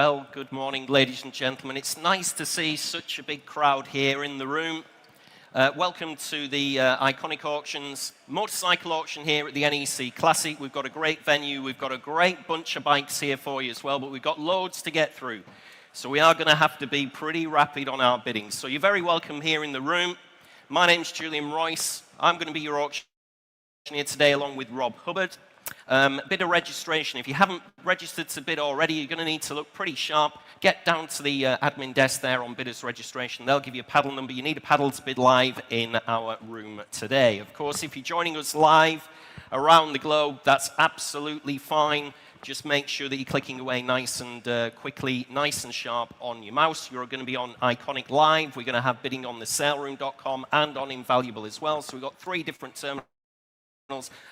Well, good morning, ladies and gentlemen. It's nice to see such a big crowd here in the room. Welcome to the Iconic Auctions motorcycle auction here at the NEC Classic. We've got a great venue. We've got a great bunch of bikes here for you as well, but we've got loads to get through. So we are going to have to be pretty rapid on our bidding. So you're very welcome here in the room. My name's Julian Royce. I'm going to be your auctioneer today along with Rob Hubbard. Bidder registration. If you haven't registered to bid already, you're going to need to look pretty sharp. Get down to the admin desk there on bidders registration. They'll give you a paddle number. You need a paddle to bid live in our room today. Of course, if you're joining us live around the globe, that's absolutely fine. Just make sure that you're clicking away nice and quickly, nice and sharp on your mouse. You're going to be on Iconic Live. We're going to have bidding on the saleroom.com and on Invaluable as well. So we've got 3 different terminals,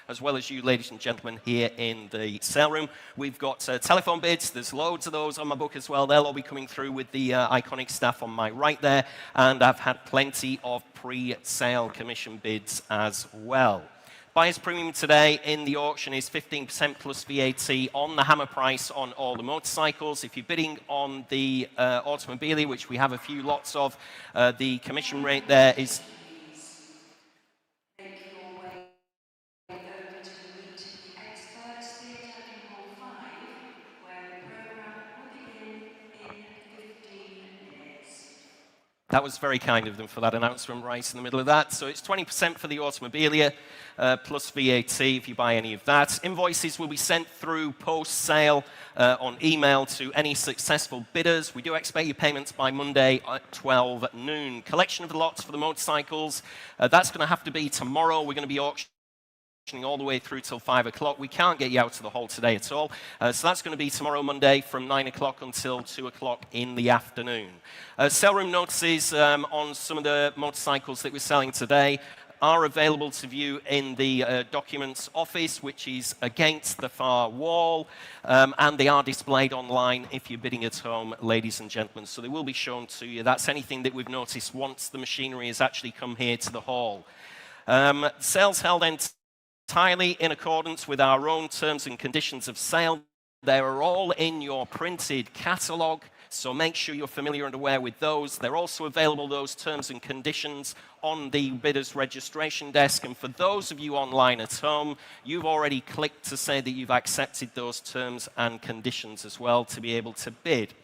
as well as you, ladies and gentlemen, here in the sale room. We've got telephone bids. There's loads of those on my book as well. They'll all be coming through with the Iconic staff on my right there. And I've had plenty of pre-sale commission bids as well. Buyer's premium today in the auction is 15% plus VAT on the hammer price on all the motorcycles. If you're bidding on the automobilia, which we have a few lots of, the commission rate there is... That was very kind of them for that announcement right in the middle of that. So it's 20% for the automobilia, plus VAT if you buy any of that. Invoices will be sent through post-sale on email to any successful bidders. We do expect your payments by Monday at 12 noon. Collection of the lots for the motorcycles, that's going to have to be tomorrow. We're going to be auctioning all the way through till 5 o'clock. We can't get you out to the hall today at all. So that's going to be tomorrow, Monday, from 9 o'clock until 2 o'clock in the afternoon. Sale room notices on some of the motorcycles that we're selling today are available to view in the documents office, which is against the far wall, and they are displayed online if you're bidding at home, ladies and gentlemen. So they will be shown to you. That's anything that we've noticed once the machinery has actually come here to the hall. Sales held entirely in accordance with our own terms and conditions of sale. They are all in your printed catalogue, so make sure you're familiar and aware with those. They're also available, those terms and conditions, on the bidder's registration desk. And for those of you online at home, you've already clicked to say that you've accepted those terms and conditions as well to be able to bid.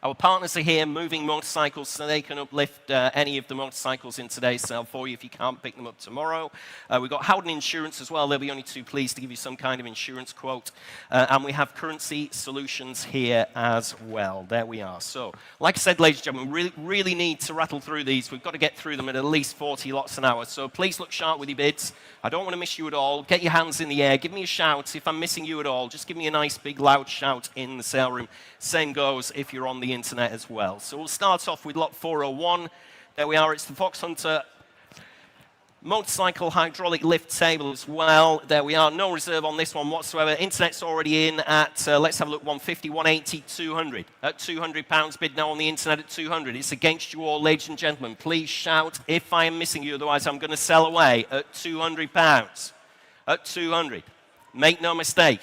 Our partners are here moving motorcycles so they can uplift any of the motorcycles in today's sale for you if you can't pick them up tomorrow. We've got Howden Insurance as well. They'll be only too pleased to give you some kind of insurance quote. And we have Currency Solutions here as well. There we are. So, like I said, ladies and gentlemen, we really need to rattle through these. We've got to get through them at least 40 lots an hour. So please look sharp with your bids. I don't want to miss you at all. Get your hands in the air. Give me a shout if I'm missing you at all. Just give me a nice, big, loud shout in the sale room. Same goes if you're on the internet as well. So we'll start off with lot 401. There we are. It's the Fox Hunter motorcycle hydraulic lift table as well. There we are. No reserve on this one whatsoever. Internet's already in at, let's have a look, 150, 180, 200. At £200 bid now on the internet at 200. It's against you all, ladies and gentlemen. Please shout if I am missing you. Otherwise, I'm going to sell away at £200. At 200. Make no mistake.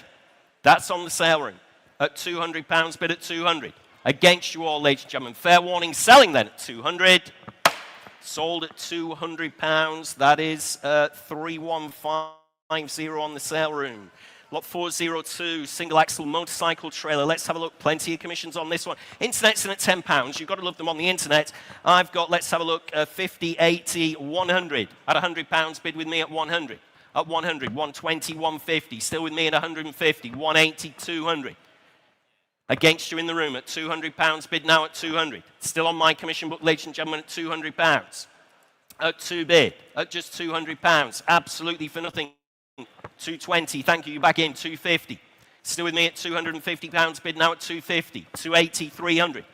That's on the sale room. At £200 bid at 200. Against you all, ladies and gentlemen. Fair warning, selling then at 200. Sold at £200. That is 3150 on the sale room. Lot 402, single axle motorcycle trailer. Let's have a look. Plenty of commissions on this one. Internet's in at £10. You've got to love them on the internet. I've got, let's have a look, 50, 80, 100. At £100 bid with me at 100. At 100, 120, 150. Still with me at 150, 180, 200. Against you in the room at £200, bid now at 200. Still on my commission book, ladies and gentlemen, at £200. At 2 bid, at just £200. Absolutely for nothing. 220, thank you, you're back in, 250. Still with me at £250, bid now at 250. 280, 300.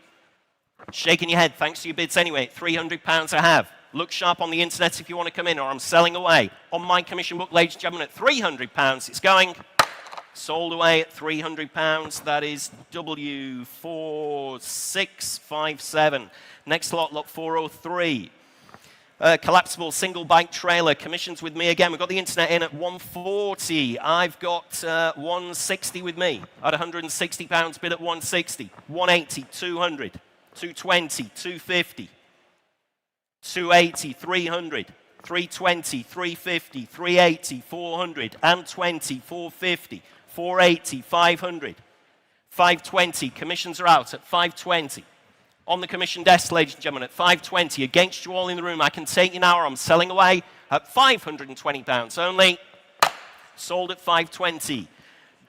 Shaking your head, thanks to your bids anyway, £300 I have. Look sharp on the internet if you want to come in, or I'm selling away. On my commission book, ladies and gentlemen, at £300, it's going. Sold away at £300. That is W4657. Next lot, lot 403. collapsible single bike trailer. Commissions with me again. We've got the internet in at 140. I've got 160 with me at £160 bid at 160. 180, 200, 220, 250, 280, 300, 320, 350, 380, 400, and 20, 450, 480, 500, 520. Commissions are out at 520. On the commission desk, ladies and gentlemen, at 520. Against you all in the room, I can take you now, or I'm selling away at £520 only. Sold at 520.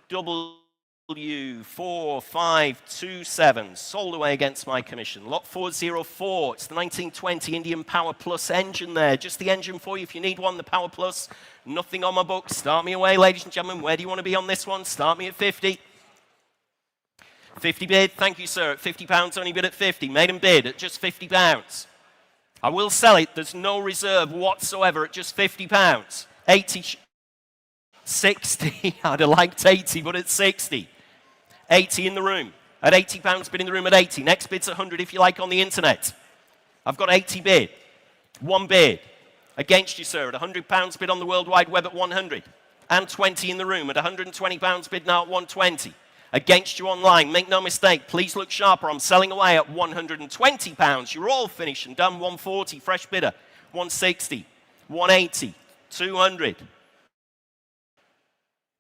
W4527. Sold away against my commission. Lot 404. It's the 1920 Indian Power Plus engine there. Just the engine for you if you need one, the Power Plus. Nothing on my book. Start me away, ladies and gentlemen. Where do you want to be on this one? Start me at 50. 50 bid, thank you, sir. At £50, only bid at 50. Made him bid at just £50. I will sell it. There's no reserve whatsoever at just £50. 80, 60. I'd have liked 80, but at 60. 80 in the room. At £80, bid in the room at 80. Next bid's 100 if you like on the internet. I've got 80 bid. One bid. Against you, sir. At £100 bid on the World Wide Web at 100. And 20 in the room. At £120 bid now at 120. Against you online, make no mistake, please look sharper. I'm selling away at £120. You're all finished and done. 140, fresh bidder. 160, 180, 200,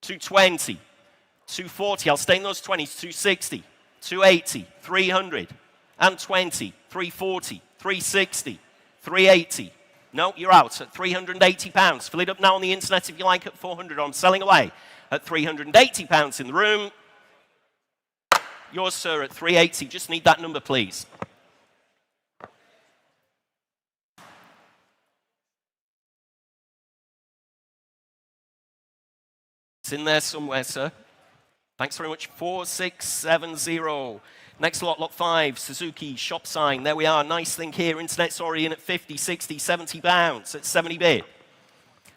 220, 240. I'll stay in those 20s. 260, 280, 300, and 20, 340, 360, 380. No, you're out at £380. Fill it up now on the internet if you like at 400. I'm selling away at £380 in the room. Yours, sir, at 380. Just need that number, please. It's in there somewhere, sir. Thanks very much. 4670. Next lot, lot 5, Suzuki shop sign. There we are. Nice thing here. Internet's already in at 50, 60, 70 pounds. At 70 bid.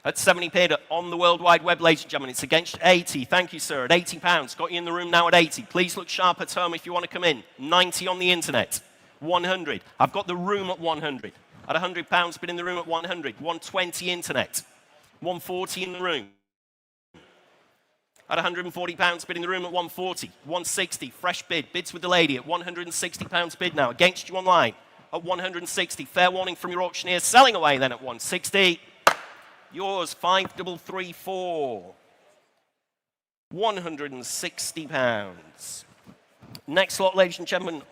At 70 bid on the World Wide Web, ladies and gentlemen. It's against 80. Thank you, sir. At £80. Got you in the room now at 80. Please look sharp at home if you want to come in. 90 on the internet. 100. I've got the room at 100. At £100, bid in the room at 100. 120 internet. 140 in the room. At £140, bid in the room at 140. 160, fresh bid. Bids with the lady at £160 bid now. Against you online at 160. Fair warning from your auctioneer. Selling away then at 160. Yours, 5334. £160. Next lot, ladies and gentlemen,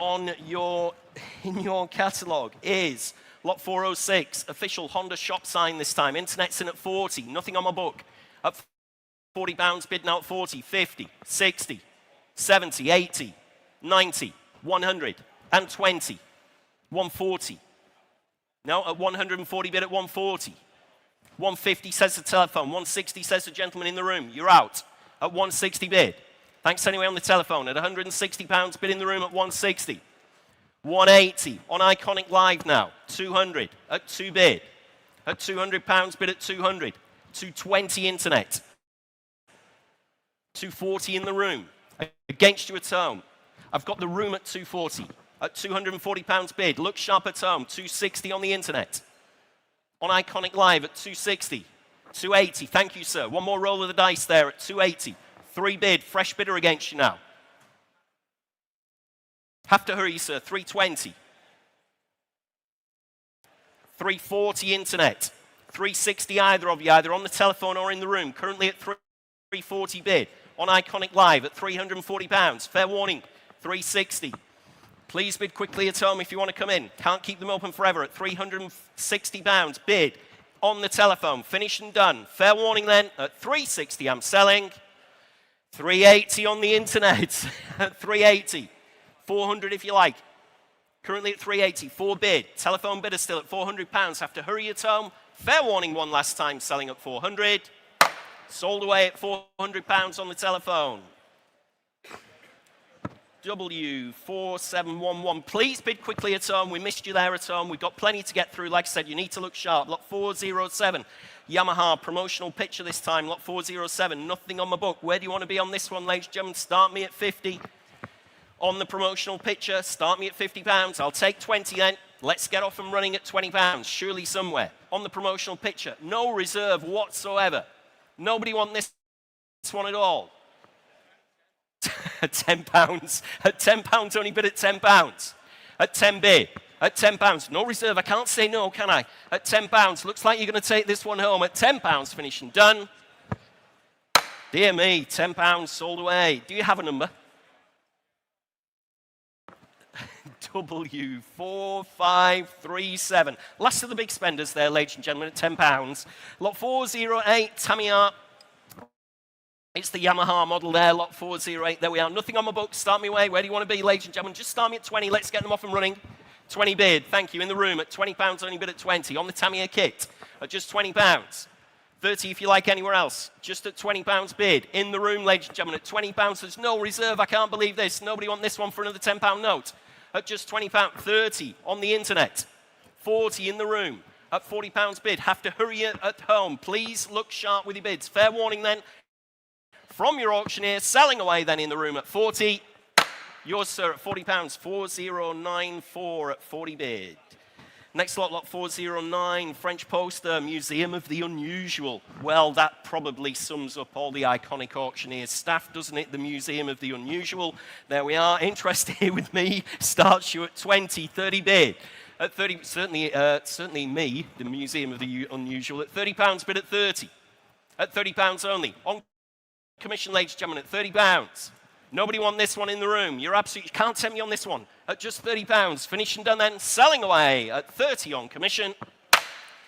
in your catalogue is lot 406, official Honda shop sign this time. Internet's in at 40, nothing on my book. At £40, bid now at 40, 50, 60, 70, 80, 90, 100, and 20, 140. No, at 140, bid at 140. 150 says the telephone. 160 says the gentleman in the room. You're out at 160 bid. Thanks anyway on the telephone. At £160 bid in the room at 160. 180 on Iconic Live now. 200 at 2 bid. At £200 bid at 200. 220 internet. 240 in the room. Against you at home. I've got the room at 240. At £240 bid. Look sharp at home. 260 on the internet. On Iconic Live at 260, 280. Thank you, sir. One more roll of the dice there at 280. 3 bid, fresh bidder against you now. Have to hurry, sir. 320. 340 internet. 360 either of you, either on the telephone or in the room. Currently at 340 bid. On Iconic Live at £340. Fair warning, 360. Please bid quickly at home if you want to come in. Can't keep them open forever at £360. Bid on the telephone. Finished and done. Fair warning then, at 360 I'm selling. 380 on the internet. At 380. 400 if you like. Currently at 380. 4 bid. Telephone bidder still at £400. Have to hurry at home. Fair warning one last time, selling at 400. Sold away at £400 on the telephone. W4711. Please bid quickly at home. We missed you there at home. We've got plenty to get through. Like I said, you need to look sharp. Lot 407. Yamaha promotional picture this time. Lot 407. Nothing on my book. Where do you want to be on this one, ladies and gentlemen? Start me at 50. On the promotional picture, start me at £50. I'll take 20 then. Let's get off and running at £20, surely somewhere. On the promotional picture, no reserve whatsoever. Nobody want this one at all. At £10. At £10, only bid at £10. At 10 bid. At £10. No reserve. I can't say no, can I? At £10. Looks like you're going to take this one home. At £10, finish and done. Dear me, £10 sold away. Do you have a number? W4537. Last of the big spenders there, ladies and gentlemen, at £10. Lot 408, Tamiya. It's the Yamaha model there, lot 408. There we are. Nothing on my book. Start me away. Where do you want to be, ladies and gentlemen? Just start me at 20. Let's get them off and running. 20 bid. Thank you. In the room at £20, only bid at 20. On the Tamiya kit at just £20. 30 if you like anywhere else. Just at £20 bid. In the room, ladies and gentlemen, at £20. There's no reserve. I can't believe this. Nobody want this one for another £10 note. At just £20. 30 on the internet. 40 in the room. At £40 bid. Have to hurry at home. Please look sharp with your bids. Fair warning then. From your auctioneer, selling away then in the room at 40. Yours, sir, at £40. 4094 at 40 bid. Next lot, lot 409, French poster, Museum of the Unusual. Well, that probably sums up all the Iconic Auctioneers staff, doesn't it? The Museum of the Unusual. There we are. Interest here with me starts you at 20, 30 bid. At 30, certainly me, the Museum of the Unusual, at £30 bid at 30. At £30 only. On commission, ladies and gentlemen, at £30. Nobody want this one in the room. You can't tempt me on this one. At just £30. Finish and done then. Selling away at 30 on commission.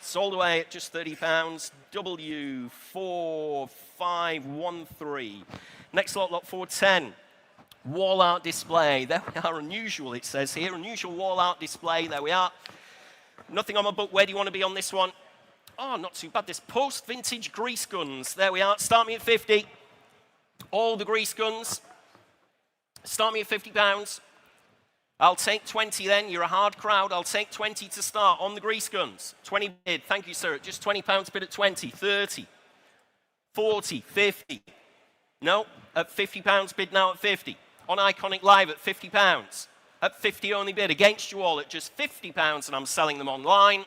Sold away at just £30. W4513. Next lot, lot 410. Wall art display. There we are. Unusual, it says here. Unusual wall art display. There we are. Nothing on my book. Where do you want to be on this one? Oh, not too bad. This post-vintage grease guns. There we are. Start me at 50. All the grease guns. Start me at £50. I'll take 20 then. You're a hard crowd. I'll take 20 to start on the grease guns. 20 bid. Thank you, sir. Just £20 bid at 20. 30. 40. 50. No. At £50 bid now at 50. On Iconic Live at £50. At 50 only bid. Against you all at just £50 and I'm selling them online.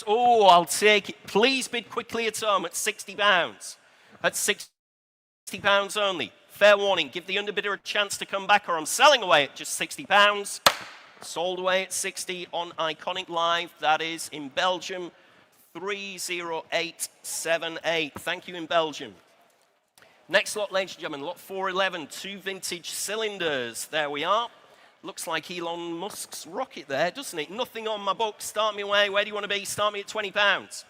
Oh, I'll take it. Please bid quickly at home at £60. At £60 only. Fair warning, give the underbidder a chance to come back or I'm selling away at just £60. Sold away at 60 on Iconic Live. That is in Belgium, 30878. Thank you in Belgium. Next lot, ladies and gentlemen, lot 411, 2 vintage cylinders. There we are. Looks like Elon Musk's rocket there, doesn't it? Nothing on my book. Start me away. Where do you want to be? Start me at £20.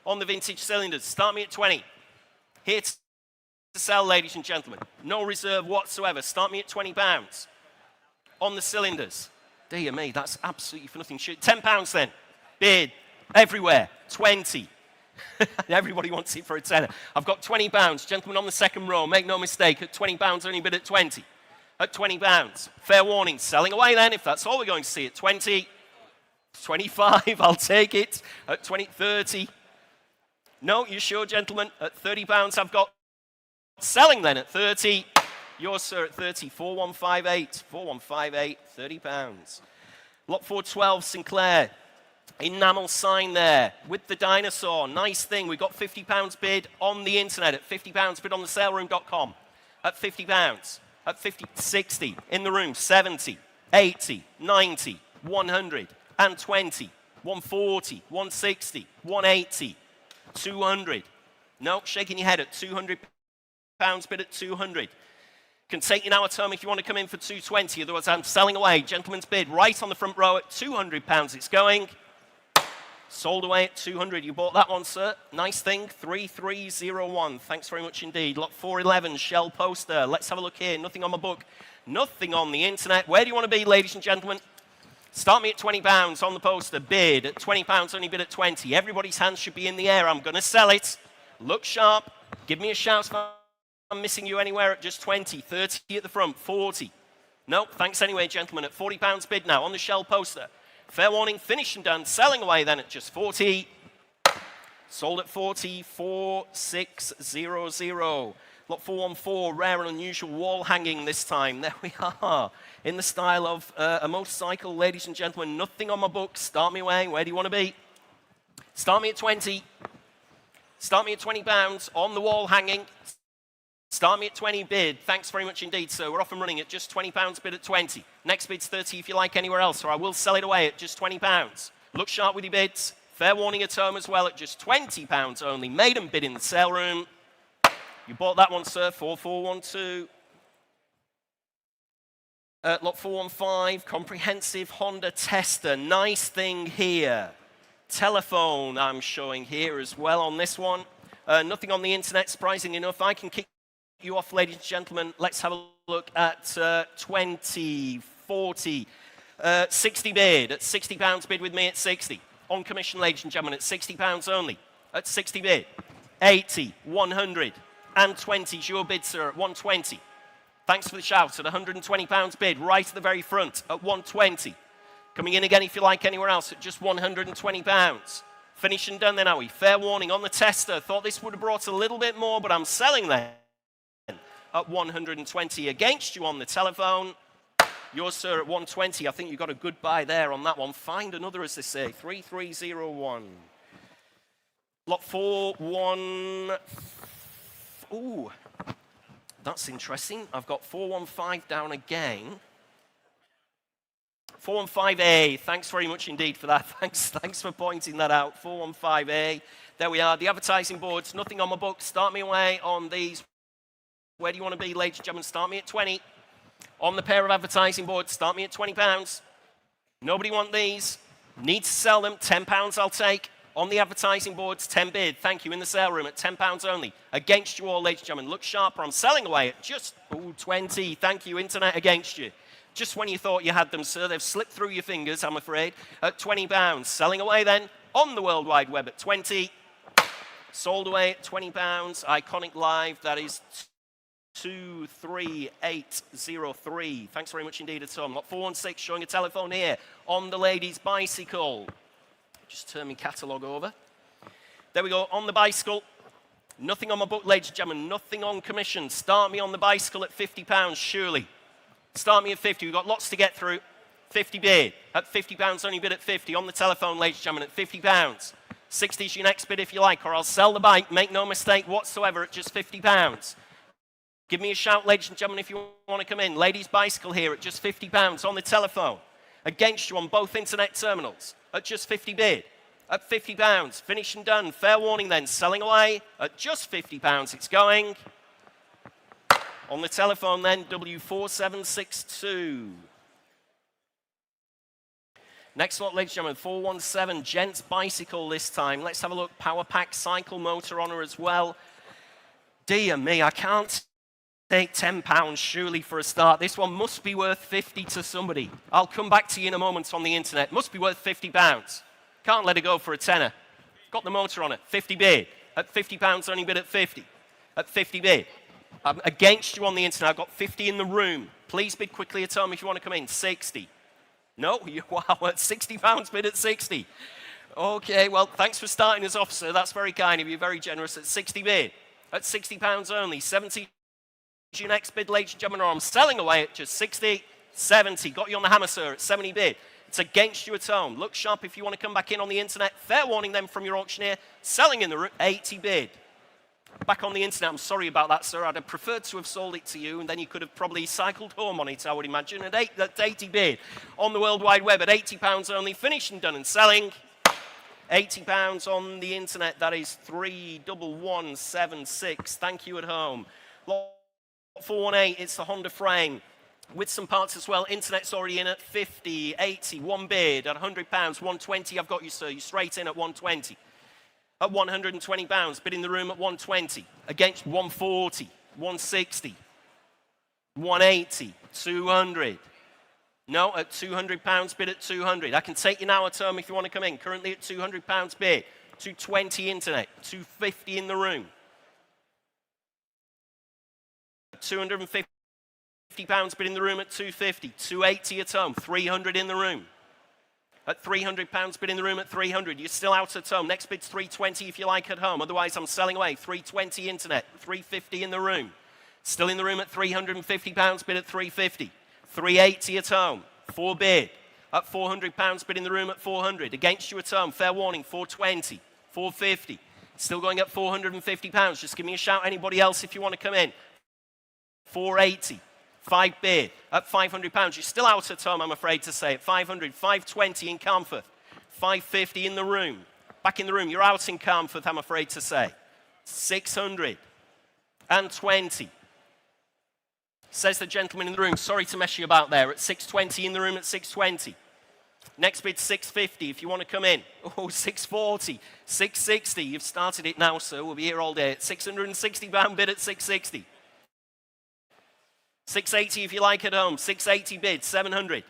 On the vintage cylinders, start me at 20. Here to sell, ladies and gentlemen. No reserve whatsoever. Start me at £20. On the cylinders. Dear me, that's absolutely for nothing. £10 then. Bid. Everywhere. 20. Everybody wants it for a tenner. I've got £20. Gentlemen on the second row, make no mistake. At £20, only bid at 20. At £20. Fair warning. Selling away then, if that's all we're going to see. At 20. 25, I'll take it. At 20, 30. No, you sure, gentlemen? At £30, I've got selling then at 30. Yours, sir, at 30. 4158. 4158. £30. Lot 412, Sinclair. Enamel sign there with the dinosaur. Nice thing. We've got £50 bid on the internet at £50 bid on the saleroom.com. At £50. At 50, 60. In the room, 70, 80, 90, 100, and 20, 140, 160, 180, 200. No, shaking your head at £200 bid at 200. Can take you now at home if you want to come in for 220. Otherwise, I'm selling away. Gentleman's bid right on the front row at £200. It's going. Sold away at 200. You bought that one, sir. Nice thing. 3301. Thanks very much indeed. Lot 411, Shell poster. Let's have a look here. Nothing on my book. Nothing on the internet. Where do you want to be, ladies and gentlemen? Start me at £20 on the poster. Bid at £20, only bid at 20. Everybody's hands should be in the air. I'm going to sell it. Look sharp. Give me a shout if I'm missing you anywhere at just 20. 30 at the front. 40. No, thanks anyway, gentlemen. At £40 bid now on the Shell poster. Fair warning, finish and done. Selling away then at just 40. Sold at 40, 4600. Lot 414, rare and unusual wall hanging this time. There we are. In the style of a motorcycle, ladies and gentlemen. Nothing on my book. Start me away. Where do you want to be? Start me at 20. Start me at £20 on the wall hanging. Start me at 20 bid. Thanks very much indeed, sir. We're off and running at just £20 bid at 20. Next bid's 30 if you like anywhere else, or I will sell it away at just £20. Look sharp with your bids. Fair warning at home as well at just £20 only. Maiden bid in the sale room. You bought that one, sir. 4412. Lot 415, comprehensive Honda tester. Nice thing here. Telephone I'm showing here as well on this one. Nothing on the internet, surprisingly enough. I can kick you off, ladies and gentlemen. Let's have a look at 20, 40, 60 bid. At £60 bid with me at 60. On commission, ladies and gentlemen, at £60 only. At 60 bid. 80, 100, and 20 is your bid, sir, at 120. Thanks for the shout. At £120 bid, right at the very front, at 120. Coming in again if you like anywhere else, at just £120. Finished and done then, are we? Fair warning on the tester. Thought this would have brought a little bit more, but I'm selling then at 120 against you on the telephone. Yours, sir, at 120. I think you got a good buy there on that one. Find another, as they say. 3301. Lot 41. Ooh, that's interesting. I've got 415 down again. 415A. Thanks very much indeed for that. Thanks for pointing that out. 415A. There we are. The advertising boards. Nothing on my book. Start me away on these. Where do you want to be, ladies and gentlemen? Start me at 20. On the pair of advertising boards, start me at £20. Nobody want these. Need to sell them. £10 I'll take. On the advertising boards, 10 bid. Thank you. In the sale room at £10 only. Against you all, ladies and gentlemen. Look sharper. I'm selling away at just 20. Thank you. Internet against you. Just when you thought you had them, sir, they've slipped through your fingers, I'm afraid, at £20. Selling away then on the World Wide Web at 20. Sold away at £20. Iconic Live, that is 23803. Thanks very much indeed, Tom. Lot 416 showing a telephone here on the lady's bicycle. Just turn my catalogue over. There we go, on the bicycle. Nothing on my book, ladies and gentlemen. Nothing on commission. Start me on the bicycle at £50, surely. Start me at 50. We've got lots to get through. 50 bid. At £50, only bid at 50. On the telephone, ladies and gentlemen, at £50. 60 is your next bid if you like, or I'll sell the bike. Make no mistake whatsoever at just £50. Give me a shout, ladies and gentlemen, if you want to come in. Ladies' bicycle here at just £50 on the telephone. Against you on both internet terminals at just 50 bid. At £50. Finished and done. Fair warning then. Selling away at just £50. It's going. On the telephone then, W4762. Next lot, ladies and gentlemen, 417, gents bicycle this time. Let's have a look. Power pack cycle motor on her as well. Dear me, I can't take £10 surely for a start. This one must be worth 50 to somebody. I'll come back to you in a moment on the internet. Must be worth £50. Can't let it go for a tenner. Got the motor on it. 50 bid. At £50, only bid at 50. At 50 bid. I'm against you on the internet. I've got 50 in the room. Please bid quickly at home if you want to come in. 60. No? Wow, at £60 bid at 60. Okay, well, thanks for starting us off, sir. That's very kind of you. Very generous. At 60 bid. At £60 only. 70 is your next bid, ladies and gentlemen, or I'm selling away at just 60. 70. Got you on the hammer, sir, at 70 bid. It's against you at home. Look sharp if you want to come back in on the internet. Fair warning then from your auctioneer. Selling in the room. 80 bid. Back on the internet, I'm sorry about that, sir. I'd have preferred to have sold it to you, and then you could have probably cycled home on it, I would imagine. At 80 bid. On the World Wide Web at £80 only. Finished and done and selling. £80 on the internet. That is 31176. Thank you at home. Lot 418, it's the Honda frame. With some parts as well. Internet's already in at 50, 80, one bid. At £100, 120, I've got you, sir. You're straight in at 120. At £120, bid in the room at 120, against 140, 160, 180, 200. No, at £200, bid at 200. I can take you now at home if you want to come in. Currently at £200 bid, 220 internet, 250 in the room. £250 bid in the room at 250, 280 at home, 300 in the room. At £300 bid in the room at 300. You're still out at home. Next bid's 320 if you like at home. Otherwise, I'm selling away. 320 internet, 350 in the room. Still in the room at £350, bid at 350. 380 at home, 4 bid. At £400, bid in the room at 400. Against you at home, fair warning, 420, 450. Still going at £450. Just give me a shout, anybody else, if you want to come in. 480, 5 bid. At £500, you're still out at home, I'm afraid to say. At 500, 520 in Carnforth. 550 in the room. Back in the room, you're out in Carnforth, I'm afraid to say. 620. Says the gentleman in the room, sorry to mess you about there. At 620 in the room at 620. Next bid, 650 if you want to come in. Oh, 640, 660. You've started it now, sir. We'll be here all day. At £660 bid at 660. 680 if you like at home. 680 bid, 700.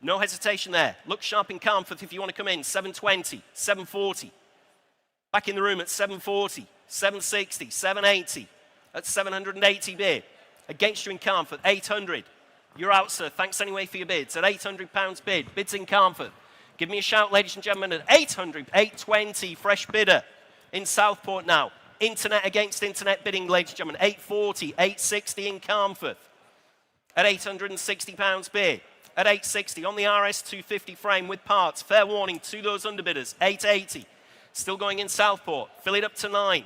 No hesitation there. Look sharp in Carnforth if you want to come in. 720, 740. Back in the room at 740, 760, 780. At 780 bid. Against you in Carnforth, 800. You're out, sir. Thanks anyway for your bids. At £800 bid. Bids in Carnforth. Give me a shout, ladies and gentlemen, at 800, 820. Fresh bidder in Southport now. Internet against internet bidding, ladies and gentlemen. 840, 860 in Carnforth. At £860 bid. At 860 on the RS250 frame with parts. Fair warning to those underbidders. 880. Still going in Southport. Fill it up to 9.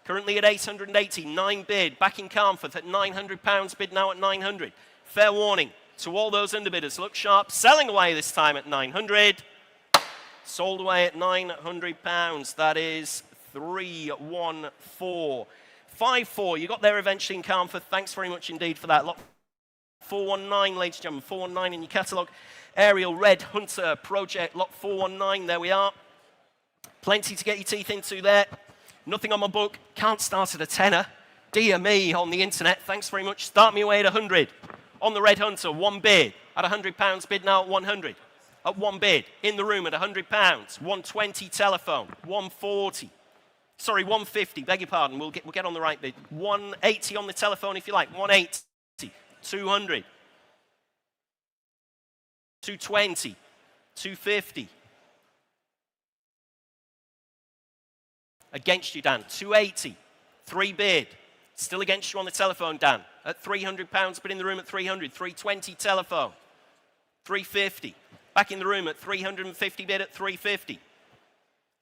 Currently at 880. 9 bid. Back in Carnforth at £900 bid now at 900. Fair warning to all those underbidders. Look sharp. Selling away this time at 900. Sold away at £900. That is 314. 54. You got there eventually in Carnforth. Thanks very much indeed for that. Lot 419, ladies and gentlemen. 419 in your catalogue. Aerial Red Hunter Project. Lot 419. There we are. Plenty to get your teeth into there. Nothing on my book. Can't start at a tenner. Dear me on the internet. Thanks very much. Start me away at 100. On the Red Hunter, 1 bid. At £100 bid now at 100. At 1 bid. In the room at £100. 120 telephone. 140. Sorry, 150. Beg your pardon. We'll get on the right bid. 180 on the telephone if you like. 180. 200. 220. 250. Against you, Dan. 280. 3 bid. Still against you on the telephone, Dan. At £300, but in the room at 300. 320 telephone. 350. Back in the room at 350 bid at 350.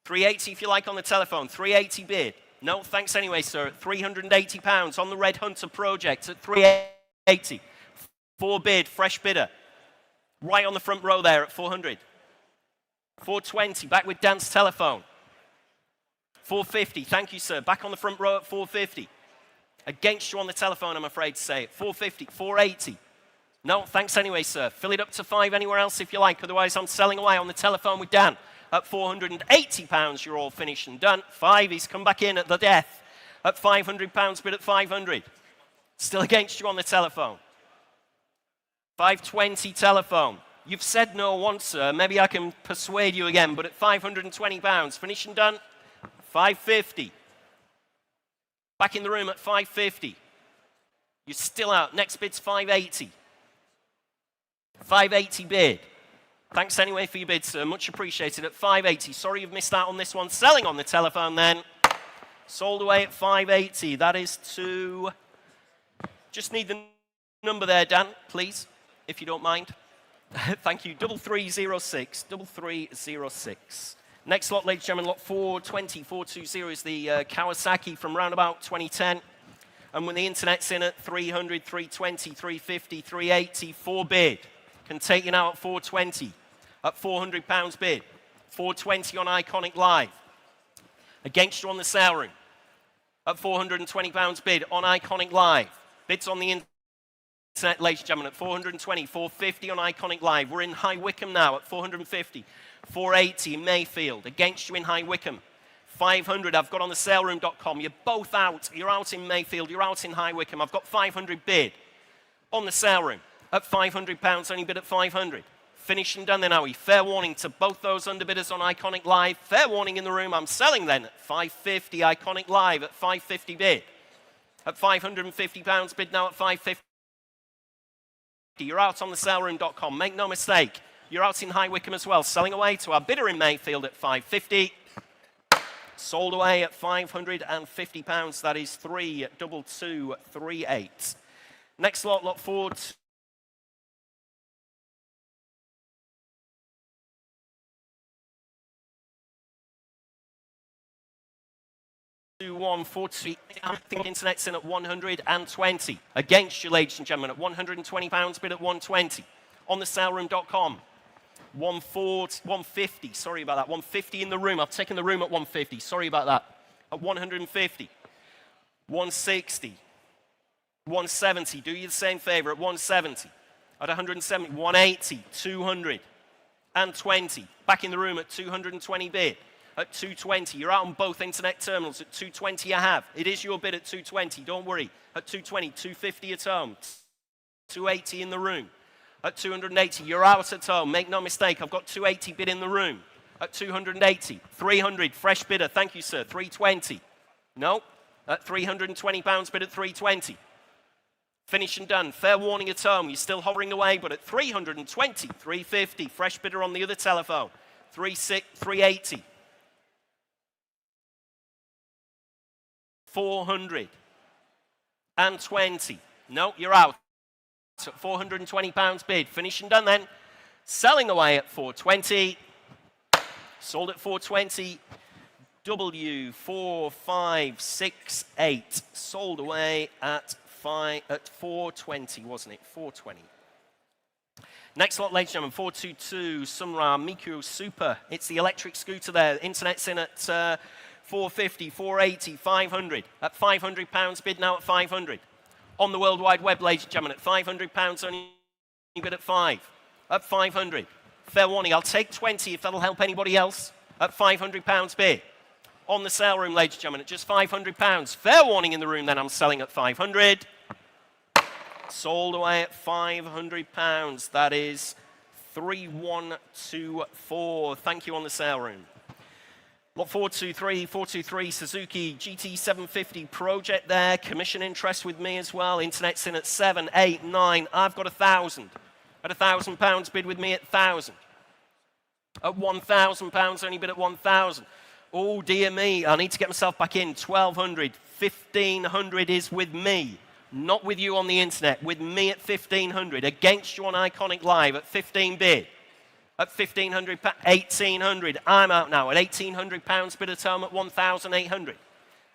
380 if you like on the telephone. 380 bid. No, thanks anyway, sir. At £380 on the Red Hunter project at 380. 4 bid, fresh bidder. Right on the front row there at 400. 420, back with Dan's telephone. 450, thank you, sir. Back on the front row at 450. Against you on the telephone, I'm afraid to say it. 450, 480. No, thanks anyway, sir. Fill it up to 5 anywhere else if you like. Otherwise, I'm selling away on the telephone with Dan. At £480, you're all finished and done. 5, he's come back in at the death. At £500 bid at 500. Still against you on the telephone. 520 telephone. You've said no once, sir. Maybe I can persuade you again, but at £520. Finished and done. 550. Back in the room at 550. You're still out. Next bid's 580. 580 bid. Thanks anyway for your bid, sir. Much appreciated at 580. Sorry you've missed out on this one. Selling on the telephone then. Sold away at 580. That is to... Just need the number there, Dan, please, if you don't mind. Thank you. 3306. 3306. Next lot, ladies and gentlemen, lot 420, 420 is the Kawasaki from round about 2010. And when the internet's in at 300, 320, 350, 380, 4 bid. Can take you now at 420. At £400 bid. 420 on Iconic Live. Against you on the sale room. At £420 bid on Iconic Live. Bids on the internet, ladies and gentlemen, at 420, 450 on Iconic Live. We're in High Wycombe now at 450. 480 in Mayfield. Against you in High Wycombe. 500 I've got on the saleroom.com. You're both out. You're out in Mayfield. You're out in High Wycombe. I've got 500 bid on the sale room. At £500, only bid at 500. Finished and done then, are we? Fair warning to both those underbidders on Iconic Live. Fair warning in the room. I'm selling then at 550. Iconic Live at 550 bid. At £550 bid now at 550. You're out on the saleroom.com. Make no mistake. You're out in High Wycombe as well. Selling away to our bidder in Mayfield at 550. Sold away at £550. That is 32238. Next lot, lot 4. 140. I think internet's in at 120. Against you, ladies and gentlemen, at £120, bid at 120. On the saleroom.com, 150. Sorry about that. 150 in the room. I've taken the room at 150. Sorry about that. At 150. 160. 170. Do you the same favor at 170. At 170. 180. 220. Back in the room at 220 bid. At 220, you're out on both internet terminals. At 220 I have. It is your bid at 220, don't worry. At 220, 250 at home. 280 in the room. At 280, you're out at home. Make no mistake, I've got 280 bid in the room. At 280, 300, fresh bidder. Thank you, sir. 320. No. At £320 bid at 320. Finish and done. Fair warning at home. You're still hovering away, but at 320, 350. Fresh bidder on the other telephone. 380. 420. No, you're out. So £420 bid. Finish and done then. Selling away at 420. Sold at 420. W4568. Sold away at 420, wasn't it? 420. Next lot, ladies and gentlemen, 422 Sunra Miku Super. It's the electric scooter there. Internet's in at 450, 480, 500. At £500 bid now at 500. On the World Wide Web, ladies and gentlemen, at £500 only bid at 5. At 500. Fair warning, I'll take 20 if that'll help anybody else. At £500 bid. On the sale room, ladies and gentlemen, at just £500. Fair warning in the room, then I'm selling at 500. Sold away at £500. That is 3124. Thank you on the sale room. Lot 423 Suzuki GT750 project there. Commission interest with me as well. Internet's in at 7, 8, 9. I've got 1,000. At £1,000 bid with me at 1,000. At £1,000 only bid at 1,000. Oh dear me, I need to get myself back in. 1,200. 1,500 is with me. Not with you on the internet. With me at 1,500. Against you on Iconic Live at 15 bid. At 1,500, 1,800. I'm out now at £1,800 bid at home at 1,800.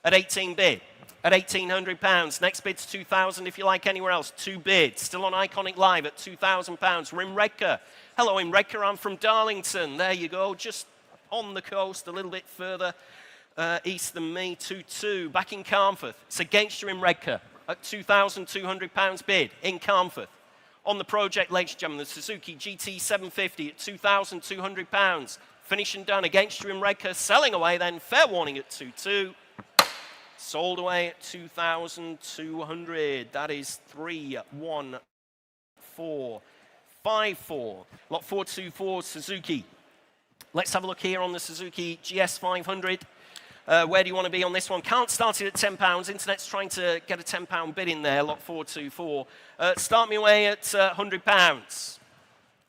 At 18 bid. At £1,800. Next bid's 2,000 if you like anywhere else. 2 bids. Still on Iconic Live at £2,000. We're in Redcar. Hello, in Redcar. I'm from Darlington. There you go. Just on the coast, a little bit further east than me. 2-2. Back in Carnforth. It's against you in Redcar. At £2,200 bid in Carnforth. On the project, ladies and gentlemen, the Suzuki GT750 at £2,200. Finish and done against you in Redcar. Selling away then. Fair warning at 2-2. Sold away at 2,200. That is 31454. Lot 424 Suzuki. Let's have a look here on the Suzuki GS500. Where do you want to be on this one? Can't start it at £10. Internet's trying to get a £10 bid in there, lot 424. Start me away at £100.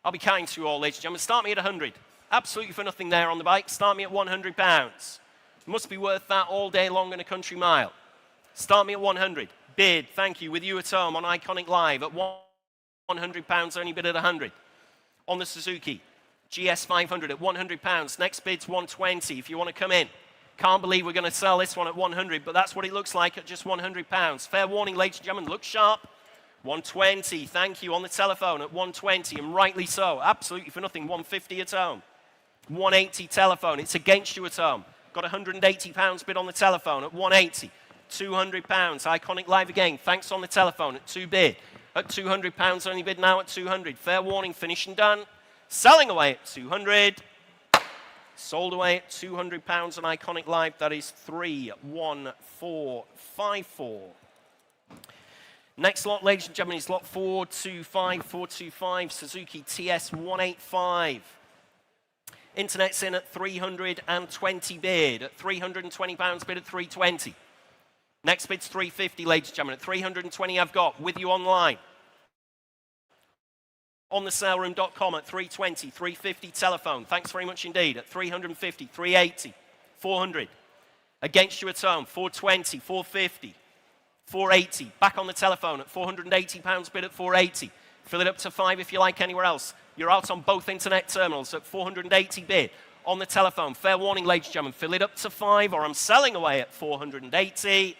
I'll be kind to you all, ladies and gentlemen. Start me at 100. Absolutely for nothing there on the bike. Start me at £100. Must be worth that all day long in a country mile. Start me at 100. Bid, thank you, with you at home on Iconic Live at £100, only bid at 100. On the Suzuki GS500 at £100. Next bid's 120 if you want to come in. Can't believe we're going to sell this one at 100, but that's what it looks like at just £100. Fair warning, ladies and gentlemen, look sharp. 120, thank you, on the telephone at 120, and rightly so. Absolutely for nothing, 150 at home. 180 telephone, it's against you at home. Got £180 bid on the telephone at 180. £200, Iconic Live again, thanks on the telephone at 2 bid. At £200, only bid now at 200. Fair warning, finish and done. Selling away at 200. Sold away at £200 on Iconic Live. That is 31454. Next lot, ladies and gentlemen, is lot 425 Suzuki TS185. Internet's in at 320 bid. At £320 bid at 320. Next bid's 350, ladies and gentlemen. At 320 I've got with you online. On the saleroom.com at 320, 350 telephone. Thanks very much indeed. At 350, 380, 400. Against you at home, 420, 450, 480. Back on the telephone at £480 bid at 480. Fill it up to 5 if you like anywhere else. You're out on both internet terminals at 480 bid. On the telephone, fair warning, ladies and gentlemen, fill it up to 5 or I'm selling away at 480.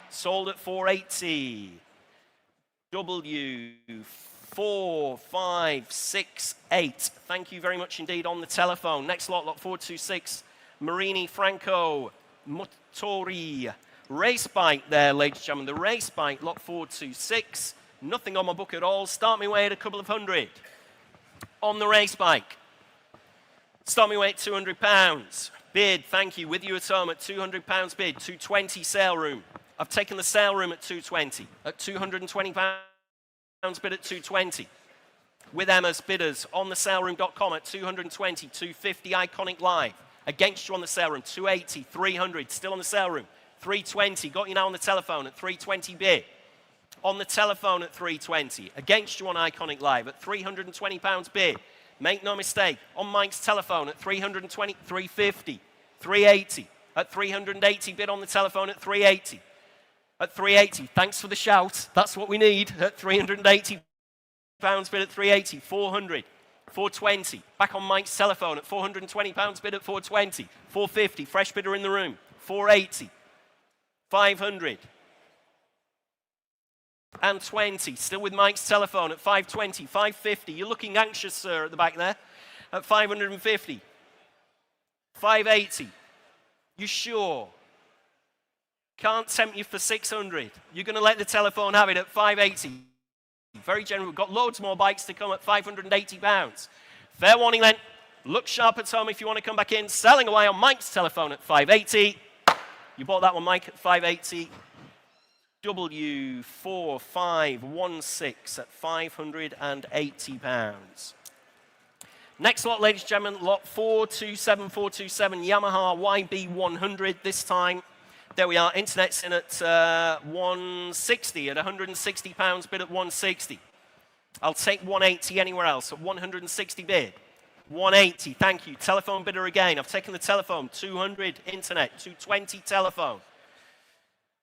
Sold at 480. W, 4, 5, 6, 8. Thank you very much indeed on the telephone. Next lot, lot 426. Marini, Franco, Motori. Race bike there, ladies and gentlemen. The race bike, lot 426. Nothing on my book at all. Start me away at a couple of hundred. On the race bike. Start me away at £200. Bid, thank you. With you at home at £200 bid. 220 sale room. I've taken the sale room at 220. At £220 bid at 220. With Emma's bidders on the saleroom.com at 220, 250 Iconic Live. Against you on the sale room, 280, 300. Still on the sale room, 320. Got you now on the telephone at 320 bid. On the telephone at 320. Against you on Iconic Live at £320 bid. Make no mistake, on Mike's telephone at 320, 350, 380. At 380 bid on the telephone at 380. At 380, thanks for the shout. That's what we need. At 380 pounds bid at 380, 400, 420. Back on Mike's telephone at 420 pounds bid at 420, 450. Fresh bidder in the room, 480, 500, and 20. Still with Mike's telephone at 520, 550. You're looking anxious, sir, at the back there. At 550, 580. You sure? Can't tempt you for 600. You're going to let the telephone have it at 580. Very generous. We've got loads more bikes to come at £580. Fair warning then. Look sharp at home if you want to come back in. Selling away on Mike's telephone at 580. You bought that one, Mike, at 580. W4516 at £580. Next lot, ladies and gentlemen, lot 427427 Yamaha YB100 this time. There we are, internet's in at 160, at £160 bid at 160. I'll take 180 anywhere else, at 160 bid. 180, thank you. Telephone bidder again. I've taken the telephone, 200 internet, 220 telephone.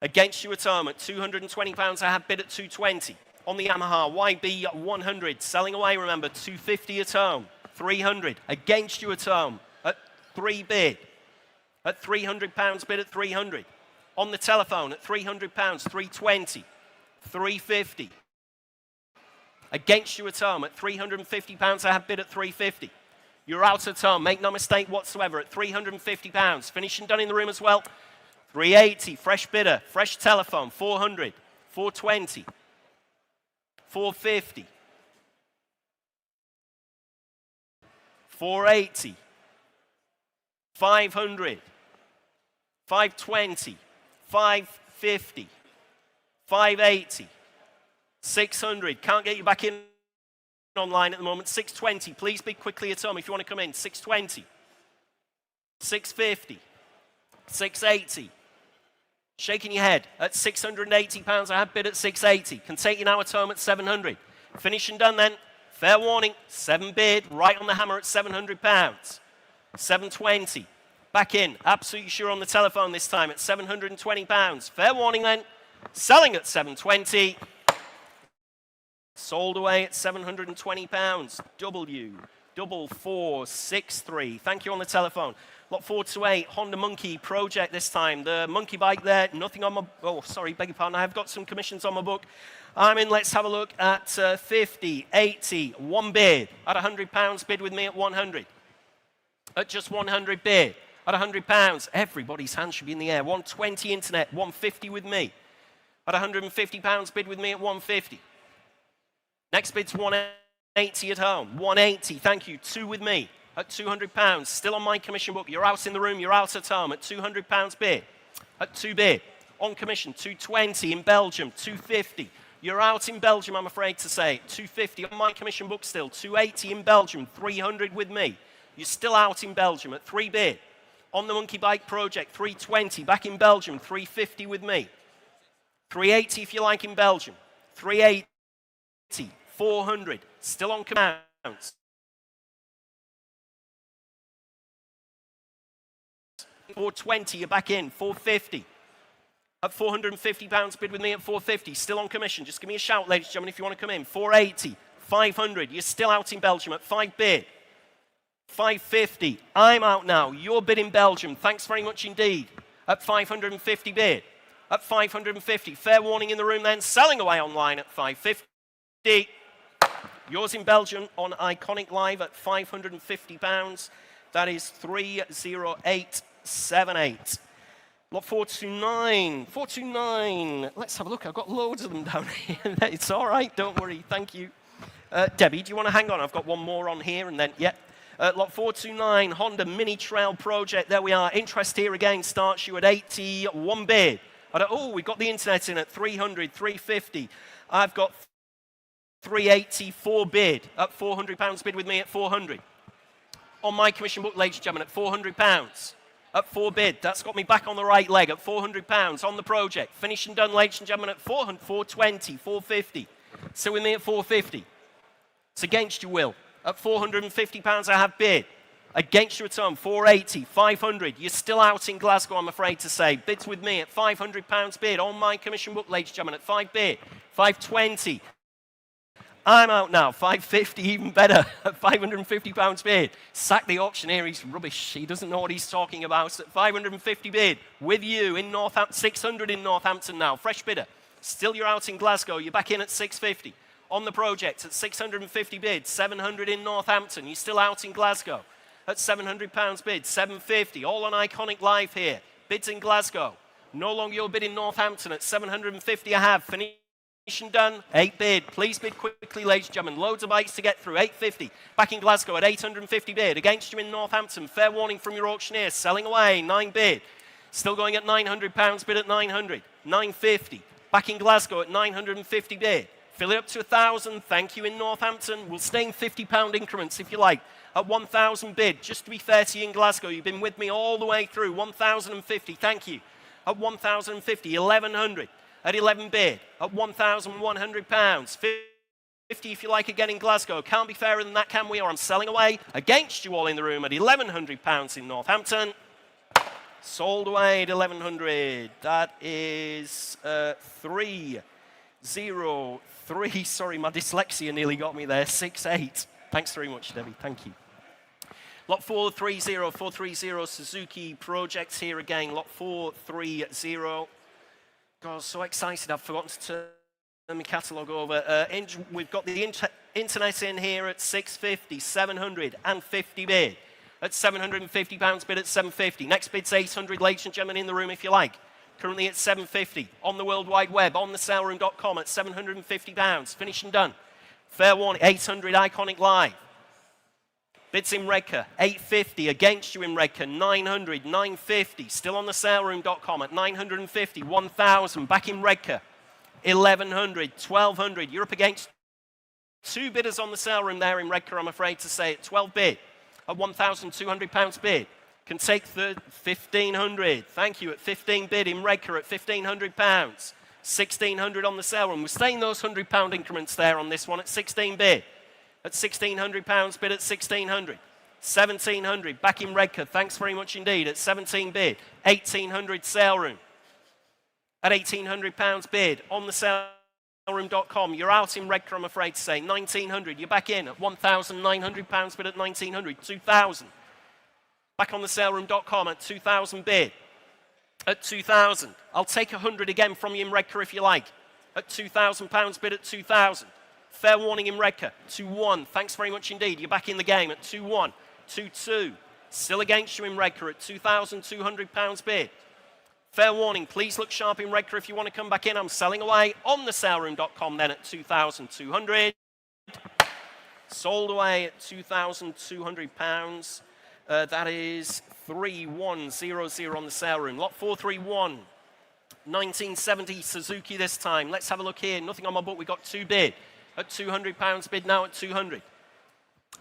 Against you at home at £220, I have bid at 220. On the Yamaha YB100, selling away, remember, 250 at home, 300. Against you at home at 3 bid. At £300 bid at 300. On the telephone at £300, 320, 350. Against you at home at £350, I have bid at 350. You're out at home, make no mistake whatsoever, at £350. Finished and done in the room as well. 380, fresh bidder, fresh telephone, 400, 420, 450, 480, 500, 520, 550, 580, 600. Can't get you back in online at the moment. 620. Please bid quickly at home if you want to come in. 620, 650, 680. Shaking your head at £680. I have bid at 680. Can take you now at home at 700. Finish and done then. Fair warning. 7 bid. Right on the hammer at £700. 720. Back in, absolutely sure on the telephone this time at £720. Fair warning then, selling at 720. Sold away at £720. W4463. Thank you on the telephone. Lot 428, Honda Monkey Project this time. The monkey bike there, nothing on my, oh, sorry, beg your pardon. I have got some commissions on my book. I'm in, let's have a look at 50, 80, 1 bid. At £100, bid with me at 100. At just 100 bid. At £100, everybody's hand should be in the air. 120 internet, 150 with me. At £150, bid with me at 150. Next bid's 180 at home. 180, thank you. 2 with me at £200. Still on my commission book. You're out in the room, you're out at home at £200 bid. At 2 bid. On commission, 220 in Belgium, 250. You're out in Belgium, I'm afraid to say. 250 on my commission book still. 280 in Belgium, 300 with me. You're still out in Belgium at 3 bid. On the Monkey Bike Project, 320. Back in Belgium, 350 with me. 380 if you like in Belgium. 380. 400. Still on commands. 420, you're back in. 450. At £450, bid with me at 450. Still on commission. Just give me a shout, ladies and gentlemen, if you want to come in. 480. 500. You're still out in Belgium at 5 bid. 550. I'm out now. Your bid in Belgium. Thanks very much indeed. At 550 bid. At 550. Fair warning in the room then. Selling away online at 550. Yours in Belgium on Iconic Live at £550. That is 30878. Lot 429. 429. Let's have a look. I've got loads of them down here. It's all right. Don't worry. Thank you. Debbie, do you want to hang on? I've got one more on here and then, yeah. Lot 429, Honda Mini Trail Project. There we are. Interest here again starts you at 81 bid. Oh, we've got the internet in at 300, 350. I've got 384 bid at £400 bid with me at 400. On my commission book, ladies and gentlemen, at £400. At 4 bid. That's got me back on the right leg at £400 on the project. Finished and done, ladies and gentlemen, at 400, 420, 450. So with me at 450. It's against you, Will. At £450 I have bid. Against you at home, 480, 500. You're still out in Glasgow, I'm afraid to say. Bids with me at £500 bid on my commission book, ladies and gentlemen, at 5 bid. 520. I'm out now, 550, even better, at £550 bid. Sack the auctioneer, he's rubbish. He doesn't know what he's talking about. At 550 bid, with you in Northampton, 600 in Northampton now. Fresh bidder. Still you're out in Glasgow, you're back in at 650. On the project at 650 bid, 700 in Northampton. You're still out in Glasgow at £700 bid, 750. All on Iconic Live here. Bids in Glasgow. No longer your bid in Northampton at 750 I have. Finish and done. 8 bid. Please bid quickly, ladies and gentlemen. Loads of bites to get through. 850. Back in Glasgow at 850 bid. Against you in Northampton. Fair warning from your auctioneer. Selling away. 9 bid. Still going at £900 bid at 900. 950. Back in Glasgow at 950 bid. Fill it up to 1,000. Thank you in Northampton. We'll stay in £50 increments if you like. At 1,000 bid. Just to be fair to you in Glasgow, you've been with me all the way through. 1,050. Thank you. At 1,050. 1,100. At 11 bid. At £1,100. 50 if you like again in Glasgow. Can't be fairer than that, can we? Or I'm selling away against you all in the room at £1,100 in Northampton. Sold away at 1,100. That is 303. Sorry, my dyslexia nearly got me there. 68. Thanks very much, Debbie. Thank you. Lot 430, 430 Suzuki Projects here again. Lot 430. God, so excited I've forgotten to turn my catalogue over. We've got the internet in here at 650, 750 bid. At £750 bid at 750. Next bid's 800, ladies and gentlemen, in the room if you like. Currently at 750. On the World Wide Web, on the saleroom.com at £750. Finished and done. Fair warning, 800 Iconic Live. Bids in Redcar, 850. Against you in Redcar, 900, 950. Still on the saleroom.com at 950, 1,000. Back in Redcar, 1,100, 1,200. You're up against 2 bidders on the sale room there in Redcar, I'm afraid to say. At 12 bid, at £1,200 bid. Can take 1,500. Thank you. At 15 bid in Redcar at £1,500. 1,600 on the sale room. We're staying those £100 increments there on this one at 16 bid. At £1,600 bid at 1,600. 1,700 back in Redcar. Thanks very much indeed. At 17 bid. 1,800 sale room. At £1,800 bid on the saleroom.com. You're out in Redcar, I'm afraid to say. 1,900. You're back in at £1,900 bid at 1,900. 2,000. Back on the saleroom.com at 2,000 bid. At 2,000. I'll take 100 again from you in Redcar if you like. At £2,000 bid at 2,000. Fair warning in Redcar. 2-1. Thanks very much indeed. You're back in the game at 2-1. 2-2. Still against you in Redcar at £2,200 bid. Fair warning. Please look sharp in Redcar if you want to come back in. I'm selling away on the saleroom.com then at £2,200. Sold away at £2,200. That is 3,100 on the sale room. Lot 431. 1970 Suzuki this time. Let's have a look here. Nothing on my book. We've got 2 bid. At £200 bid now at 200.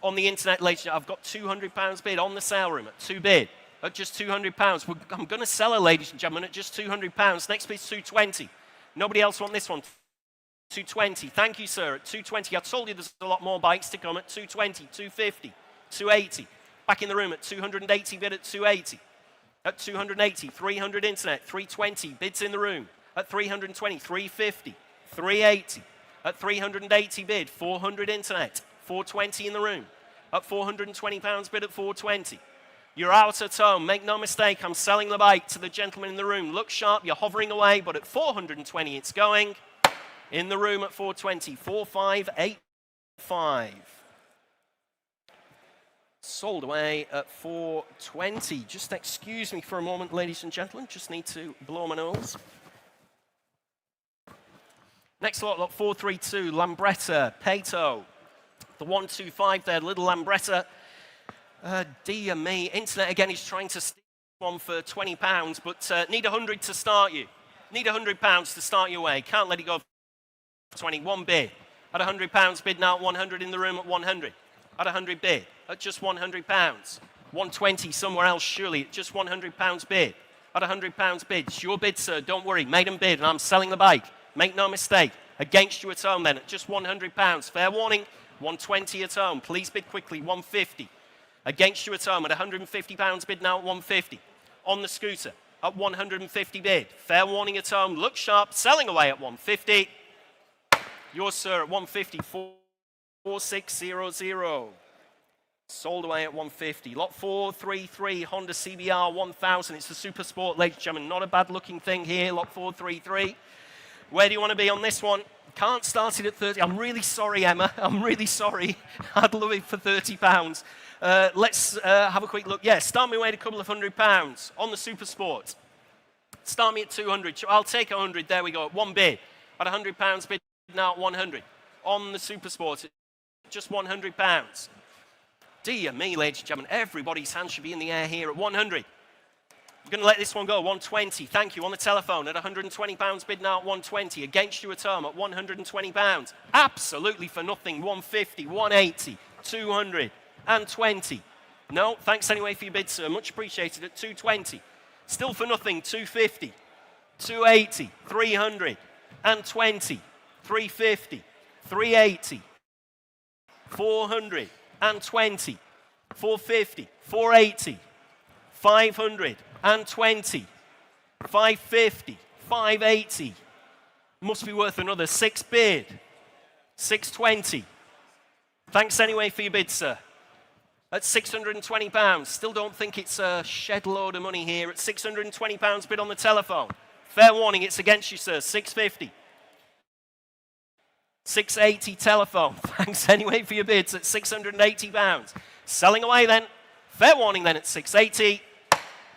On the internet later, I've got £200 bid on the sale room at 2 bid. At just £200. I'm going to sell her, ladies and gentlemen, at just £200. Next bid's 220. Nobody else want this one. 220. Thank you, sir. At 220. I told you there's a lot more bikes to come at 220, 250, 280. Back in the room at 280 bid at 280. At 280, 300 internet, 320, bids in the room. At 320, 350, 380. At 380 bid, 400 internet, 420 in the room. At £420 bid at 420. You're out at home, make no mistake, I'm selling the bike to the gentleman in the room. Look sharp, you're hovering away, but at 420 it's going. In the room at 420, 4585. Sold away at 420. Just excuse me for a moment, ladies and gentlemen. Just need to blow my nose. Next lot 432, Lambretta, Pato. The 125 there, little Lambretta. Dear me, internet again is trying to steal one for £20, but need 100 to start you. Need £100 to start you away. Can't let it go for 21 bid. At £100 bid now at 100 in the room at 100. At 100 bid. At just £100. 120 somewhere else surely at just £100 bid. At £100 bid. It's your bid, sir. Don't worry. Made them bid and I'm selling the bike. Make no mistake. Against you at home then at just £100. Fair warning. 120 at home. Please bid quickly. 150. Against you at home at £150 bid now at 150. On the scooter at 150 bid. Fair warning at home. Look sharp. Selling away at 150. Yours, sir, at 150. 4600. Sold away at 150. Lot 433 Honda CBR 1000. It's the Super Sport, ladies and gentlemen. Not a bad looking thing here. Lot 433. Where do you want to be on this one? Can't start it at 30. I'm really sorry, Emma. I'm really sorry. I'd love it for £30. Let's have a quick look. Yeah, start me away at a couple of £100 on the Super Sport. Start me at 200. I'll take 100. There we go. At one bid. At £100 bid now at 100. On the Super Sport, just £100. Dear me, ladies and gentlemen, everybody's hand should be in the air here at 100. I'm going to let this one go, 120. Thank you, on the telephone at £120 bid now at 120. Against you at home at £120. Absolutely for nothing, 150, 180, 220. No, thanks anyway for your bid, sir. Much appreciated at 220. Still for nothing, 250, 280, 320, 350, 380, 420, 450, 480, 520, 550, 580. Must be worth another 6 bid. 620. Thanks anyway for your bid, sir. At £620. Still don't think it's a shed load of money here. At £620 bid on the telephone. Fair warning, it's against you, sir. 650. 680 telephone. Thanks anyway for your bids at £680. Selling away then. Fair warning then at 680.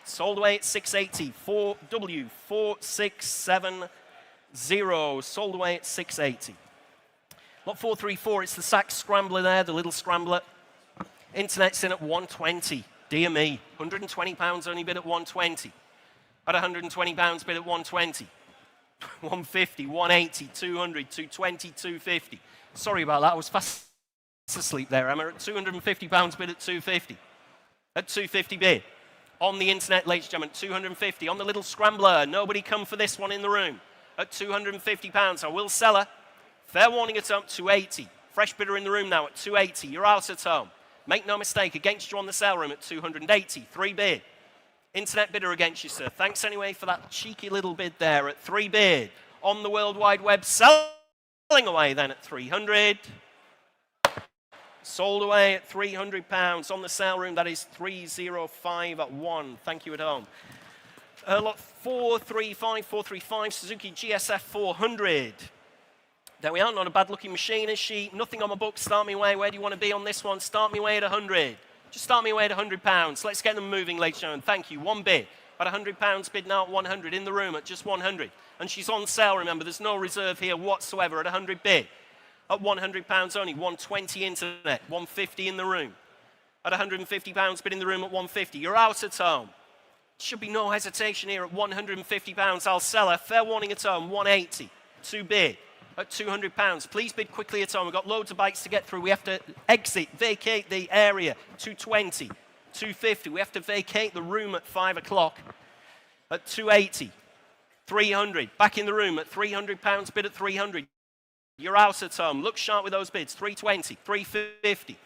Sold away at 680. 4W4670. Sold away at 680. Lot 434, it's the sack scrambler there, the little scrambler. Internet's in at 120. Dear me, £120 only bid at 120. At £120 bid at 120. 150, 180, 200, 220, 250. Sorry about that, I was fast asleep there, Emma. At £250 bid at 250. At 250 bid. On the internet, ladies and gentlemen, 250. On the little scrambler, nobody come for this one in the room. At £250, I will sell her. Fair warning at home, 280. Fresh bidder in the room now at 280. You're out at home. Make no mistake, against you on the sale room at 280. 3 bid. Internet bidder against you, sir. Thanks anyway for that cheeky little bid there at 3 bid. On the World Wide Web, selling away then at 300. Sold away at £300. On the sale room, that is 305 at 1. Thank you at home. Lot 435 Suzuki GSF 400. There we are, not a bad looking machine, is she? Nothing on my book, start me away. Where do you want to be on this one? Start me away at 100. Just start me away at £100. Let's get them moving, ladies and gentlemen. Thank you. One bid. At £100 bid now at 100. In the room at just 100. And she's on sale, remember. There's no reserve here whatsoever at 100 bid. At £100 only. 120 internet. 150 in the room. At £150 bid in the room at 150. You're out at home. Should be no hesitation here at £150. I'll sell her. Fair warning at home. 180. 2 bid. At £200. Please bid quickly at home. We've got loads of bikes to get through. We have to exit, vacate the area. 220, 250. We have to vacate the room at 5 o'clock. At 280, 300. Back in the room at £300. Bid at 300. You're out at home. Look sharp with those bids. 320, 350,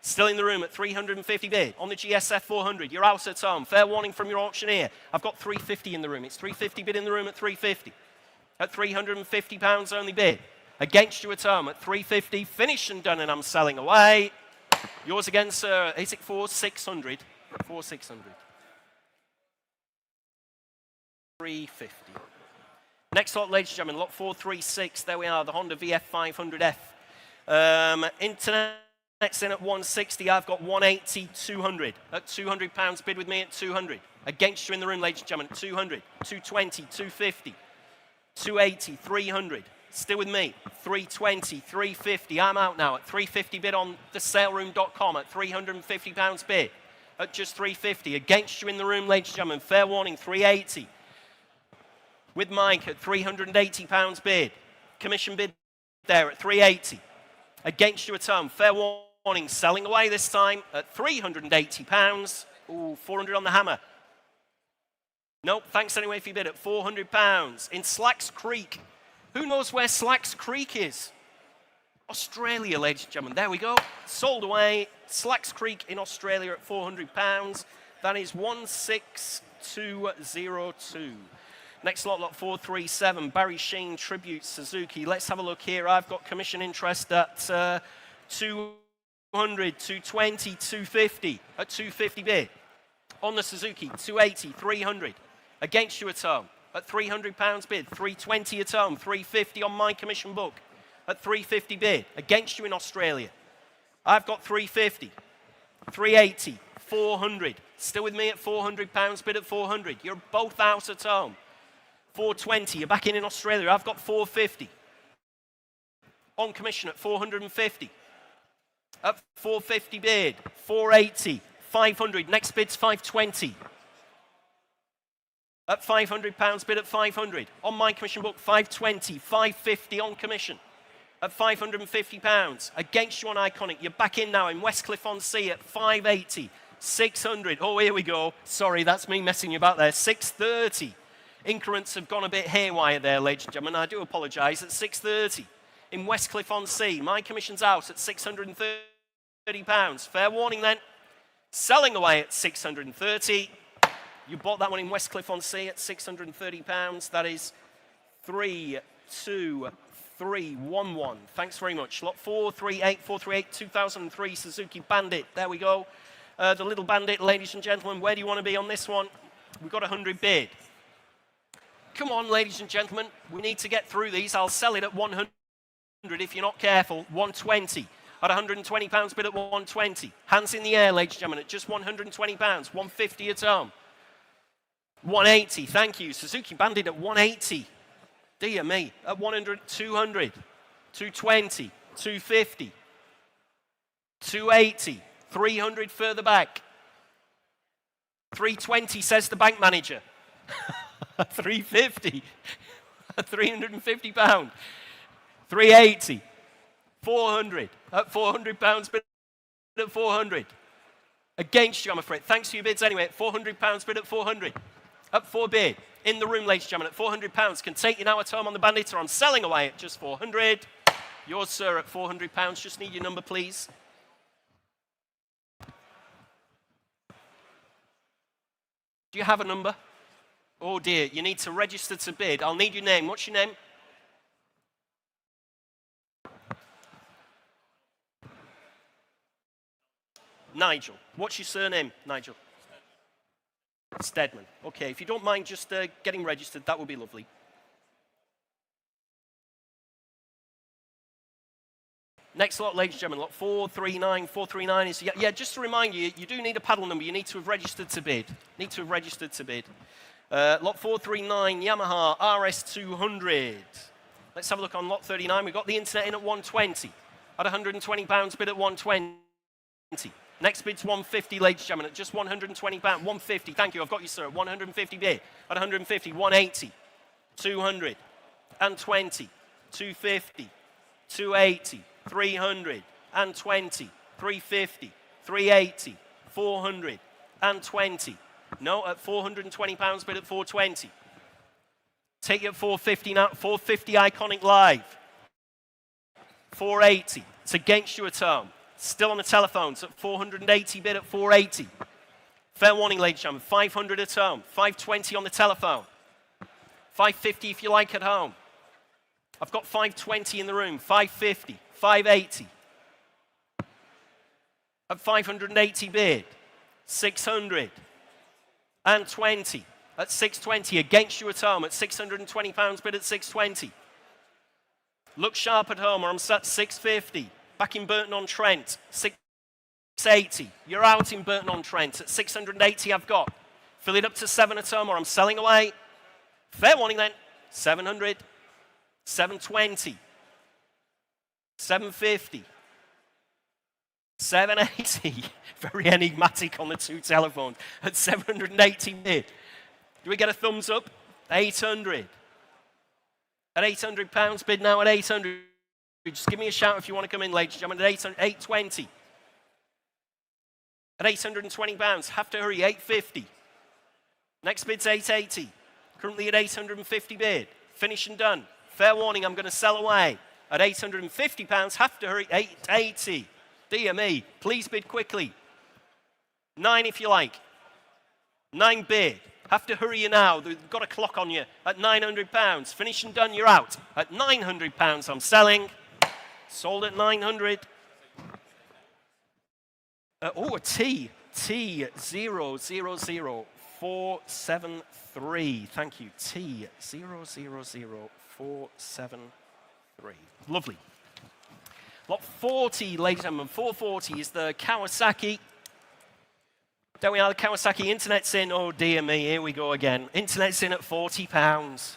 Still in the room at 350 bid. On the GSF 400, you're out at home. Fair warning from your auctioneer. I've got 350 in the room. It's 350 bid in the room at 350. At £350 only bid. Against you at home at 350. Finished and done, and I'm selling away. Yours again, sir. Is it 4,600? 4,600. 350. Next lot, ladies and gentlemen, lot 436. There we are, the Honda VF500F. Internet. Next in at 160, I've got 180, 200. At £200 bid with me at 200. Against you in the room, ladies and gentlemen, at 200, 220, 250, 280, 300. Still with me, 320, 350. I'm out now at 350 bid on the saleroom.com at £350 bid. At just 350. Against you in the room, ladies and gentlemen, fair warning, 380. With Mike at £380 bid. Commission bid there at 380. Against you at home, fair warning, selling away this time at £380. Ooh, 400 on the hammer. Nope, thanks anyway for your bid at £400. In Slacks Creek. Who knows where Slacks Creek is? Australia, ladies and gentlemen. There we go. Sold away. Slacks Creek in Australia at £400. That is 16202. Next lot, lot 437, Barry Sheen Tribute Suzuki. Let's have a look here. I've got commission interest at 200, 220, 250. At 250 bid. On the Suzuki, 280, 300. Against you at home. At £300 bid. 320 at home. 350 on my commission book. At 350 bid. Against you in Australia. I've got 350, 380, 400. Still with me at £400 bid at 400. You're both out at home. 420, you're back in Australia. I've got 450. On commission at 450. At 450 bid, 480, 500. Next bid's 520. At £500 bid at 500. On my commission book, 520, 550 on commission. At £550. Against you on Iconic. You're back in now in Westcliff-on-Sea at 580, 600. Oh, here we go. Sorry, that's me messing you about there. 630. Increments have gone a bit haywire there, ladies and gentlemen. I do apologise. At 630 in Westcliff-on-Sea. My commission's out at £630. Fair warning then. Selling away at 630. You bought that one in Westcliff-on-Sea at £630. That is 32311. Thanks very much. Lot 438, 2003 Suzuki Bandit. There we go. The little Bandit, ladies and gentlemen. Where do you want to be on this one? We've got 100 bid. Come on, ladies and gentlemen, we need to get through these. I'll sell it at 100 if you're not careful. 120. At £120 bid at 120. Hands in the air, ladies and gentlemen, at just £120. 150 at home. 180, thank you. Suzuki Bandit at 180. Dear me. At 100, 200, 220, 250, 280, 300 further back. 320, says the bank manager. 350, £350, 380, 400, at £400 bid at 400. Against you, I'm afraid. Thanks for your bids anyway. At £400 bid at 400. Up 4 bid. In the room, ladies and gentlemen, at £400. Can take you now at home on the Bandit, or I'm selling away at just 400. Yours, sir, at £400. Just need your number, please. Do you have a number? Oh dear, you need to register to bid. I'll need your name. What's your name? Nigel. What's your surname, Nigel? Stedman. Okay, if you don't mind just getting registered, that would be lovely. Next lot, ladies and gentlemen, lot 439. 439 is, yeah, just to remind you, you do need a paddle number. You need to have registered to bid. Lot 439, Yamaha RS200. Let's have a look on lot 39. We've got the internet in at 120. At £120 bid at 120. Next bid's 150, ladies and gentlemen, at just £120. 150, thank you, I've got you, sir. 150 bid. At 150, 180, 200, and 20, 250, 280, 300, and 20, 350, 380, 400, and 20. No, at £420 bid at 420. Take it at 450 now. 450 Iconic Live. 480. It's against you at home. Still on the telephones at 480 bid at 480. Fair warning, ladies and gentlemen, 500 at home, 520 on the telephone, 550 if you like at home. I've got 520 in the room, 550, 580. At 580 bid, 600 and 20 at 620 against you at home at 620 pounds bid at 620. Look sharp at home or I'm sat 650. Back in Burton-on-Trent, 680. You're out in Burton-on-Trent at 680 I've got. Fill it up to 7 at home or I'm selling away. Fair warning then, 700, 720, 750, 780. Very enigmatic on the two telephones at 780 bid. Do we get a thumbs up? 800. At 800 pounds bid now at 800. Just give me a shout if you want to come in, ladies and gentlemen, at 820. At 820 pounds, have to hurry, 850. Next bid's 880. Currently at 850 bid. Finish and done. Fair warning, I'm going to sell away. At 850 pounds, have to hurry, 880. Dear me, please bid quickly. 9 if you like. 9 bid. Have to hurry you now. They've got a clock on you at 900 pounds. Finish and done, you're out. At 900 pounds, I'm selling. Sold at 900. A T. T000473. Thank you. T000473. Lovely. Lot 40, ladies and gentlemen. 440 is the Kawasaki. There we are, the Kawasaki. Internet's in. Oh, dear me, here we go again. Internet's in at £40.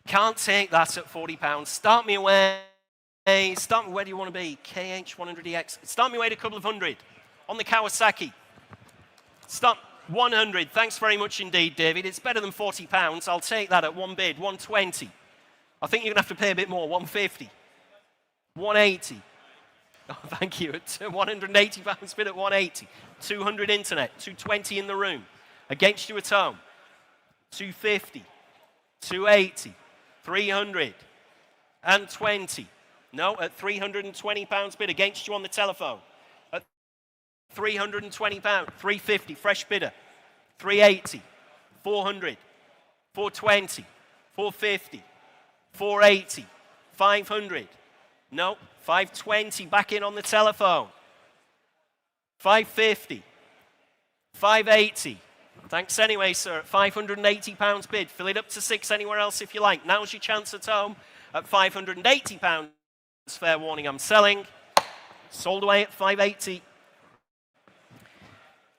Can't take that at £40. Start me away. Start me, where do you want to be? KH100EX. Start me away to a couple of hundred on the Kawasaki. Start 100. Thanks very much indeed, David. It's better than £40. I'll take that at one bid. 120. I think you're going to have to pay a bit more. 150. 180. Oh, thank you. At £180 bid at 180. 200 internet. 220 in the room. Against you at home. 250. 280. 300. And 20. No, at £320 bid against you on the telephone. At £320. 350. Fresh bidder. 380. 400. 420. 450. 480. 500. No, 520 back in on the telephone. 550. 580. Thanks anyway, sir. At £580 bid. Fill it up to 6 anywhere else if you like. Now's your chance at home. At £580. Fair warning, I'm selling. Sold away at 580.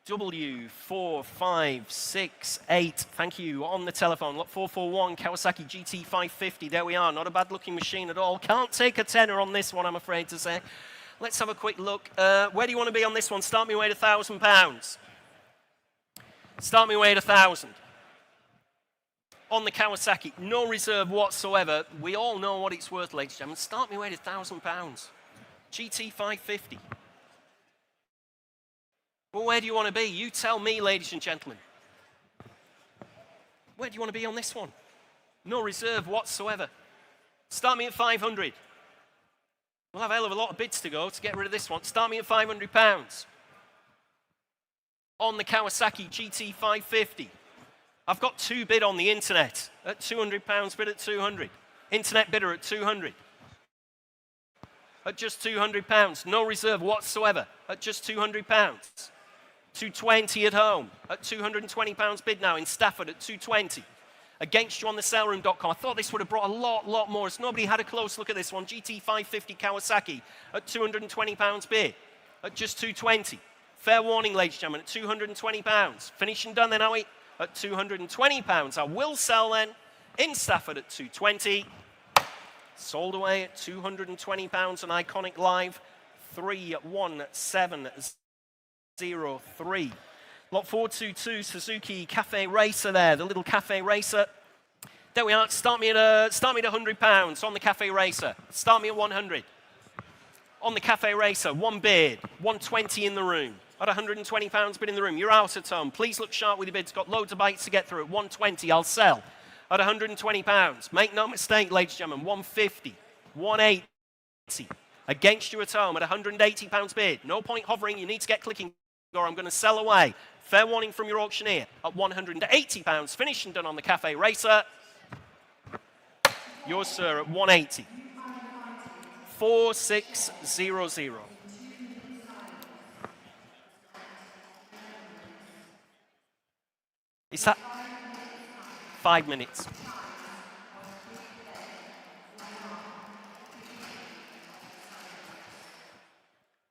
W4568. Thank you. On the telephone. Lot 441 Kawasaki GT550. There we are. Not a bad looking machine at all. Can't take a tenner on this one, I'm afraid to say. Let's have a quick look. Where do you want to be on this one? Start me away at £1,000. Start me away at 1,000. On the Kawasaki, no reserve whatsoever. We all know what it's worth, ladies and gentlemen. Start me away at £1,000. GT550. Well, where do you want to be? You tell me, ladies and gentlemen. Where do you want to be on this one? No reserve whatsoever. Start me at 500. We'll have a hell of a lot of bids to go to get rid of this one. Start me at £500. On the Kawasaki GT550. I've got 2 bid on the internet at £200 bid at 200. Internet bidder at 200. At just £200. No reserve whatsoever at just £200. 220 at home at £220 bid now in Stafford at 220. Against you on the saleroom.com. I thought this would have brought a lot more. As nobody had a close look at this one. GT550 Kawasaki at £220 bid at just 220. Fair warning, ladies and gentlemen, at £220. Finish and done then, are we? At £220. I will sell then in Stafford at 220. Sold away at £220 on Iconic Live 31703. Lot 422 Suzuki Cafe Racer there, the little Cafe Racer. There we are. Start me at £100 on the Cafe Racer. Start me at 100. On the Cafe Racer, one bid, 120 in the room. At £120 bid in the room. You're out at home. Please look sharp with your bids. Got loads of bites to get through. At 120, I'll sell. At £120. Make no mistake, ladies and gentlemen, 150, 180, Against you at home at £180 bid. No point hovering, you need to get clicking or I'm going to sell away. Fair warning from your auctioneer at £180. Finished and done on the Cafe Racer. Yours, sir, at 180. 4600. Is that 5 minutes?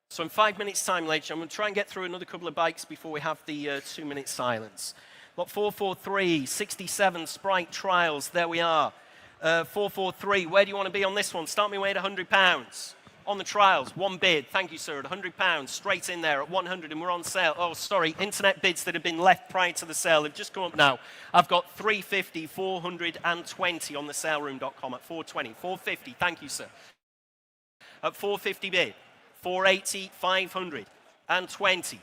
So in 5 minutes' time, ladies, I'm going to try and get through another couple of bikes before we have the 2-minute silence. Lot 443, 67 Sprite Trials, there we are. 443, where do you want to be on this one? Start me away at £100. On the trials, one bid, thank you, sir, at £100, straight in there at 100, and we're on sale. Oh, sorry, internet bids that have been left prior to the sale have just come up now. I've got 350, 420 on the saleroom.com at 420, 450, thank you, sir. At 450 bid. 480, 500, and 20.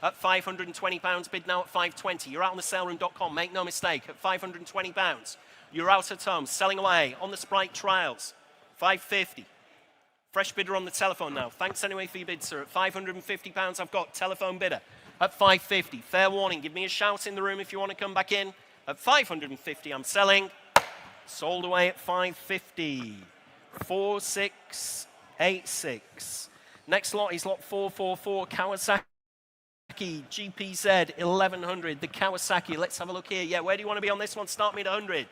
At £520 bid now at 520. You're out on the saleroom.com, make no mistake, at £520. You're out at home, selling away on the Sprite Trials, 550. Fresh bidder on the telephone now. Thanks anyway for your bid, sir. At £550 I've got telephone bidder at 550. Fair warning, give me a shout in the room if you want to come back in. At 550 I'm selling. Sold away at 550. 4686. Next lot is lot 444, Kawasaki GPZ 1100, the Kawasaki. Let's have a look here. Yeah, where do you want to be on this one? Start me at 100.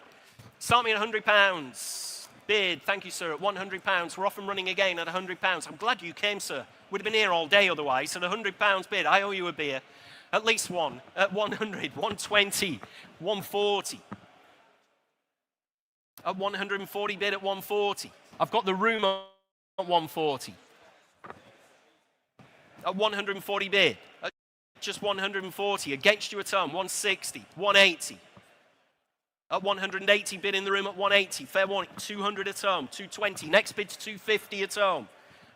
Start me at £100. Bid, thank you, sir, at £100. We're off and running again at £100. I'm glad you came, sir. Would have been here all day otherwise. At £100 bid, I owe you a beer. At least one. At 100, 120, 140. At 140 bid at 140. I've got the room at 140. At 140 bid, at just 140, against you at home, 160, 180. At 180 bid in the room at 180, fair warning, 200 at home, 220, next bid's 250 at home.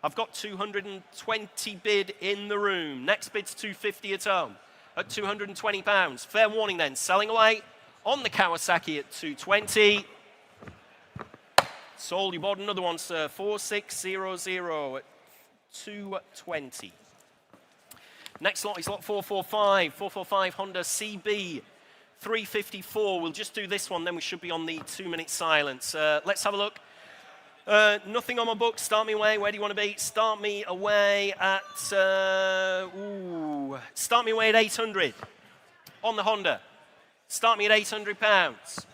I've got 220 bid in the room, next bid's 250 at home, at £220. Fair warning then, selling away on the Kawasaki at 220. Sold, you bought another one, sir, 4600 at 220. Next lot is lot 445, 445 Honda CB 354. We'll just do this one, then we should be on the 2-minute silence. Let's have a look. Nothing on my book. Start me away. Where do you want to be? Start me away at start me away at 800 on the Honda. Start me at £800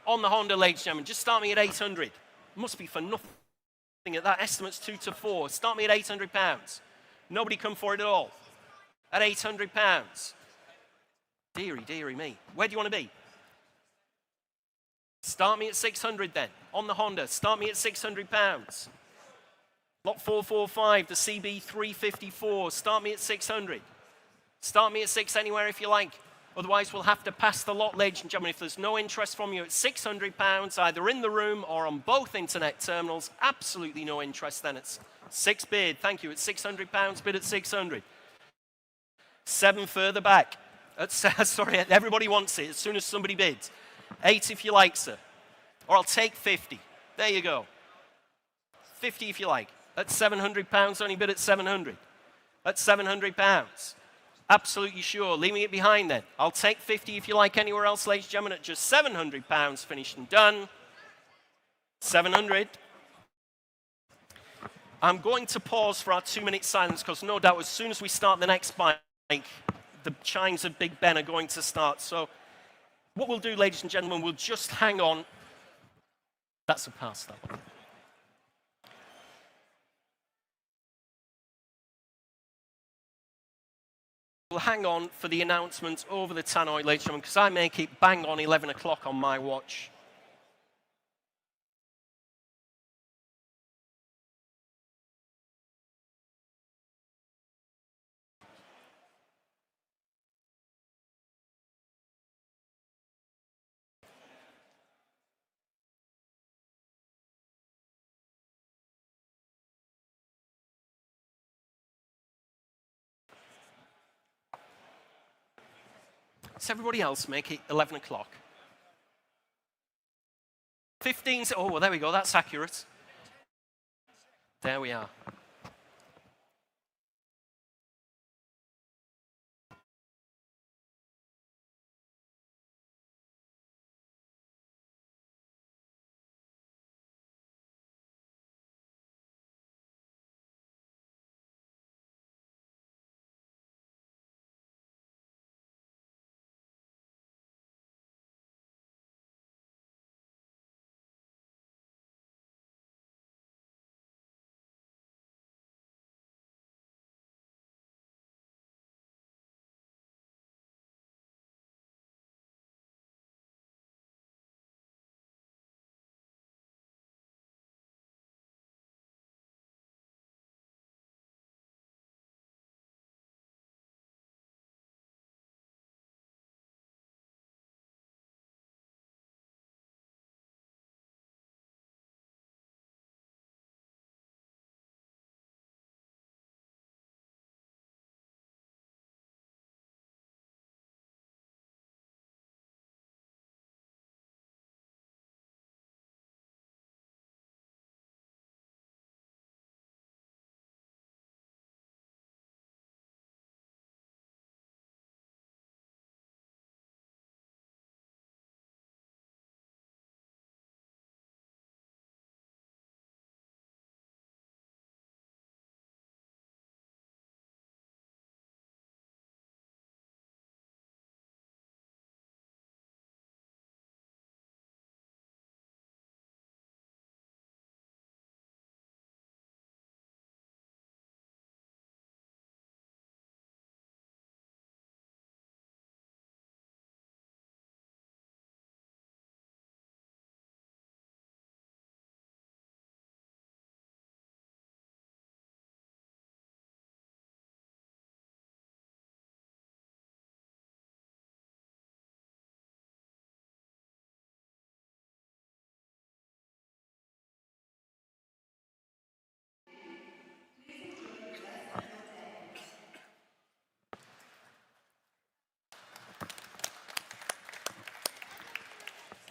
on the Honda, ladies and gentlemen. Just start me at 800. Must be for nothing at that. Estimate's 2 to 4. Start me at £800. Nobody come for it at all. At £800. Dearie me. Where do you want to be? Start me at 600 then. On the Honda, start me at £600. Lot 445, the CB 354. Start me at 600. Start me at 6 anywhere if you like. Otherwise, we'll have to pass the lot, ladies and gentlemen. If there's no interest from you at £600, either in the room or on both internet terminals, absolutely no interest, then it's 6 bid. Thank you. At £600, bid at 600. 7 further back. Sorry, everybody wants it as soon as somebody bids. 8 if you like, sir. Or I'll take 50. There you go. 50 if you like. At £700, only bid at 700. At £700. Absolutely sure. Leaving it behind then. I'll take 50 if you like anywhere else, ladies and gentlemen, at just £700. Finished and done. 700. I'm going to pause for our 2-minute silence because no doubt as soon as we start the next bike, the chimes of Big Ben are going to start. So what we'll do, ladies and gentlemen, we'll just hang on. That's a pass, that one. We'll hang on for the announcement over the tannoy, ladies and gentlemen, because I make it bang on 11 o'clock on my watch. Does everybody else make it 11 o'clock? 15, oh, well, there we go, that's accurate. There we are.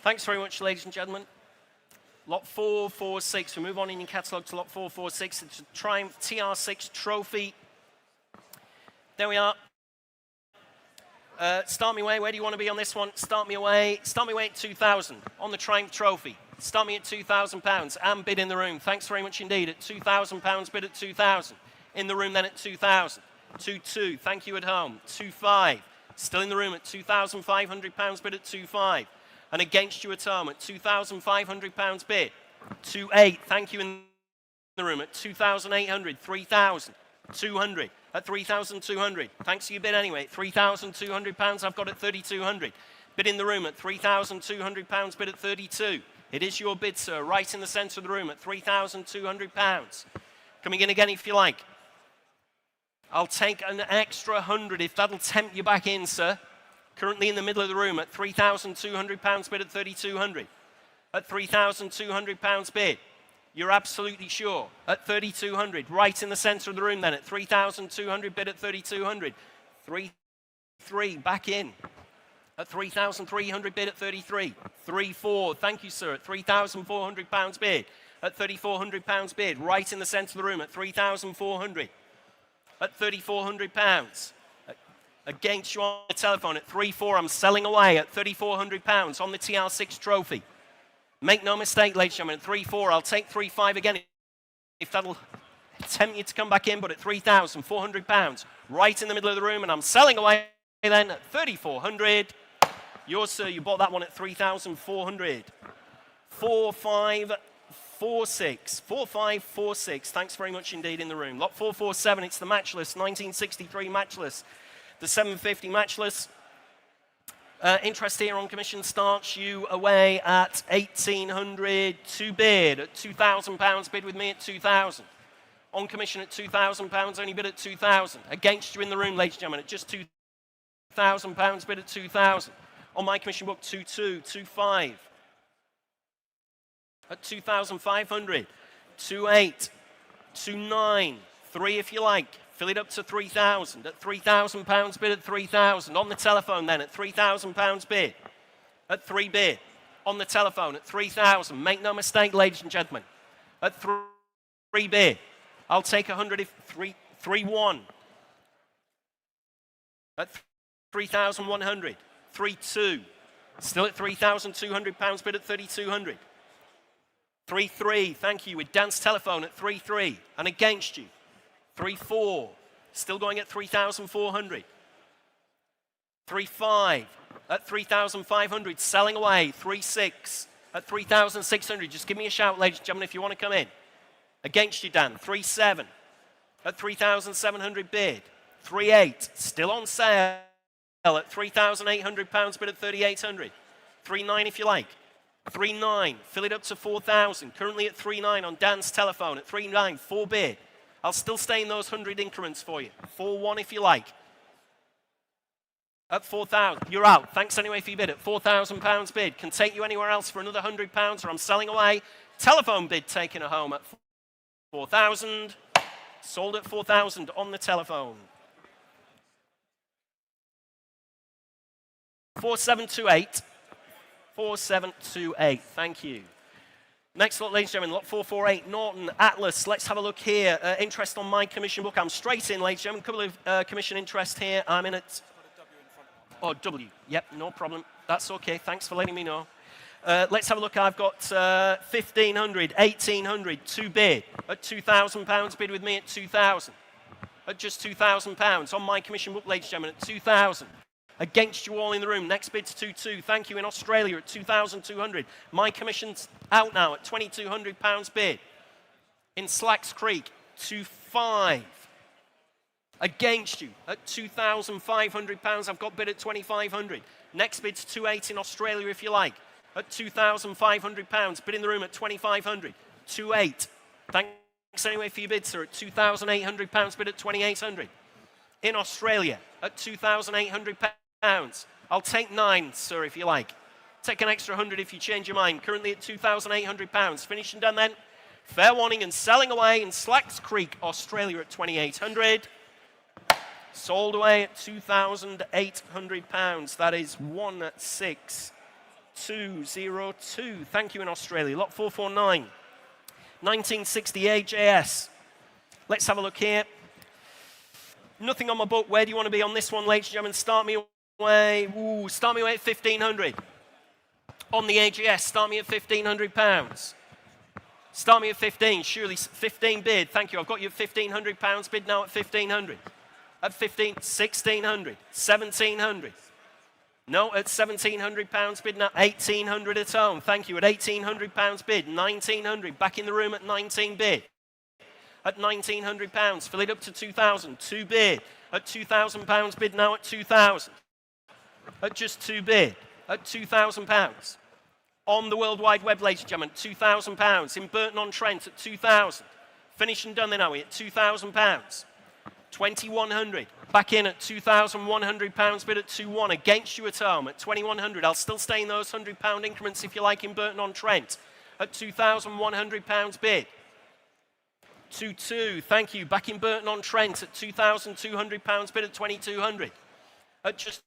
Thanks very much, ladies and gentlemen. Lot 446. We move on in your catalogue to lot 446. It's a Triumph TR6 trophy. There we are. Start me away. Where do you want to be on this one? Start me away. Start me away at 2,000 on the Triumph trophy. Start me at £2,000 and bid in the room. Thanks very much indeed. At £2,000, bid at 2,000. In the room then at 2,000. 2,200. Thank you at home. 2,500. Still in the room at £2,500, bid at 2,500. And against you at home at £2,500 bid. 2,800. Thank you in the room at 2,800. 3,000. 200 at 3,200. Thanks to your bid anyway. £3,200 I've got at 3,200. Bid in the room at £3,200. Bid at 32. It is your bid, sir, right in the centre of the room at £3,200. Coming in again if you like. I'll take an extra 100 if that'll tempt you back in, sir. Currently in the middle of the room at £3,200 bid at 3,200. At £3,200 bid. You're absolutely sure. At 3,200, right in the centre of the room then at 3,200 bid at 3,200. 3,300 back in. At 3,300 bid at 33. 3,400, thank you sir, at £3,400 bid. At £3,400 bid, right in the centre of the room at 3,400. At £3,400. Against you on the telephone at 3,400, I'm selling away at £3,400 on the TR6 trophy. Make no mistake, ladies and gentlemen, at 3,400, I'll take 3,500 again if that'll tempt you to come back in, but at £3,400, right in the middle of the room, and I'm selling away then at 3,400. Yours, sir, you bought that one at 3,400. 4,546. 4,546. Thanks very much indeed in the room. Lot 447, it's the matchless, 1963 matchless. The 750 matchless. Interest here on commission starts you away at 1,800 to bid at £2,000. Bid with me at 2,000. On commission at £2,000, only bid at 2,000. Against you in the room, ladies and gentlemen, at just £2,000, bid at 2,000. On my commission book, 2,200, 2,500. At 2,500, 2,800, 2,900, 3 if you like. Fill it up to 3,000. At £3,000 bid at 3,000. On the telephone then at £3,000 bid. At 3 bid. On the telephone at 3,000. Make no mistake, ladies and gentlemen. At 3 bid. I'll take 100 if 3-1. At 3,100. 3-2. Still at £3,200 bid at 3,200. 3-3, thank you, with Dan's telephone at 3-3. And against you. 3-4. Still going at 3,400. 3-5 at 3,500. Selling away. 3-6 at 3,600. Just give me a shout, ladies and gentlemen, if you want to come in. Against you, Dan. 3-7 at 3,700 bid. 3-8, still on sale at £3,800 bid at 3,800. 3-9 if you like. 3-9, fill it up to 4,000. Currently at 3-9 on Dan's telephone at 3-9, 4 bid. I'll still stay in those 100 increments for you. 4-1 if you like. At 4,000, you're out. Thanks anyway for your bid at £4,000 bid. Can take you anywhere else for another £100 or I'm selling away. Telephone bid taking it home at 4,000. Sold at 4,000 on the telephone. 4728. 4728. Thank you. Next lot, ladies and gentlemen, lot 448, Norton, Atlas. Let's have a look here. Interest on my commission book. I'm straight in, ladies and gentlemen. A couple of commission interest here. I'm in at... Oh, W. Yep, no problem. That's okay. Thanks for letting me know. Let's have a look. I've got 1,500, 1,800, 2 bid. At £2,000 bid with me at 2,000. At just £2,000. On my commission book, ladies and gentlemen, at 2,000. Against you all in the room. Next bid's 2-2. Thank you. In Australia at 2,200. My commission's out now at £2,200 bid. In Slacks Creek, 2-5. Against you at £2,500. I've got bid at 2,500. Next bid's 2-8 in Australia if you like. At £2,500. Bid in the room at 2,500. 2-8. Thanks anyway for your bid, sir. At £2,800. Bid at 2,800. In Australia at £2,800. I'll take 9, sir, if you like. Take an extra 100 if you change your mind. Currently at £2,800. Finished and done then. Fair warning and selling away in Slacks Creek, Australia at 2,800. Sold away at £2,800. That is 16202. Thank you in Australia. Lot 449. 1960 AJS. Let's have a look here. Nothing on my book. Where do you want to be on this one, ladies and gentlemen? Start me away. Ooh, start me away at 1,500. On the AGS, start me at £1,500. Start me at 15. Surely 15 bid. Thank you. I've got you at £1,500 bid now at 1,500. At 15, 1,600, 1,700. No, at £1,700 bid now, 1,800 at home. Thank you. At £1,800 bid, 1,900. Back in the room at 19 bid. At £1,900, fill it up to 2,000. 2 bid. At £2,000 bid now at 2,000. At just 2 bid. At £2,000. On the World Wide Web, ladies and gentlemen, £2,000. In Burton-on-Trent at 2,000. Finished and done then, are we? At £2,000. 2,100. Back in at £2,100 bid at 2-1. Against you at home at 2,100. I'll still stay in those £100 increments if you like in Burton-on-Trent. At £2,100 bid. 2-2. Thank you. Back in Burton-on-Trent at £2,200 bid at 2,200. At just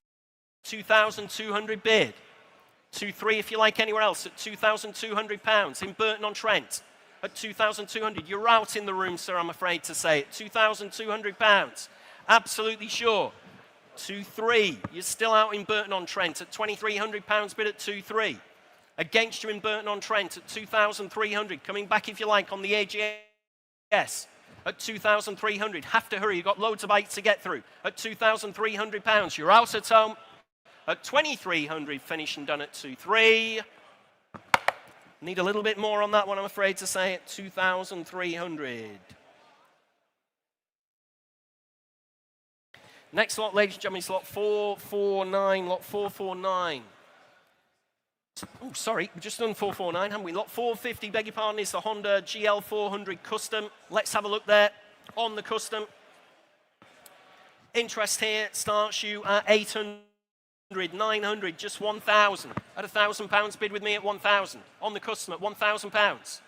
2,200 bid. 2-3 if you like anywhere else at £2,200 in Burton-on-Trent. At 2,200. You're out in the room, sir, I'm afraid to say. At £2,200. Absolutely sure. 2-3. You're still out in Burton-on-Trent at £2,300 bid at 2-3. Against you in Burton-on-Trent at 2,300. Coming back if you like on the AGS at 2,300. Have to hurry. You've got loads of bites to get through. At £2,300. You're out at home at 2,300. Finish and done at 2-3. Need a little bit more on that one, I'm afraid to say, at 2,300. Next lot, ladies and gentlemen, is lot 449. Lot 449. Oh, sorry, we've just done 449, haven't we? Lot 450, beg your pardon, is the Honda GL400 Custom. Let's have a look there on the Custom. Interest here starts you at 800. 900, just 1,000. At £1,000 bid with me at 1,000. On the Custom at £1,000.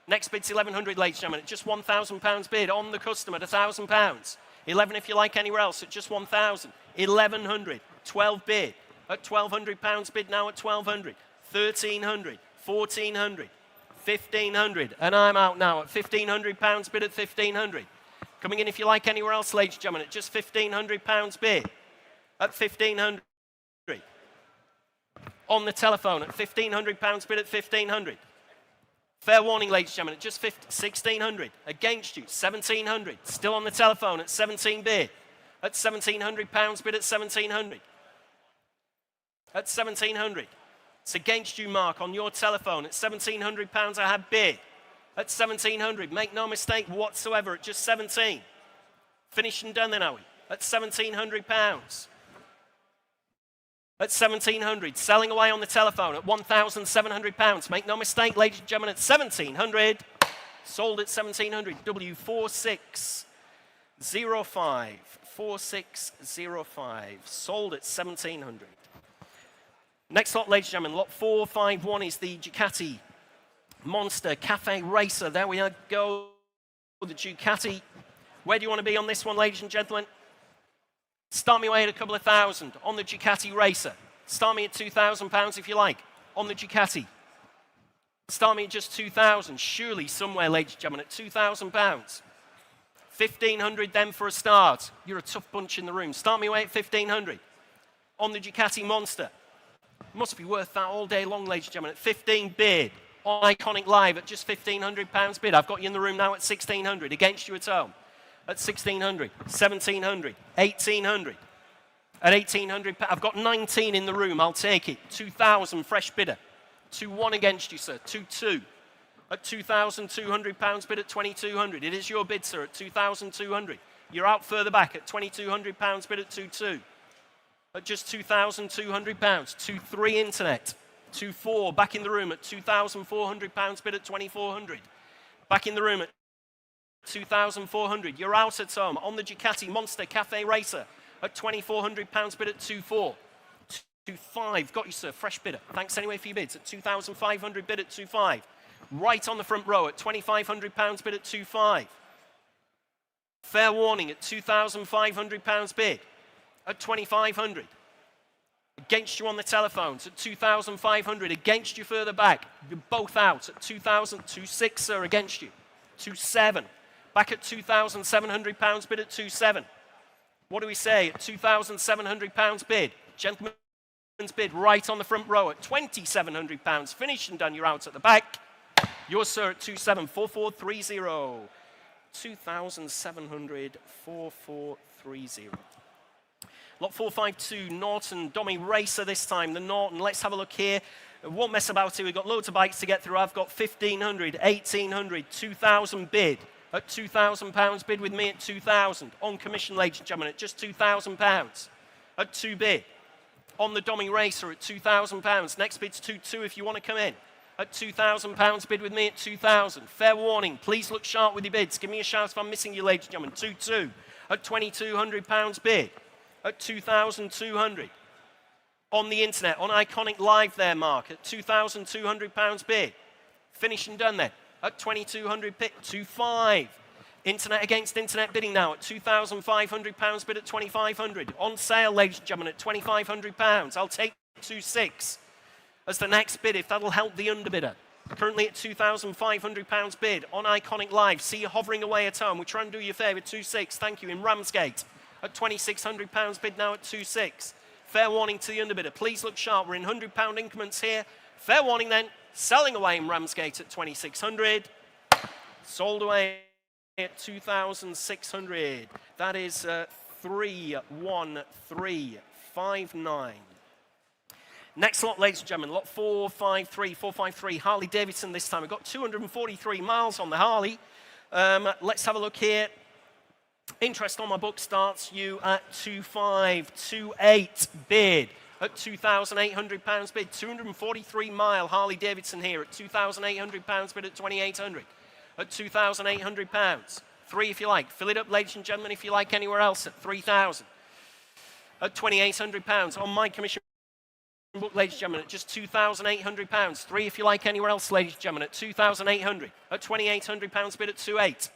Next bid's 1,100, ladies and gentlemen, at just £1,000 bid. On the Custom at £1,000. 11 if you like anywhere else at just 1,000. 1,100, 12 bid. At £1,200 bid now at 1,200. 1,300, 1,400, 1,500. And I'm out now at £1,500 bid at 1,500. Coming in if you like anywhere else, ladies and gentlemen, at just £1,500 bid at 1,500. On the telephone at £1,500 bid at 1,500. Fair warning, ladies and gentlemen, at just 1,600. Against you, 1,700. Still on the telephone at 17 bid. At £1,700 bid at 1,700. At 1,700. It's against you, Mark, on your telephone. At £1,700 I have bid. At 1,700. Make no mistake whatsoever, at just 17. Finished and done then, are we? At £1,700. At 1,700, selling away on the telephone at £1,700. Make no mistake, ladies and gentlemen, at 1,700. Sold at 1,700. W4605. 4605. Sold at 1,700. Next lot, ladies and gentlemen, lot 451 is the Ducati Monster Cafe Racer. There we go. The Ducati. Where do you want to be on this one, ladies and gentlemen? Start me away at a couple of thousand on the Ducati Racer. Start me at £2,000 if you like on the Ducati. Start me at just 2,000. Surely somewhere, ladies and gentlemen, at £2,000. 1,500 then for a start. You're a tough bunch in the room. Start me away at 1,500 on the Ducati Monster. Must be worth that all day long, ladies and gentlemen. At 15 bid on Iconic Live at just £1,500 bid. I've got you in the room now at 1,600. Against you at home. At 1,600, 1,700, 1,800. At 1,800, I've got 19 in the room. I'll take it. 2,000, fresh bidder. 2-1 against you, sir. 2-2. At £2,200 bid at 2,200. It is your bid, sir, at 2,200. You're out further back at £2,200 bid at 2-2. At just £2,200. 2-3 internet. 2-4 back in the room at £2,400 bid at 2,400. Back in the room at 2,400. You're out at home on the Ducati Monster Cafe Racer at £2,400 bid at 2-4. 2-5. Got you, sir. Fresh bidder. Thanks anyway for your bids at 2,500 bid at 2-5. Right on the front row at £2,500 bid at 2-5. Fair warning at £2,500 bid at 2,500. Against you on the telephones at 2,500. Against you further back. You're both out at 2,000. 2-6, sir, against you. 2-7. Back at £2,700 bid at 2-7. What do we say at £2,700 bid? Gentleman's bid right on the front row at £2,700. Finished and done. You're out at the back. Yours, sir, at 2-7. 4430. 2,700. 4430. Lot 452, Norton Dummy Racer this time. The Norton, let's have a look here. Won't mess about here. We've got loads of bikes to get through. I've got 1,500, 1,800, 2,000 bid. At £2,000 bid with me at 2,000. On commission, ladies and gentlemen, at just £2,000. At 2 bid. On the Dummy Racer at £2,000. Next bid's 2-2 if you want to come in. At £2,000 bid with me at 2,000. Fair warning, please look sharp with your bids. Give me a shout if I'm missing you, ladies and gentlemen. 2-2. At £2,200 bid. At 2,200. On the internet, on Iconic Live there, Mark, at £2,200 bid. Finish and done then. At 2,200 bid, 2-5. Internet against internet bidding now at £2,500 bid at 2,500. On sale, ladies and gentlemen, at £2,500. I'll take 2-6 as the next bid if that'll help the underbidder. Currently at £2,500 bid on Iconic Live. See you hovering away at home. We're trying to do you a favour. 2-6, thank you, in Ramsgate. At £2,600 bid now at 2-6. Fair warning to the underbidder. Please look sharp. We're in £100 increments here. Fair warning then. Selling away in Ramsgate at 2,600. Sold away at 2,600. That is 31359. Next lot, ladies and gentlemen, lot 453, Harley Davidson this time. We've got 243 miles on the Harley. Let's have a look here. Interest on my book starts you at 2,528 bid. At £2,800 bid. 243 mile Harley Davidson here at £2,800 bid at 2,800. At £2,800. 3 if you like. Fill it up, ladies and gentlemen, if you like anywhere else at 3,000. At £2,800 on my commission book, ladies and gentlemen, at just £2,800. 3 if you like anywhere else, ladies and gentlemen, at 2,800. At £2,800 bid at 2,800.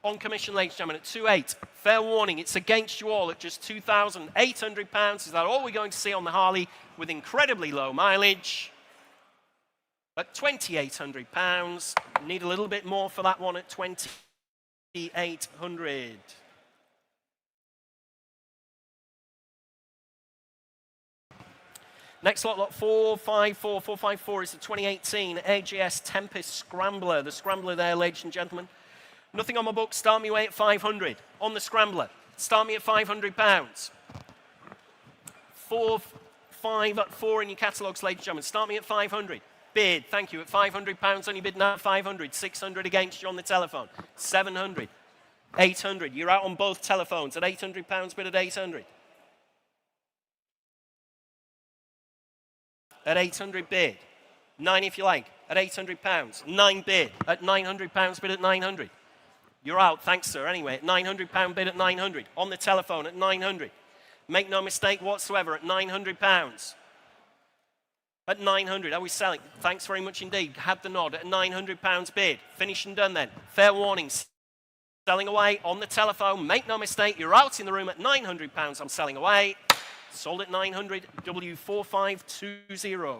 On commission, ladies and gentlemen, at 2,800. Fair warning, it's against you all at just £2,800. Is that all we're going to see on the Harley with incredibly low mileage? at £2,800. Need a little bit more for that one at £2,800. Next lot 454. 454 is the 2018 AGS Tempest Scrambler. The Scrambler there, ladies and gentlemen. Nothing on my book, start me away at 500. On the Scrambler, start me at £500. 4, 5 at 4 in your catalogues, ladies and gentlemen. Start me at 500. Bid, thank you, at £500. Only bid now at 500. 600 against you on the telephone. 700. 800. You're out on both telephones at £800. Bid at 800. At 800 bid. 9 if you like, at £800. 9 bid at £900. Bid at 900. You're out, thanks sir. Anyway, at £900 bid at 900. On the telephone at 900. Make no mistake whatsoever, at £900. At 900, are we selling? Thanks very much indeed. Had the nod at £900 bid. Finish and done then. Fair warning. Selling away on the telephone. Make no mistake, you're out in the room at £900. I'm selling away. Sold at 900, W4520.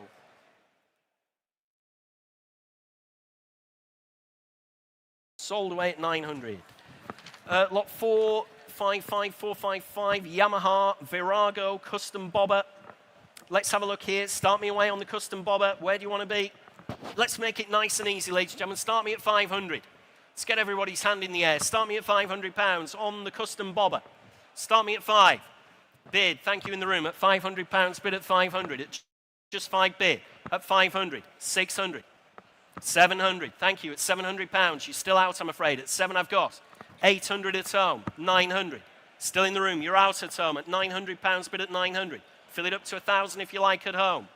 Sold away at 900. Lot 455455, Yamaha Virago Custom Bobber. Let's have a look here. Start me away on the Custom Bobber. Where do you want to be? Let's make it nice and easy, ladies and gentlemen. Start me at 500. Let's get everybody's hand in the air. Start me at £500 on the Custom Bobber. Start me at 5. Bid, thank you in the room, at £500. Bid at 500. At just 5 bid. At 500. 600. 700. Thank you. At £700. You're still out, I'm afraid. At 7 I've got. 800 at home. 900. Still in the room. You're out at home. At £900. Bid at 900. Fill it up to 1,000 if you like at home.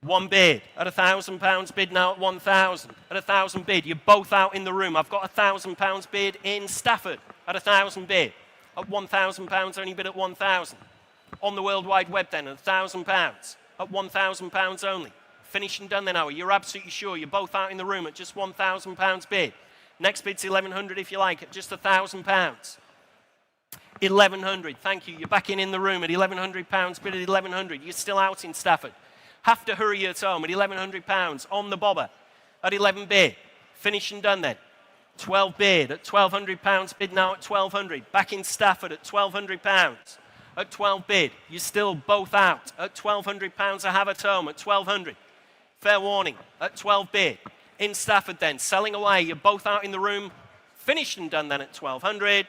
1 bid. At £1,000 bid now at 1,000. At 1,000 bid. You're both out in the room. I've got £1,000 bid in Stafford. At 1,000 bid. At £1,000 only bid at 1,000. On the World Wide Web then at £1,000. At £1,000 only. Finish and done then, Howie. You're absolutely sure. You're both out in the room at just £1,000 bid. Next bid's 1,100 if you like, at just £1,000. 1,100, thank you. You're back in the room at £1,100 bid at 1,100. You're still out in Stafford. Have to hurry at home at £1,100 on the Bobber at 11 bid. Finish and done then. 12 bid at £1,200 bid now at 1,200. Back in Stafford at £1,200. At 12 bid, you're still both out at £1,200. I have at home at 1,200. Fair warning, at 12 bid. In Stafford then, selling away, you're both out in the room. Finished and done then at 1,200.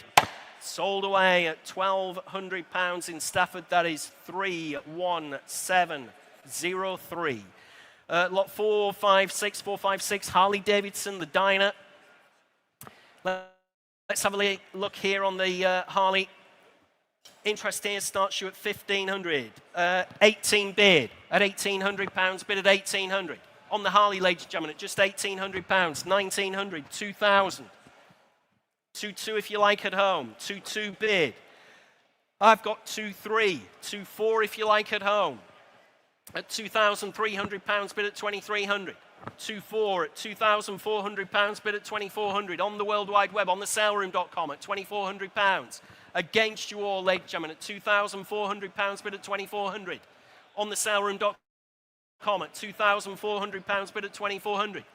Sold away at £1,200 in Stafford. That is 31703. Lot 456, Harley Davidson, the Dyna. Let's have a look here on the Harley. Interest here starts you at 1,500. 18 bid at £1,800. Bid at 1,800. On the Harley, ladies and gentlemen, at just £1,800. 1,900, 2,000. 2.2 if you like at home. 2.2 bid. I've got 2.3. 2.4 if you like at home. At £2,300 bid at 2,300. 2.4 at £2,400 bid at 2,400. On the World Wide Web, on the saleroom.com at £2,400. Against you all, ladies and gentlemen, at £2,400 bid at 2,400. On the saleroom.com at £2,400 bid at 2,400.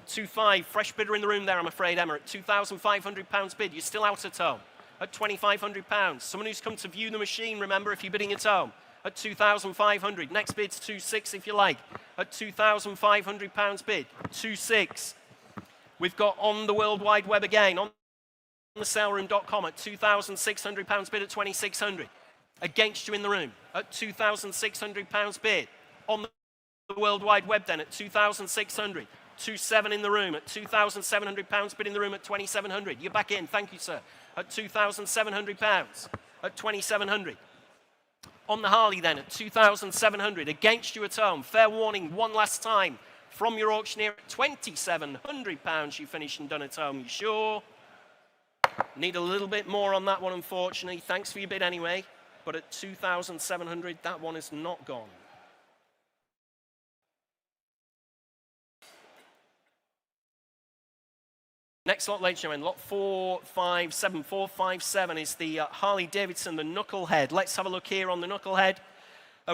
2.5, fresh bidder in the room there, I'm afraid, Emma, at £2,500 bid. You're still out at home at £2,500. Someone who's come to view the machine, remember, if you're bidding at home, at £2,500. Next bid's 2.6 if you like, at £2,500 bid. 2.6. We've got on the World Wide Web again, on the saleroom.com at £2,600 bid at 2,600. Against you in the room at £2,600 bid. On the World Wide Web then at 2,600. 2.7 in the room at £2,700 bid in the room at 2,700. You're back in, thank you, sir. At £2,700 at 2,700. On the Harley then at 2,700. Against you at home. Fair warning, one last time from your auctioneer at £2,700. You finished and done at home. You sure? Need a little bit more on that one, unfortunately. Thanks for your bid anyway. But at 2,700, that one is not gone. Next lot, ladies and gentlemen, lot 457. 457 is the Harley Davidson, the Knucklehead. Let's have a look here on the Knucklehead.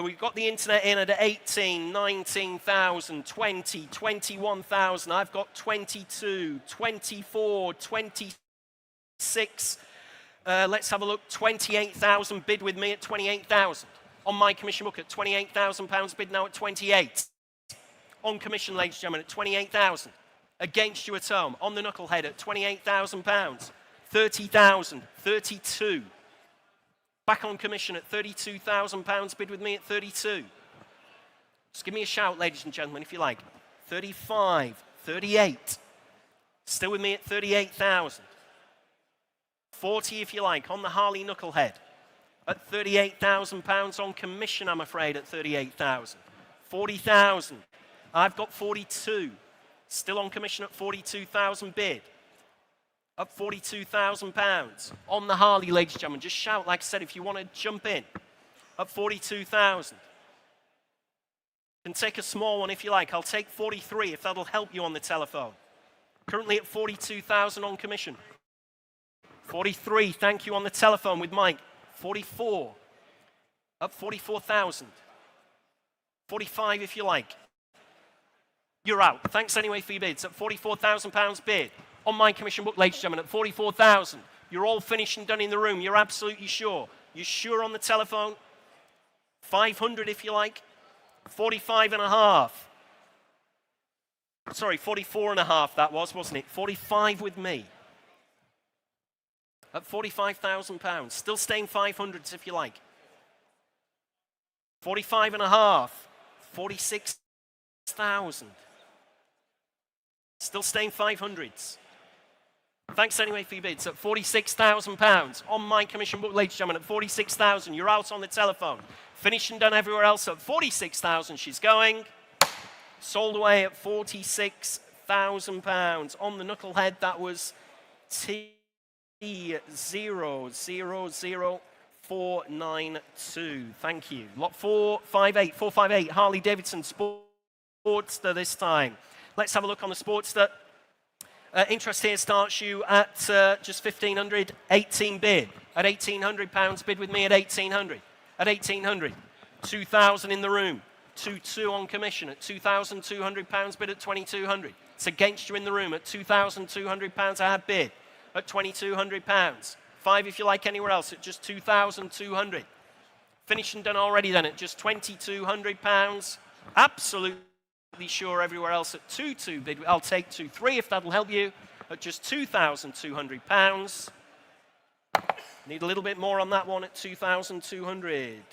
We've got the internet in at 18, 19,000, 20, 21,000. I've got 22, 24, 26. Let's have a look. 28,000. Bid with me at 28,000. On my commission book at £28,000. Bid now at 28. On commission, ladies and gentlemen, at 28,000. Against you at home. On the knucklehead at £28,000. 30,000. 32. Back on commission at £32,000. Bid with me at 32. Just give me a shout, ladies and gentlemen, if you like. 35, 38. Still with me at 38,000. 40, if you like, on the Harley knucklehead at £38,000 on commission, I'm afraid, at 38,000. 40,000. I've got 42. Still on commission at 42,000 bid. Up £42,000 on the Harley, ladies and gentlemen. Just shout, like I said, if you want to jump in. Up 42,000. Can take a small one if you like. I'll take 43 if that'll help you on the telephone. Currently at 42,000 on commission. 43, thank you on the telephone with Mike. 44. Up 44,000. 45 if you like. You're out. Thanks anyway for your bids. At £44,000 bid. On my commission book, ladies and gentlemen, at 44,000. You're all finished and done in the room. You're absolutely sure. You're sure on the telephone? 500 if you like. 45 and a half. Sorry, 44 and a half that was, wasn't it? 45 with me. At £45,000. Still staying 500s if you like. 45 and a half. 46,000. Still staying 500s. Thanks anyway for your bids. At £46,000 on my commission book, ladies and gentlemen, at 46,000. You're out on the telephone. Finished and done everywhere else at 46,000. She's going. Sold away at £46,000 on the knucklehead. That was T000492. Thank you. Lot 458 Harley Davidson Sportster this time. Let's have a look on the Sportster. Interest here starts you at just 1,500, 18 bid. At £1,800 bid with me at 1,800. At 1,800, 2,000 in the room. 2-2 on commission at £2,200 bid at 2,200. It's against you in the room at £2,200 I have bid at £2,200. 5 if you like anywhere else at just 2,200. Finished and done already then at just £2,200. Absolutely sure everywhere else at 2-2 bid. I'll take 2-3 if that'll help you at just £2,200. Need a little bit more on that one at 2,200.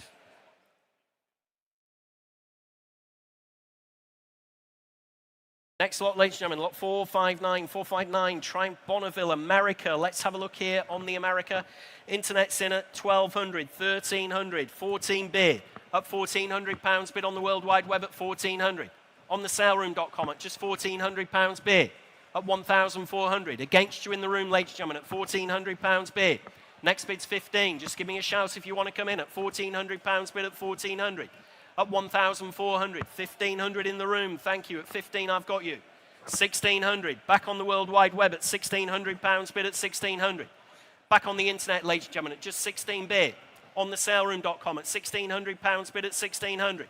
Next lot, ladies and gentlemen, lot 459, Triumph Bonneville, America. Let's have a look here on the America. Internet's in at 1,200, 1,300, 14 bid. Up £1,400 bid on the World Wide Web at 1,400. On the saleroom.com at just £1,400 bid. At 1,400. Against you in the room, ladies and gentlemen, at £1,400 bid. Next bid's 15. Just give me a shout if you want to come in at £1,400 bid at 1,400. At 1,400, 1,500 in the room. Thank you. At 15, I've got you. 1,600. Back on the World Wide Web at £1,600 bid at 1,600. Back on the internet, ladies and gentlemen, at just 16 bid. On the saleroom.com at £1,600 bid at 1,600.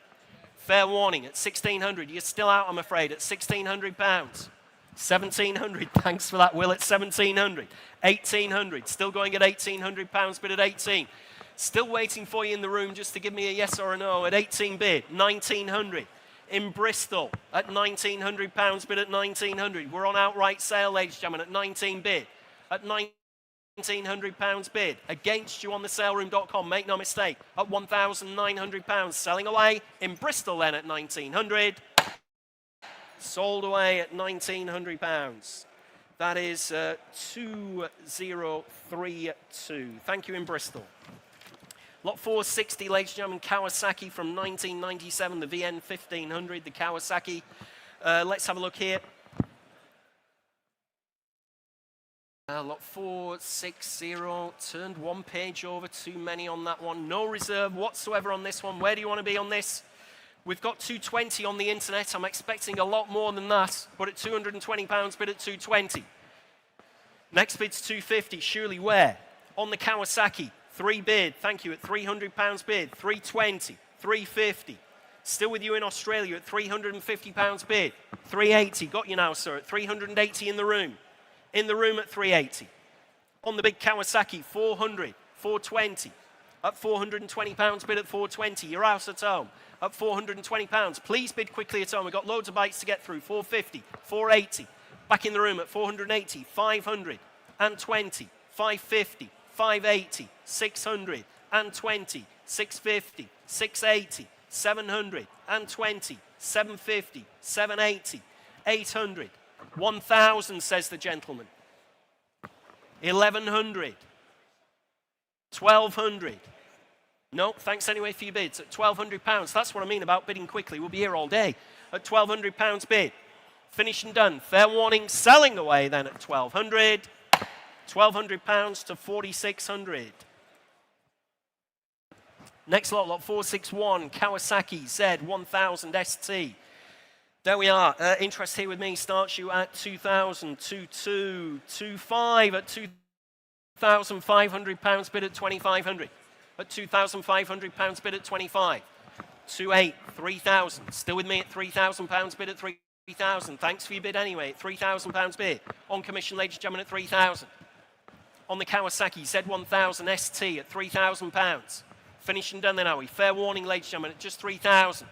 Fair warning, at 1,600. You're still out, I'm afraid, at £1,600. 1,700. Thanks for that, Will, at 1,700. 1,800. Still going at £1,800 bid at 18. Still waiting for you in the room just to give me a yes or a no at 18 bid, 1,900. In Bristol at £1,900 bid at 1,900. We're on outright sale, ladies and gentlemen, at 19 bid. At £1,900 bid. Against you on the saleroom.com, make no mistake, at £1,900. Selling away in Bristol then at 1,900. Sold away at £1,900. That is 2032. Thank you in Bristol. Lot 460, ladies and gentlemen, Kawasaki from 1997, the VN 1500, the Kawasaki. Let's have a look here. Lot 460, turned one page over, too many on that one. No reserve whatsoever on this one. Where do you want to be on this? We've got 220 on the internet. I'm expecting a lot more than that, but at £220 bid at 220. Next bid's 250, surely where? On the Kawasaki. 3 bid, thank you, at £300 bid, 320. 350. Still with you in Australia at £350 bid. 380, got you now, sir, at 380 in the room. In the room at 380. On the big Kawasaki, 400, 420. At £420 bid at 420. You're out at home at £420. Please bid quickly at home. We've got loads of bites to get through. 450, 480. Back in the room at 480, 500 and 20, 550, 580, 600 and 20, 650, 680, 700 and 20, 750, 780, 800, 1,000, says the gentleman. 1,100, 1,200. No, thanks anyway for your bids at £1,200. That's what I mean about bidding quickly. We'll be here all day. At £1,200 bid. Finished and done. Fair warning, selling away then at 1,200. £1,200 to 4,600. Next lot 461, Kawasaki Z1000 ST. There we are. Interest here with me starts you at 2,000, 2,225 at £2,500 bid at 2,500. At £2,500 bid at 25. 2,8, 3,000. Still with me at £3,000 bid at 3,000. Thanks for your bid anyway. At £3,000 bid. On commission, ladies and gentlemen, at 3,000. On the Kawasaki Z1000 ST at £3,000. Finished and done then, are we? Fair warning, ladies and gentlemen, at just 3,000.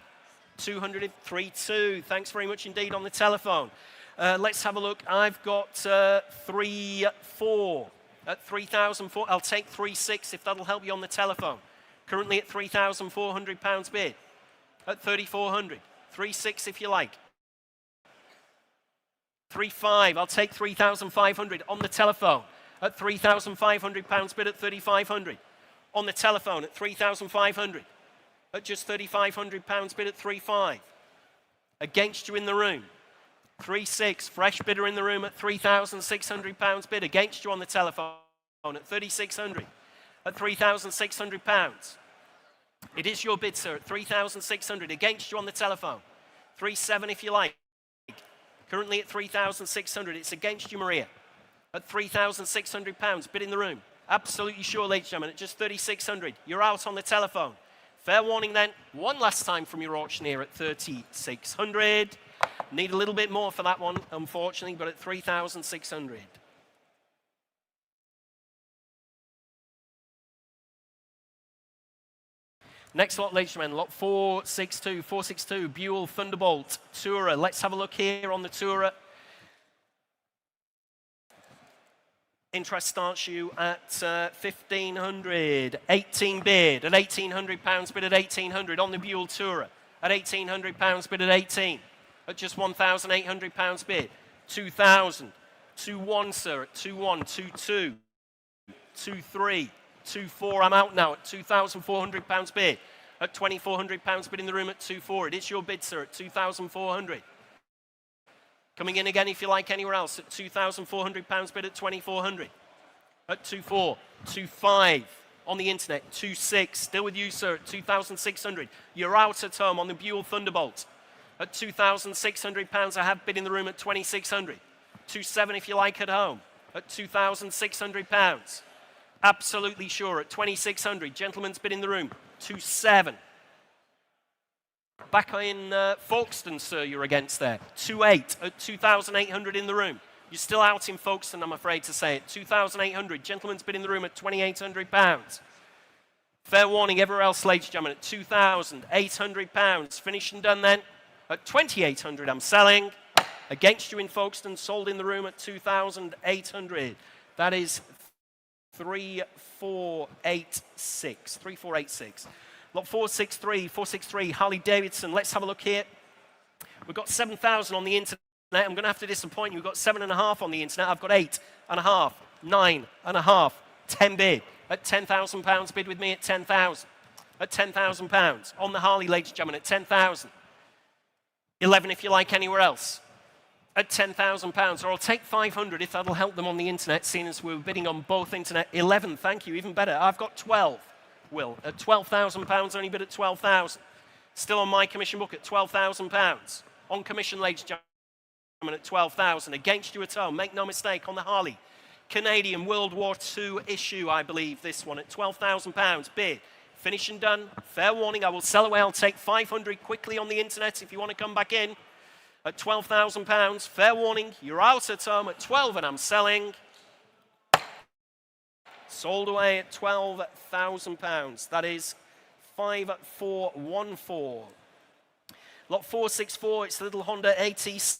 200, 3,2. Thanks very much indeed on the telephone. Let's have a look. I've got 3,4. At 3,004, I'll take 3,6 if that'll help you on the telephone. Currently at £3,400 bid. At 3,400. 3,6 if you like. 3,5, I'll take 3,500 on the telephone. At £3,500 bid at 3,500. On the telephone at 3,500. At just £3,500 bid at 3,5. Against you in the room. 3,6, fresh bidder in the room at £3,600 bid. Against you on the telephone at 3,600. At £3,600. It is your bid, sir, at 3,600. Against you on the telephone. 3,7 if you like. Currently at 3,600. It's against you, Maria. At £3,600. Bid in the room. Absolutely sure, ladies and gentlemen, at just 3,600. You're out on the telephone. Fair warning then, one last time from your auctioneer at 3,600. Need a little bit more for that one, unfortunately, but at 3,600. Next lot, ladies and gentlemen, lot 462, Buell Thunderbolt Tourer. Let's have a look here on the Tourer. Interest starts you at 1,500. 18 bid at £1,800 bid at 1,800 on the Buell Tourer. At £1,800 bid at 18. At just £1,800 bid. 2,000. 2,1, sir, at 2,1, 2,2, 2,3, 2,4. I'm out now at £2,400 bid. At £2,400 bid in the room at 2,4. It is your bid, sir, at 2,400. Coming in again if you like anywhere else at £2,400 bid at 2,400. At 2,4, 2,5 on the internet, 2,6. Still with you, sir, at 2,600. You're out at home on the Buell Thunderbolt. At £2,600, I have bid in the room at 2,600. 2,7 if you like at home. At £2,600. Absolutely sure at 2,600. Gentleman's bid in the room, 2,7. Back in Folkestone, sir, you're against there. 2,8 at 2,800 in the room. You're still out in Folkestone, I'm afraid to say it. 2,800. Gentleman's bid in the room at £2,800. Fair warning, everywhere else, ladies and gentlemen, at £2,800. Finished and done then. At 2,800, I'm selling. Against you in Folkestone, sold in the room at 2,800. That is 3,486. 3,486. Lot 463, Harley Davidson. Let's have a look here. We've got 7,000 on the internet. I'm going to have to disappoint you. We've got 7.5 on the internet. I've got 8.5, 9.5, 10 bid. At £10,000 bid with me at 10,000. At £10,000. On the Harley, ladies and gentlemen, at 10,000. 11 if you like anywhere else. At £10,000. Or I'll take 500 if that'll help them on the internet, seeing as we're bidding on both internet. 11, thank you, even better. I've got 12. Will, at £12,000, only bid at 12,000. Still on my commission book at £12,000. On commission, ladies and gentlemen, at 12,000. Against you at home, make no mistake, on the Harley. Canadian World War II issue, I believe, this one, at £12,000. Bid Finish and done. Fair warning, I will sell away. I'll take 500 quickly on the internet if you want to come back in. At £12,000. Fair warning, you're out at home at 12 and I'm selling. Sold away at £12,000. That is 5414. Lot 464, it's the little Honda ATC.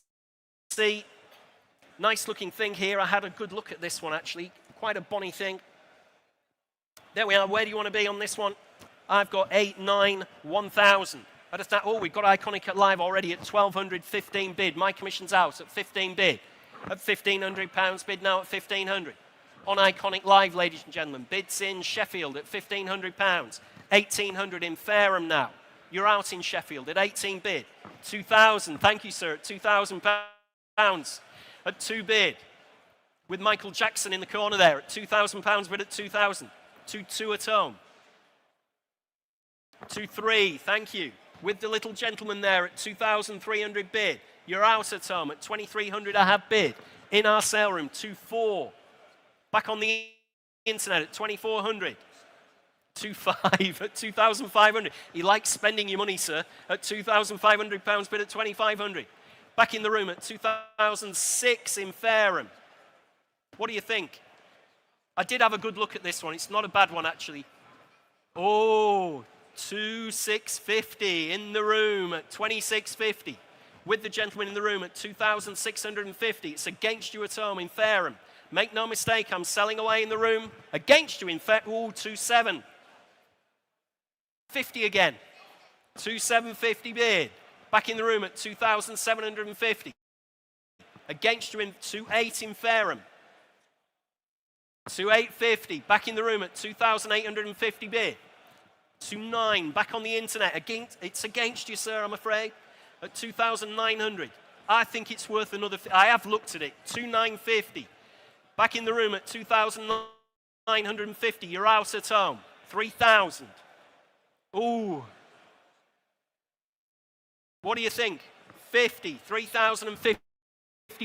Nice looking thing here. I had a good look at this one actually. Quite a bonny thing. There we are. Where do you want to be on this one? I've got 8, 9, 1,000. Oh, we've got Iconic at live already at 1,200, 15 bid. My commission's out at 15 bid. At £1,500 bid now at 1,500. On Iconic live, ladies and gentlemen. Bids in Sheffield at £1,500. 1,800 in Fareham now. You're out in Sheffield at 18 bid. 2,000. Thank you, sir. At £2,000 at 2 bid. With Michael Jackson in the corner there at £2,000 bid at 2,000. 2 at home. 2-3, thank you. With the little gentleman there at 2,300 bid. You're out at home at 2,300 I have bid. In our sale room, 2-4. Back on the internet at 2,400. 2-5 at 2,500. He likes spending your money, sir. At £2,500 bid at 2,500. Back in the room at 2,006 in Fareham. What do you think? I did have a good look at this one. It's not a bad one, actually. Oh, 2,650 in the room at 2,650. With the gentleman in the room at 2,650. It's against you at home in Fareham. Make no mistake, I'm selling away in the room. Against you in Fareham. Oh, 2,750 again. 2,750 bid. Back in the room at 2,750. Against you in 2,800 in Fareham. 2,850. Back in the room at 2,850 bid. 2,900. Back on the internet. It's against you, sir, I'm afraid. At 2,900. I think it's worth another. I have looked at it. 2,950. Back in the room at 2,950. You're out at home. 3,000. Ooh. What do you think? 50. 3,050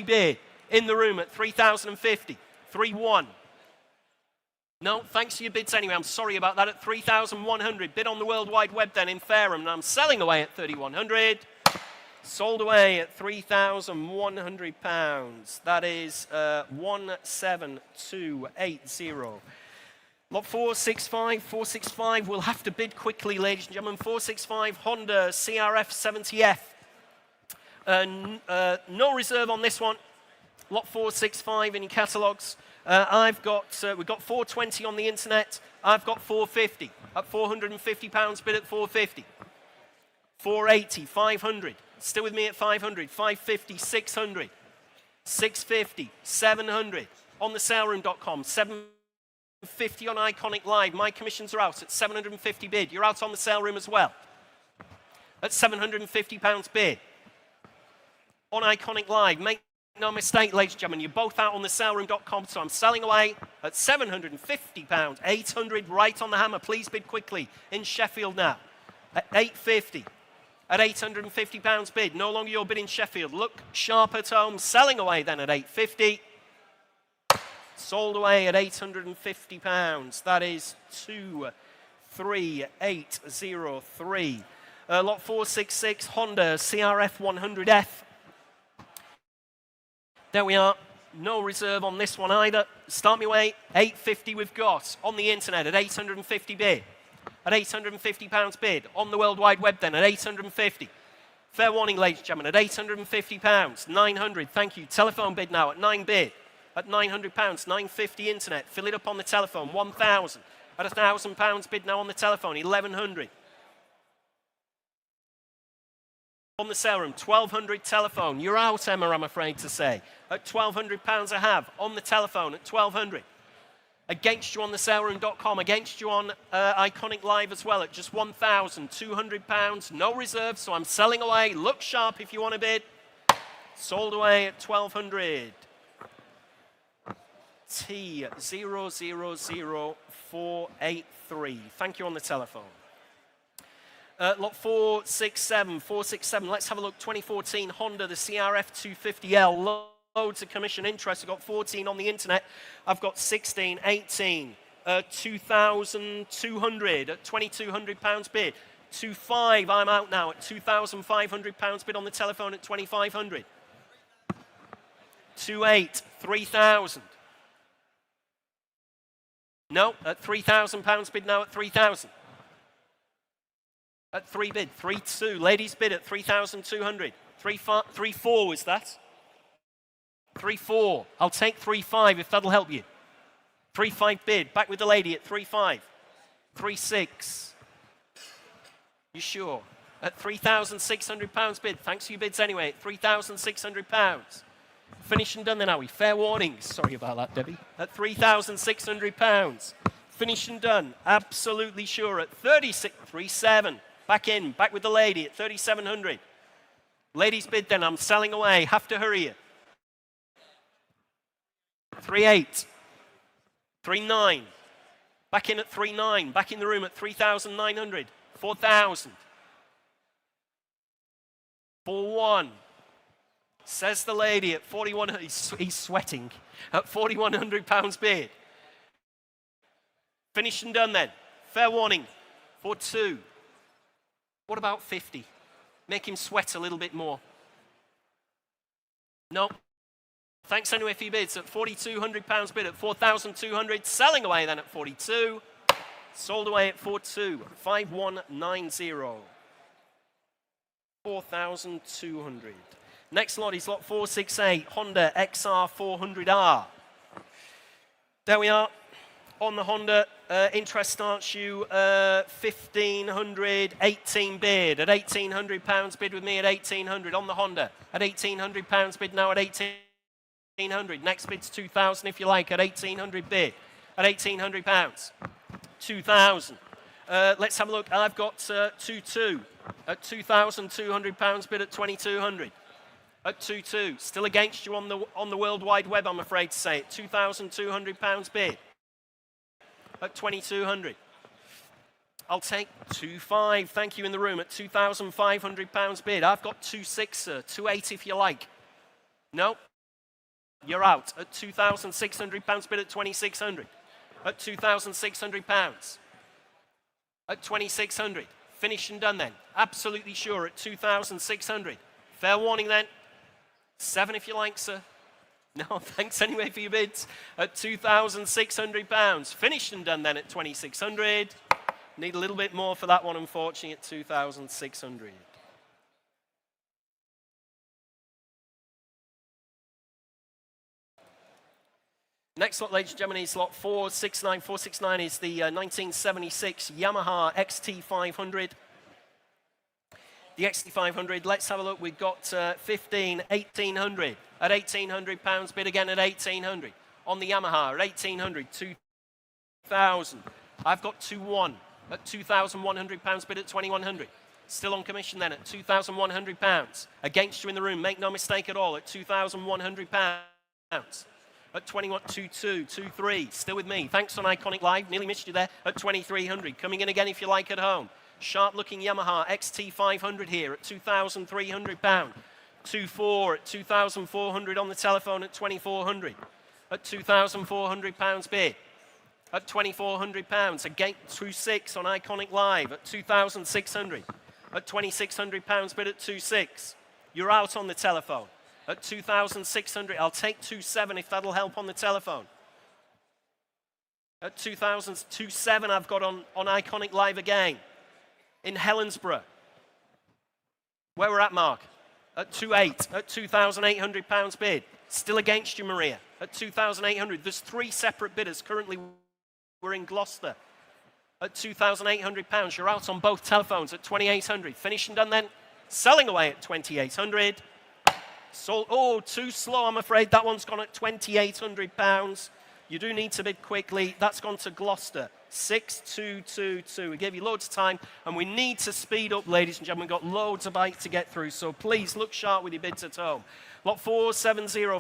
bid. In the room at 3,050. 3-1. No, thanks for your bids anyway. I'm sorry about that. At 3,100. Bid on the World Wide Web then in Fareham. And I'm selling away at 3,100. Sold away at £3,100. That is 17280. Lot 465. 465. We'll have to bid quickly, ladies and gentlemen. 465 Honda CRF 70F. No reserve on this one. Lot 465 in your catalogues. We've got 420 on the internet. I've got 450 at £450 bid at 450. 480, 500. Still with me at 500. 550, 600. 650, 700. On the saleroom.com. 750 on Iconic Live. My commissions are out at 750 bid. You're out on the sale room as well. At £750 bid. On Iconic Live. Make no mistake, ladies and gentlemen, you're both out on the saleroom.com, so I'm selling away at £750, 800 right on the hammer. Please bid quickly in Sheffield now. At 850, at £850 bid. No longer your bid in Sheffield. Look sharp at home. Selling away then at 850. Sold away at £850. That is 23803. Lot 466 Honda CRF 100F. There we are. No reserve on this one either. Start me away. 850 we've got on the internet at 850 bid. At £850 bid. On the World Wide Web then at 850. Fair warning, ladies and gentlemen, at £850. 900, thank you. Telephone bid now at 9 bid. At £900. 950 internet. Fill it up on the telephone. 1,000. At £1,000 bid now on the telephone. 1,100. On the sale room, 1,200 telephone. You're out, Emma, I'm afraid to say. At £1,200 I have. On the telephone at 1,200. Against you on the saleroom.com. Against you on Iconic Live as well at just £1,200. No reserve, so I'm selling away. Look sharp if you want to bid. Sold away at 1,200. T000483. Thank you on the telephone. Lot 467, 467. Let's have a look. 2014 Honda, the CRF 250L. Loads of commission interest. I've got 14 on the internet. I've got 16, 18, 2,200 at £2,200 bid. 2,500, I'm out now at £2,500 bid on the telephone at 2,500. 2,800, 3,000. No, at £3,000 bid now at 3,000. At 3 bid, 3,200. Ladies bid at 3,200. 3,400 was that? 3,400. I'll take 3,500 if that'll help you. 3,500 bid. Back with the lady at 3,500. 3,600. You sure? At £3,600 bid. Thanks for your bids anyway. At £3,600. Finished and done then, are we? Fair warning. Sorry about that, Debbie. At £3,600. Finished and done. Absolutely sure. At 3,700. Back in. Back with the lady at 3,700. Ladies bid then. I'm selling away. Have to hurry you. 3,800. 3,900. Back in at 3,900. Back in the room at 3,900. 4,000. 4,100. Says the lady at 4,100. He's sweating. At £4,100 bid. Finished and done then. Fair warning. 4,200. What about 50? Make him sweat a little bit more. No. Thanks anyway for your bids. At £4,200 bid. At 4,200. Selling away then at 42. Sold away at 4,200. 5,190. 4,200. Next lot is lot 468, Honda XR400R. There we are. On the Honda, interest starts you 1,500, 18 bid. At £1,800 bid with me at 1,800 on the Honda. At £1,800 bid now at 1,800. Next bid's 2,000 if you like at 1,800 bid. At £1,800. 2,000. Let's have a look. I've got 2,200 at £2,200 bid at 2,200. At 2,200. Still against you on the World Wide Web, I'm afraid to say. At £2,200 bid. At 2,200. I'll take 2,500. Thank you in the room at £2,500 bid. I've got 2,600, sir. 2,800 if you like. No. You're out. At £2,600 bid at 2,600. At £2,600. At 2,600. Finished and done then. Absolutely sure at 2,600. Fair warning then. 7 if you like, sir. No, thanks anyway for your bids. At £2,600. Finished and done then at 2,600. Need a little bit more for that one, unfortunately, at 2,600. Next lot, ladies and gentlemen, is lot 469. 469 is the 1976 Yamaha XT500. The XT500, let's have a look. We've got 1,800 at £1,800 bid again at 1,800. On the Yamaha at 1,800, 2,000. I've got 2,100 at £2,100 bid at 2,100. Still on commission then at £2,100. Against you in the room, make no mistake at all, at £2,100. At 21, 2,200, 2,300. Still with me. Thanks on Iconic Live. Nearly missed you there at 2,300. Coming in again if you like at home. Sharp-looking Yamaha XT500 here at £2,300. 2,400 at 2,400 on the telephone at 2,400. At £2,400 bid. At £2,400. Again, 2,600 on Iconic Live at 2,600. At £2,600 bid at 2,600. You're out on the telephone. At 2,600. I'll take 2,700 if that'll help on the telephone. At 2,700 I've got on Iconic Live again. In Helensburgh. Where we're at, Mark? At 2,800. At £2,800 bid. Still against you, Maria. At 2,800. There's 3 separate bidders. Currently, we're in Gloucester. At £2,800. You're out on both telephones at 2,800. Finished and done then. Selling away at 2,800. So, oh, too slow, I'm afraid. That one's gone at £2,800. You do need to bid quickly. That's gone to Gloucester. 6,222. We gave you loads of time, and we need to speed up, ladies and gentlemen. We've got loads of bikes to get through, so please look sharp with your bids at home. Lot 470,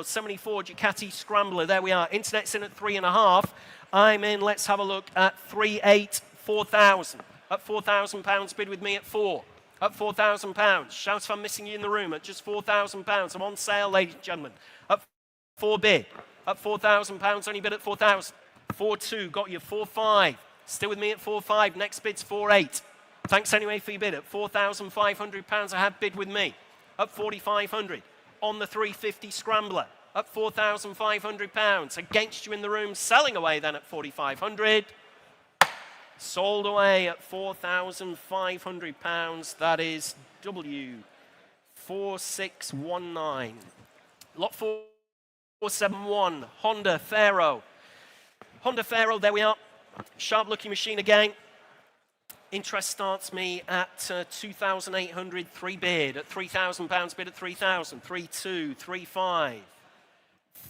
74 Ducati Scrambler. There we are. Internet's in at 3.5. I'm in. Let's have a look at 3,800, 4,000. At £4,000 bid with me at 4. At £4,000. Shout if I'm missing you in the room at just £4,000. I'm on sale, ladies and gentlemen. At 4 bid. At £4,000. Only bid at 4,000. 4.2, got you 4.5. Still with me at 4.5. Next bid's 4.8. Thanks anyway for your bid at £4,500. I have bid with me at 4,500 on the 350 Scrambler at £4,500. Against you in the room, selling away then at 4,500. Sold away at £4,500. That is W4619. Lot 471, Honda Pharaoh. Honda Pharaoh, there we are. Sharp looking machine again. Interest starts me at 2,800, 3 bid at £3,000, bid at 3,000, 3.2, 3.5,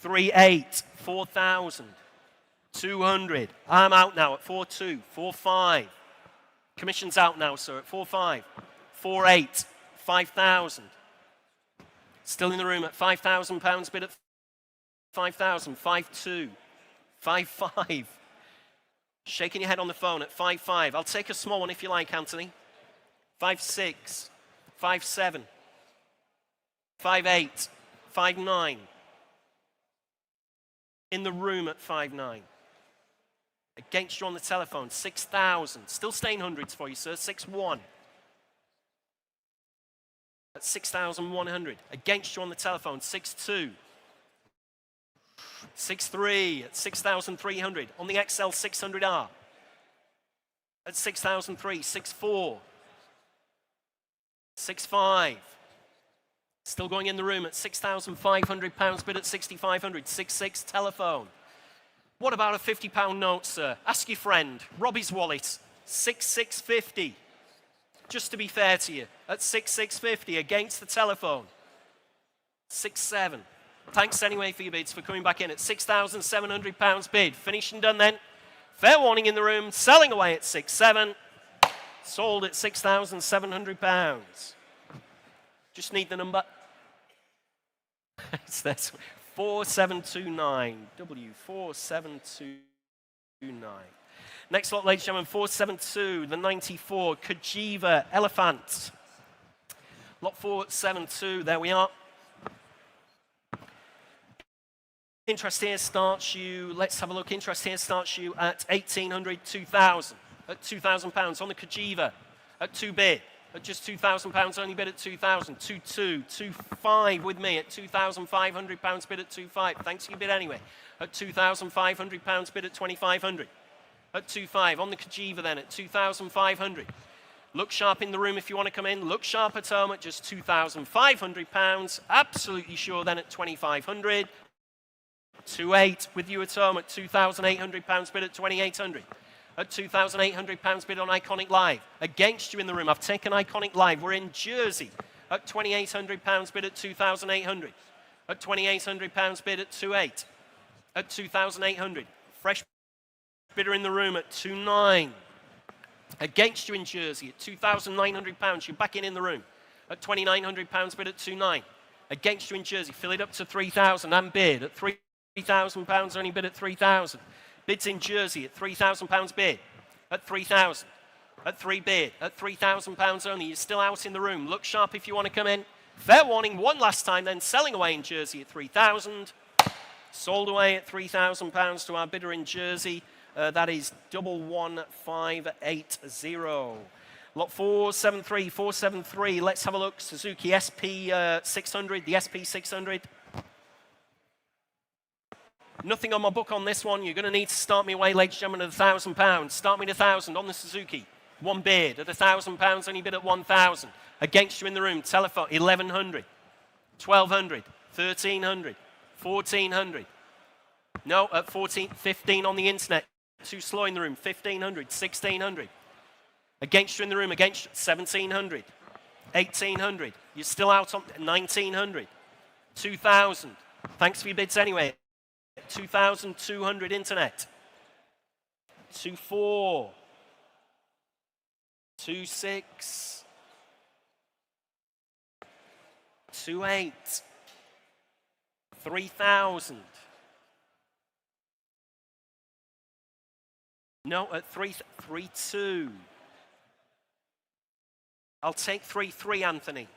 3.8, 4,000, 200. I'm out now at 4.2, 4.5. Commission's out now, sir, at 4.5, 4.8, 5,000. Still in the room at £5,000, bid at 5,000, 5.2, 5.5. Shaking your head on the phone at 5.5. I'll take a small one if you like, Anthony. 5.6, 5.7, 5.8, 5.9. In the room at 5.9. Against you on the telephone, 6,000. Still staying hundreds for you, sir. 6.1. At 6,100. Against you on the telephone, 6.2. 6.3 at 6,300 on the XL 600R at 6,003, 6.4, 6.5. Still going in the room at £6,500, bid at 6,500, 6.6 telephone. What about a £50 note, sir? Ask your friend, Robbie's wallet, 6,650. Just to be fair to you, at 6,650 against the telephone, 6.7. Thanks anyway for your bids, for coming back in at £6,700 bid. Finished and done then. Fair warning in the room, selling away at 6.7. Sold at £6,700. Just need the number. It's this 4729, W4729. Next lot, ladies and gentlemen, 472, the 94 Kajiva Elephant. Lot 472, there we are. Interest here starts you, let's have a look, interest here starts you at 1,800, 2,000, at £2,000 on the Kajiva, at 2 bid, at just £2,000, only bid at 2,000, 2.2, 2.5 with me at £2,500, bid at 2.5, thanks for your bid anyway, at £2,500, bid at 2,500, at 2.5, on the Kajiva then at 2,500. Look sharp in the room if you want to come in, look sharp at home at just £2,500, absolutely sure then at 2,500. 2.8 with you at home at £2,800, bid at 2,800. At £2,800 bid on Iconic Live. Against you in the room, I've taken Iconic Live. We're in Jersey at £2,800, bid at 2,800. At £2,800 bid at 2.8. At 2,800. Fresh bidder in the room at 2.9. Against you in Jersey at £2,900. You're back in the room at £2,900, bid at 2.9. Against you in Jersey, fill it up to 3,000 and bid at £3,000, only bid at 3,000. Bids in Jersey at £3,000 bid at 3,000. At 3 bid at £3,000 only. You're still out in the room. Look sharp if you want to come in. Fair warning, one last time then, selling away in Jersey at 3,000. Sold away at £3,000 to our bidder in Jersey. That is 11580. Lot 473, 473. Let's have a look. Suzuki SP600, the SP600. Nothing on my book on this one. You're going to need to start me away, ladies and gentlemen, at £1,000. Start me at 1,000 on the Suzuki. 1 bid at £1,000, only bid at 1,000. Against you in the room, telephone, 1,100, 1,200, 1,300, 1,400. No, at 14, 15 on the internet. Too slow in the room, 1,500, 1,600. Against you in the room, against 1,700, 1,800. You're still out on 1,900, 2,000. Thanks for your bids anyway. 2,200 internet. 2.4, 2.6, 2.8, 3,000. No, at 3.2. I'll take 3.3, Anthony.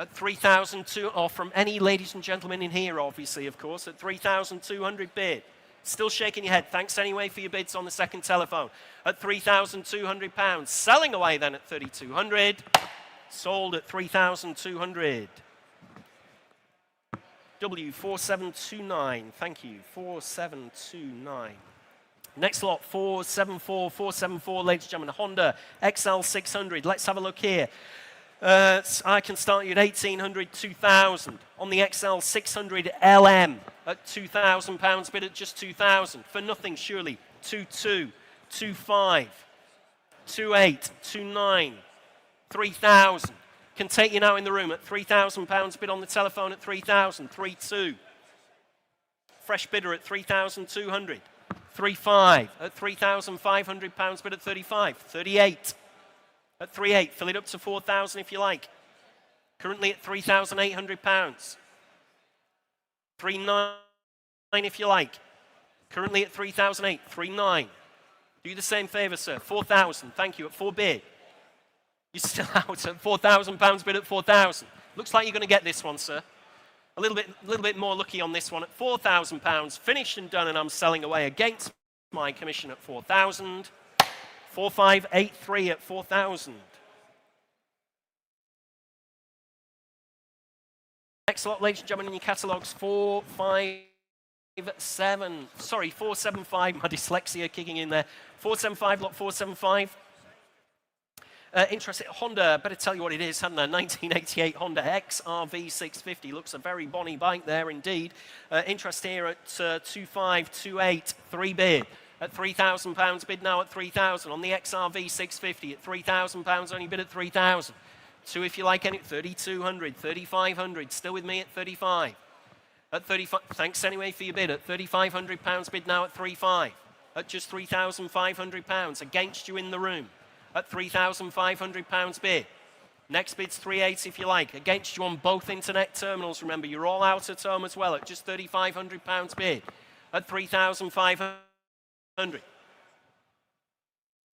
At 3,200, or from any ladies and gentlemen in here, obviously, of course, at 3,200 bid. Still shaking your head. Thanks anyway for your bids on the second telephone. At £3,200. Selling away then at 3,200. Sold at 3,200. W4729. Thank you. 4729. Next lot, 474, ladies and gentlemen, Honda XL600. Let's have a look here. I can start you at 1,800, 2,000. On the XL600 LM at £2,000, bid at just 2,000. For nothing, surely. 2,2, 2,5, 2,8, 2,9, 3,000. Can take you now in the room at £3,000, bid on the telephone at 3,000, 3,2. Fresh bidder at 3,200. 3,5 at £3,500, bid at 35, 38. At 3,800, fill it up to 4,000 if you like. Currently at £3,800. 3,900 if you like. Currently at 3,800, 3,900. Do the same favour, sir. 4,000, thank you, at 4 bid. You're still out at £4,000, bid at 4,000. Looks like you're going to get this one, sir. A little bit more lucky on this one at £4,000. Finished and done, and I'm selling away against my commission at 4,000. 4,583 at 4,000. Next lot, ladies and gentlemen, in your catalogues, 475. My dyslexia kicking in there. 475, lot 475. Interesting. Honda, better tell you what it is, hadn't I? 1988 Honda XRV 650. Looks a very bonny bike there indeed. Interest here at 2,528, 3 bid. At £3,000, bid now at 3,000. On the XRV 650 at £3,000, only bid at 3,000. 2 if you like any, 3,200, 3,500. Still with me at 35. At 35, thanks anyway for your bid. At £3,500, bid now at 3,500. At just £3,500, against you in the room. At £3,500 bid. Next bid's 3,800 if you like. Against you on both internet terminals. Remember, you're all out at home as well at just £3,500 bid. At 3,500.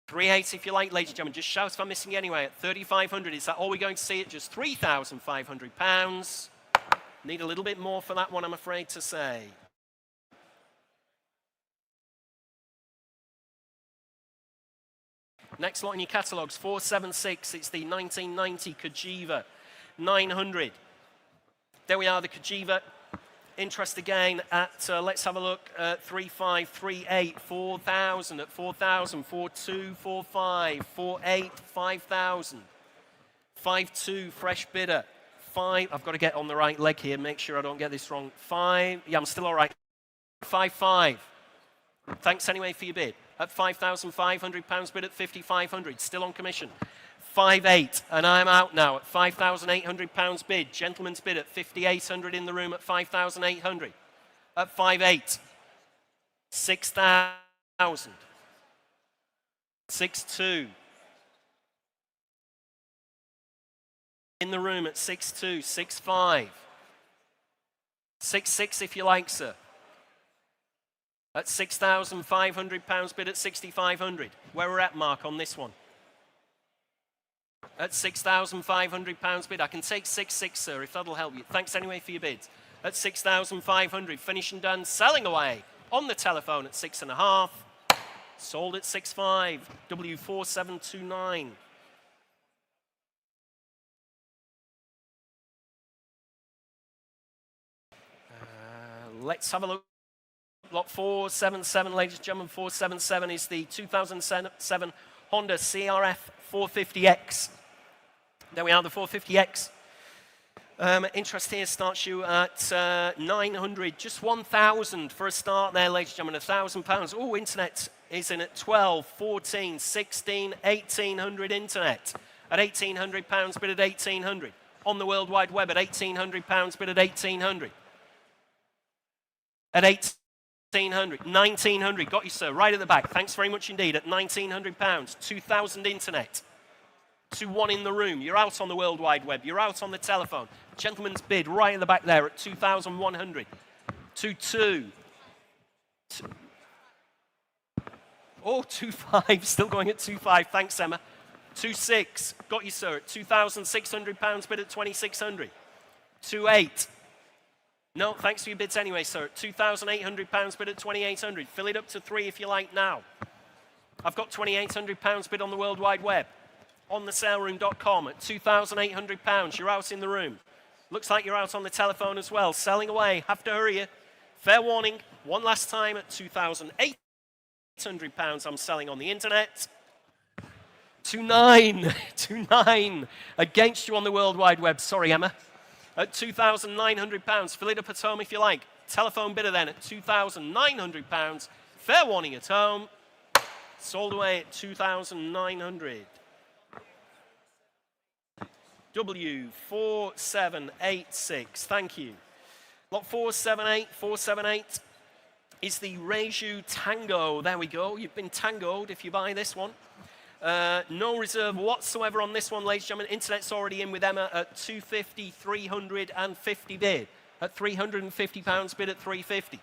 3,800 if you like, ladies and gentlemen. Just shout if I'm missing anyway. At 3,500, is that all we're going to see at just £3,500? Need a little bit more for that one, I'm afraid to say. Next lot in your catalogues, 476. It's the 1990 Cagiva 900. There we are, the Cagiva. Interest again at, let's have a look, 3,538, 4,000 at 4,000, 4,2, 4,5, 4,8, 5,000. 5,2, fresh bidder. 5, I've got to get on the right leg here, make sure I don't get this wrong. 5, yeah, I'm still all right. 5,5. Thanks anyway for your bid. At £5,500, bid at 5,500, still on commission. 5,800, and I'm out now at £5,800 bid. Gentleman's bid at 5,800 in the room at 5,800. At 5,800, 6,000. 6,200. In the room at 6,200, 6,500. 6,600 if you like, sir. At £6,500 bid at 6,500. Where we're at, Mark, on this one? At £6,500 bid. I can take 6,600, sir, if that'll help you. Thanks anyway for your bids. At 6,500, finished and done. Selling away on the telephone at 6,500. Sold at 6,500. W4729. Let's have a look. Lot 477, ladies and gentlemen. 477 is the 2007 Honda CRF 450X. There we are, the 450X. Interest here starts you at 900, just 1,000 for a start there, ladies and gentlemen, £1,000. Oh, internet is in at 12, 14, 16, 1,800 internet. At £1,800, bid at 1,800. On the World Wide Web at £1,800, bid at 1,800. At 1,800, 1,900, got you, sir, right at the back. Thanks very much indeed. At £1,900, 2,000 internet. 2,1 in the room. You're out on the World Wide Web. You're out on the telephone. Gentleman's bid right at the back there at 2,100. 2,2. Oh, 2,500, still going at 2,500. Thanks, Emma. 2,600, got you, sir, at £2,600, bid at 2,600. 2,800. No, thanks for your bids anyway, sir. £2,800 bid at 2,800. Fill it up to 3 if you like now. I've got £2,800 bid on the World Wide Web. On the saleroom.com at £2,800. You're out in the room. Looks like you're out on the telephone as well. Selling away. Have to hurry you. Fair warning. One last time at £2,800. I'm selling on the internet. 2,900 against you on the World Wide Web. Sorry, Emma. At £2,900. Fill it up at home if you like. Telephone bidder then at £2,900. Fair warning at home. Sold away at 2,900. W4786. Thank you. Lot 478 is the Reju Tango. There we go. You've been tangoed if you buy this one. No reserve whatsoever on this one, ladies and gentlemen. Internet's already in with Emma at 250, 350 bid. At £350 bid at 350.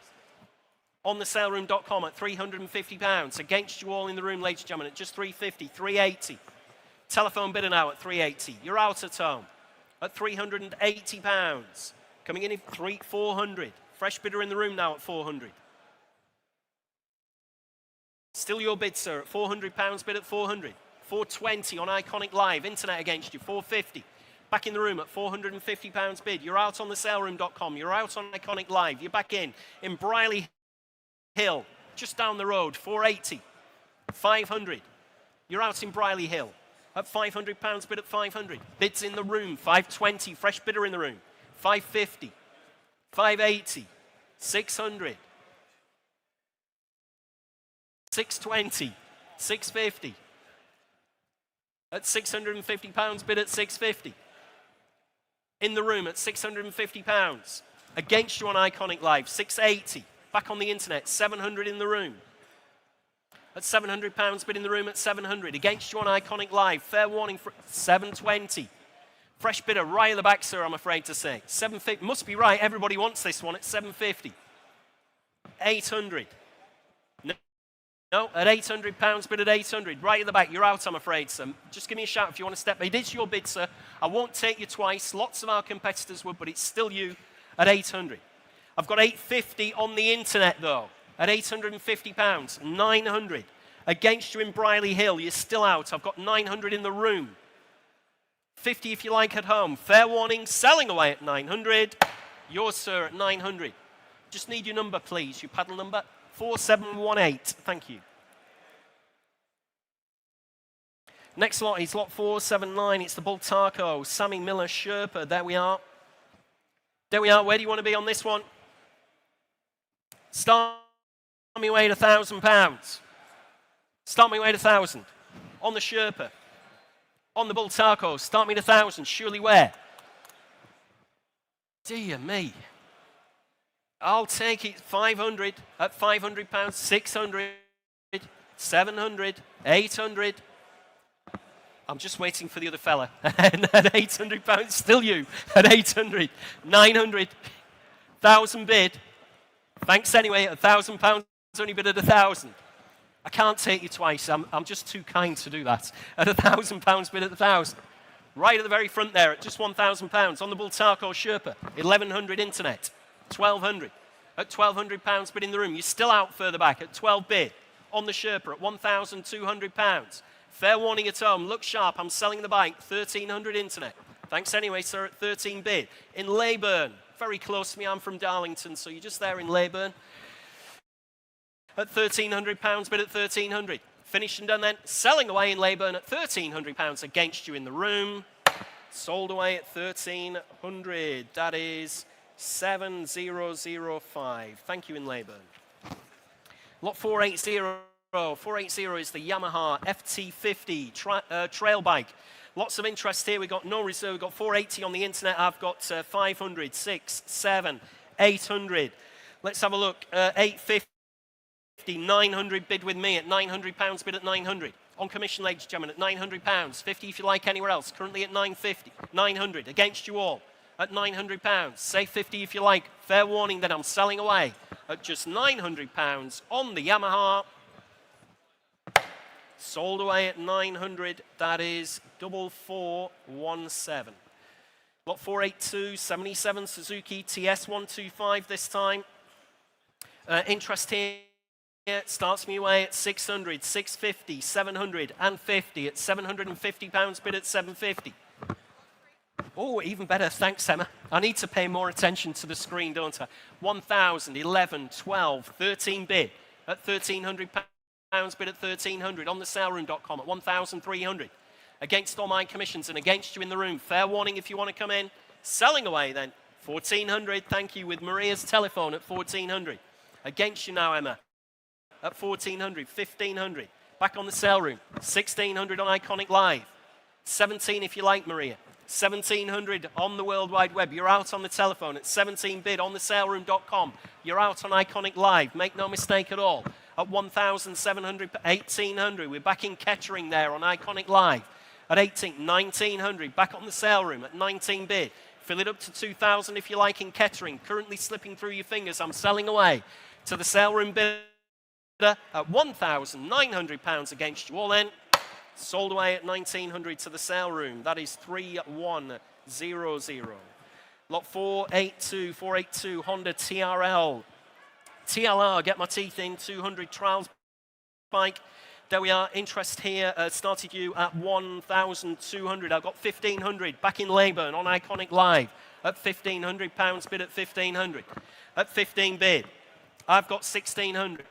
On the saleroom.com at £350. Against you all in the room, ladies and gentlemen, at just 350, 380. Telephone bidder now at 380. You're out at home at £380. Coming in at 400. Fresh bidder in the room now at 400. Still your bid, sir, at £400 bid at 400. 420 on Iconic Live. Internet against you, 450. Back in the room at £450 bid. You're out on the saleroom.com. You're out on Iconic Live. You're back in Briley Hill, just down the road, 480. 500. You're out in Briley Hill at £500 bid at 500. Bids in the room, 520. Fresh bidder in the room, 550. 580. 600. 620, 650. At £650 bid at 650. In the room at £650. Against you on Iconic Live, 680. Back on the internet, 700 in the room. At £700 bid in the room at 700. Against you on Iconic Live, fair warning for 720. Fresh bidder right at the back, sir, I'm afraid to say. 750, must be right, everybody wants this one at 750. 800. No, at £800 bid at 800. Right at the back. You're out, I'm afraid, sir. Just give me a shout if you want to step. It is your bid, sir. I won't take you twice. Lots of our competitors would, but it's still you at 800. I've got 850 on the internet, though, at £850. 900. Against you in Briley Hill. You're still out. I've got 900 in the room. 50 if you like at home. Fair warning. Selling away at 900. Yours, sir, at 900. Just need your number, please. Your paddle number. 4718. Thank you. Next lot is lot 479. It's the Bultaco. Sammy Miller Sherpa. There we are. There we are. Where do you want to be on this one? Start me away at £1,000. Start me away at 1,000. On the Sherpa. On the Bultaco. Start me at 1,000. Surely where? Dear me. I'll take it 500 at £500, 600, 700, 800. I'm just waiting for the other fella. And at £800, still you at 800, 900, 1,000 bid. Thanks anyway, at £1,000, only bid at 1,000. I can't take you twice. I'm just too kind to do that. At £1,000 bid at 1,000. Right at the very front there at just £1,000 on the Bultaco Sherpa, 1,100 internet. 1,200. At £1,200 bid in the room. You're still out further back at 12 bid. On the Sherpa at £1,200. Fair warning at home. Look sharp. I'm selling the bike. 1,300 internet. Thanks anyway, sir, at 13 bid. In Leyburn. Very close to me. I'm from Darlington, so you're just there in Leyburn. At £1,300 bid at 1,300. Finished and done then. Selling away in Leyburn at £1,300 against you in the room. Sold away at 1,300. That is 7005. Thank you in Leyburn. Lot 480. 480 is the Yamaha FT50 trail bike. Lots of interest here. We've got no reserve. We've got 480 on the internet. I've got 500, 6, 7, 800. Let's have a look. 850, 900 bid with me at £900 bid at 900. On commission, ladies and gentlemen, at £900. 50 if you like anywhere else. Currently at 950. 900 against you all at £900. Say 50 if you like. Fair warning that I'm selling away at just £900 on the Yamaha. Sold away at 900. That is 4417. Lot 482, 77 Suzuki TS125 this time. Interest here starts me away at 600, 650, 750 at £750 bid at 750. Oh, even better. Thanks, Emma. I need to pay more attention to the screen, don't I? 1,000, 11, 12, 13 bid at £1,300 bid at 1,300 on the saleroom.com at 1,300. Against all my commissions and against you in the room. Fair warning if you want to come in. Selling away then. 1,400, thank you, with Maria's telephone at 1,400. Against you now, Emma, at 1,400, 1,500. Back on the sale room, 1,600 on Iconic Live. 17 if you like, Maria. 1,700 on the World Wide Web. You're out on the telephone at 17 bid on the saleroom.com. You're out on Iconic Live. Make no mistake at all. At 1,700, 1,800. We're back in catering there on Iconic Live. At 1,900, back on the sale room at 19 bid. Fill it up to 2,000 if you like in catering. Currently slipping through your fingers. I'm selling away to the sale room bidder at £1,900 against you all then. Sold away at 1,900 to the sale room. That is 3,100. Lot 482 Honda TRL. TLR, get my teeth in, 200 trials bike. There we are, interest here, started you at 1,200. I've got 1,500 back in Leyburn on Iconic Live at £1,500 bid at 1,500. At 15 bid, I've got 1,600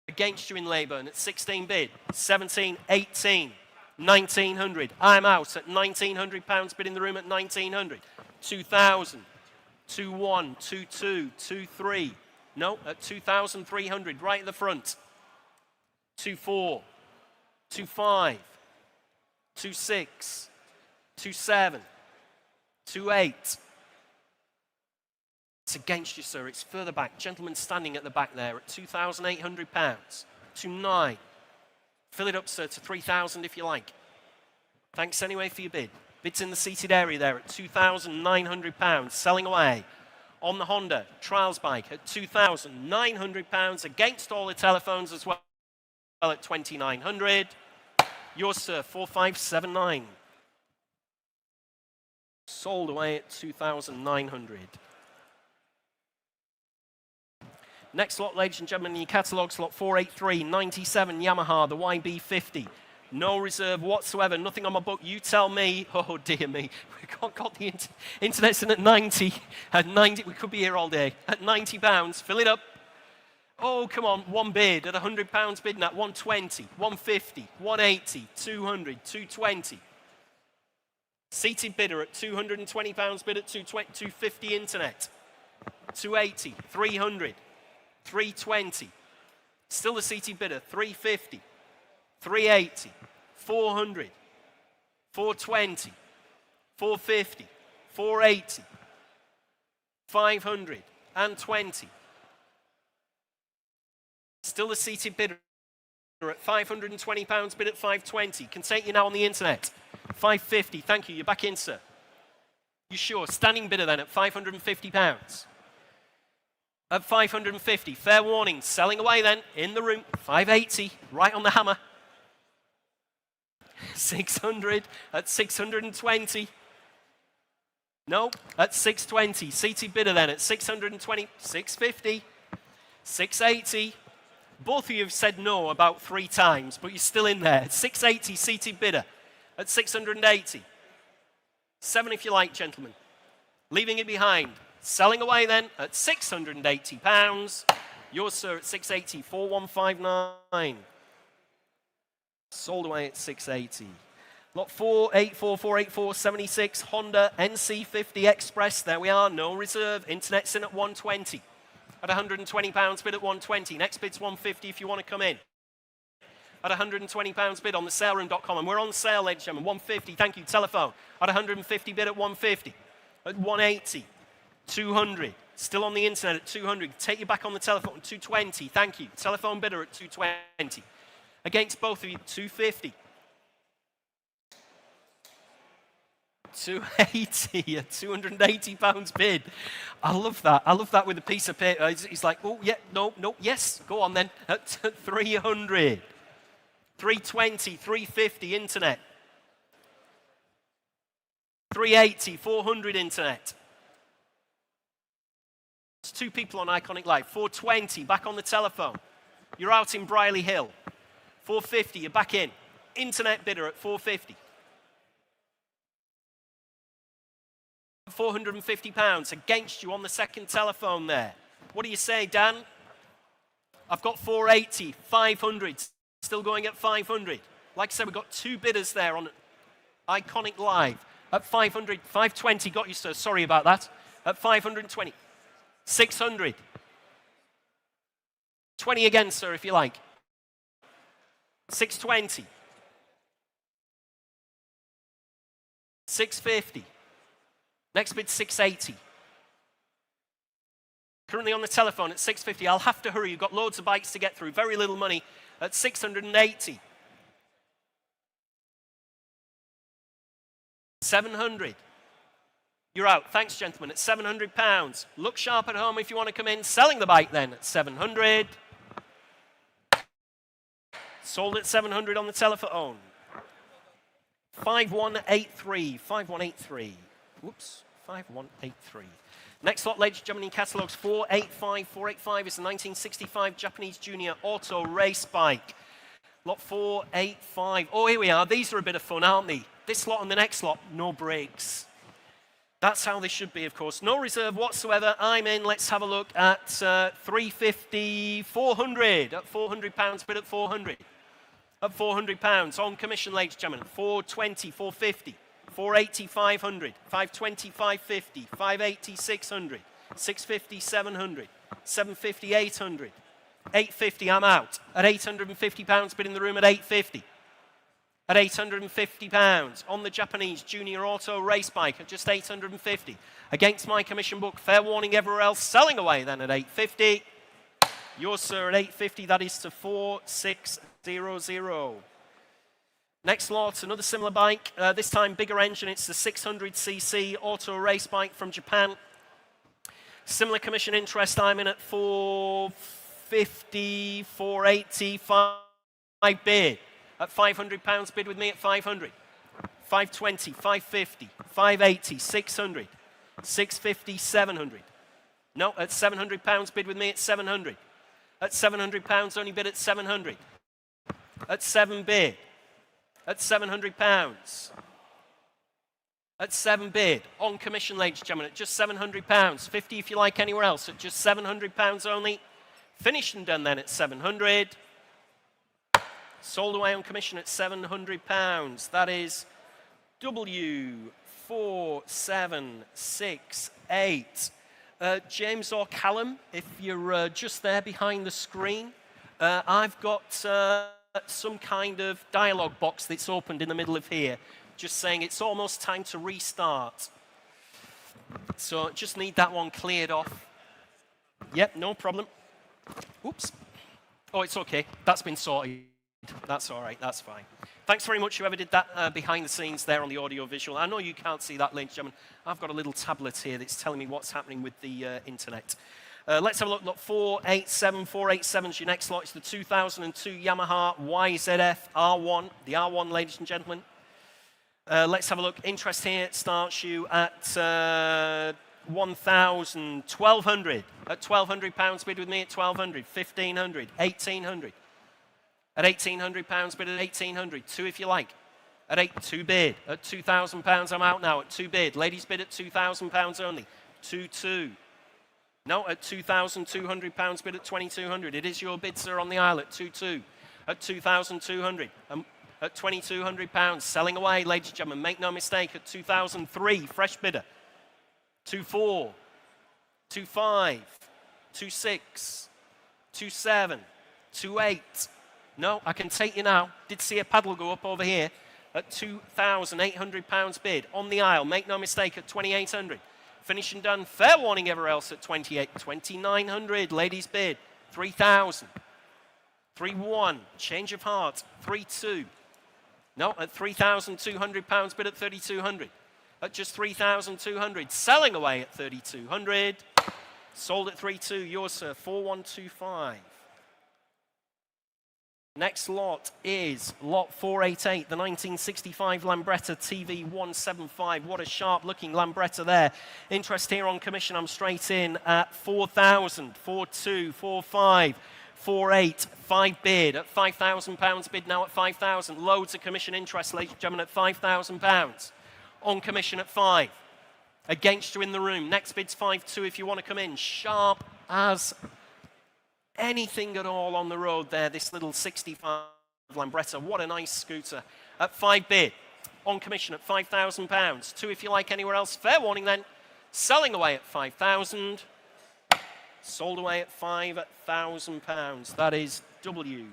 against you in Leyburn at 16 bid, 17, 18, 1,900. I'm out at £1,900 bid in the room at 1,900. 2,000, 2,1, 2,2, 2,3. No, at 2,300 right at the front. 2,4, 2,5, 2,6, 2,7, 2,8. It's against you, sir. It's further back. Gentleman standing at the back there at £2,800. 2,9. Fill it up, sir, to 3,000 if you like. Thanks anyway for your bid. Bids in the seated area there at £2,900. Selling away on the Honda Trials bike at £2,900 against all the telephones as well at 2,900. Yours, sir, 4,579. Sold away at 2,900. Next lot, ladies and gentlemen, in your catalogue, slot 483, 97 Yamaha, the YB50. No reserve whatsoever, nothing on my book. You tell me. Oh, dear me. We've got the internet's in at 90. At 90, we could be here all day. At £90, fill it up. Oh, come on, one bid at £100 bidding at 120, 150, 180, 200, 220. Seated bidder at £220 bid at 250 internet. 280, 300, 320. Still the seated bidder, 350, 380, 400, 420, 450, 480, 520. Still the seated bidder at £520 bid at 520. Can take you now on the internet. 550, thank you, you're back in, sir. You sure? Standing bidder then at £550. At 550, fair warning, selling away then, in the room, 580, right on the hammer. 600, at 620. No, at 620, seated bidder then at 620, 650, 680. Both of you have said no about 3 times, but you're still in there. 680, seated bidder at 680. 7 if you like, gentlemen. Leaving it behind. Selling away then at £680. Yours, sir, at 680, 4159. Sold away at 680. Lot 484, 484, 76, Honda NC50 Express. There we are, no reserve. Internet's in at 120. At £120 bid at 120. Next bid's 150 if you want to come in. At £120 bid on the saleroom.com. And we're on sale, ladies and gentlemen. 150, thank you. Telephone. At 150 bid at 150. At 180. 200. Still on the internet at 200. Take you back on the telephone at 220. Thank you. Telephone bidder at 220. Against both of you, 250. 280, a £280 bid. I love that. I love that with a piece of paper. He's like, oh, yeah, no, yes. Go on then. At 300. 320, 350, internet. 380, 400 internet. It's 2 people on Iconic Live. 420, back on the telephone. You're out in Briley Hill. 450, you're back in. Internet bidder at 450. £450 against you on the second telephone there. What do you say, Dan? I've got 480, 500, still going at 500. Like I said, we've got 2 bidders there on Iconic Live. At 500, 520 got you, sir. Sorry about that. At 520. 600. 20 again, sir, if you like. 620. 650. Next bid, 680. Currently on the telephone at 650. I'll have to hurry. You've got loads of bikes to get through. Very little money at 680. 700. You're out. Thanks, gentlemen. At £700. Look sharp at home if you want to come in. Selling the bike then at 700. Sold at 700 on the telephone. 5183. 5183. Whoops. 5183. Next lot, ladies and gentlemen, in catalogues 485. 485 is the 1965 Japanese Junior Auto Race Bike. Lot 485. Oh, here we are. These are a bit of fun, aren't they? This lot and the next lot, no brakes. That's how they should be, of course. No reserve whatsoever. I'm in. Let's have a look at 350, 400. At £400, bid at 400. At £400. On commission, ladies and gentlemen. 420, 450. 480, 500. 520, 550. 580, 600. 650, 700. 750, 800. 850, I'm out. At £850, bid in the room at 850. At £850 on the Japanese Junior Auto Race Bike at just £850. Against my commission book, fair warning everywhere else, selling away then at £850. Yours, sir, at £850, that is to 4600. Next lot, another similar bike, this time bigger engine, it's the 600cc Auto Race Bike from Japan. Similar commission interest, I'm in at 450, 480, 5 bid. At £500, bid with me at 500. 520, 550, 580, 600, 650, 700. No, at £700, bid with me at 700. At £700, only bid at 700. At 7 bid. At £700. At 7 bid. On commission, ladies and gentlemen, at just £700. 50 if you like anywhere else, at just £700 only. Finished and done then at 700. Sold away on commission at £700. That is W4768. James or Callum, if you're just there behind the screen, I've got some kind of dialogue box that's opened in the middle of here, just saying it's almost time to restart. So just need that one cleared off. Yep, no problem. Oops. Oh, it's okay. That's been sorted. That's all right, that's fine. Thanks very much, whoever did that behind the scenes there on the audio visual. I know you can't see that, ladies and gentlemen. I've got a little tablet here that's telling me what's happening with the internet. Let's have a look. Lot 487. 487 is your next lot. It's the 2002 Yamaha YZF R1. The R1, ladies and gentlemen. Let's have a look. Interest here starts you at 1,000, 1,200. At £1,200, bid with me at 1,200. 1,500, 1,800. At £1,800, bid at 1,800. 2 if you like. At 2 bid. At £2,000, I'm out now. At 2 bid. Ladies bid at £2,000 only. 2. No, at £2,200, bid at 2,200. It is your bid, sir, on the aisle at 2. At 2,200. At £2,200, selling away, ladies and gentlemen. Make no mistake, at 2,003, fresh bidder. 2.4. 2.5. 2.6. 2.7. 2.8. No, I can take you now. Did see a paddle go up over here at £2,800 bid on the aisle. Make no mistake, at 2,800. Finished and done. Fair warning everywhere else at 2,900. Ladies bid 3,000. 3.1. Change of heart. 3.2. No, at £3,200 bid at 3,200. At just 3,200. Selling away at 3,200. Sold at 3.2. Yours, sir, 4,125. Next lot is lot 488, the 1965 Lambretta TV 175. What a sharp-looking Lambretta there. Interest here on commission. I'm straight in at 4,000, 4,2, 4,5, 4,8, 5 bid at £5,000 bid now at 5,000. Loads of commission interest, ladies and gentlemen, at £5,000. On commission at 5. Against you in the room. Next bid's 5,2 if you want to come in. Sharp as anything at all on the road there, this little 65 Lambretta. What a nice scooter. At 5 bid, on commission at £5,000. 2 if you like anywhere else. Fair warning then. Selling away at 5,000. Sold away at £5,000. That is W.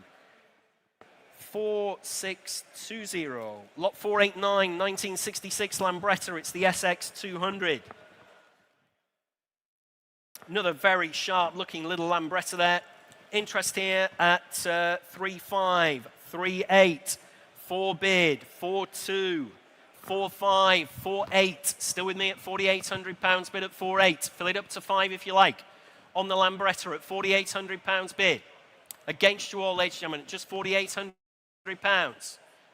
4620. Lot 489, 1966 Lambretta. It's the SX200. Another very sharp-looking little Lambretta there. Interest here at 3.5, 3.8, 4 bid, 4.2, 4.5, 4.8. Still with me at £4,800 bid at 4.8. Fill it up to 5 if you like. On the Lambretta at £4,800 bid. Against you all, ladies and gentlemen, just £4,800.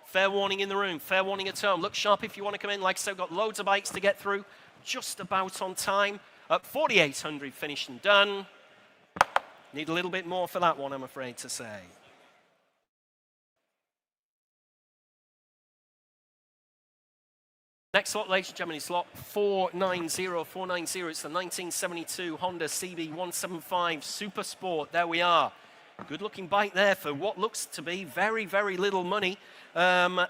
Fair warning in the room, fair warning at home. Look sharp if you want to come in. Like I said, we've got loads of bikes to get through. Just about on time. At 4,800 finished and done. Need a little bit more for that one, I'm afraid to say. Next lot, ladies and gentlemen, is lot 490. 490, it's the 1972 Honda CB175 Super Sport. There we are. Good looking bike there for what looks to be very, very little money. 8,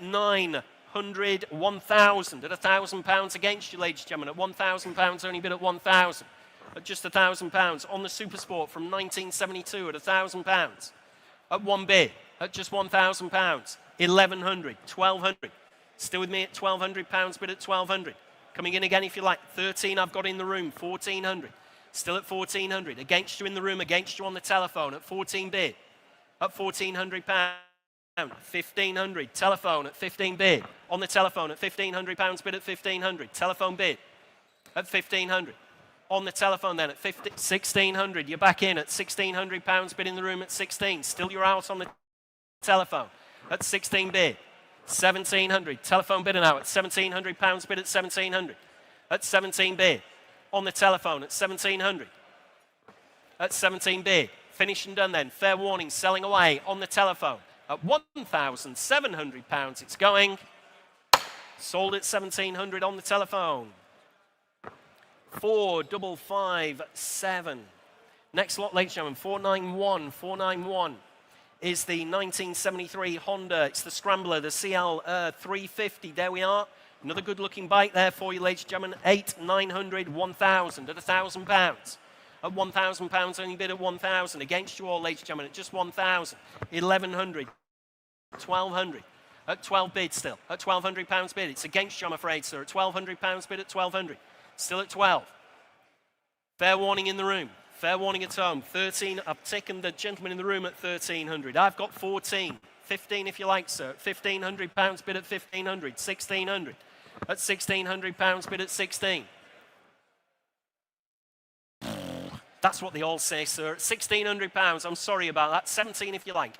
9, 100, 1,000 at £1,000 against you, ladies and gentlemen. At £1,000, only bid at 1,000. At just £1,000 on the Super Sport from 1972 at £1,000. At 1 bid, at just £1,000. 1,100, 1,200. Still with me at £1,200 bid at 1,200. Coming in again if you like. 13 I've got in the room, 1,400. Still at 1,400. Against you in the room, against you on the telephone at 14 bid. At £1,400. 1,500. Telephone at 15 bid. On the telephone at £1,500 bid at 1,500. Telephone bid at 1,500. On the telephone then at 1,600. You're back in at £1,600 bid in the room at 16. Still you're out on the telephone at 16 bid. 1,700. Telephone bidder now at £1,700 bid at 1,700. At 17 bid. On the telephone at 1,700. At 17 bid. Finished and done then. Fair warning. Selling away on the telephone. At £1,700 it's going. Sold at 1,700 on the telephone. 4,557. Next lot, ladies and gentlemen, 491. 491 is the 1973 Honda. It's the Scrambler, the CL 350. There we are. Another good-looking bike there for you, ladies and gentlemen. 8, 900, 1,000 at £1,000. At £1,000, only bid at 1,000. Against you all, ladies and gentlemen, at just 1,000. 1,100, 1,200. At 12 bid still. At £1,200 bid. It's against you, I'm afraid, sir. At £1,200 bid at 1,200. Still at 12. Fair warning in the room. Fair warning at home. 13. I've taken the gentleman in the room at 1,300. I've got 14. 15 if you like, sir. At £1,500 bid at 1,500. 1,600. At £1,600 bid at 16. That's what they all say, sir. At £1,600. I'm sorry about that. 17 if you like.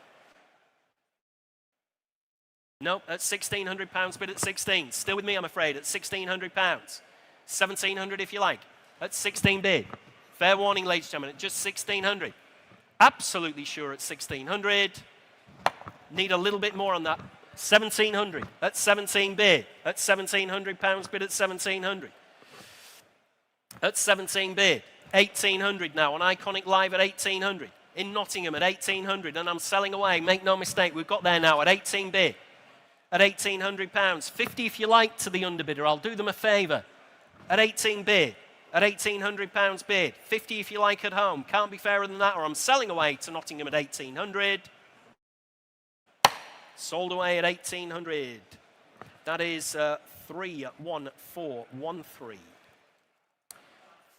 No, at £1,600 bid at 16. Still with me, I'm afraid, at £1,600. 1,700 if you like. At 16 bid. Fair warning, ladies and gentlemen, at just 1,600. Absolutely sure at 1,600. Need a little bit more on that. 1,700 at 17 bid. At £1,700 bid at 1,700. At 17 bid. 1,800 now on Iconic Live at 1,800. In Nottingham at 1,800. And I'm selling away. Make no mistake, we've got there now at 18 bid. At £1,800. 50 if you like to the underbidder. I'll do them a favour. At 18 bid. At £1,800 bid. 50 if you like at home. Can't be fairer than that, or I'm selling away to Nottingham at 1,800. Sold away at 1,800. That is 31413.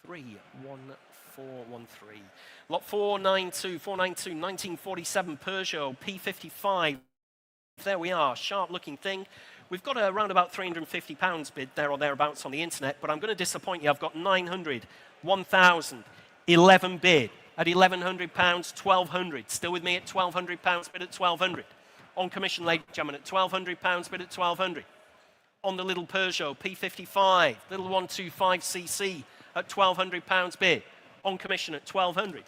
31413. Lot 492, 1947 Peugeot P55. There we are, sharp-looking thing. We've got around about £350 bid there or thereabouts on the internet, but I'm going to disappoint you. I've got 900, 1,000, 11 bid At £1,100, 1,200. Still with me at £1,200, bid at 1,200. On commission, ladies and gentlemen, at £1,200, bid at 1,200. On the little Peugeot P55, little 125cc at £1,200 bid. On commission at 1,200.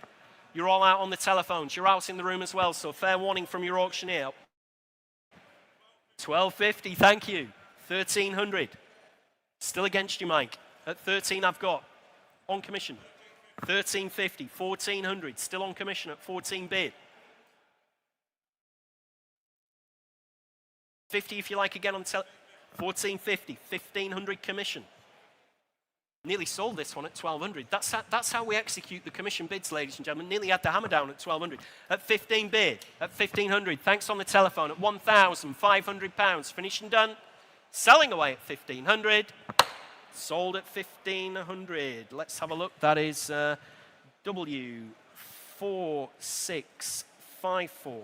You're all out on the telephones. You're out in the room as well, so fair warning from your auctioneer. 1,250, thank you. 1,300. Still against you, Mike. At 13 I've got. On commission. 1,350, 1,400. Still on commission at 14 bid. 50 if you like again on 1,450, 1,500 commission. Nearly sold this one at 1,200. That's how we execute the commission bids, ladies and gentlemen. Nearly had the hammer down at 1,200. At 15 bid, at 1,500. Thanks on the telephone at £1,500. Finished and done. Selling away at 1,500. Sold at 1,500. Let's have a look. That is W4654.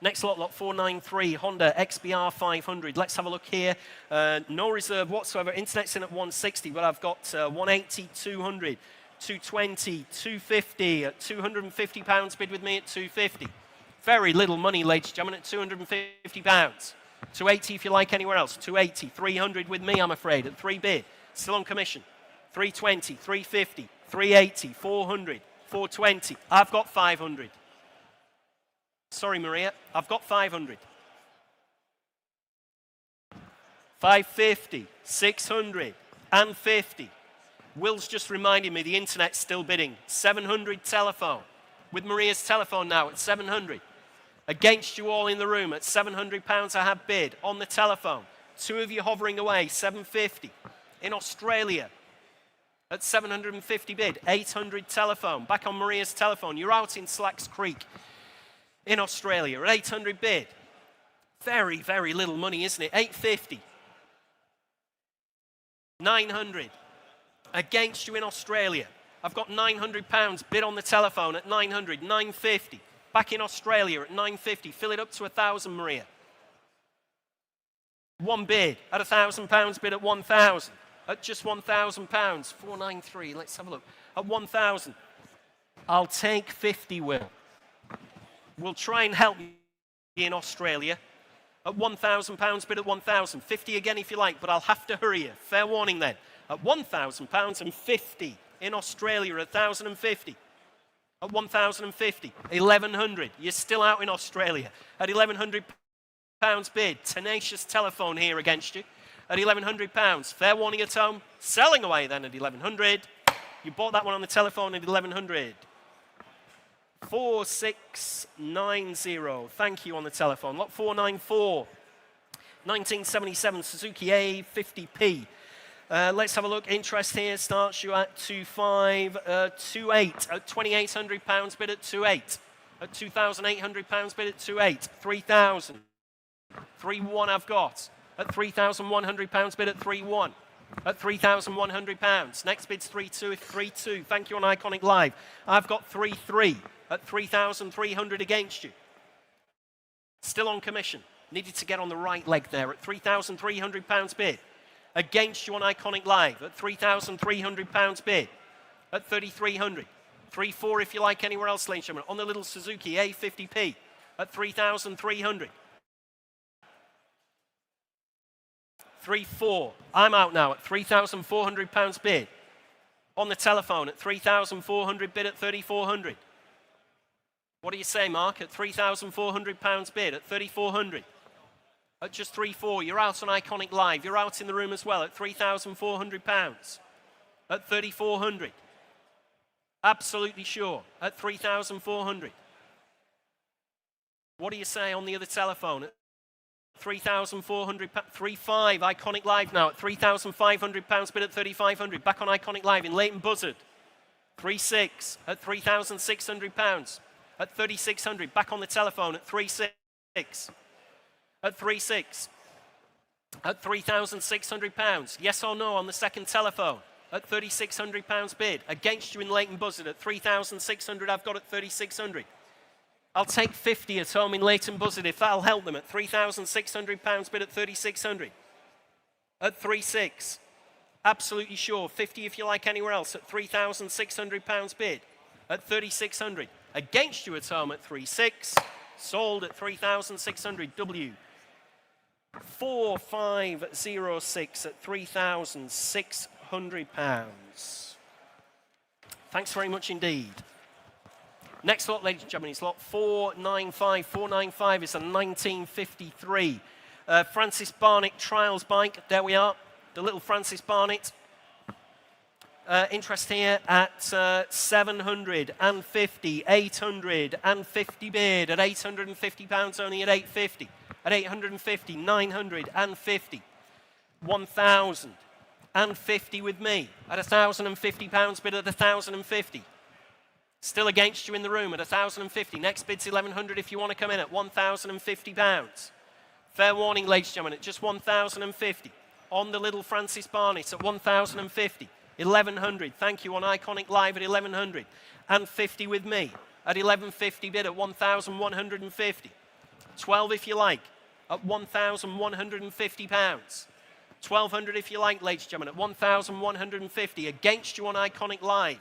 Next lot 493, Honda XBR 500. Let's have a look here. No reserve whatsoever. Internet's in at 160, but I've got 180, 200, 220, 250, at £250 bid with me at 250. Very little money, ladies and gentlemen, at £250. 280 if you like anywhere else. 280, 300 with me, I'm afraid, at 3 bid. Still on commission. 320, 350, 380, 400, 420. I've got 500. Sorry, Maria, I've got 500. 550, 600, and 50. Will's just reminded me the internet's still bidding. 700 telephone. With Maria's telephone now at 700. Against you all in the room at £700 I have bid on the telephone. 2 of you hovering away, 750. In Australia at 750 bid, 800 telephone. Back on Maria's telephone. You're out in Slacks Creek. In Australia, at 800 bid. Very, very little money, isn't it? 850. 900. Against you in Australia. I've got £900 bid on the telephone at 900. 950. Back in Australia at 950. Fill it up to 1,000, Maria. 1 bid at £1,000 bid at 1,000. At just £1,000. 493. Let's have a look. At 1,000. I'll take 50, Will. We'll try and help you in Australia. At £1,000 bid at 1,000. 50 again if you like, but I'll have to hurry you. Fair warning then. At £1,000 and 50 in Australia at 1,050. At 1,050. 1,100. You're still out in Australia. At £1,100 bid. Tenacious telephone here against you. At £1,100. Fair warning at home. Selling away then at 1,100. You bought that one on the telephone at 1,100. 4690. Thank you on the telephone. Lot 494. 1977 Suzuki A50P. Let's have a look. Interest here starts you at 2528. At £2,800 bid at 28. At £2,800 bid at 28. 3,000. 3-1 I've got. At £3,100 bid at 3-1. At £3,100. Next bid's 3-2. 3-2. Thank you on Iconic Live. I've got 3-3. At 3,300 against you. Still on commission. Needed to get on the right leg there at £3,300 bid. Against you on Iconic Live at £3,300 bid. At 3,300. 3-4 if you like anywhere else, ladies and gentlemen. On the little Suzuki A50P at 3,300. 3-4. I'm out now at £3,400 bid. On the telephone at 3,400 bid at 3,400. What do you say, Mark? At £3,400 bid, at 3,400. At just 3-4, you're out on Iconic Live. You're out in the room as well at £3,400. At 3,400. Absolutely sure. At 3,400. What do you say on the other telephone? At 3,400, 3-5, Iconic Live now at £3,500 bid at 3,500. Back on Iconic Live in Leighton Buzzard. 3-6 at £3,600. At 3,600, back on the telephone at 3-6. At 3-6. At £3,600. Yes or no on the second telephone. At £3,600 bid. Against you in Leighton Buzzard at 3,600. I've got at 3,600. I'll take 50 at home in Leighton Buzzard if that'll help them at £3,600 bid at 3,600. At 3-6. Absolutely sure. 50 if you like anywhere else at £3,600 bid. at 3,600. Against you at home at 3,600. Sold at 3,600. W. 4,506 at £3,600. Thanks very much indeed. Next lot, ladies and gentlemen, is lot 495. 495 is a 1953 Francis Barnett Trials bike. There we are, the little Francis Barnett. Interest here at 750, 850 bid at £850, only at 850. At 850, 950, 1,050 with me at £1,050 bid at 1,050. Still against you in the room at 1,050. Next bid's 1,100 if you want to come in at £1,050. Fair warning, ladies and gentlemen, at just 1,050. On the little Francis Barnett at 1,050. 1,100. Thank you on Iconic Live at 1,100. And 50 with me at 1,150 bid at 1,150. 12 if you like at £1,150. 1,200 if you like, ladies and gentlemen, at 1,150. Against you on Iconic Live.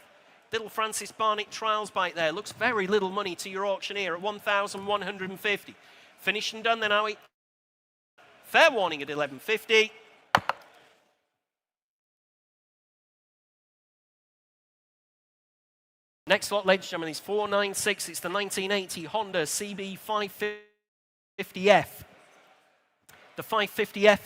Little Francis Barnett Trials bike there. Looks very little money to your auctioneer at 1,150. Finished and done then, are we? Fair warning at 1,150. Next lot, ladies and gentlemen, is 496. It's the 1980 Honda CB 550F. The 550F.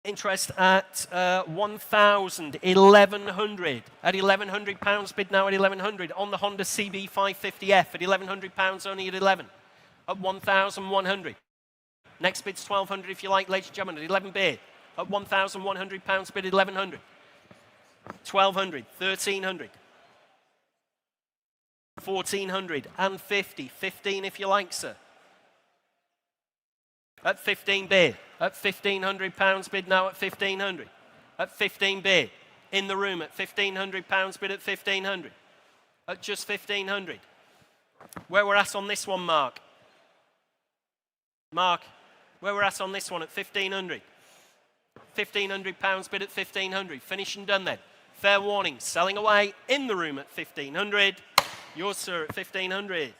Interest at 1,100. At £1,100 bid now at 1,100 on the Honda CB 550F at £1,100 only at 11. At 1,100. Next bid's 1,200 if you like, ladies and gentlemen, at 11 bid. At £1,100 bid at 1,100. 1,200, 1,300. 1,400 and 50. 15 if you like, sir. At 15 bid. At £1,500 bid now at 1,500. At 15 bid. In the room at £1,500 bid at 1,500. At just 1,500. Where we're at on this one, Mark. Mark, where we're at on this one at 1,500. £1,500 bid at 1,500. Finish and done then. Fair warning. Selling away in the room at 1,500. Yours, sir, at 1,500.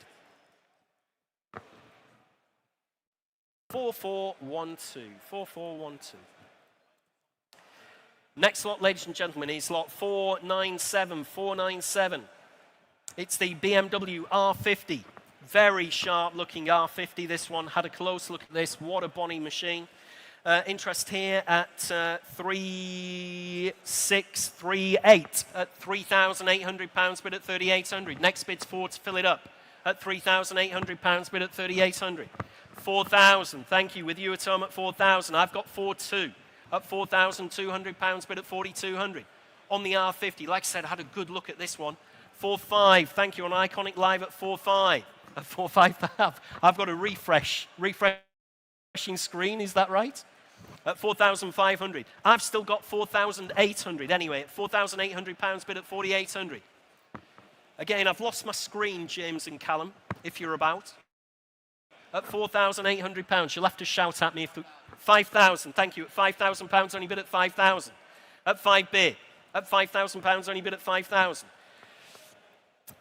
4412. 4412. Next lot, ladies and gentlemen, is lot 497. 497. It's the BMW R50. Very sharp looking R50. This one had a close look at this. What a bonny machine. Interest here at 3,638 at £3,800 bid at 3,800. Next bid's 4 to fill it up at £3,800 bid at 3,800. 4,000. Thank you. With you at home at 4,000. I've got 4,200 at £4,200 bid at 4,200 on the R50. Like I said, I had a good look at this one. 4,500. Thank you on Iconic Live at 4,500. At 4,500. I've got a refreshing screen. Is that right? At 4,500. I've still got 4,800 anyway. At £4,800 bid at 4,800. Again, I've lost my screen, James and Callum, if you're about. At £4,800. You'll have to shout at me if 5,000. Thank you. At £5,000 only bid at 5,000. At 5 bid. At £5,000 only bid at 5,000.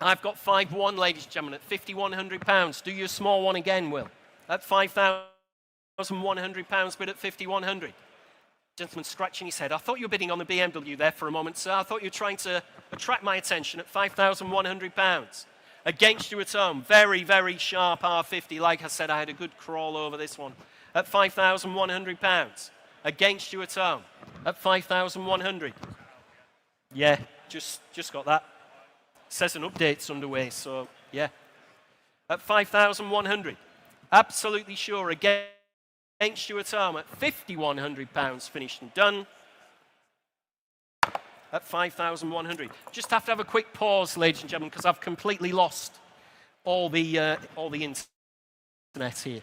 I've got 5,100, ladies and gentlemen, at £5,100. Do your small one again, Will. At £5,100 bid at 5,100. Gentleman scratching his head. I thought you were bidding on the BMW there for a moment, sir. I thought you were trying to attract my attention at £5,100. Against you at home. Very, very sharp R50. Like I said, I had a good crawl over this one. At £5,100. Against you at home. At 5,100. Yeah, just got that. Says an update's underway, so yeah. At 5,100. Absolutely sure. Against you at home at £5,100. Finished and done. At 5,100. Just have to have a quick pause, ladies and gentlemen, because I've completely lost all the internet here.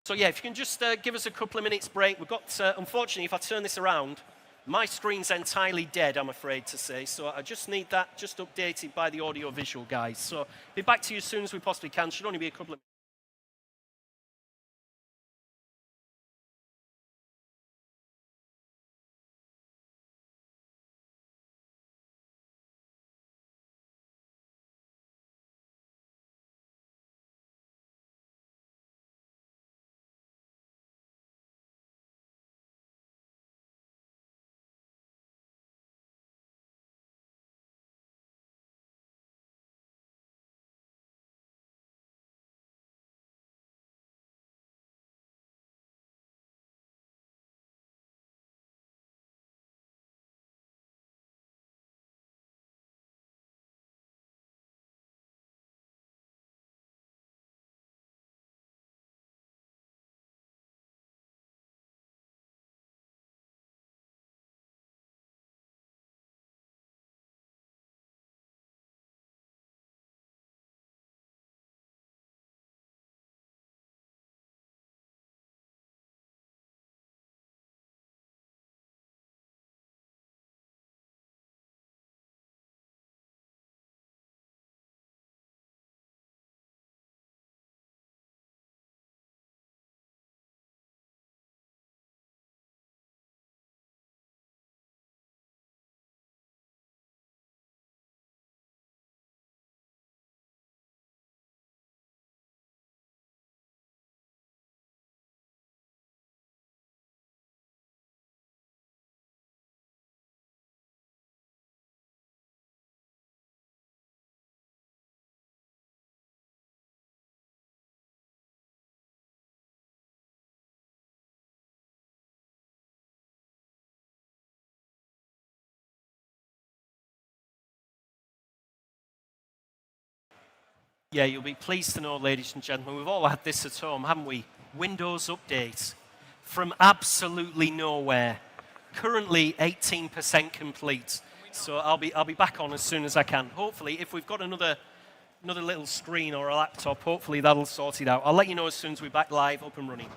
So yeah, if you can just give us a couple of minutes break. We've got, unfortunately, if I turn this around, my screen's entirely dead, I'm afraid to say. So I just need that just updated by the audio-visual guys. So be back to you as soon as we possibly can. Should only be a couple of minutes. Yeah, you'll be pleased to know, ladies and gentlemen, we've all had this at home, haven't we? Windows Update from absolutely nowhere. Currently 18% complete. So I'll be back on as soon as I can. Hopefully, if we've got another little screen or a laptop, hopefully that'll sort it out. I'll let you know as soon as we're back live, up and running.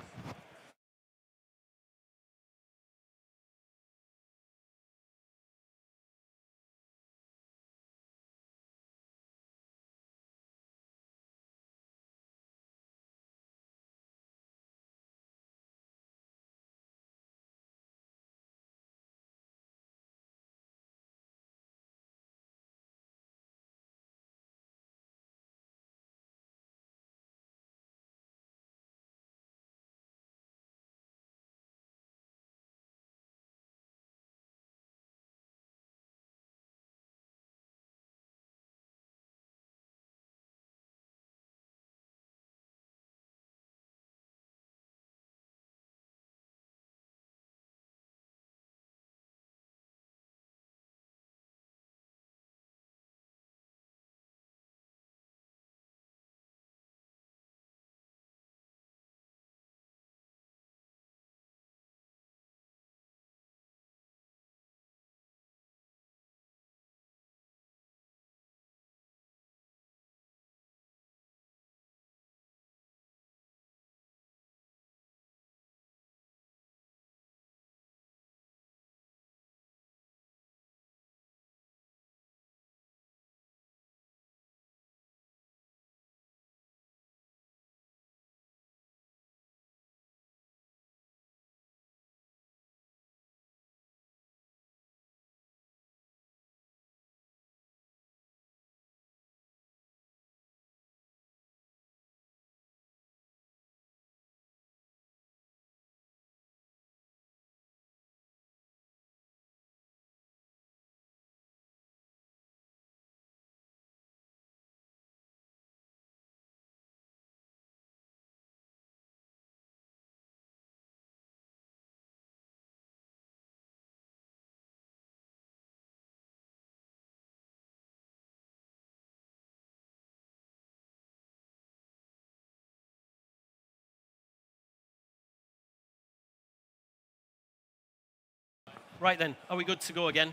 Right then, are we good to go again?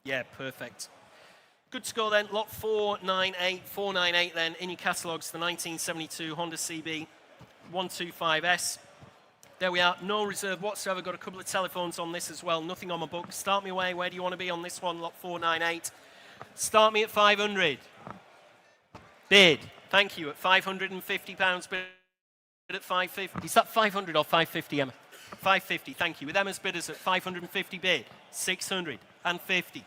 Yeah, perfect. Good to go then, lot 498 then, in your catalogues, the 1972 Honda CB 125S. There we are, no reserve whatsoever, got a couple of telephones on this as well, nothing on my book. Start me away, where do you want to be on this one, lot 498? Start me at 500. Bid, thank you, at £550, bid at 550. Is that 500 or 550, Emma? 550, thank you. With Emma's bidders at 550 bid, 650,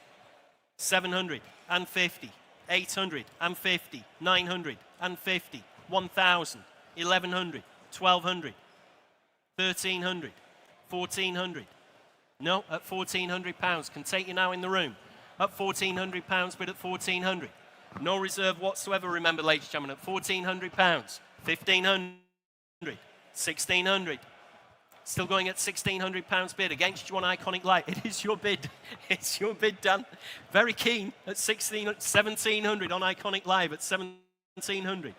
750, 850, 950, 1,000, 1,100, 1,200, 1,300, 1,400. No, at £1,400. Can take you now in the room. At £1,400, bid at 1,400. No reserve whatsoever, remember, ladies and gentlemen, at £1,400. 1,500, 1,600. Still going at £1,600 bid. Against you on Iconic Light. It is your bid. It's your bid, Dan. Very keen at 1,700 on Iconic Live at 1,700.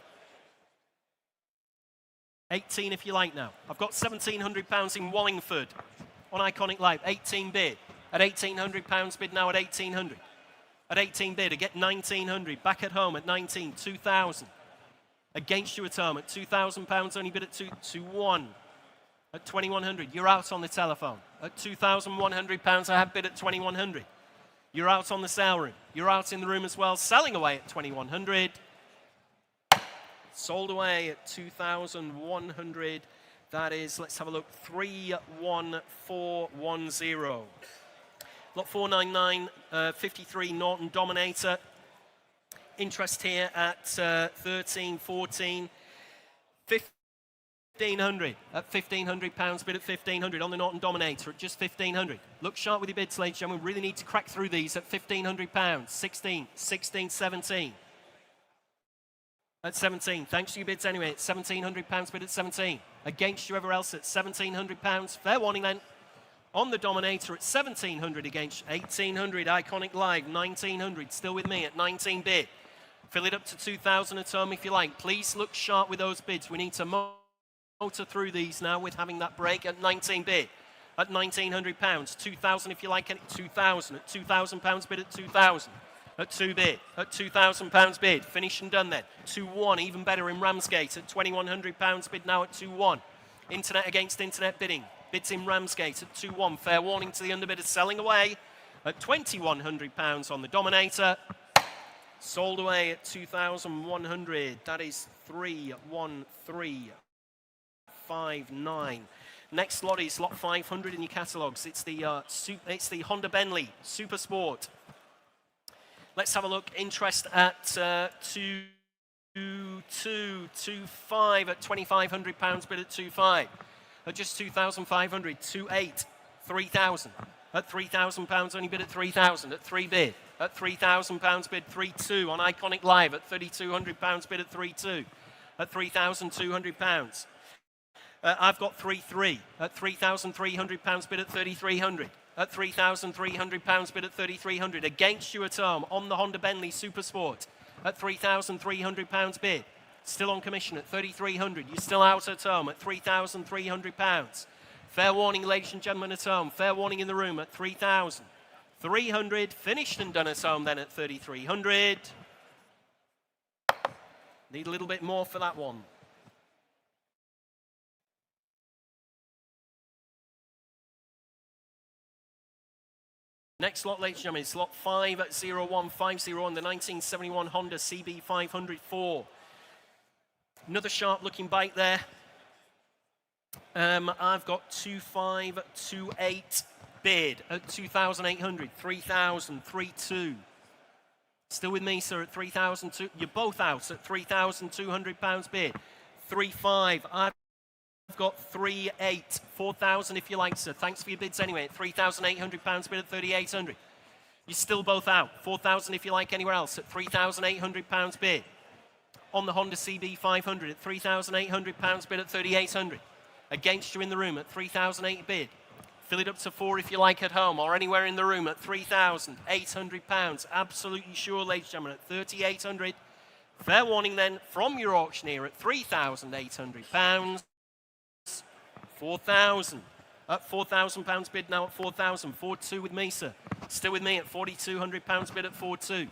18 if you like now. I've got £1,700 in Wallingford on Iconic Live. 18 bid. At £1,800 bid now at 1,800. At 18 bid, I get 1,900. Back at home at 19, 2,000. Against you at home at £2,000, only bid at 2-1. At 2,100, you're out on the telephone. At £2,100, I have bid at 2,100. You're out on the sale room. You're out in the room as well, selling away at 2,100. Sold away at 2,100. That is, let's have a look, 31410. Lot 499, 53 Norton Dominator. Interest here at 13, 14, 1,500 at £1,500, bid at 1,500 on the Norton Dominator at just 1,500. Look sharp with your bids, ladies and gentlemen. We really need to crack through these at £1,500. 16, 16, 17. At 17, thanks to your bids anyway, at £1,700, bid at 17. Against you, everywhere else at £1,700. Fair warning then. On the Dominator at 1,700 against 1,800. Iconic Live, 1,900. Still with me at 19 bid. Fill it up to 2,000 at home if you like. Please look sharp with those bids. We need to motor through these now with having that break at 19 bid. At £1,900, 2,000 if you like, 2,000 at £2,000 bid at 2,000. At 2 bid, at £2,000 bid, finished and done then. 2-1, even better in Ramsgate at £2,100 bid now at 2-1. Internet against internet bidding. Bids in Ramsgate at 2-1. Fair warning to the underbidder selling away at £2,100 on the Dominator. Sold away at 2,100. That is 31359. Next lot is lot 500 in your catalogues. It's the Honda Bentley Super Sport. Let's have a look. Interest at 2,225 at £2,500 bid at 2.5. At just 2,500, 2.8, 3,000. At £3,000 only bid at 3,000. At 3 bid. At £3,000 bid 3.2 on Iconic Live. At £3,200 bid at 3.2. At £3,200. I've got 3.3 at £3,300 bid at 3,300. At £3,300 bid at 3,300. Against you at home on the Honda Bentley Super Sport at £3,300 bid. Still on commission at 3,300. You're still out at home at £3,300. Fair warning, ladies and gentlemen at home. Fair warning in the room at 3,300. Finished and done at home then at 3,300. Need a little bit more for that one. Next lot, ladies and gentlemen, is lot 50150 on the 1971 Honda CB504. Another sharp-looking bike there. I've got 2,528 bid at 2,800, 3,000, 3,2. Still with me, sir, at 3,002. You're both out at £3,200 bid. 3,500. I've got 3,800, 4,000 if you like, sir. Thanks for your bids anyway. At £3,800 bid at 3,800. You're still both out. 4,000 if you like anywhere else at £3,800 bid. On the Honda CB500 at £3,800 bid at 3,800. Against you in the room at 3,800 bid. Fill it up to 4 if you like at home or anywhere in the room at £3,800. Absolutely sure, ladies and gentlemen, at 3,800. Fair warning then from your auctioneer at £3,800. 4,000. At £4,000 bid now at 4,000. 4,2 with me, sir. Still with me at £4,200 bid at 4,2.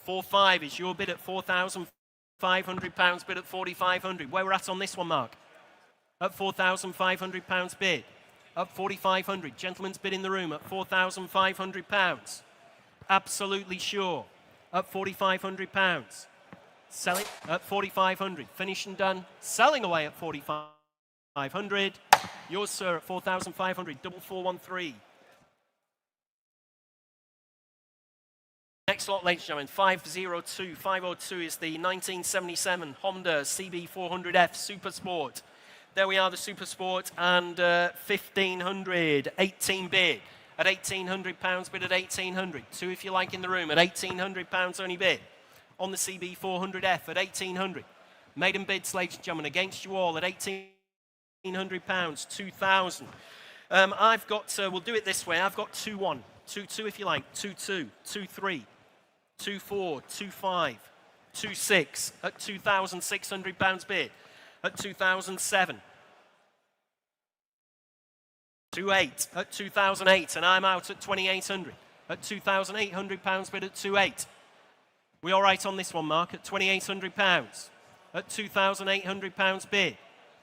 4,500 is your bid at £4,500 bid at 4,500. Where we're at on this one, Mark? At £4,500 bid. At 4,500. Gentleman's bid in the room at £4,500. Absolutely sure. At £4,500. Selling at 4,500. Finished and done. Selling away at 4,500. Yours, sir, at 4,500. 4413. Next lot, ladies and gentlemen, 502. 502 is the 1977 Honda CB400F Super Sport. There we are, the Super Sport, and 1,500, 18 bid. At £1,800 bid at 1,800. 2 if you like in the room at £1,800 only bid. On the CB400F at 1,800. Maiden bids, ladies and gentlemen, against you all at £1,800, 2,000. I've got, we'll do it this way, I've got 2-1, 2-2 if you like, 2-2, 2-3, 2-4, 2-5, 2-6 at £2,600 bid. At 2,007. 2,800 at 2,008, and I'm out at 2,800. At £2,800 bid at 2,800. We all right on this one, Mark? At £2,800. At £2,800 bid.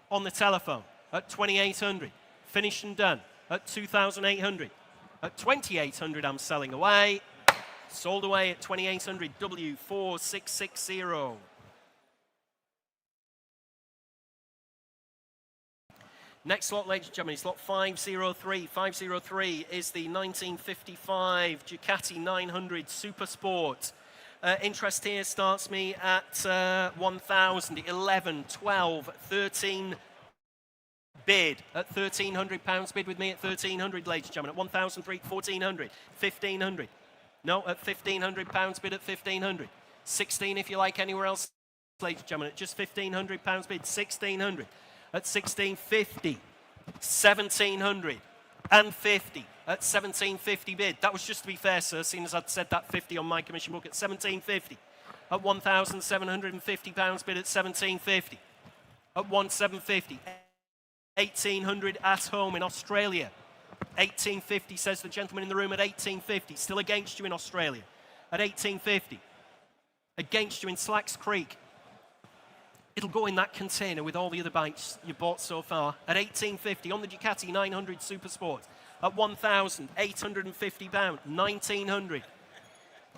On the telephone. At 2,800. Finished and done. At 2,800. At 2,800, I'm selling away. Sold away at 2,800. W4660. Next lot, ladies and gentlemen, is lot 503. 503 is the 1955 Ducati 900 Super Sport. Interest here starts me at 1,000, 11, 12, 13 bid. At £1,300 bid with me at 1,300, ladies and gentlemen. At 1,003, 1,400, 1,500. No, at £1,500 bid at 1,500. 16 if you like anywhere else, ladies and gentlemen. At just £1,500 bid, 1,600. At 1,650, 1,700, and 50 at 1,750 bid. That was just to be fair, sir, seeing as I'd said that 50 on my commission book at 1,750. At £1,750 bid at 1750. At 1,750. 1,800 at home in Australia. 1850 says the gentleman in the room at 1850. Still against you in Australia. At 1850. Against you in Slacks Creek. It'll go in that container with all the other bikes you bought so far. At 1850 on the Ducati 900 Super Sport. At £1,850. 1,900.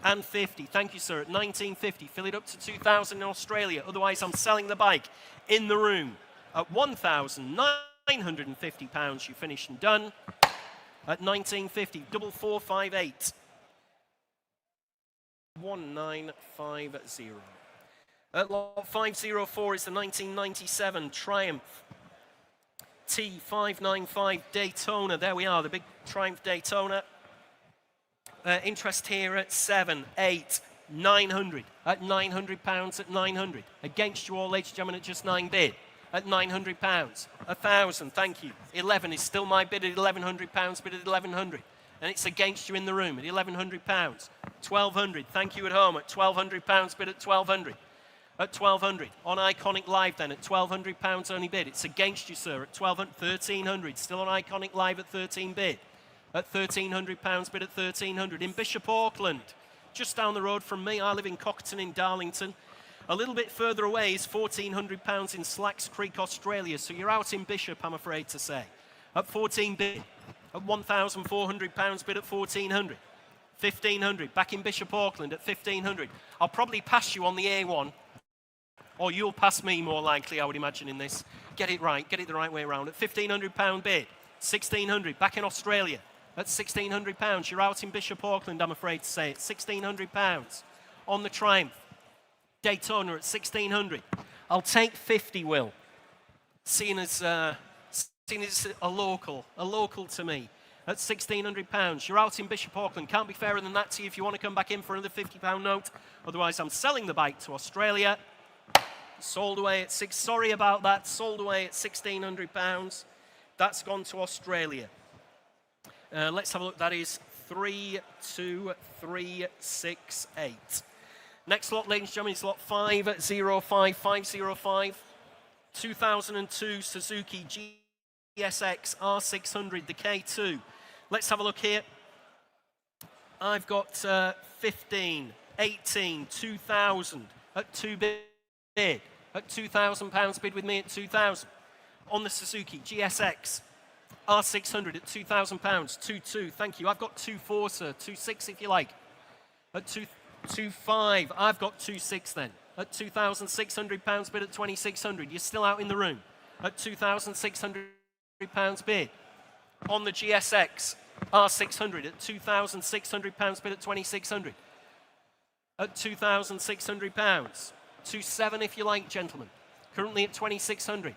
And 50. Thank you, sir. At 1950. Fill it up to 2,000 in Australia. Otherwise, I'm selling the bike in the room. At £1,950, you finish and done. At 1950, 4458. 1950. At lot 504 is the 1997 Triumph T595 Daytona. There we are, the big Triumph Daytona. Interest here at 7, 8, 900. At £900, at 900. Against you all, ladies and gentlemen, at just 9 bid. At £900, 1,000, thank you. 11 is still my bid at £1,100, bid at 1,100. And it's against you in the room at £1,100. 1,200, thank you at home at £1,200, bid at 1,200. At 1,200, on Iconic Live then, at £1,200 only bid. It's against you, sir, at 1,300, still on Iconic Live at 13 bid. At £1,300, bid at 1,300. In Bishop Auckland, just down the road from me, I live in Cockton in Darlington. A little bit further away is £1,400 in Slacks Creek, Australia. So you're out in Bishop, I'm afraid to say. At 14 bid. At £1,400 bid at 1,400. 1,500 back in Bishop Auckland at 1,500. I'll probably pass you on the A1. Or you'll pass me more likely, I would imagine, in this. Get it right, get it the right way around. At £1,500 bid. 1,600 back in Australia. At £1,600. You're out in Bishop Auckland, I'm afraid to say. At £1,600 on the Triumph Daytona at 1,600. I'll take 50, Will. Seeing as a local to me. At £1,600. You're out in Bishop Auckland. Can't be fairer than that to you if you want to come back in for another £50 note. Otherwise, I'm selling the bike to Australia. Sold away at sorry about that. Sold away at £1,600. That's gone to Australia. Let's have a look. That is 32368. Next lot, ladies and gentlemen, is lot 505. 505. 2002 Suzuki GSX R600, the K2. Let's have a look here. I've got 15, 18, 2,000 at 2 bid. At £2,000 bid with me at 2,000. On the Suzuki GSX R600 at £2,000. 2.2, thank you. I've got 2.4, sir. 2.6 if you like. At 2.5, I've got 2.6 then. At £2,600 bid at 2,600. You're still out in the room. At £2,600 bid. On the GSX R600 at £2,600 bid at 2,600. At £2,600. 2.7 if you like, gentlemen. Currently at 2,600.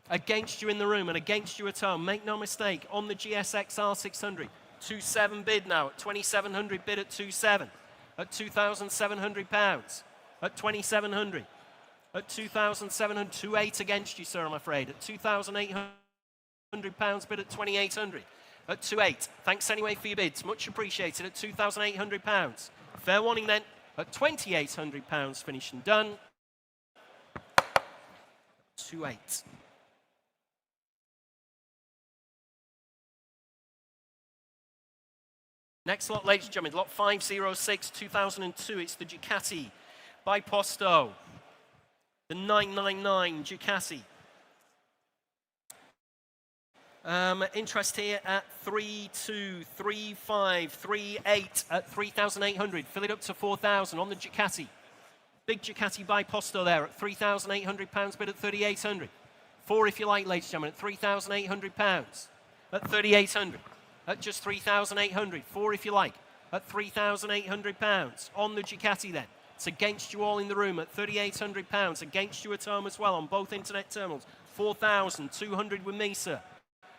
Against you in the room and against you at home. Make no mistake, on the GSX R600. 2.7 bid now at 2,700 bid at 2.7. At £2,700. At 2,700. At 2,700. 2.8 against you, sir, I'm afraid. At £2,800 bid at 2,800. At 2.8. Thanks anyway for your bids. Much appreciated. At £2,800. Fair warning then. At £2,800 finished and done. 2.8. Next lot, ladies and gentlemen, lot 506, 2002. It's the Ducati by Posto. The 999 Ducati. Interest here at 3.2, 3.5, 3.8 at 3,800. Fill it up to 4,000 on the Ducati. Big Ducati by Posto there at £3,800 bid at 3,800. 4 if you like, ladies and gentlemen, at £3,800. At 3,800. At just 3,800. 4 if you like. At £3,800. On the Ducati then. It's against you all in the room at £3,800. Against you at home as well on both internet terminals. 4,200 with me, sir.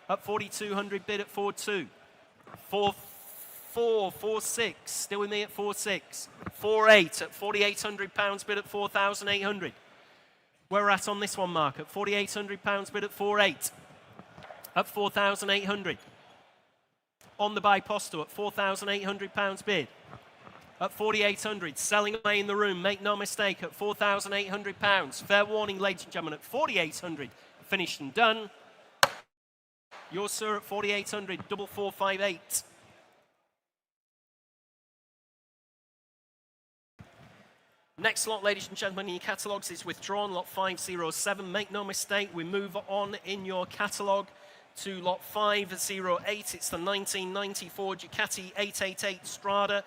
At 4,200 bid at 4.2. 4.4, 4.6. Still with me at 4.6. 4.8 at £4,800 bid at 4,800. Where we're at on this one, Mark. At £4,800 bid at 4.8. At 4,800. On the by Posto at £4,800 bid. at 4,800. Selling away in the room, make no mistake, at £4,800. Fair warning, ladies and gentlemen, at 4,800. Finished and done. Yours, sir, at 4,800, 4458. Next lot, ladies and gentlemen, in your catalogues is withdrawn, lot 507. Make no mistake, we move on in your catalogue to lot 508. It's the 1994 Ducati 888 Strada.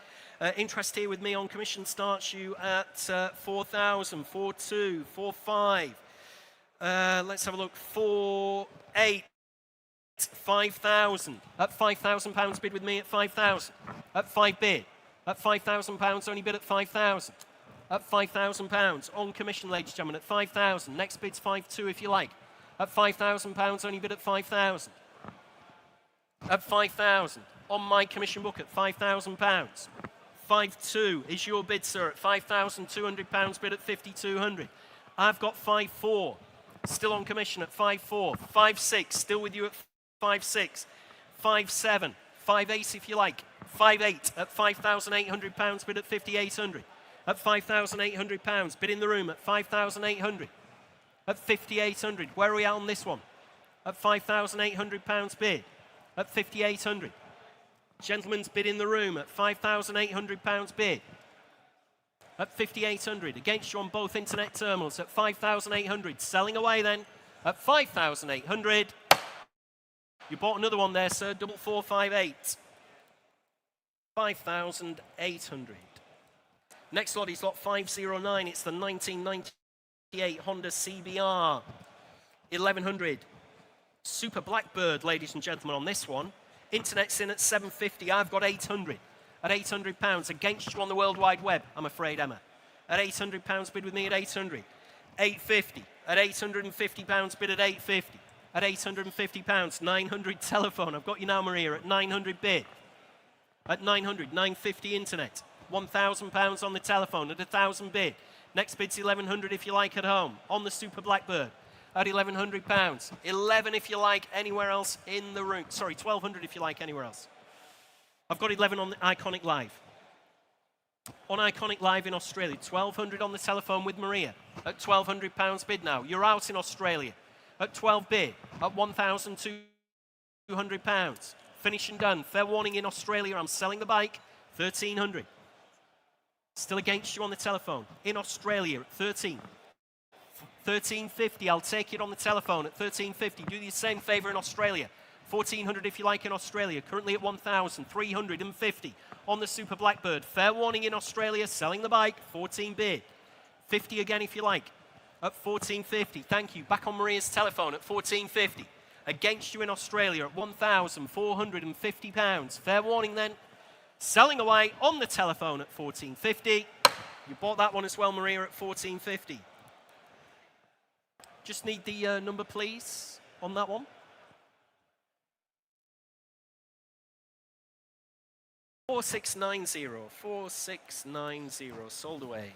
Interest here with me on commission starts you at 4,000, 4,2, 4,5. Let's have a look, 4,8. 5,000. At £5,000 bid with me at 5,000. At 5 bid. At £5,000 only bid at 5,000. At £5,000 on commission, ladies and gentlemen, at 5,000. Next bid's 5,2 if you like. At £5,000 only bid at 5,000. At 5,000 on my commission book at £5,000. 5,2 is your bid, sir, at £5,200 bid at 5,200. I've got 5,4 still on commission at 5,4. 5,6 still with you at 5,6. 5,7. 5,8 if you like. 5,8 at £5,800 bid at 5,800. At £5,800 bid in the room at 5,800. At 5,800. Where are we at on this one? At £5,800 bid. At 5,800. Gentleman's bid in the room at £5,800 bid. At 5,800. Against you on both internet terminals at 5,800. Selling away then at 5,800. You bought another one there, sir. 4458. 5,800. Next lot is lot 509. It's the 1998 Honda CBR. 1,100. Super Blackbird, ladies and gentlemen, on this one. Internet's in at 750. I've got 800. At £800. Against you on the World Wide Web, I'm afraid, Emma. At £800 bid with me at 800. 850. At £850 bid at 850. At £850. 900 telephone. I've got you now, Maria, at 900 bid. At 900. 950 internet. £1,000 on the telephone at 1,000 bid. Next bid's 1,100 if you like at home. On the Super Blackbird at £1,100. 11 if you like anywhere else in the room. Sorry, 1,200 if you like anywhere else. I've got 11 on the Iconic Live. On Iconic Live in Australia, 1,200 on the telephone with Maria at £1,200 bid now. You're out in Australia at 12 bid at £1,200. Finish and done. Fair warning in Australia, I'm selling the bike, 1,300. Still against you on the telephone. In Australia at 13. 1,350, I'll take it on the telephone at 1,350. Do the same favour in Australia. 1,400 if you like in Australia, currently at 1,350 on the Super Blackbird. Fair warning in Australia, selling the bike, 14 bid. 50 again if you like, at 1,450. Thank you. Back on Maria's telephone at 1,450. Against you in Australia at £1,450. Fair warning then, selling away on the telephone at 1,450. You bought that one as well, Maria, at 1,450. Just need the number, please, on that one. 4690, 4690, sold away.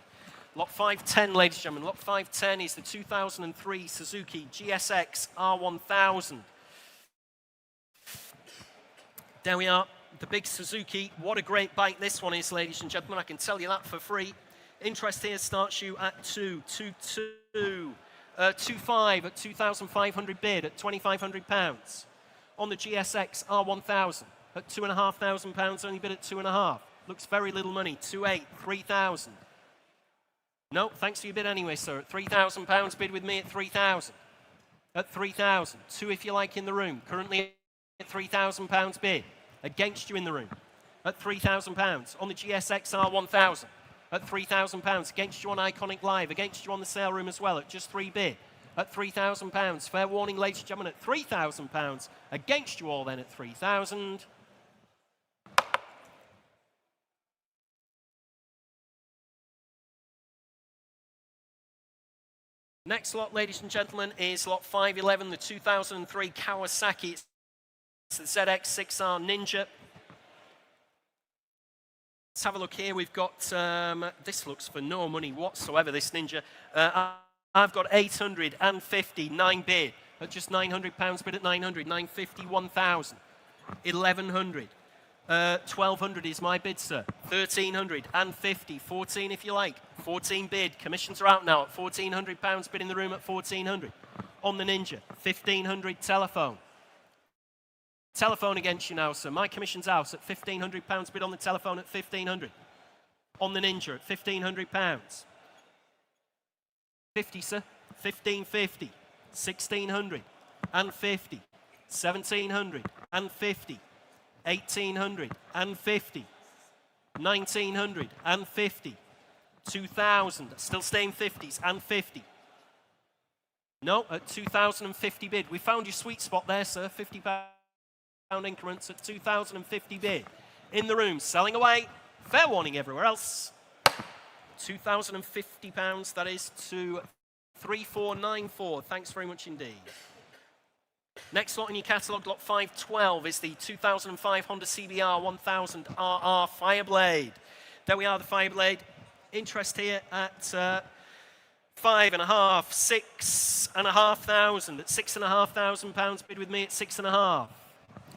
Lot 510, ladies and gentlemen. Lot 510 is the 2003 Suzuki GSX R1000. There we are, the big Suzuki. What a great bike this one is, ladies and gentlemen. I can tell you that for free. Interest here starts you at 222. 25 at 2,500 bid at £2,500. On the GSX R1000. At £2,500, only bid at 2.5. Looks very little money. 2.8, 3,000. No, thanks for your bid anyway, sir. At £3,000, bid with me at 3,000. At 3,000. 2 if you like in the room. Currently at £3,000 bid. Against you in the room. At £3,000. On the GSX R1000. At £3,000. Against you on Iconic Live. Against you on the sale room as well. At just 3 bid. At £3,000. Fair warning, ladies and gentlemen, at £3,000. Against you all then at 3,000. Next lot, ladies and gentlemen, is lot 511, the 2003 Kawasaki. It's the ZX6R Ninja. Let's have a look here. We've got, this looks for no money whatsoever, this Ninja. I've got 850, 9 bid, at just £900 bid at 900, 950, 1,000, 1,100. 1,200 is my bid, sir. 1,300 and 50. 14 if you like. 14 bid. Commissions are out now at £1,400. Bid in the room at 1,400. On the Ninja, 1,500 telephone. Telephone against you now, sir. My commission's out at £1,500. Bid on the telephone at 1,500. On the Ninja at £1,500. 50, sir. 1,550. 1,600 and 50. 1,700 and 50. 1,850. 1,950. 2,000. Still staying 50s and 50. No, at 2,050 bid. We found your sweet spot there, sir. £50 increments at 2,050 bid. In the room, selling away. Fair warning everywhere else. £2,050, that is to 3,494. Thanks very much indeed. Next lot in your catalogue, lot 512, is the 2005 Honda CBR 1000 RR Fireblade. There we are, the Fireblade. Interest here at £5,500, £6,500. At £6,500, bid with me at £6,500.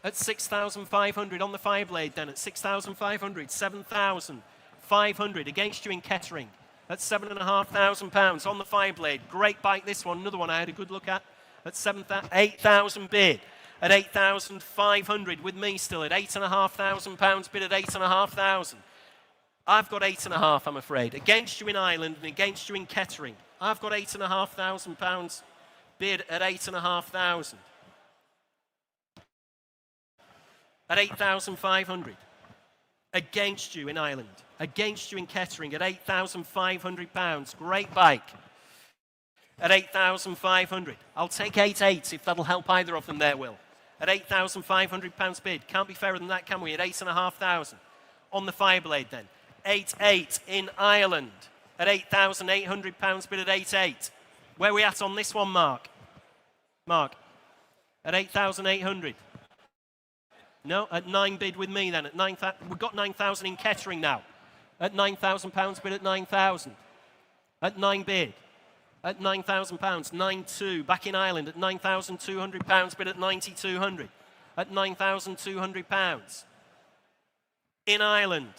At 6,500 on the Fireblade then, at 6,500, 7,500 against you in Kettering. At £7,500 on the Fireblade. Great bike this one, another one I had a good look at 8,000 bid. At 8,500 with me still at £8,500 bid at 8,500. I've got 8,500, I'm afraid. Against you in Ireland and against you in Kettering. I've got £8,500 bid at 8,500. At 8,500. Against you in Ireland. Against you in Kettering at £8,500. Great bike. At 8,500. I'll take 8,800 if that'll help either of them there, Will. At £8,500 bid. Can't be fairer than that, can we? At 8,500. On the Fireblade then. 8,800 in Ireland. At £8,800 bid at 8,800. Where are we at on this one, Mark? Mark. At 8,800. No, at 9 bid with me then. At 9,000. We've got 9,000 in Kettering now. At £9,000 bid at 9,000. At 9 bid. At £9,000, 9,200. Back in Ireland at £9,200 bid at 9,200. At £9,200. In Ireland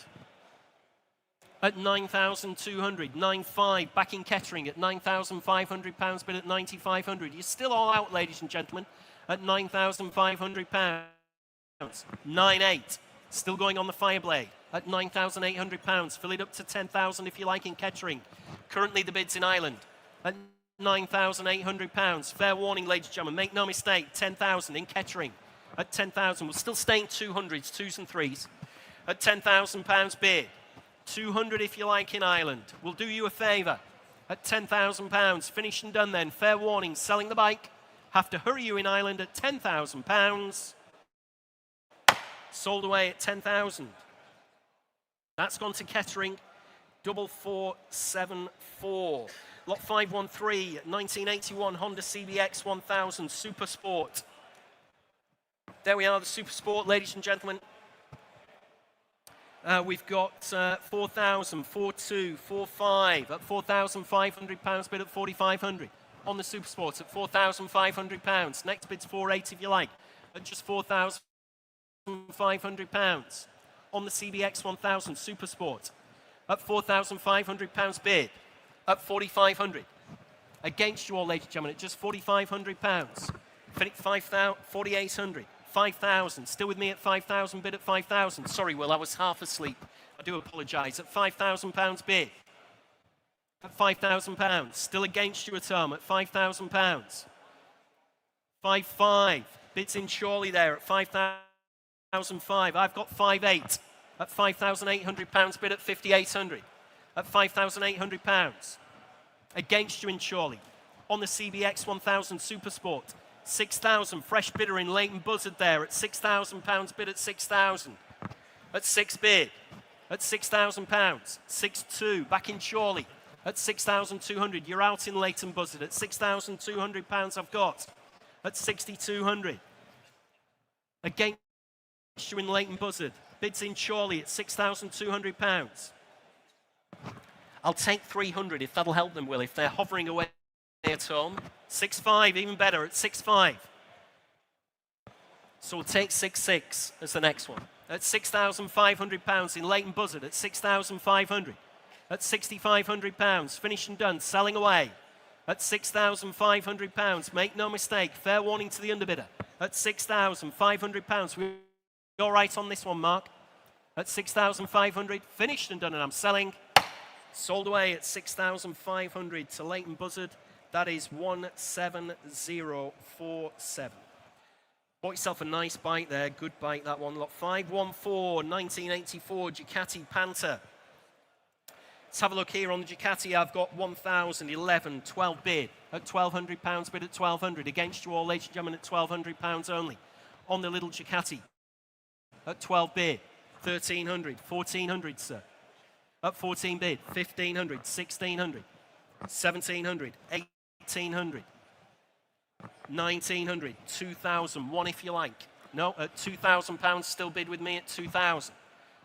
at 9,200. 9,500. Back in Kettering at £9,500 bid at 9,500. You're still all out, ladies and gentlemen, at £9,500. 9,800. Still going on the Fireblade at £9,800. Fill it up to 10,000 if you like in Kettering. Currently the bids in Ireland at £9,800. Fair warning, ladies and gentlemen, make no mistake, 10,000 in Kettering. At 10,000, we're still staying 200s, 2s and 3s. At £10,000 bid. 200 if you like in Ireland. We'll do you a favour. At £10,000, finished and done then. Fair warning, selling the bike. Have to hurry you in Ireland at £10,000. Sold away at 10,000. That's gone to Kettering. 4474. Lot 513, 1981 Honda CBX 1000 Super Sport. There we are, the Super Sport, ladies and gentlemen. We've got 4,000, 4,200, 4,500 at £4,500 bid at 4,500 on the Super Sports at £4,500. Next bid's 4,800 if you like, at just £4,500 on the CBX 1000 Super Sport at £4,500 bid at 4,500. Against you all, ladies and gentlemen, at just £4,500. 4,800. 5,000. Still with me at 5,000 bid at 5,000. Sorry, Will, I was half asleep. I do apologise. At £5,000 bid. At £5,000. Still against you at home at £5,000. 5,500. Bids in Chorley there at 5,500. I've got 5,800 at £5,800 bid at 5,800. At £5,800. Against you in Chorley. On the CBX 1000 Super Sport. 6,000. Fresh bidder in Leighton Buzzard there at £6,000 bid at 6,000. At 6 bid. At £6,000. 6,200. Back in Chorley. At 6,200. You're out in Leighton Buzzard. At £6,200 I've got. At 6,200. Against you in Leighton Buzzard. Bids in Chorley at £6,200. I'll take 300 if that'll help them, Will, if they're hovering away at home. 6,500, even better, at 6,500. So we'll take 6,600 as the next one. at £6,500 in Leighton Buzzard at 6,500. At £6,500, finished and done, selling away. At £6,500, make no mistake, fair warning to the underbidder. At £6,500, we're all right on this one, Mark. At 6,500, finished and done, and I'm selling. Sold away at 6,500 to Leighton Buzzard. That is 17047. Bought yourself a nice bike there. Good bike, that one. Lot 514, 1984 Ducati Panther. Let's have a look here on the Ducati. I've got 1,011, 12 bid. At £1,200 bid at 1,200. Against you all, ladies and gentlemen, at £1,200 only. On the little Ducati. At 12 bid. 1,300, 1,400, sir. At 14 bid, 1,500, 1,600, 1,700, 1,800, 1,900, 2,000, one if you like. No, at £2,000, still bid with me at 2,000.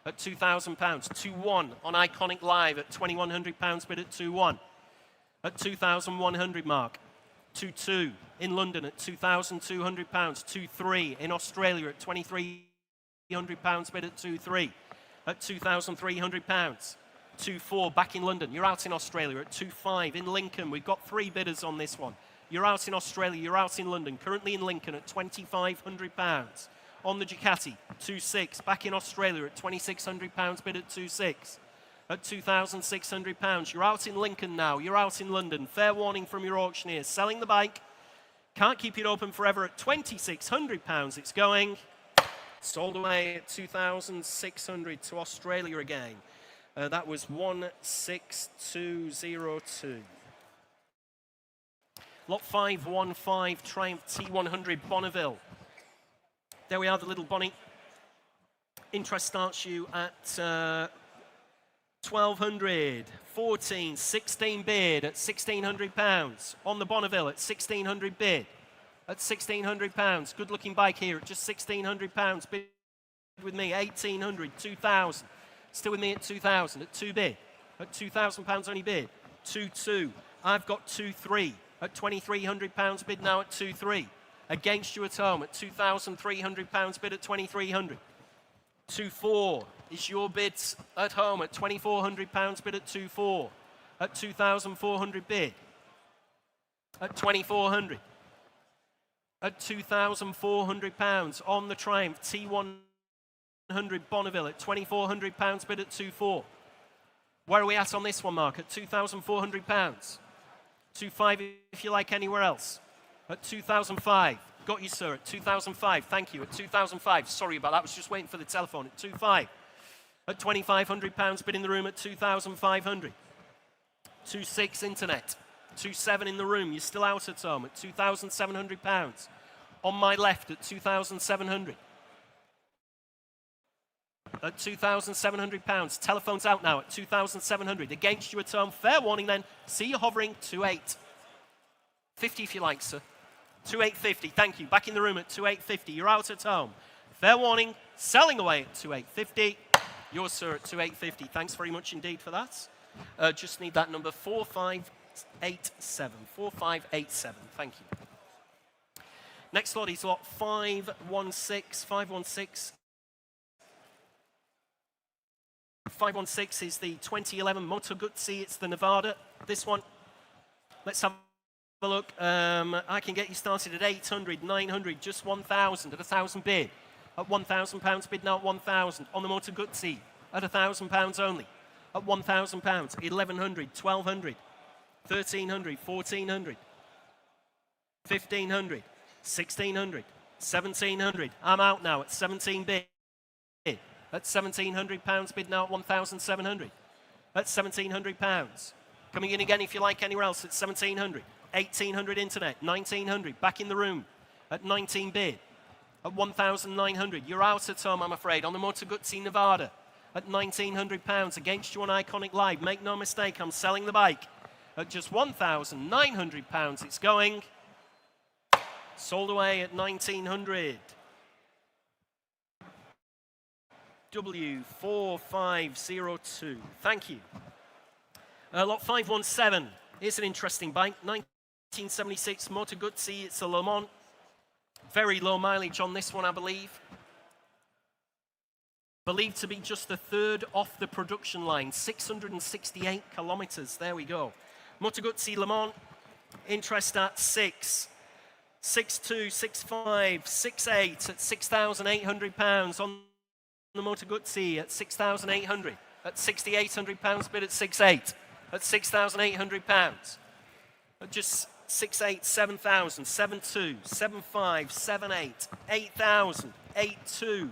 At £2,000, 2-1 on Iconic Live at £2,100 bid at 2-1. At 2,100 mark. 2-2 in London at £2,200. 2-3 in Australia at £2,300 bid at 2-3. At £2,300. 2-4 back in London. You're out in Australia at 2-5 in Lincoln. We've got 3 bidders on this one. You're out in Australia, you're out in London. Currently in Lincoln at £2,500. On the Ducati, 2-6 back in Australia at £2,600 bid at 2-6. At £2,600. You're out in Lincoln now, you're out in London. Fair warning from your auctioneers. Selling the bike. Can't keep it open forever at £2,600. It's going. Sold away at 2,600 to Australia again. That was 16202. Lot 515 Triumph T100 Bonneville. There we are, the little Bonnie. Interest starts you at 1,200, 14, 16 bid at £1,600. On the Bonneville at 1,600 bid. At £1,600. Good looking bike here at just £1,600. Bid with me, 1,800, 2,000. Still with me at 2,000, at 2 bid. At £2,000 only bid. 2-2. I've got 2-3 at £2,300 bid now at 2-3. Against you at home at £2,300 bid at 2,300. 2-4 is your bids at home at £2,400 bid at 2-4. At 2,400 bid. At 2,400. At £2,400 on the Triumph T100 Bonneville at £2,400 bid at 2-4. Where are we at on this one, Mark? At £2,400. 2-5 if you like anywhere else. At 2,005. Got you, sir, at 2,005. Thank you. At 2,005. Sorry about that. I was just waiting for the telephone. At 2.5. At £2,500 bid in the room at 2,500. 2.6 internet. 2.7 in the room. You're still out at home at £2,700. On my left at 2,700. At £2,700. Telephone's out now at 2,700. Against you at home. Fair warning then. See you hovering. 2.8. 50 if you like, sir. 2,850. Thank you. Back in the room at 2,850. You're out at home. Fair warning. Selling away at 2,850. Yours, sir, at 2,850. Thanks very much indeed for that. Just need that number 4587. 4587. Thank you. Next lot is lot 516. 516. 516 is the 2011 Moto Guzzi. It's the Nevada. This one. Let's have a look. I can get you started at 800, 900, just 1,000 at 1,000 bid. At £1,000 bid now at 1,000. On the Moto Guzzi at £1,000 only. At £1,000, 1,100, 1,200, 1,300, 1,400, 1,500, 1,600, 1,700. I'm out now at 17 bid. At £1,700 bid now at 1,700. At £1,700. Coming in again if you like anywhere else at 1,700. 1,800 internet. 1,900 back in the room at 19 bid. At 1,900. You're out at home, I'm afraid, on the Moto Guzzi Nevada. At £1,900 against you on Iconic Live. Make no mistake, I'm selling the bike. At just £1,900 it's going. Sold away at 1,900. W4502. Thank you. Lot 517. Here's an interesting bike. 1976 Moto Guzzi. It's a Le Mans. Very low mileage on this one, I believe. Believed to be just the third off the production line, 668 kilometers. There we go. Moto Guzzi Le Mans, interest at 6, 6.2, 6.5, 6.8 at £6,800 on the Moto Guzzi at 6,800, at £6,800 bid at 6.8, at £6,800, at just 6.8, 7,000, 7.2, 7.5, 7.8, 8,000, 8.2,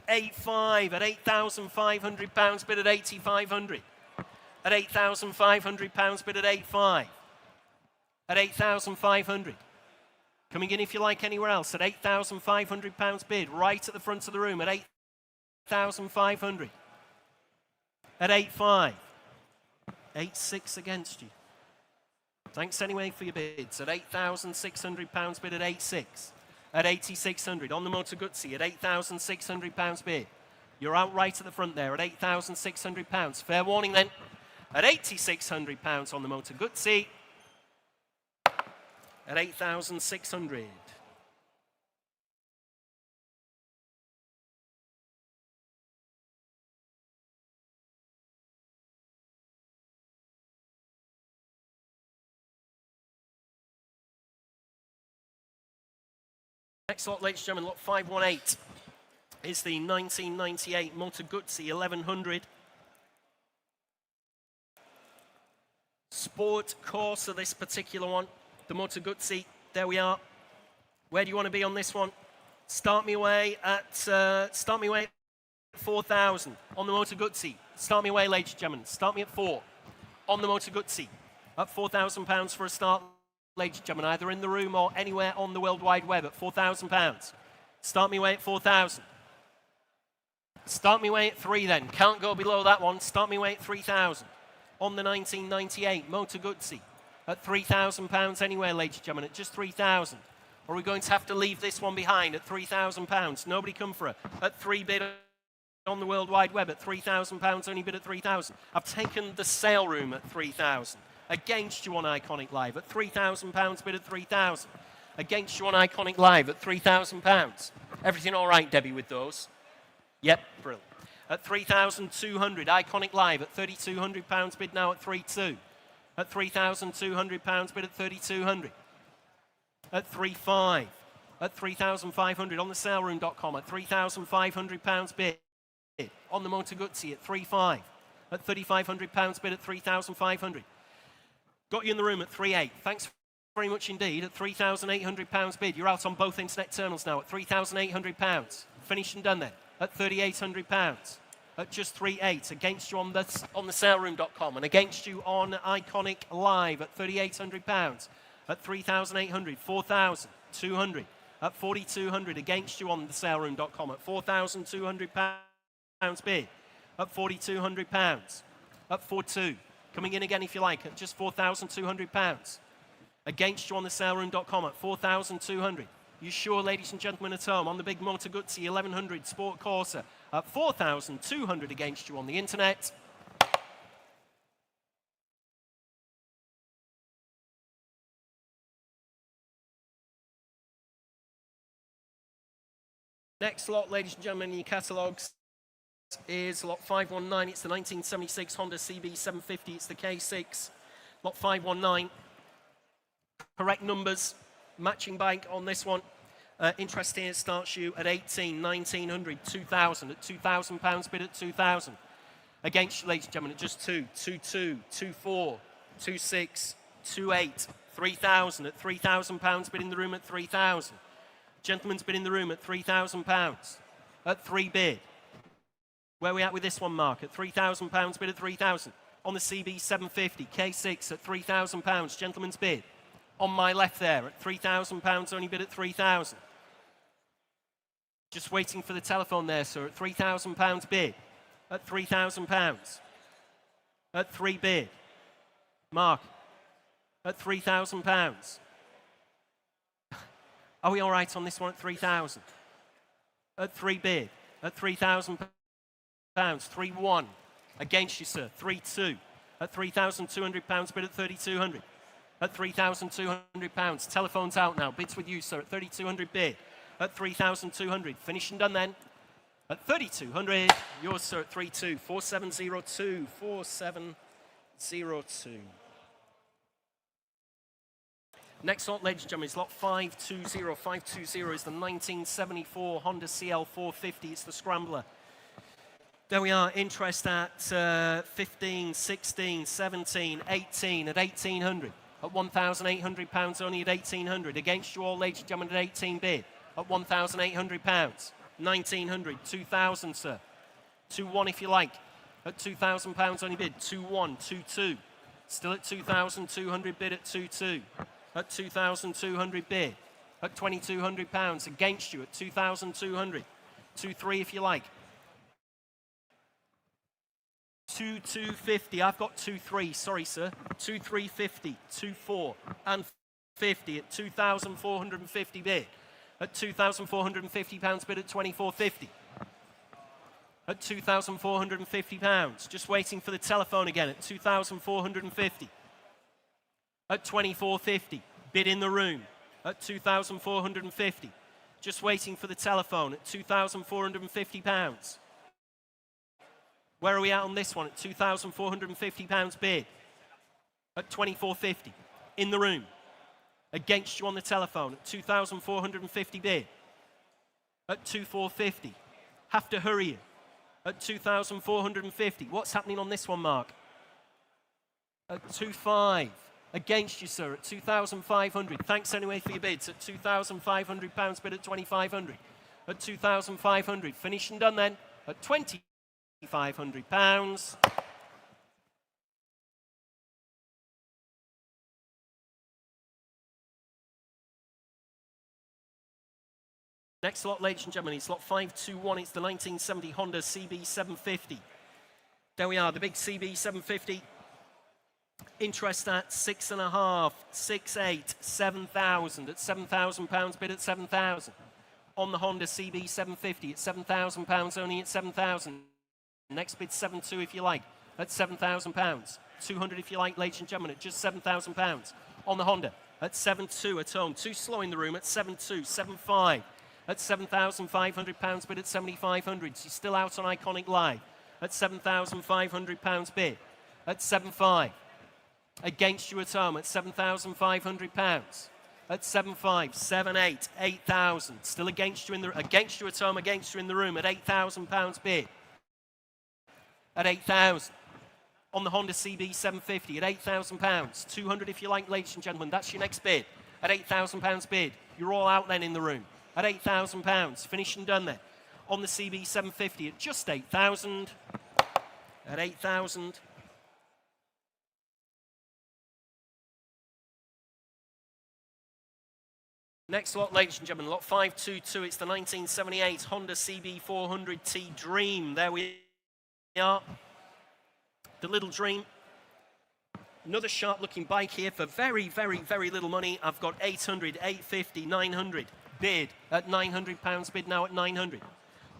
8.5 at £8,500 bid at 8,500, at £8,500 bid at 8.5, at 8,500. Coming in if you like anywhere else at £8,500 bid, right at the front of the room at 8,500, at 8.5, 8.6 against you. Thanks anyway for your bids at £8,600 bid at 8.6, at 8,600 on the Moto Guzzi at £8,600 bid. You're out right at the front there at £8,600. Fair warning then at £8,600 on the Moto Guzzi at 8,600. Next lot, ladies and gentlemen, lot 518 is the 1998 Moto Guzzi 1100 Sport Corsa, this particular one. The Moto Guzzi, there we are. Where do you want to be on this one? Start me away at 4,000 on the Moto Guzzi. Start me away, ladies and gentlemen. Start me at 4 on the Moto Guzzi. At £4,000 for a start, ladies and gentlemen, either in the room or anywhere on the World Wide Web at £4,000. Start me away at 4,000. Start me away at 3 then. Can't go below that one. Start me away at 3,000 on the 1998 Moto Guzzi. At £3,000 anywhere, ladies and gentlemen, at just 3,000. Or are we going to have to leave this one behind at £3,000? Nobody come for it. At 3 bid on the World Wide Web at £3,000, only bid at 3,000. I've taken the sale room at 3,000. Against you on Iconic Live at £3,000, bid at 3,000. Against you on Iconic Live at £3,000. Everything all right, Debbie, with those? Yep, brilliant. At 3,200, Iconic Live at £3,200, bid now at 3,200. At £3,200 bid at 3,200. At 3,500. At 3,500 on the saleroom.com. At £3,500 bid on the Moto Guzzi at 3,500. At £3,500 bid at 3,500. Got you in the room at 3,800. Thanks very much indeed. At £3,800 bid. You're out on both internet terminals now at £3,800. Finished and done then. At £3,800. At just 3,800 against you on the saleroom.com and against you on Iconic Live at £3,800. At 3,800, 4,200. At 4,200 against you on the saleroom.com at £4,200 bid. At £4,200. At 4,200. Coming in again if you like at just £4,200. Against you on the saleroom.com at 4,200. You sure, ladies and gentlemen at home, on the big Moto Guzzi 1100 Sport Corsa at 4,200 against you on the internet. Next lot, ladies and gentlemen, in your catalogues is lot 519. It's the 1976 Honda CB750. It's the K6. Lot 519. Correct numbers. Matching bike on this one. Interest here starts you at 18, 1,900, 2,000. At £2,000 bid at 2,000. Against you, ladies and gentlemen, at just 2, 2,2, 2,4, 2,6, 2,8, 3,000. At £3,000 bid in the room at 3,000. Gentleman's bid in the room at £3,000. At 3 bid. Where are we at with this one, Mark? At £3,000 bid at 3,000. On the CB750, K6 at £3,000. Gentleman's bid. On my left there at £3,000, only bid at 3,000. Just waiting for the telephone there, sir. At £3,000 bid. At £3,000. At 3 bid. Mark. At £3,000. Are we all right on this one at 3,000? At 3 bid. At £3,000. 3-1. Against you, sir. 3-2. At £3,200 bid at 3,200. At £3,200. Telephone's out now. Bids with you, sir. At 3,200 bid. At 3,200. Finished and done then. At 3,200, yours, sir, at 3,200. 4702, 4702. Next lot, ladies and gentlemen, is lot 520. 520 is the 1974 Honda CL450. It's the Scrambler. There we are, interest at 15, 16, 17, 18, at 1,800. At £1,800 only at 1,800. Against you all, ladies and gentlemen, at 18 bid. At £1,800. 1,900, 2,000, sir. 2-1 if you like. At £2,000 only bid. 2-1, 2-2. Still at 2,200 bid at 2-2. At 2,200 bid. At £2,200. Against you at 2,200. 2-3 if you like. 2,250. I've got 2-3. Sorry, sir. 2,350. 2-4 and 50 at 2,450 bid. At £2,450 bid at 2,450. At £2,450. Just waiting for the telephone again at 2,450. At 2,450. Bid in the room at 2,450. Just waiting for the telephone at £2,450. Where are we at on this one? At £2,450 bid. At 2,450. In the room. Against you on the telephone at 2,450 bid. At 2,450. Have to hurry you. At 2,450. What's happening on this one, Mark? At 2,500. Against you, sir, at 2,500. Thanks anyway for your bids. At £2,500 bid at 2,500. At 2,500. Finished and done then. At £2,500. Next lot, ladies and gentlemen, it's lot 521. It's the 1970 Honda CB750. There we are, the big CB750. Interest at 6.5, 6.8, 7,000. At £7,000 bid at 7,000. On the Honda CB750 at £7,000 only at 7,000. Next bid 7.2 if you like at £7,000. 200 if you like, ladies and gentlemen, at just £7,000. On the Honda at 7.2 at home. Too slow in the room at 7.2, 7.5. At £7,500 bid at 7,500. She's still out on Iconic Live. At £7,500 bid. At 7.5. Against you at home at £7,500. At 7.5, 7.8, 8,000. Still against you against you at home, against you in the room at £8,000 bid. At 8,000. On the Honda CB750 at £8,000. 200 if you like, ladies and gentlemen. That's your next bid. At £8,000 bid. You're all out then in the room. At £8,000. Finished and done then. On the CB750 at just 8,000. At 8,000. Next lot, ladies and gentlemen, lot 522. It's the 1978 Honda CB400T Dream. There we are. The little Dream. Another sharp-looking bike here for very, very, very little money. I've got 800, 850, 900. Bid at £900. Bid now at 900.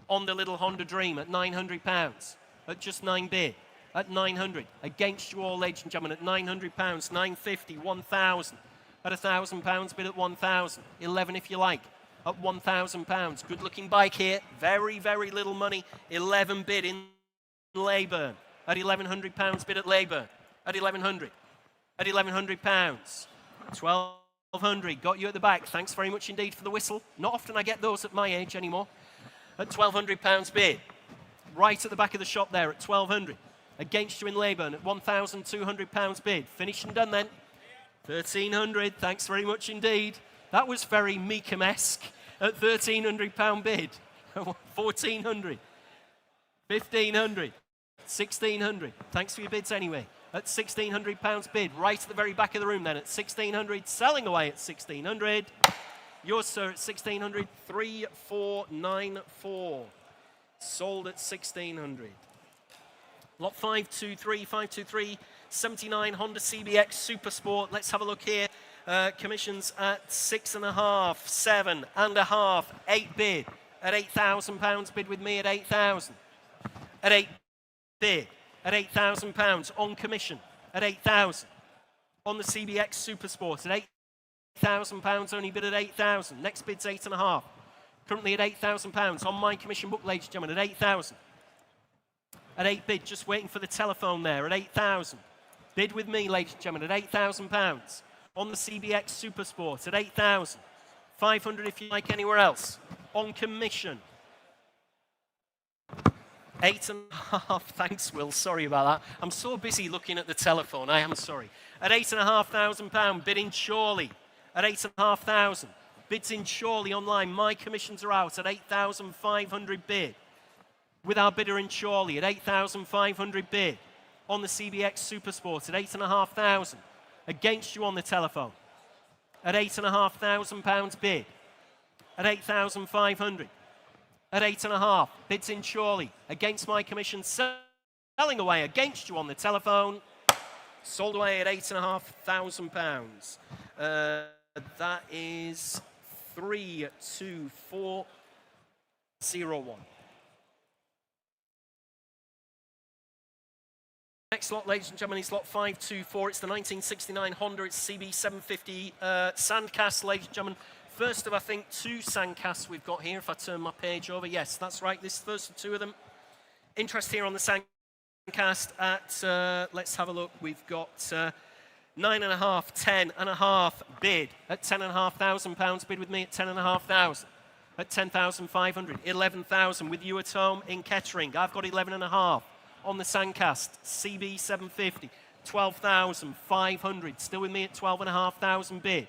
On the little Honda Dream at £900. At just 9 bid. At 900. Against you all, ladies and gentlemen, at £900. 950, 1,000. At £1,000 bid at 1,000. 11 if you like. At £1,000. Good looking bike here. Very, very little money. 11 bid in Leyburn. At £1,100 bid at Leyburn. At 1,100. At £1,100. 1,200. Got you at the back. Thanks very much indeed for the whistle. Not often I get those at my age anymore. At £1,200 bid. Right at the back of the shop there at 1,200. Against you in Leyburn at £1,200 bid. Finished and done then. 1,300. Thanks very much indeed. That was very Meekham-esque at £1,300 bid. 1,400. 1,500. 1,600. Thanks for your bids anyway. At £1,600 bid. Right at the very back of the room then at 1,600. Selling away at 1,600. Yours, sir, at 1,600. 3,494. Sold at 1,600. Lot 523. 523. 79 Honda CBX Super Sport. Let's have a look here. Commissions at 6.5, 7.5, 8 bid. At £8,000 bid with me at 8,000. At 8 bid. At £8,000 on commission. At 8,000. On the CBX Super Sport at £8,000 only bid at 8,000. Next bid's 8.5. Currently at £8,000 on my commission book, ladies and gentlemen, at 8,000. At 8 bid, just waiting for the telephone there, at 8,000. Bid with me, ladies and gentlemen, at £8,000. On the CBX Supersport at 8,000. 500 if you like anywhere else. On commission. 8.5, thanks Will, sorry about that. I'm so busy looking at the telephone, I am sorry. At £8,500, bidding surely. At 8,500. Bids in surely online, my commissions are out at 8,500 bid. With our bidder in surely at 8,500 bid. On the CBX Supersport at 8,500. Against you on the telephone. At £8,500 bid. At 8,500. At 8.5, bids in surely. Against my commission, selling away against you on the telephone. Sold away at £8,500. That is 32401. Next lot, ladies and gentlemen, is lot 524. It's the 1969 Honda. It's CB750 Sandcast, ladies and gentlemen. First of, I think, 2 Sandcasts we've got here. If I turn my page over, yes, that's right. This is the first of 2 of them. Interest here on the Sandcast at, let's have a look. We've got 9.5, 10.5 bid at £10,500. Bid with me at 10,500. At 10,500, 11,000 with you at home in Kettering. I've got 11.5 on the Sandcast. CB750, 12,500. Still with me at 12,500 bid.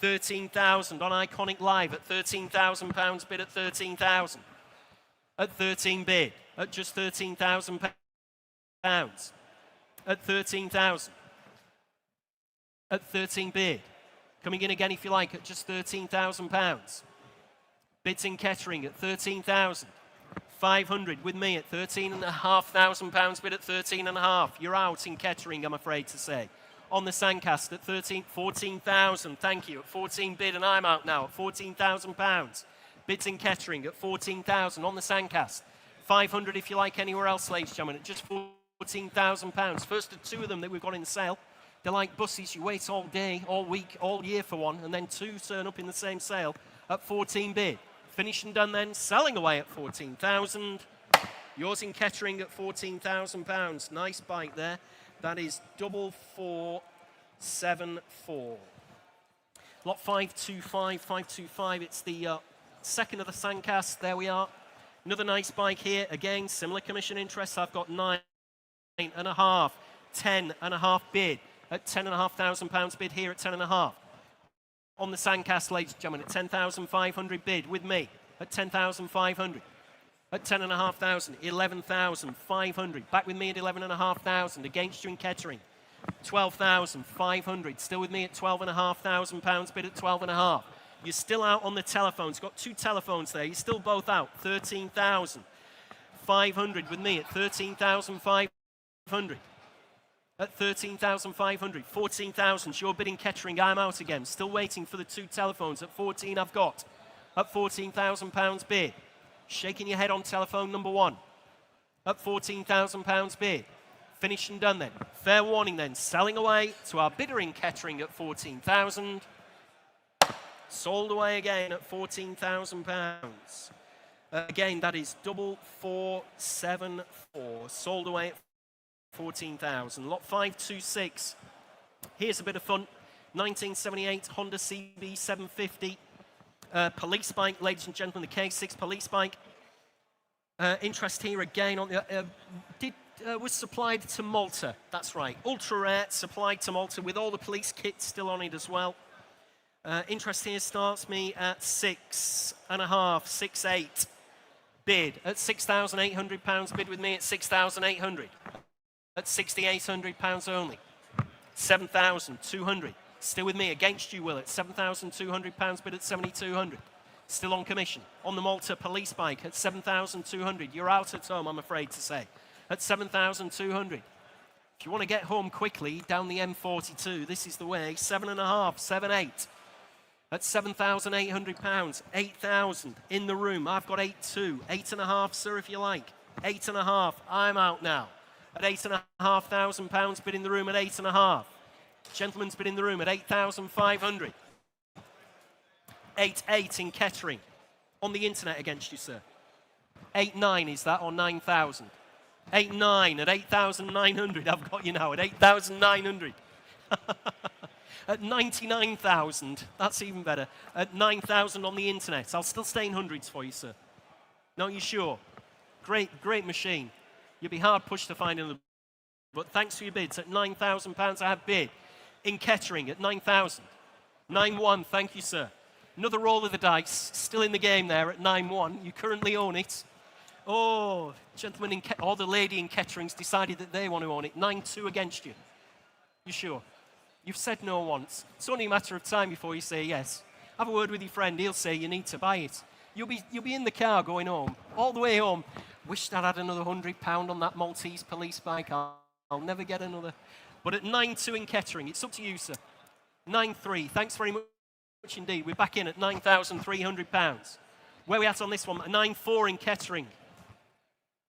13,000 on Iconic Live at £13,000 bid at 13,000. At 13 bid at just £13,000. At 13,000. At 13 bid. Coming in again if you like at just £13,000. Bids in Kettering at 13,500 with me at £13,500 bid at 13.5. You're out in Kettering, I'm afraid to say. On the Sandcast at 14,000, thank you, at 14 bid, and I'm out now at £14,000. Bids in Kettering at 14,000 on the Sandcast. 500 if you like anywhere else, ladies and gentlemen, at just £14,000. First of 2 of them that we've got in the sale. They're like buses, you wait all day, all week, all year for one, and then 2 turn up in the same sale at 14 bid. Finished and done then, selling away at 14,000. Yours in Kettering at £14,000. Nice bike there. That is 4474. Lot 525, 525. It's the second of the Sandcast. There we are. Another nice bike here. Again, similar commission interest. I've got 9.5, 10.5 bid at £10,500 bid here at 10.5. On the Sandcast, ladies and gentlemen, at 10,500 bid with me at 10,500. At 10,500, 11,500. Back with me at 11,500. Against you in Kettering. 12,500. Still with me at £12,500. Bid at 12.5. You're still out on the telephones. Got 2 telephones there. You're still both out. 13,500 with me at 13,500. At 13,500. 14,000. You're bidding Kettering. I'm out again. Still waiting for the 2 telephones. At 14 I've got. At £14,000 bid. Shaking your head on telephone number 1. At £14,000 bid. Finished and done then. Fair warning then. Selling away to our bidder in Kettering at 14,000. Sold away again at £14,000. Again, that is 4474. Sold away at 14,000. Lot 526. Here's a bit of fun. 1978 Honda CB750. Police bike, ladies and gentlemen, the K6 police bike. Interest here again on the was supplied to Malta. That's right, ultra rare, supplied to Malta with all the police kits still on it as well. Interest here starts me at 6.5, 6.8 bid at £6,800. Bid with me at 6,800. At £6,800 only. 7,200. Still with me, against you, Will, at £7,200, bid at 7,200. Still on commission. On the Malta police bike at 7,200. You're out at home, I'm afraid to say. At 7,200. If you want to get home quickly, down the M42, this is the way. 7.5, 7.8. At £7,800. 8,000 in the room. I've got 8.2. 8.5, sir, if you like. 8.5. I'm out now. At £8,500, bid in the room at 8.5. Gentleman's bid in the room at 8,500. 8.8 in Kettering. on the internet against you, sir. 8,900 is that, or 9,000? 8,900 at 8,900. I've got you now at 8,900. At 99,000, that's even better. At 9,000 on the internet. I'll still stay in hundreds for you, sir. No, you sure? Great machine. You'd be hard pushed to find another. But thanks for your bids. At £9,000, I have bid. In Kettering at 9,000. 9-1, thank you, sir. Another roll of the dice, still in the game there at 9-1. You currently own it. Oh, gentleman or the lady in Kettering's decided that they want to own it. 9-2 against you. You sure? You've said no once. It's only a matter of time before you say yes. Have a word with your friend. He'll say you need to buy it. You'll be in the car going home, all the way home. Wished I'd had another £100 on that Maltese police bike. I'll never get another. But at 9-2 in Kettering, it's up to you, sir. 9-3. Thanks very much indeed. We're back in at £9,300. Where are we at on this one? 9-4 in Kettering.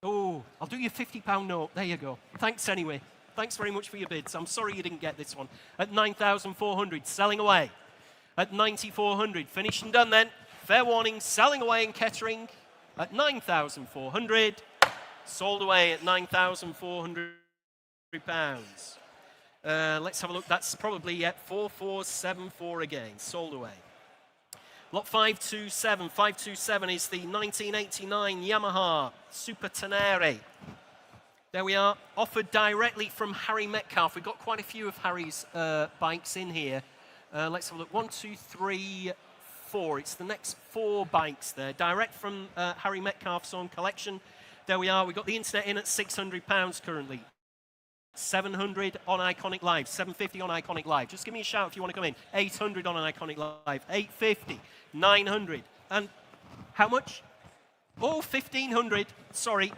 Oh, I'll do you a £50 note. There you go. Thanks anyway. Thanks very much for your bids. I'm sorry you didn't get this one. At 9,400, selling away. At 9,400, finished and done then. Fair warning, selling away in Kettering. At 9,400, sold away at £9,400. Let's have a look. That's probably at 4,474 again. Sold away. Lot 527. 527 is the 1989 Yamaha Super Tenere. There we are. Offered directly from Harry Metcalf. We've got quite a few of Harry's bikes in here. Let's have a look. 1, 2, 3, 4. It's the next 4 bikes there. Direct from Harry Metcalf's own collection. There we are. We've got the internet in at £600 currently. 700 on Iconic Live, 750 on Iconic Live. Just give me a shout if you want to come in. 800 on an Iconic Live, 850, 900. And how much? Oh, 1,500. Sorry.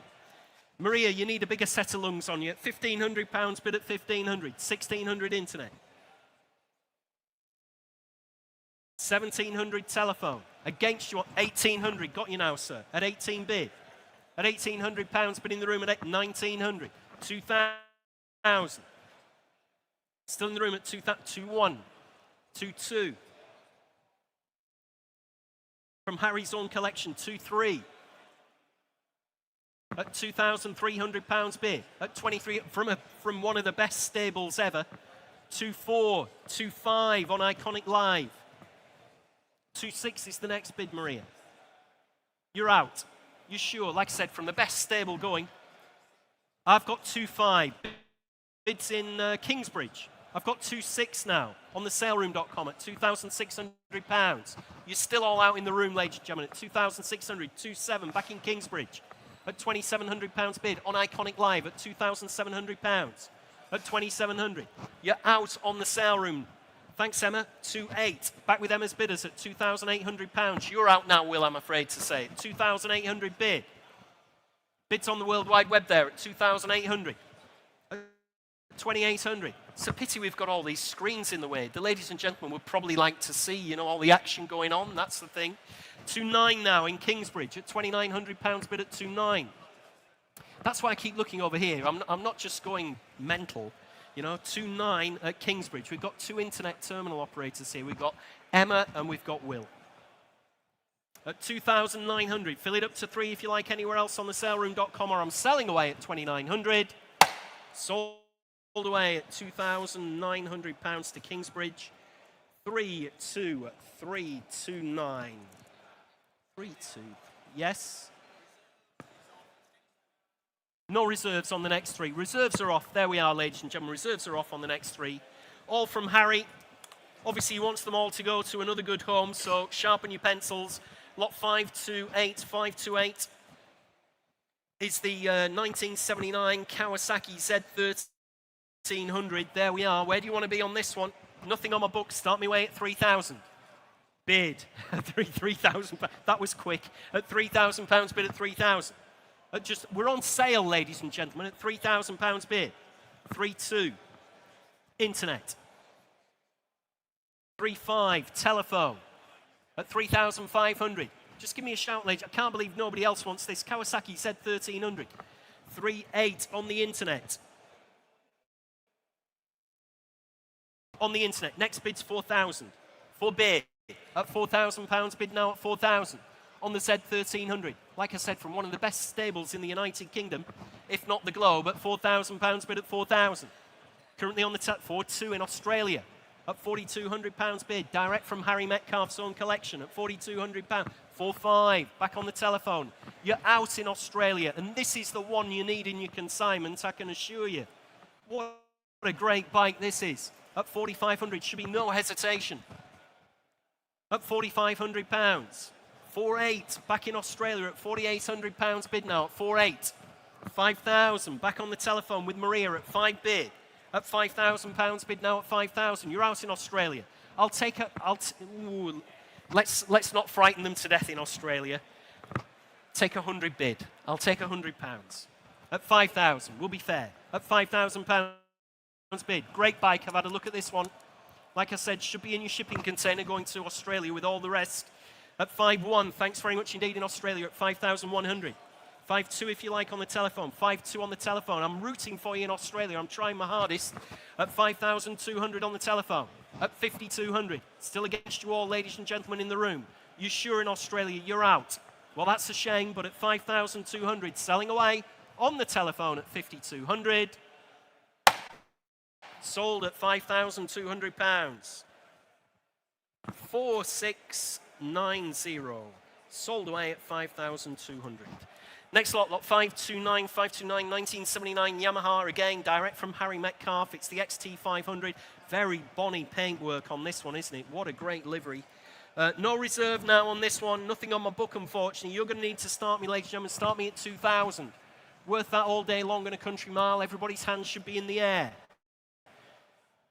Maria, you need a bigger set of lungs on you. £1,500 bid at 1,500. 1,600 internet. 1,700 telephone. Against you, 1,800. Got you now, sir. At 18 bid. At £1,800 bid in the room at 1,900. 2,000. Still in the room at 2-1, 2-2. From Harry's own collection, 2-3. At £2,300 bid. At 23 from one of the best stables ever. 2-4, 2-5 on Iconic Live. 2-6 is the next bid, Maria. You're out. You sure? Like I said, from the best stable going. I've got 2-5. Bids in Kingsbridge. I've got 2-6 now on the saleroom.com at £2,600. You're still all out in the room, ladies and gentlemen, at 2,600, 2-7 back in Kingsbridge at £2,700 bid on Iconic Live at £2,700 at 2,700. You're out on the sale room. Thanks, Emma. 2-8. Back with Emma's bidders at £2,800. You're out now, Will, I'm afraid to say. 2,800 bid. Bids on the World Wide Web there at 2,800. 2,800. It's a pity we've got all these screens in the way. The ladies and gentlemen would probably like to see, you know, all the action going on. That's the thing. 2.9 now in Kingsbridge at £2,900 bid at 2.9. That's why I keep looking over here. I'm not just going mental. You know, 2.9 at Kingsbridge. We've got 2 internet terminal operators here. We've got Emma and we've got Will. At 2,900. Fill it up to 3 if you like anywhere else on the saleroom.com, or I'm selling away at 2,900. Sold away at £2,900 to Kingsbridge. 3-2-3-2-9. 3-2. Yes. No reserves on the next 3. Reserves are off. There we are, ladies and gentlemen. Reserves are off on the next 3. All from Harry. Obviously, he wants them all to go to another good home, so sharpen your pencils. Lot 528, 528 is the 1979 Kawasaki Z1300. There we are. Where do you want to be on this one? Nothing on my book. Start me away at 3,000. Bid. 3,000. That was quick. At £3,000 bid at 3,000. We're on sale, ladies and gentlemen, at £3,000 bid. 3-2. Internet. 3-5. Telephone. At 3,500. Just give me a shout, ladies. I can't believe nobody else wants this. Kawasaki Z1300. 3-8 on the internet. On the internet. Next bid's 4,000. For bid. At £4,000 bid now at 4,000. on the Z1300. Like I said, from one of the best stables in the United Kingdom, if not the globe, at £4,000 bid at 4,000. Currently on the 4-2 in Australia at £4,200 bid, direct from Harry Metcalf's own collection at £4,200. 4-5, back on the telephone. You're out in Australia, and this is the one you need in your consignment, I can assure you. What a great bike this is. At 4,500, should be no hesitation. At £4,500. 4-8, back in Australia at £4,800 bid now at 4-8. 5,000, back on the telephone with Maria at 5 bid. At £5,000 bid now at 5,000. You're out in Australia. I'll take a, let's not frighten them to death in Australia. Take 100 bid. I'll take £100. At 5,000, we'll be fair. At £5,000 bid. Great bike, I've had a look at this one. Like I said, should be in your shipping container going to Australia with all the rest. At 5-1, thanks very much indeed in Australia at 5,100. 5-2 if you like on the telephone. 5-2 on the telephone. I'm rooting for you in Australia. I'm trying my hardest. At 5,200 on the telephone. At 5,200. Still against you all, ladies and gentlemen in the room. You're sure in Australia you're out? Well, that's a shame, but at 5,200, selling away on the telephone at 5,200. Sold at £5,200. 4,690. Sold away at 5,200. Next lot 529, 1979 Yamaha, again, direct from Harry Metcalf. It's the XT500. Very bonny paintwork on this one, isn't it? What a great livery. No reserve now on this one. Nothing on my book, unfortunately. You're going to need to start me, ladies and gentlemen. Start me at 2,000. Worth that all day long in a country mile. Everybody's hands should be in the air.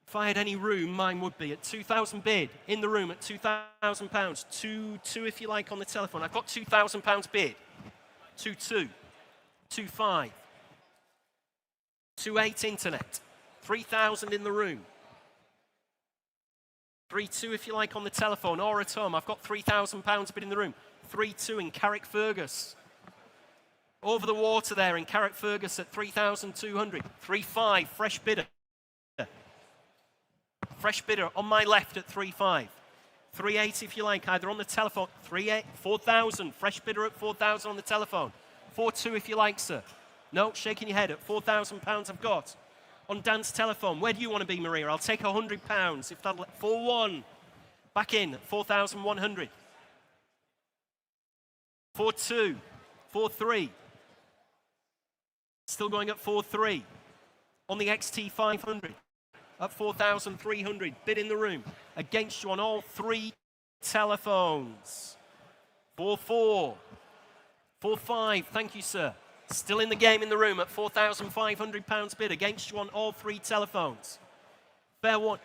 If I had any room, mine would be at 2,000 bid. In the room at £2,000. 2 if you like on the telephone. I've got £2,000 bid. 2-2, 2-5, 2-8 internet, 3,000 in the room, 3-2 if you like on the telephone or at home. I've got £3,000 bid in the room. 3-2 in Carrickfergus. Over the water there in Carrickfergus at 3,200. 3-5, fresh bidder. Fresh bidder on my left at 3-5. 3-8 if you like, either on the telephone. 3-8, 4,000, fresh bidder at 4,000 on the telephone. 4-2 if you like, sir. No, shaking your head at £4,000 I've got. On Dan's telephone, where do you want to be, Maria? I'll take £100 if that'll... 4-1, back in at 4,100. 4-2, 4-3. Still going at 4-3. On the XT500. At 4,300, bid in the room. Against you on all 3 telephones. 4-4. 4-5, thank you, sir. Still in the game in the room at £4,500 bid. Against you on all 3 telephones. Fair one.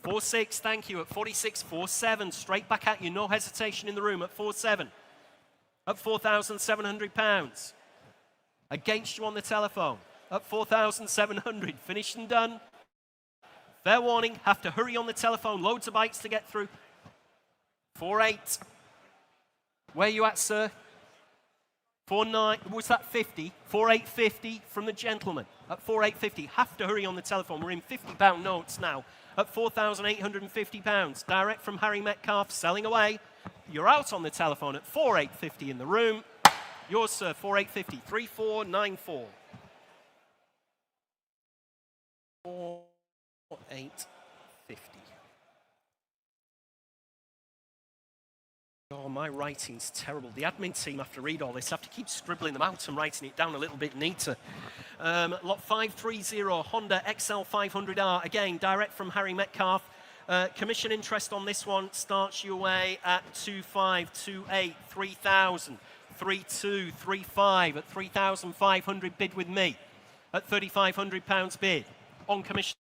4-6, thank you. At 46, 4-7, straight back at you. No hesitation in the room at 4-7. At £4,700. Against you on the telephone. At 4,700, finished and done. Fair warning, have to hurry on the telephone. Loads of bikes to get through. 4-8. Where are you at, sir? 4-9. Was that 50? 4-8.50 from the gentleman. At 4-8.50. Have to hurry on the telephone. We're in £50 notes now. At £4,850. Direct from Harry Metcalf. Selling away. You're out on the telephone at 4-8.50 in the room. Yours, sir. 4-8.50. 3-4-9-4. 4-8.50. Oh, my writing's terrible. The admin team have to read all this. I have to keep scribbling them out and writing it down a little bit neater. Lot 530, Honda XL500R. Again, direct from Harry Metcalf. Commission interest on this one starts you away at 2,500, 2,800, 3,000, 3,200, 3,500 at 3,500 bid with me. At £3,500 bid. On commission,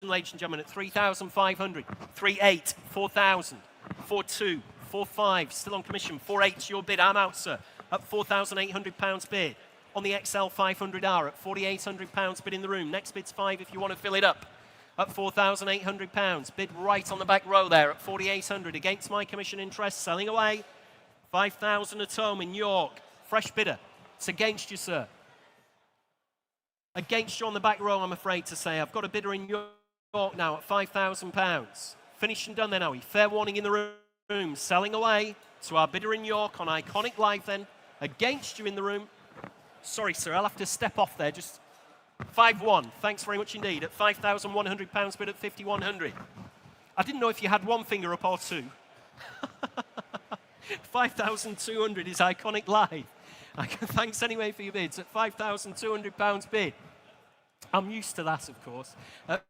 ladies and gentlemen, at 3,500, 3,800, 4,000, 4,200, 4,500, still on commission, 4,800 your bid. I'm out, sir. At £4,800 bid. On the XL500R at £4,800 bid in the room. Next bid's 5 if you want to fill it up. At £4,800. Bid right on the back row there at 4,800. Against my commission interest, selling away. 5,000 at home in York. Fresh bidder. It's against you, sir. Against you on the back row, I'm afraid to say. I've got a bidder in York now at £5,000. Finished and done then, are we? Fair warning in the room. Selling away. to our bidder in York on Iconic Live then. Against you in the room. Sorry, sir, I'll have to step off there. Just 5-1. Thanks very much indeed. At £5,100 bid at 5,100. I didn't know if you had one finger up or two. 5,200 is Iconic Live. Thanks anyway for your bids. At £5,200 bid. I'm used to that, of course. At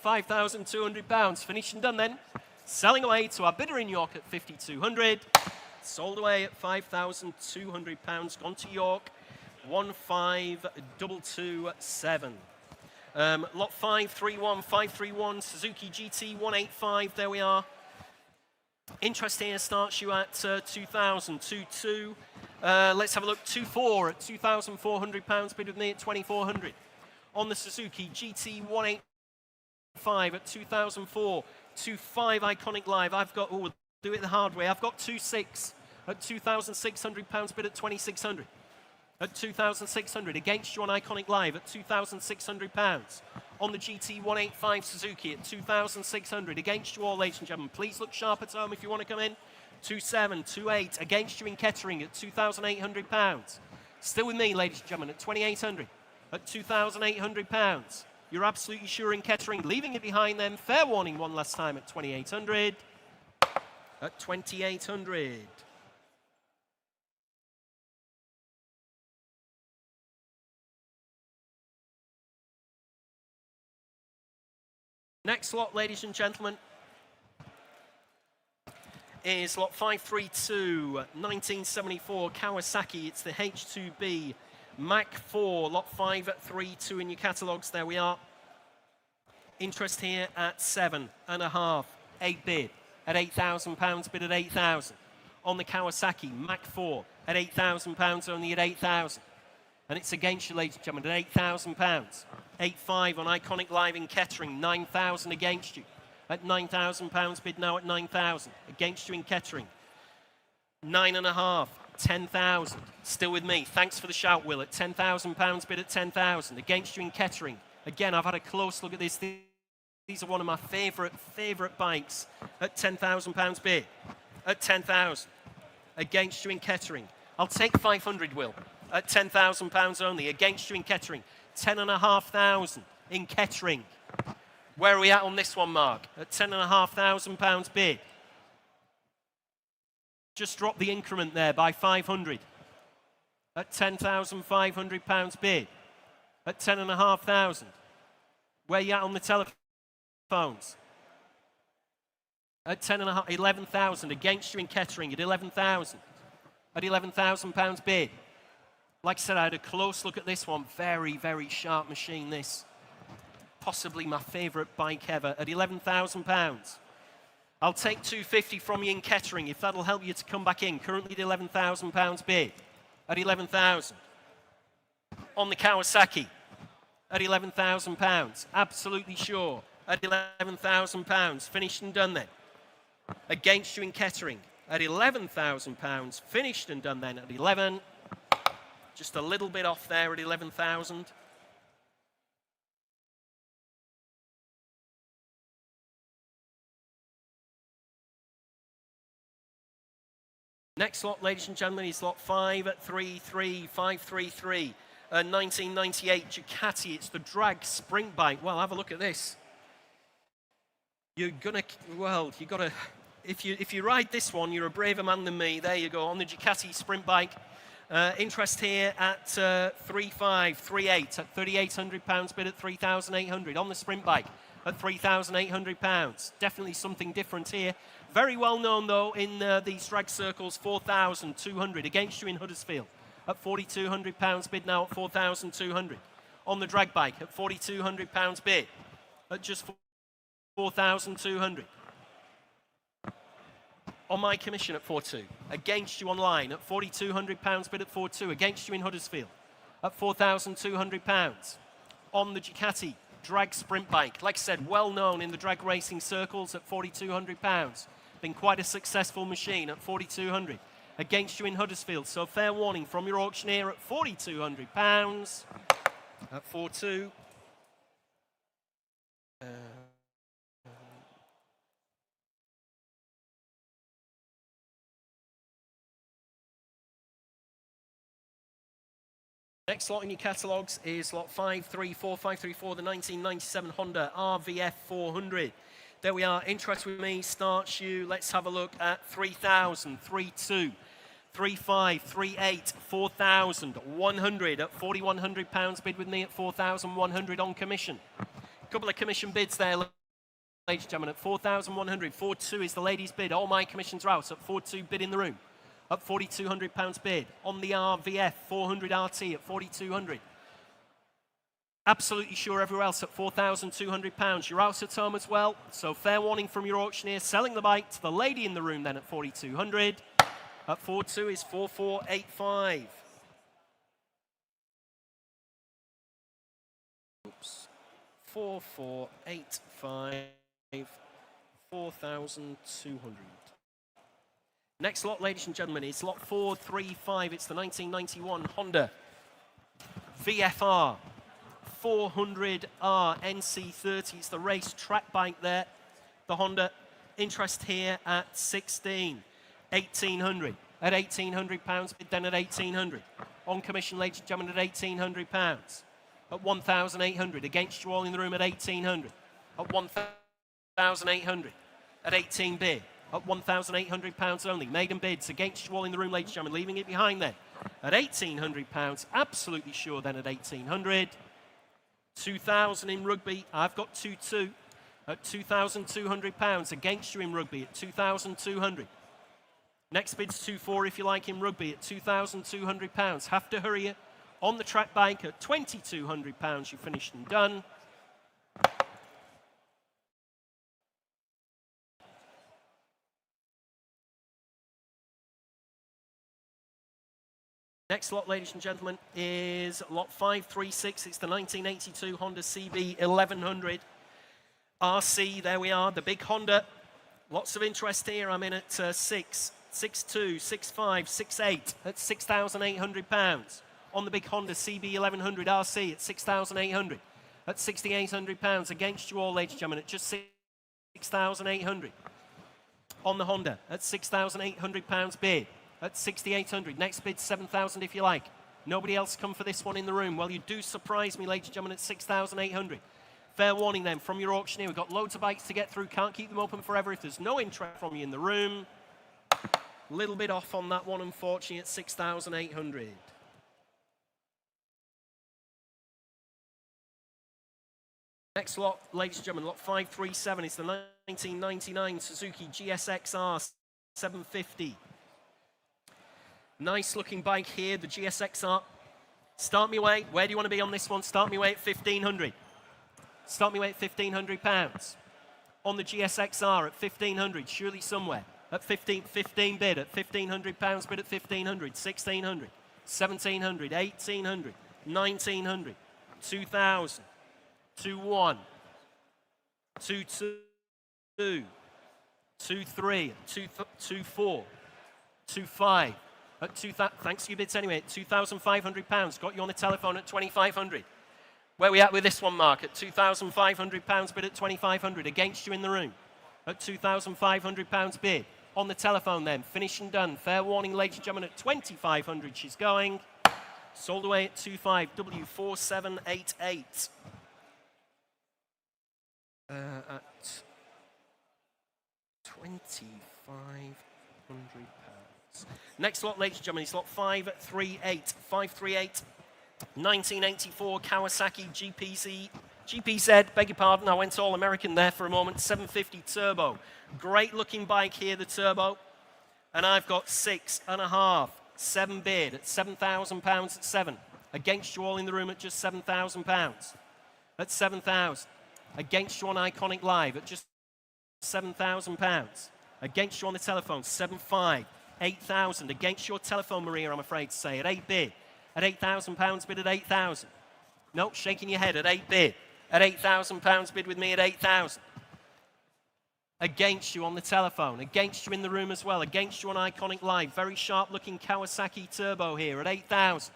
£5,200. Finished and done then. Selling away to our bidder in York at 5,200. Sold away at £5,200. Gone to York. 15227. Lot 531, Suzuki GT 185. There we are. Interest here starts you at 2,000. 2-2. Let's have a look. 2-4 at £2,400. Bid with me at 2,400. On the Suzuki GT 185 at 2004. 2-5 Iconic Live. I've got, oh, do it the hard way. I've got 2-6 at £2,600. Bid at 2,600. At 2,600. Against you on Iconic Live at £2,600. On the GT 185 Suzuki at 2,600. Against you all, ladies and gentlemen. Please look sharp at home if you want to come in. 2-7, 2-8. Against you in Kettering at £2,800. Still with me, ladies and gentlemen, at 2,800. At £2,800. You're absolutely sure in Kettering. Leaving it behind them. Fair warning one last time at 2,800. At 2,800. Next lot, ladies and gentlemen, is lot 532, 1974 Kawasaki. It's the H2B Mach 4, lot 532 in your catalogues. There we are. Interest here at 7.5, 8 bid at £8,000, bid at 8,000. On the Kawasaki Mach 4 at £8,000, only at 8,000. And it's against you, ladies and gentlemen, at £8,000. 8.5 on Iconic Live in Kettering, 9,000 against you. At £9,000, bid now at 9,000. Against you in Kettering. 9.5, 10,000. Still with me. Thanks for the shout, Will. At £10,000, bid at 10,000. Against you in Kettering. Again, I've had a close look at this. These are one of my favourite bikes. At £10,000 bid. At 10,000. Against you in Kettering. I'll take 500, Will. At £10,000 only. Against you in Kettering. 10,500 in Kettering. Where are we at on this one, Mark? At £10,500 bid. Just drop the increment there by 500. At £10,500 bid. At 10,500. Where are you at on the telephones? At 11,000. Against you in Kettering at 11,000. At £11,000 bid. Like I said, I had a close look at this one. Very, very sharp machine, this. Possibly my favourite bike ever. At £11,000. I'll take 250 from you in Kettering if that'll help you to come back in. Currently at £11,000 bid. At 11,000. On the Kawasaki. At £11,000. Absolutely sure. At £11,000. Finished and done then. Against you in Kettering. At £11,000. Finished and done then at 11. Just a little bit off there at 11,000. Next lot, ladies and gentlemen, is lot 533. 1998 Ducati. It's the drag sprint bike. Well, have a look at this. You're gonna, well, you gotta, if you ride this one, you're a braver man than me. There you go, on the Ducati sprint bike. Interest here at 3.5, 3.8 at £3,800 bid at 3,800 on the sprint bike at £3,800. Definitely something different here. Very well known though in these drag circles. 4,200 against you in Huddersfield at £4,200 bid now at 4,200 on the drag bike at £4,200 bid at just 4,200. On my commission at 4.2. Against you online at £4,200 bid at 4.2. Against you in Huddersfield at £4,200. On the Ducati drag sprint bike. Like I said, well known in the drag racing circles at £4,200. Been quite a successful machine at £4,200. Against you in Huddersfield. So fair warning from your auctioneer at £4,200. At 4.2. Next lot in your catalogues is lot 534534, the 1997 Honda RVF 400. There we are. Interest with me starts you. Let's have a look at 3,000, 3,2, 3,5, 3,8, 4,100 at £4,100. Bid with me at 4,100 on commission. A couple of commission bids there, ladies and gentlemen, at 4,100. 4,2 is the ladies' bid. All my commissions are out. So at 4,2 bid in the room. At £4,200 bid. On the RVF 400 RT at 4,200. Absolutely sure everywhere else at £4,200. You're out at home as well. So fair warning from your auctioneer. Selling the bike to the lady in the room then at 4,200. At 4,2 is 4,485. Oops. 4,485. 4,200. Next lot, ladies and gentlemen, is lot 435. It's the 1991 Honda VFR 400R NC30. It's the race track bike there. The Honda. Interest here at 1,800. At £1,800, bid then at 1,800. On commission, ladies and gentlemen, at £1,800. At 1,800. Against you all in the room at 1,800. At 1,800. At 18 bid. At £1,800 only. Maiden bids against you all in the room, ladies and gentlemen, leaving it behind then. At £1,800, absolutely sure then at 1,800. 2,000 in rugby, I've got 2,2 at £2,200. Against you in rugby at 2,200. Next bid's 2,4 if you like in rugby at £2,200. Have to hurry you. On the track bike at £2,200, you finished and done. Next lot, ladies and gentlemen, is lot 536. It's the 1982 Honda CB 1100 RC. There we are, the big Honda. Lots of interest here. I'm in at 6, 6.2, 6.5, 6.8 at £6,800. On the big Honda CB 1100 RC at 6,800. At £6,800. Against you all, ladies and gentlemen, at just 6,800. On the Honda at £6,800 bid. At 6,800. Next bid, 7,000 if you like. Nobody else come for this one in the room. Well, you do surprise me, ladies and gentlemen, at 6,800. Fair warning then from your auctioneer. We've got loads of bikes to get through. Can't keep them open forever if there's no interest from you in the room. A little bit off on that one, unfortunately, at 6,800. Next lot, ladies and gentlemen, lot 537. It's the 1999 Suzuki GSX-R 750. Nice looking bike here, the GSX-R. Start me away. Where do you want to be on this one? Start me away at 1,500. Start me away at £1,500. On the GSX-R at 1,500, surely somewhere. At 15 bid at £1,500, bid at 1,500, 1,600, 1,700, 1,800, 1,900, 2,000, 2,1, 2,2, 2,3, 2,4, 2,5. At thanks for your bids anyway, at £2,500. Got you on the telephone at 2,500. Where are we at with this one, Mark? At £2,500 bid at 2,500. Against you in the room. At £2,500 bid. On the telephone then. Finished and done. Fair warning, ladies and gentlemen, at 2,500 she's going. Sold away at 25W4788. At £2,500. Next lot, ladies and gentlemen, is lot 538. 538, 1984 Kawasaki GPZ, beg your pardon, I went all American there for a moment, 750 Turbo. Great looking bike here, the Turbo. And I've got 6.5, 7 bid at £7,000 at 7. Against you all in the room at just £7,000. At 7,000. Against you on Iconic Live at just £7,000. Against you on the telephone, 7.5. 8,000 against your telephone, Maria, I'm afraid to say, at 8 bid. At £8,000 bid at 8,000. No, shaking your head at 8 bid. At £8,000 bid with me at 8,000. Against you on the telephone. Against you in the room as well. Against you on Iconic Live. Very sharp looking Kawasaki Turbo here at 8,000.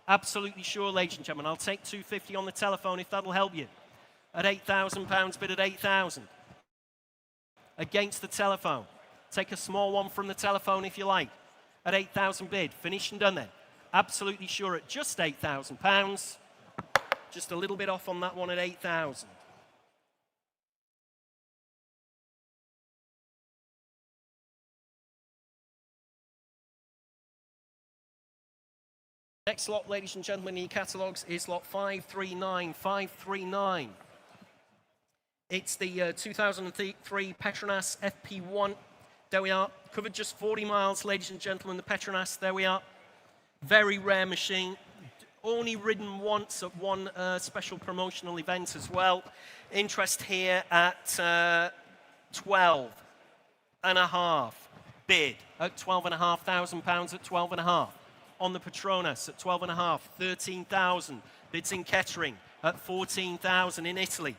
Absolutely sure, ladies and gentlemen. I'll take 250 on the telephone if that'll help you. At £8,000 bid at 8,000. Against the telephone. Take a small one from the telephone if you like. At 8,000 bid. Finished and done then. Absolutely sure at just £8,000. Just a little bit off on that one at 8,000. Next lot, ladies and gentlemen, in your catalogues is lot 539. It's the 2003 Petronas FP1. There we are. Covered just 40 miles, ladies and gentlemen, the Petronas. There we are. Very rare machine. Only ridden once at one special promotional event as well. Interest here at 12.5 bid at £12,500 at 12.5. On the Petronas at 12.5, 13,000. Bids in Kettering at 14,000 in Italy.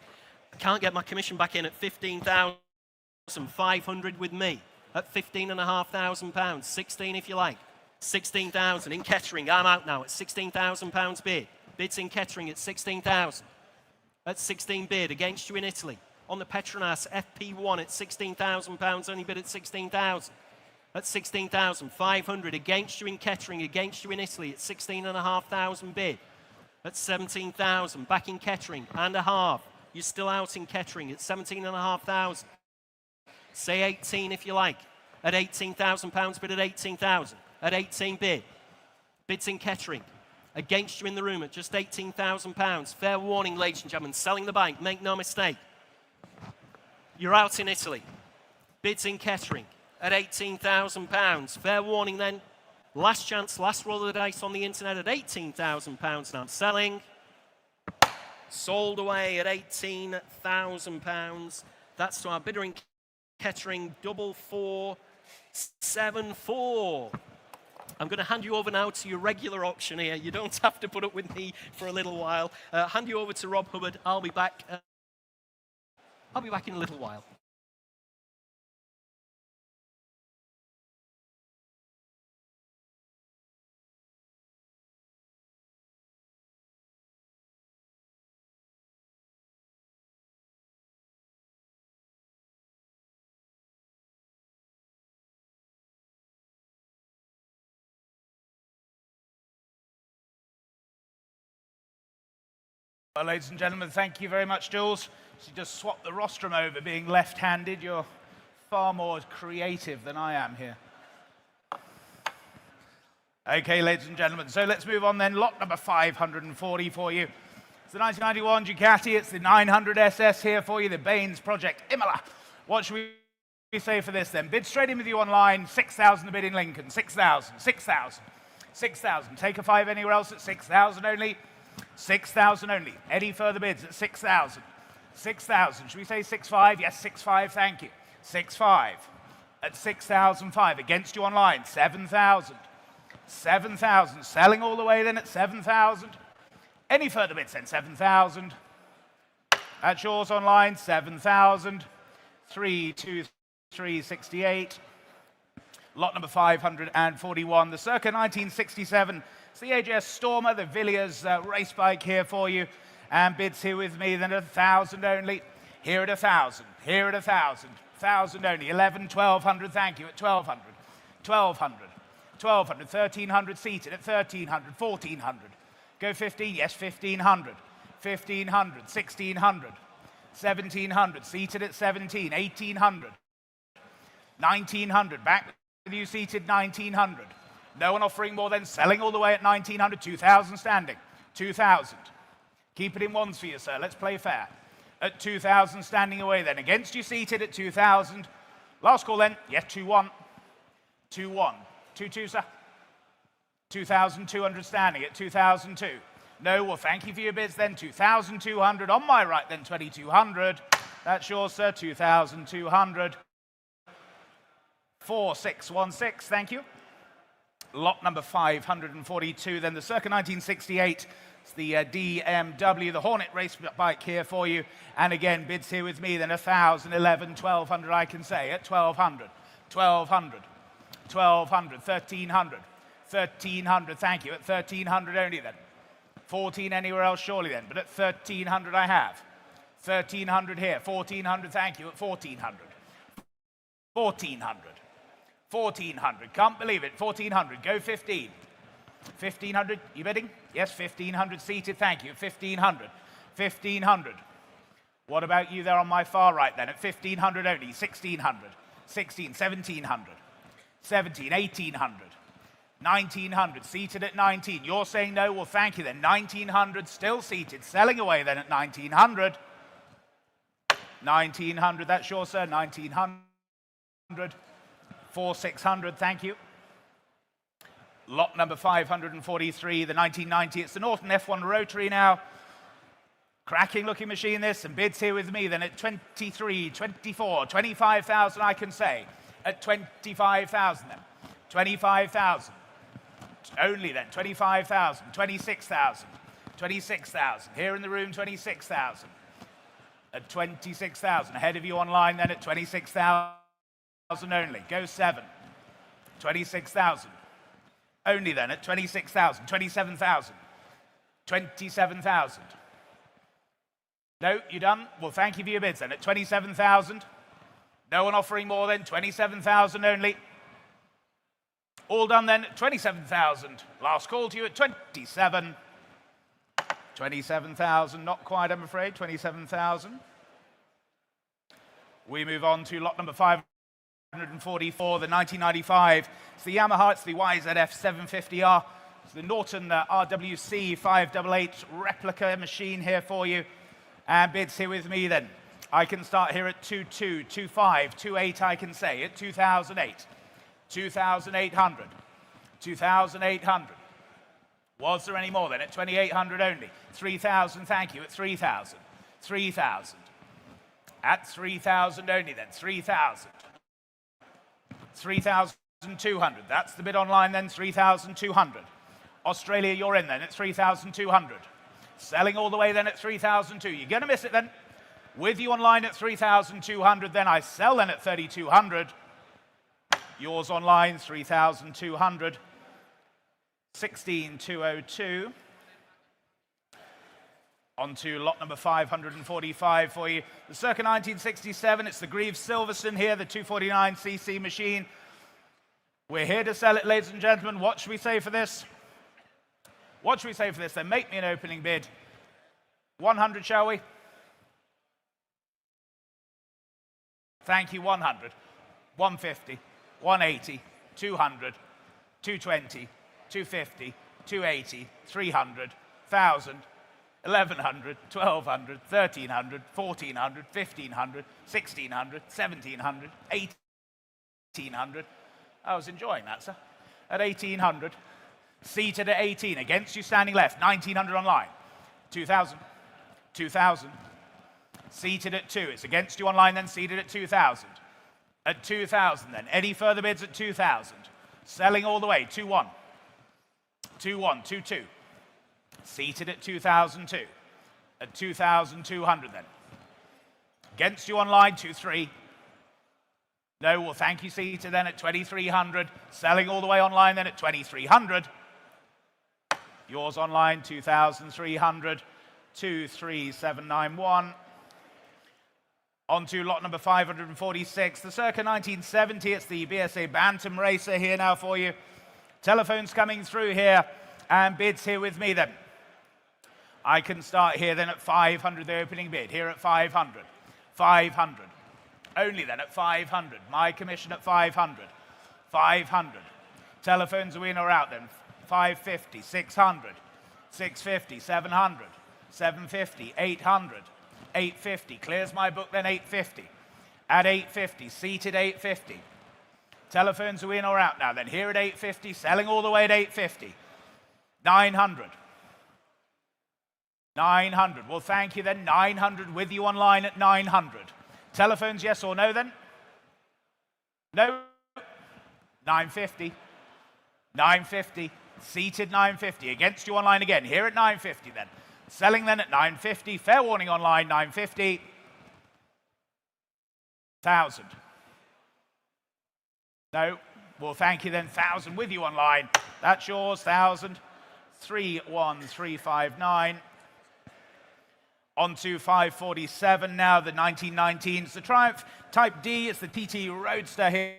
I can't get my commission back in at 15,500 with me at £15,500. 16 if you like. 16,000 in Kettering. I'm out now at £16,000 bid. Bids in Kettering at 16,000. At 16 bid against you in Italy. On the Petronas FP1 at £16,000. Only bid at 16,000. At 16,500 against you in Kettering, against you in Italy at 16,500 bid. At 17,000 back in Kettering and a half. You're still out in Kettering at 17,500. Say 18 if you like. At £18,000 bid at 18,000. At 18 bid. Bids in Kettering. Against you in the room at just £18,000. Fair warning, ladies and gentlemen. Selling the bike, make no mistake. You're out in Italy. Bids in Kettering. At £18,000. Fair warning then. Last chance, last roll of the dice on the internet at £18,000 and I'm selling. Sold away at £18,000. That's to our bidder in Kettering, 4474. I'm going to hand you over now to your regular auctioneer. You don't have to put up with me for a little while. Hand you over to Rob Hubbard. I'll be back in a little while. Well, ladies and gentlemen, thank you very much, Jules. So you just swapped the rostrum over, being left-handed. You're far more creative than I am here. Okay, ladies and gentlemen, so let's move on then. Lot number 540 for you. It's the 1991 Ducati. It's the 900 SS here for you, the Baines Project Imola. What should we say for this then? Bid straight in with you online. 6,000 the bid in Lincoln. 6,000, 6,000, 6,000. Take a 5 anywhere else at 6,000 only. 6,000 only. Any further bids at 6,000? 6,000. Should we say 6,500? Yes, 6,500. Thank you. 6,500 at 6,005. Against you online. 7,000. 7,000. Selling all the way then at 7,000. Any further bids then? 7,000. That's yours online. 7,000. 32368. Lot number 541. The circa 1967. It's the AJS Stormer, the Villiers race bike here for you. And bids here with me then at 1,000 only. Here at 1,000. Here at 1,000. 1,000 only. 1,100, thank you, at 1,200. 1,200. 1,200. 1,300 seated at 1,300. 1,400. Go 15, yes, 1,500. 1,500. 1,600. 1,700. Seated at 17. 1,800. 1,900. Back with you seated, 1,900. No one offering more than selling all the way at 1,900. 2,000 standing. 2,000. Keep it in ones for you, sir. Let's play fair. At 2,000 standing away then. Against you seated at 2,000. Last call then. Yes, 2-1. 2-1. 2-2, sir. 2,200 standing at 2,002. No, well, thank you for your bids then. 2,200. On my right then, 2,200. That's yours, sir. 2,200. 4,616. Thank you. Lot number 542, then the circa 1968, it's the DMW, the Hornet race bike here for you. And again, bids here with me, then 1,000, 11, 1,200, I can say, at 1,200, 1,200, 1,200, 1,300, 1,300, thank you, at 1,300 only then. 14 anywhere else surely then, but at 1,300 I have. 1,300 here, 1,400, thank you, at 1,400. 1,400. 1,400. Can't believe it. 1,400. Go 15. 1,500, you bidding? Yes, 1,500 seated, thank you. 1,500, 1,500. What about you there on my far right then? At 1,500 only, 1,600, 16, 1,700, 17, 1,800, 1,900, seated at 19. You're saying no? Well, thank you then. 1,900 still seated, selling away then at 1,900. 1,900, that's yours, sir. 1,900, 4,600, thank you. Lot number 543, the 1990. It's the Norton F1 Rotary now. Cracking looking machine this, and bids here with me then at 23, 24, 25,000 I can say. At 25,000 then. 25,000. Only then, 25,000, 26,000, 26,000. Here in the room, 26,000. At 26,000. Ahead of you online then at 26,000 only. Go 7. 26,000. Only then at 26,000. 27,000. 27,000. No, you done? Well, thank you for your bids then. At 27,000. No one offering more than 27,000 only. All done then at 27,000. Last call to you at 27. 27,000, not quite, I'm afraid. 27,000. We move on to lot number 544, the 1995. It's the Yamaha, it's the YZF 750R. It's the Norton RWC 588 replica machine here for you. And bids here with me then. I can start here at 22, 25, 28 I can say, at 2,008. 2,800. 2,800. Was there any more then? At 2,800 only. 3,000, thank you, at 3,000. 3,000. At 3,000 only then. 3,000. 3,200. That's the bid online then, 3,200. Australia, you're in then at 3,200. Selling all the way then at 3,002. You're going to miss it then. With you online at 3,200, then I sell then at 3,200. Yours online, 3,200. 16,202. On to lot number 545 for you. The circa 1967, it's the Greaves Silverstone here, the 249cc machine. We're here to sell it, ladies and gentlemen. What should we say for this? What should we say for this? Then make me an opening bid. 100, shall we? Thank you, 100. 150, 180, 200, 220, 250, 280, 300, 1,000, 1,100, 1,200, 1,300, 1,400, 1,500, 1,600, 1,700, 1,800. I was enjoying that, sir. At 1,800. Seated at 18. Against you standing left. 1,900 online. 2,000. 2,000. Seated at 2. It's against you online then. Seated at 2,000. At 2,000 then. Any further bids at 2,000? Selling all the way. 2-1. 2-1. 2-2. Seated at 2,002. At 2,200 then. Against you online. 2-3. No, well, thank you, seated then at 2,300. Selling all the way online then at 2,300. Yours online, 2,300. 23791. On to lot number 546, the circa 1970. It's the BSA Bantam Racer here now for you. Telephones coming through here and bids here with me then. I can start here then at 500, the opening bid. Here at 500. 500. Only then at 500. My commission at 500. 500. Telephones are in or out then. 550, 600, 650, 700, 750, 800, 850. Clears my book then, 850. At 850, seated 850. Telephones are in or out now then. Here at 850, selling all the way at 850. 900. 900. Well, thank you then. 900 with you online at 900. Telephones, yes or no then? No? 950. 950. Seated 950. Against you online again. Here at 950 then. Selling then at 950. Fair warning online, 950. 1,000. No? Well, thank you then. 1,000 with you online. That's yours. 1,000. 31359. On to 547 now, the 1919s. The Triumph Type D, it's the TT Roadster here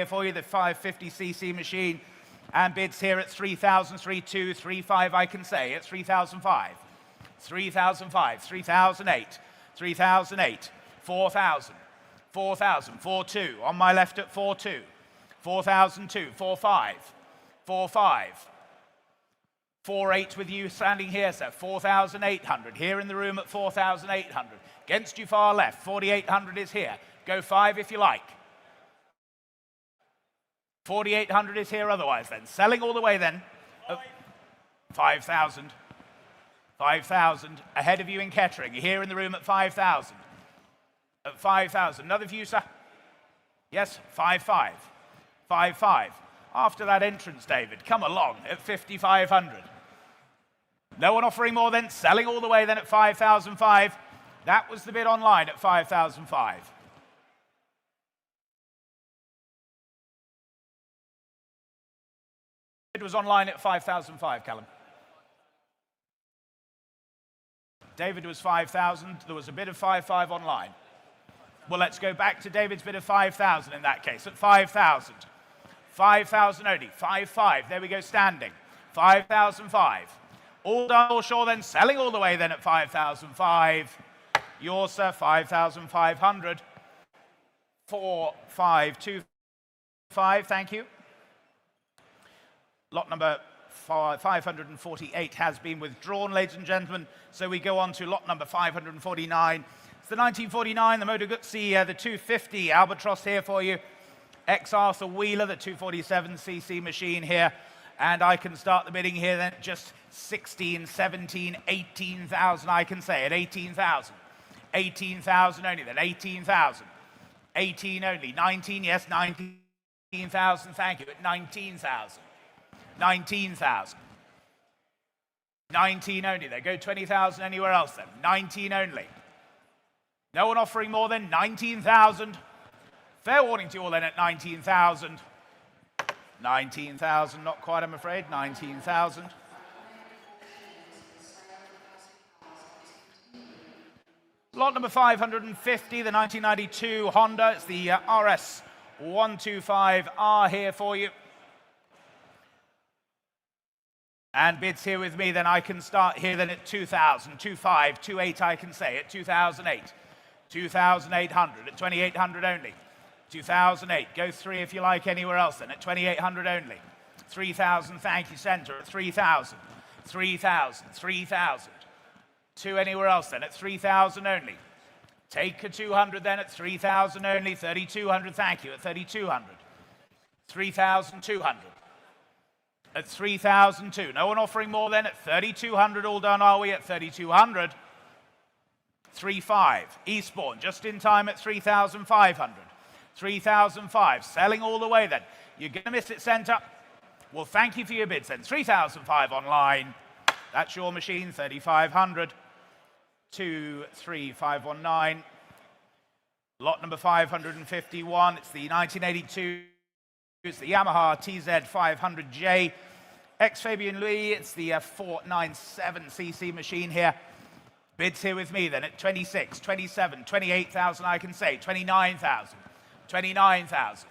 for you, the 550cc machine. And bids here at 3,000, 3,200, 3,500, I can say, at 3,005. 3,005, 3,008, 3,008, 4,000, 4,000, 4,200. On my left at 4,200, 4,002, 4,500, 4,500. 4,800 with you standing here, sir. 4,800. Here in the room at 4,800. Against you far left. 4,800 is here. Go 5 if you like. 4,800 is here otherwise then. Selling all the way then. 5,000. 5,000. Ahead of you in catering. Here in the room at 5,000. At 5,000. Another view, sir? Yes? 5,500. 5,500. After that entrance, David, come along at 5,500. No one offering more then. Selling all the way then at 5,005. That was the bid online at 5,005. It was online at 5,005, Callum. David was 5,000. There was a bid of 5,500 online. Well, let's go back to David's bid of 5,000 in that case, at 5,000. 5,000 only. 5,500. There we go, standing. 5,005. All done, all sure then. Selling all the way then at 5,005. Yours, sir, 5,500. 4,525. Thank you. Lot number 548 has been withdrawn, ladies and gentlemen. So we go on to lot number 549. It's the 1949, the Moto Guzzi, the 250 Albatross here for you. Ex-Arthur Wheeler, the 247cc machine here. And I can start the bidding here then at just 16, 17, 18,000, I can say, at 18,000. 18,000 only then, 18,000. 18 only, 19, yes, 19,000, thank you, at 19,000. 19,000. 19 only there. Go 20,000 anywhere else then. 19 only. No one offering more than 19,000. Fair warning to you all then at 19,000. 19,000, not quite, I'm afraid. 19,000. Lot number 550, the 1992 Honda. It's the RS 125R here for you. And bids here with me, then I can start here then at 2,000, 2,500, 2,800 I can say, at 2,008, 2,800, at 2,800 only, 2,008, go 3 if you like anywhere else then, at 2,800 only, 3,000, thank you, centre, at 3,000, 3,000, 3,000, 2 anywhere else then, at 3,000 only, take a 200 then at 3,000 only, 3,200, thank you, at 3,200, 3,200. At 3,002. No one offering more then at 3,200. All done, are we, at 3,200? 3,500. Eastbourne, just in time at 3,500. 3,500. Selling all the way then. You're going to miss it, centre. Well, thank you for your bids then. 3,500 online. That's your machine, 3,500. 2,3,519. Lot number 551. It's the 1982. It's the Yamaha TZ500J. Ex-Fabian Louis, it's the 497cc machine here. Bids here with me then at 26, 27, 28,000 I can say, 29,000, 29,000.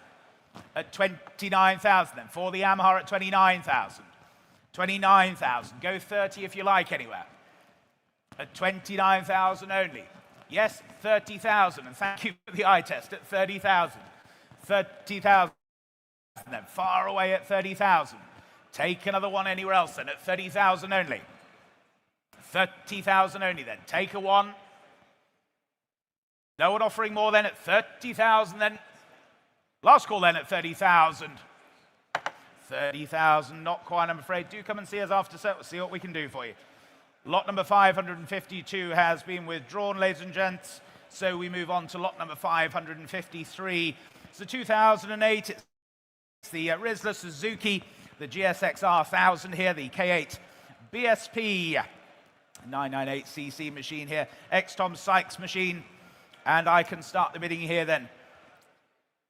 At 29,000 then, for the Yamaha at 29,000. 29,000, go 30 if you like anywhere. At 29,000 only. Yes, 30,000, and thank you for the eye test at 30,000. 30,000. And then far away at 30,000. Take another one anywhere else then at 30,000 only. 30,000 only then. Take a one. No one offering more then at 30,000 then. Last call then at 30,000. 30,000, not quite, I'm afraid. Do come and see us after set. We'll see what we can do for you. Lot number 552 has been withdrawn, ladies and gents. So we move on to lot number 553. It's the 2008. It's the Rizla Suzuki, the GSX-R 1000 here, the K8 BSP 998cc machine here, ex-Tom Sykes machine, and I can start the bidding here then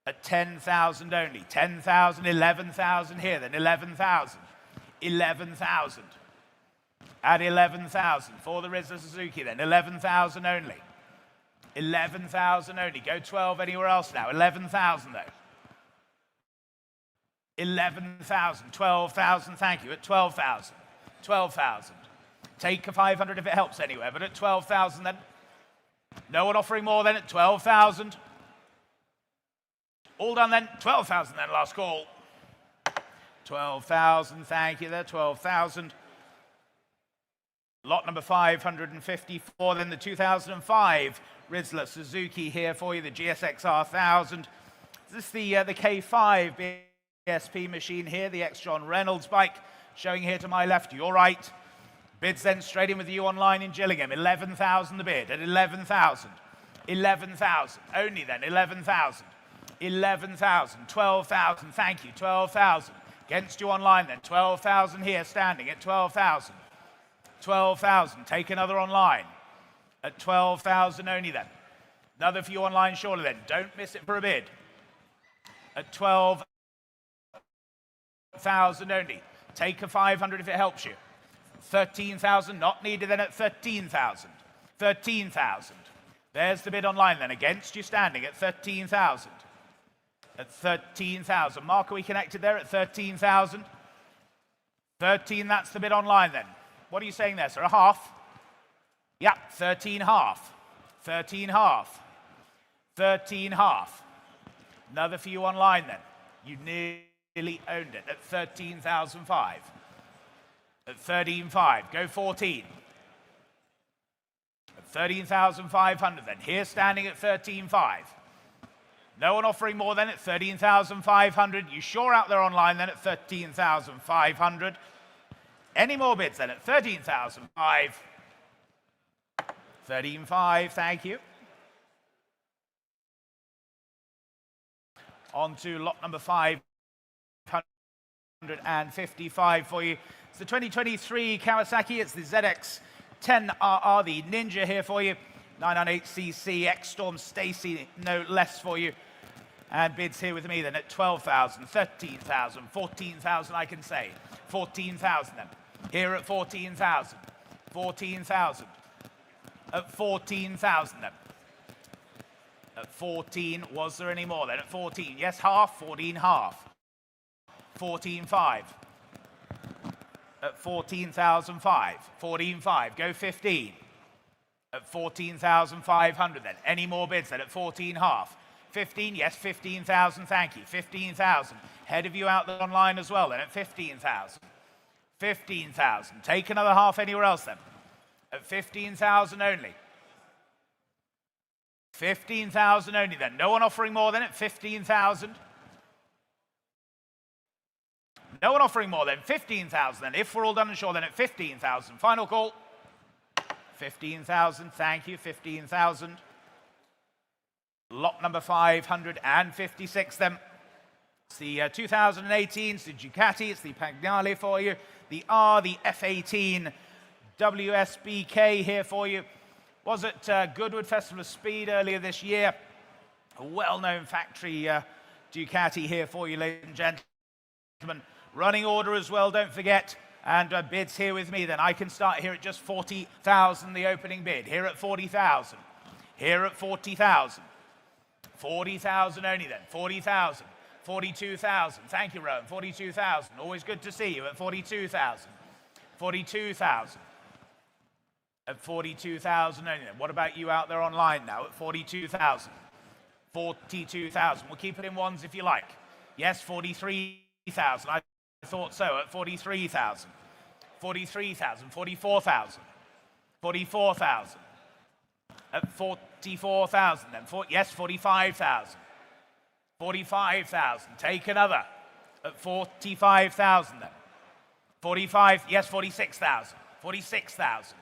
at 10,000 only, 10,000, 11,000 here then, 11,000, 11,000, at 11,000 for the Rizla Suzuki then, 11,000 only, 11,000 only, go 12 anywhere else now, 11,000 though. 11,000, 12,000, thank you, at 12,000, 12,000. Take a 500 if it helps anywhere, but at 12,000 then. No one offering more then at 12,000. All done then, 12,000 then, last call. 12,000, thank you there, 12,000. Lot number 554, then the 2005 Rizzler Suzuki here for you, the GSXR 1000. This is the K5 BSP machine here, the ex-John Reynolds bike, showing here to my left, your right. Bids then straight in with you online in Gillingham, 11,000 the bid at 11,000. 11,000, only then, 11,000. 11,000, 12,000, thank you, 12,000. Against you online then, 12,000 here, standing at 12,000. 12,000, take another online at 12,000 only then. Another for you online surely then, don't miss it for a bid. At 12,000 only, take a 500 if it helps you. 13,000, not needed then at 13,000. 13,000, there's the bid online then, against you standing at 13,000. At 13,000, Mark, are we connected there at 13,000? 13, that's the bid online then. What are you saying there, sir? A half? Yeah, 13 half. 13 half. 13 half. Another for you online then. You nearly owned it at 13,005. At 13,500, go 14. At 13,500 then. Here standing at 13,500. No one offering more than at 13,500. You sure out there online then at 13,500. Any more bids then at 13,500. 13,500, thank you. On to lot number 555 for you. It's the 2023 Kawasaki. It's the ZX-10RR, the Ninja here for you. 998cc, X-Storm Stacy, no less for you. And bids here with me then at 12,000, 13,000, 14,000 I can say. 14,000 then. Here at 14,000. 14,000. At 14,000 then. At 14, was there any more then? At 14, yes, half, 14 half. 14,500. At 14,500. 14,500, go 15. At 14,500 then. Any more bids then at 14 half? 15, yes, 15,000, thank you. 15,000. Head of you out there online as well then at 15,000. 15,000. Take another half anywhere else then. At 15,000 only. 15,000 only then. No one offering more than at 15,000. No one offering more than 15,000 then. If we're all done and sure then at 15,000. Final call. 15,000, thank you, 15,000. Lot number 556 then. It's the 2018, it's the Ducati, it's the Pagnale for you. The R, the F18 WSBK here for you. Was at Goodwood Festival of Speed earlier this year. A well-known factory Ducati here for you, ladies and gentlemen. Running order as well, don't forget. And bids here with me then. I can start here at just 40,000, the opening bid. Here at 40,000. Here at 40,000. 40,000 only then. 40,000. 42,000. Thank you, Rowan. 42,000. Always good to see you at 42,000. 42,000. At 42,000 only then. What about you out there online now at 42,000? 42,000. We'll keep it in ones if you like. Yes, 43,000. I thought so at 43,000. 43,000. 44,000. 44,000. At 44,000 then. Yes, 45,000. 45,000. Take another. At 45,000 then. 45, yes, 46,000. 46,000.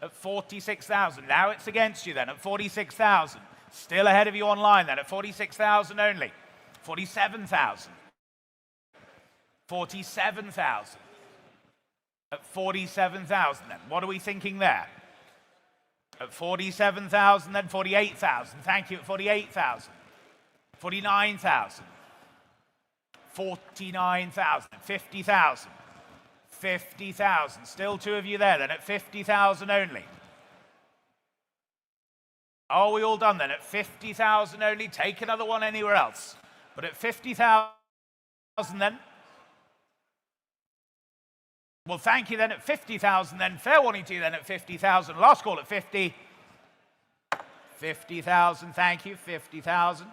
At 46,000. Now it's against you then at 46,000. Still ahead of you online then at 46,000 only. 47,000. 47,000. At 47,000 then. What are we thinking there? At 47,000 then 48,000. Thank you at 48,000. 49,000. 49,000. 50,000. 50,000. Still two of you there then at 50,000 only. Are we all done then at 50,000 only? Take another one anywhere else. But at 50,000 then. Well, thank you then at 50,000 then. Fair warning to you then at 50,000. Last call at 50. 50,000, thank you, 50,000.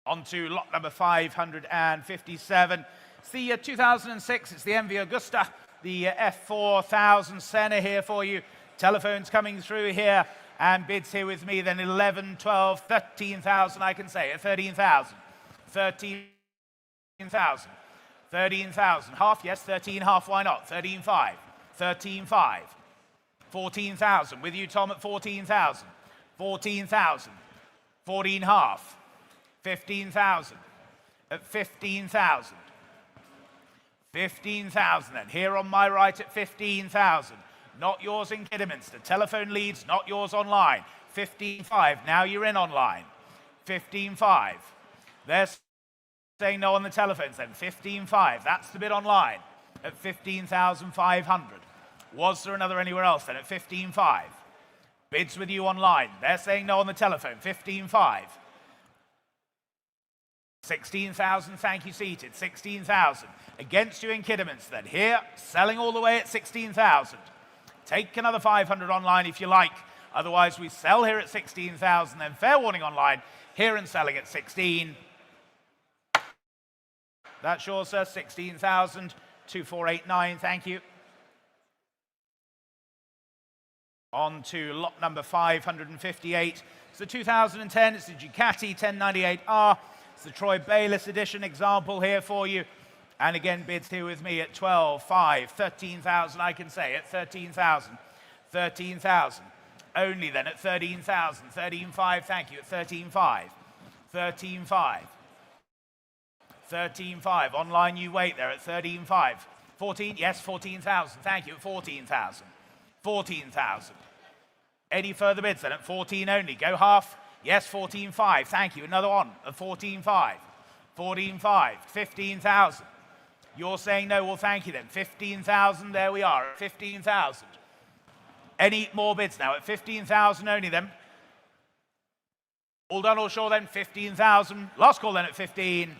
On to lot number 557. It's the 2006, it's the MV Augusta, the F4000 Senna here for you. Telephones coming through here, and bids here with me, then 11, 12, 13,000, I can say, at 13,000. 13,000. 13,000. Half, yes, 13, half, why not? 13,500. 13,500. 14,000. With you, Tom, at 14,000. 14,000. 14 half. 15,000. At 15,000. 15,000 then. Here on my right at 15,000. Not yours in Kidderminster. Telephone leads, not yours online. 15,500. Now you're in online. 15,500. They're saying no on the telephones then. 15,500. That's the bid online at 15,500. Was there another anywhere else then at 15,500? Bids with you online. They're saying no on the telephone. 15,500. 16,000, thank you, seated. 16,000. Against you in Kidderminster then. Here, selling all the way at 16,000. Take another 500 online if you like. Otherwise, we sell here at 16,000. Then fair warning online. Here and selling at 16. That's yours, sir. 16,000. 2489, thank you. On to lot number 558. It's the 2010. It's the Ducati 1098R. It's the Troy Bayliss edition example here for you. And again, bids here with me at 12, 5, 13,000, I can say, at 13,000. 13,000. Only then at 13,000. 13,500, thank you, at 13,500. 13,500. 13,500. Online you wait there at 13,500. 14, yes, 14,000, thank you, at 14,000. 14,000. Any further bids then at 14 only? Go half. Yes, 14,500. Thank you. Another one at 14,500. 14,500. 15,000. You're saying no. Well, thank you then. 15,000. There we are at 15,000. Any more bids now at 15,000 only then? All done, all sure then? 15,000. Last call then at 15.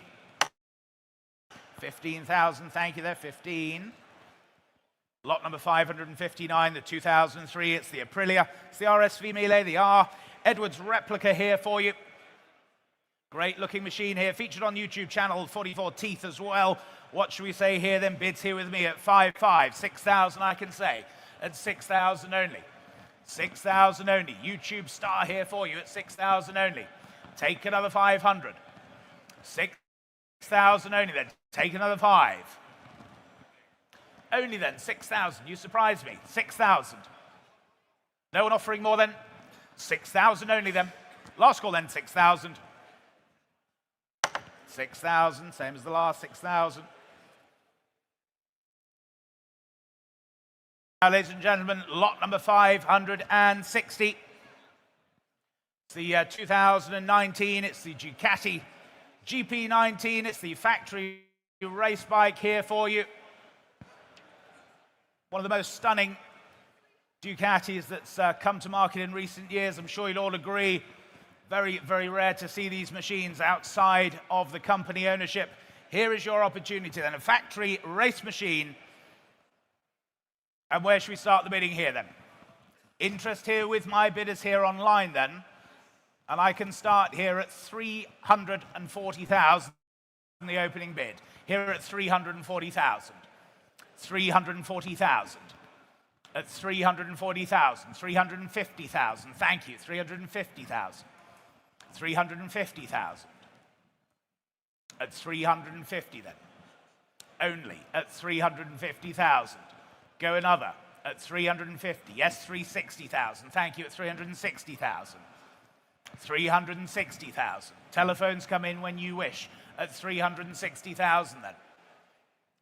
15,000. Thank you there. 15. Lot number 559, the 2003, it's the Aprilia, it's the RSV Miele, the R. Edwards replica here for you. Great looking machine here, featured on YouTube channel, 44 teeth as well. What should we say here then? Bids here with me at 5,500, 6,000 I can say, at 6,000 only. 6,000 only, YouTube star here for you at 6,000 only. Take another 500. 6,000 only then, take another 5. Only then, 6,000. You surprised me. 6,000. No one offering more than 6,000 only then. Last call then, 6,000. 6,000, same as the last, 6,000. Now, ladies and gentlemen, lot number 560. It's the 2019, it's the Ducati GP19, it's the factory race bike here for you. One of the most stunning Ducatis that's come to market in recent years. I'm sure you'll all agree. Very, very rare to see these machines outside of the company ownership. Here is your opportunity then, a factory race machine. And where should we start the bidding here then? Interest here with my bidders here online then. And I can start here at 340,000 in the opening bid. Here at 340,000. 340,000. At 340,000. 350,000. Thank you. 350,000. 350,000. At 350 then. Only at 350,000. Go another at 350. Yes, 360,000. Thank you. At 360,000. 360,000. Telephones come in when you wish. At 360,000 then.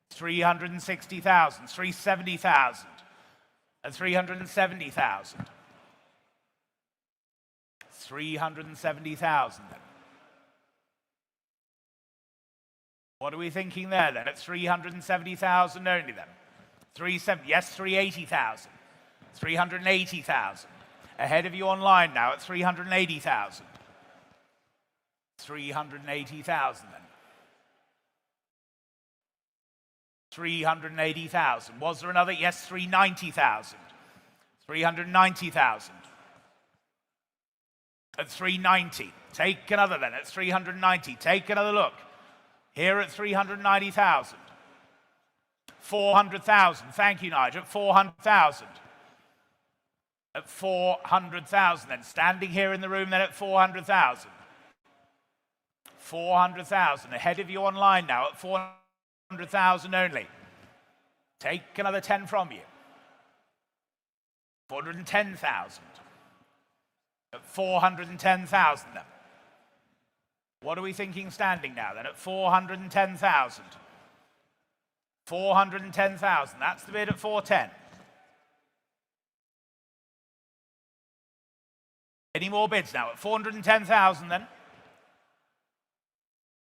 360,000, 370,000, and 370,000. 370,000 then. What are we thinking there then? At 370,000 only then. 370, yes, 380,000. 380,000. Ahead of you online now at 380,000. 380,000 then. 380,000. Was there another? Yes, 390,000. 390,000. At 390. Take another then at 390. Take another look. Here at 390,000. 400,000. Thank you, Nigel. At 400,000. At 400,000 then. Standing here in the room then at 400,000. 400,000. Ahead of you online now at 400,000 only. Take another 10 from you. 410,000. At 410,000 then. What are we thinking standing now then? At 410,000. 410,000. That's the bid at 410. Any more bids now? At 410,000 then.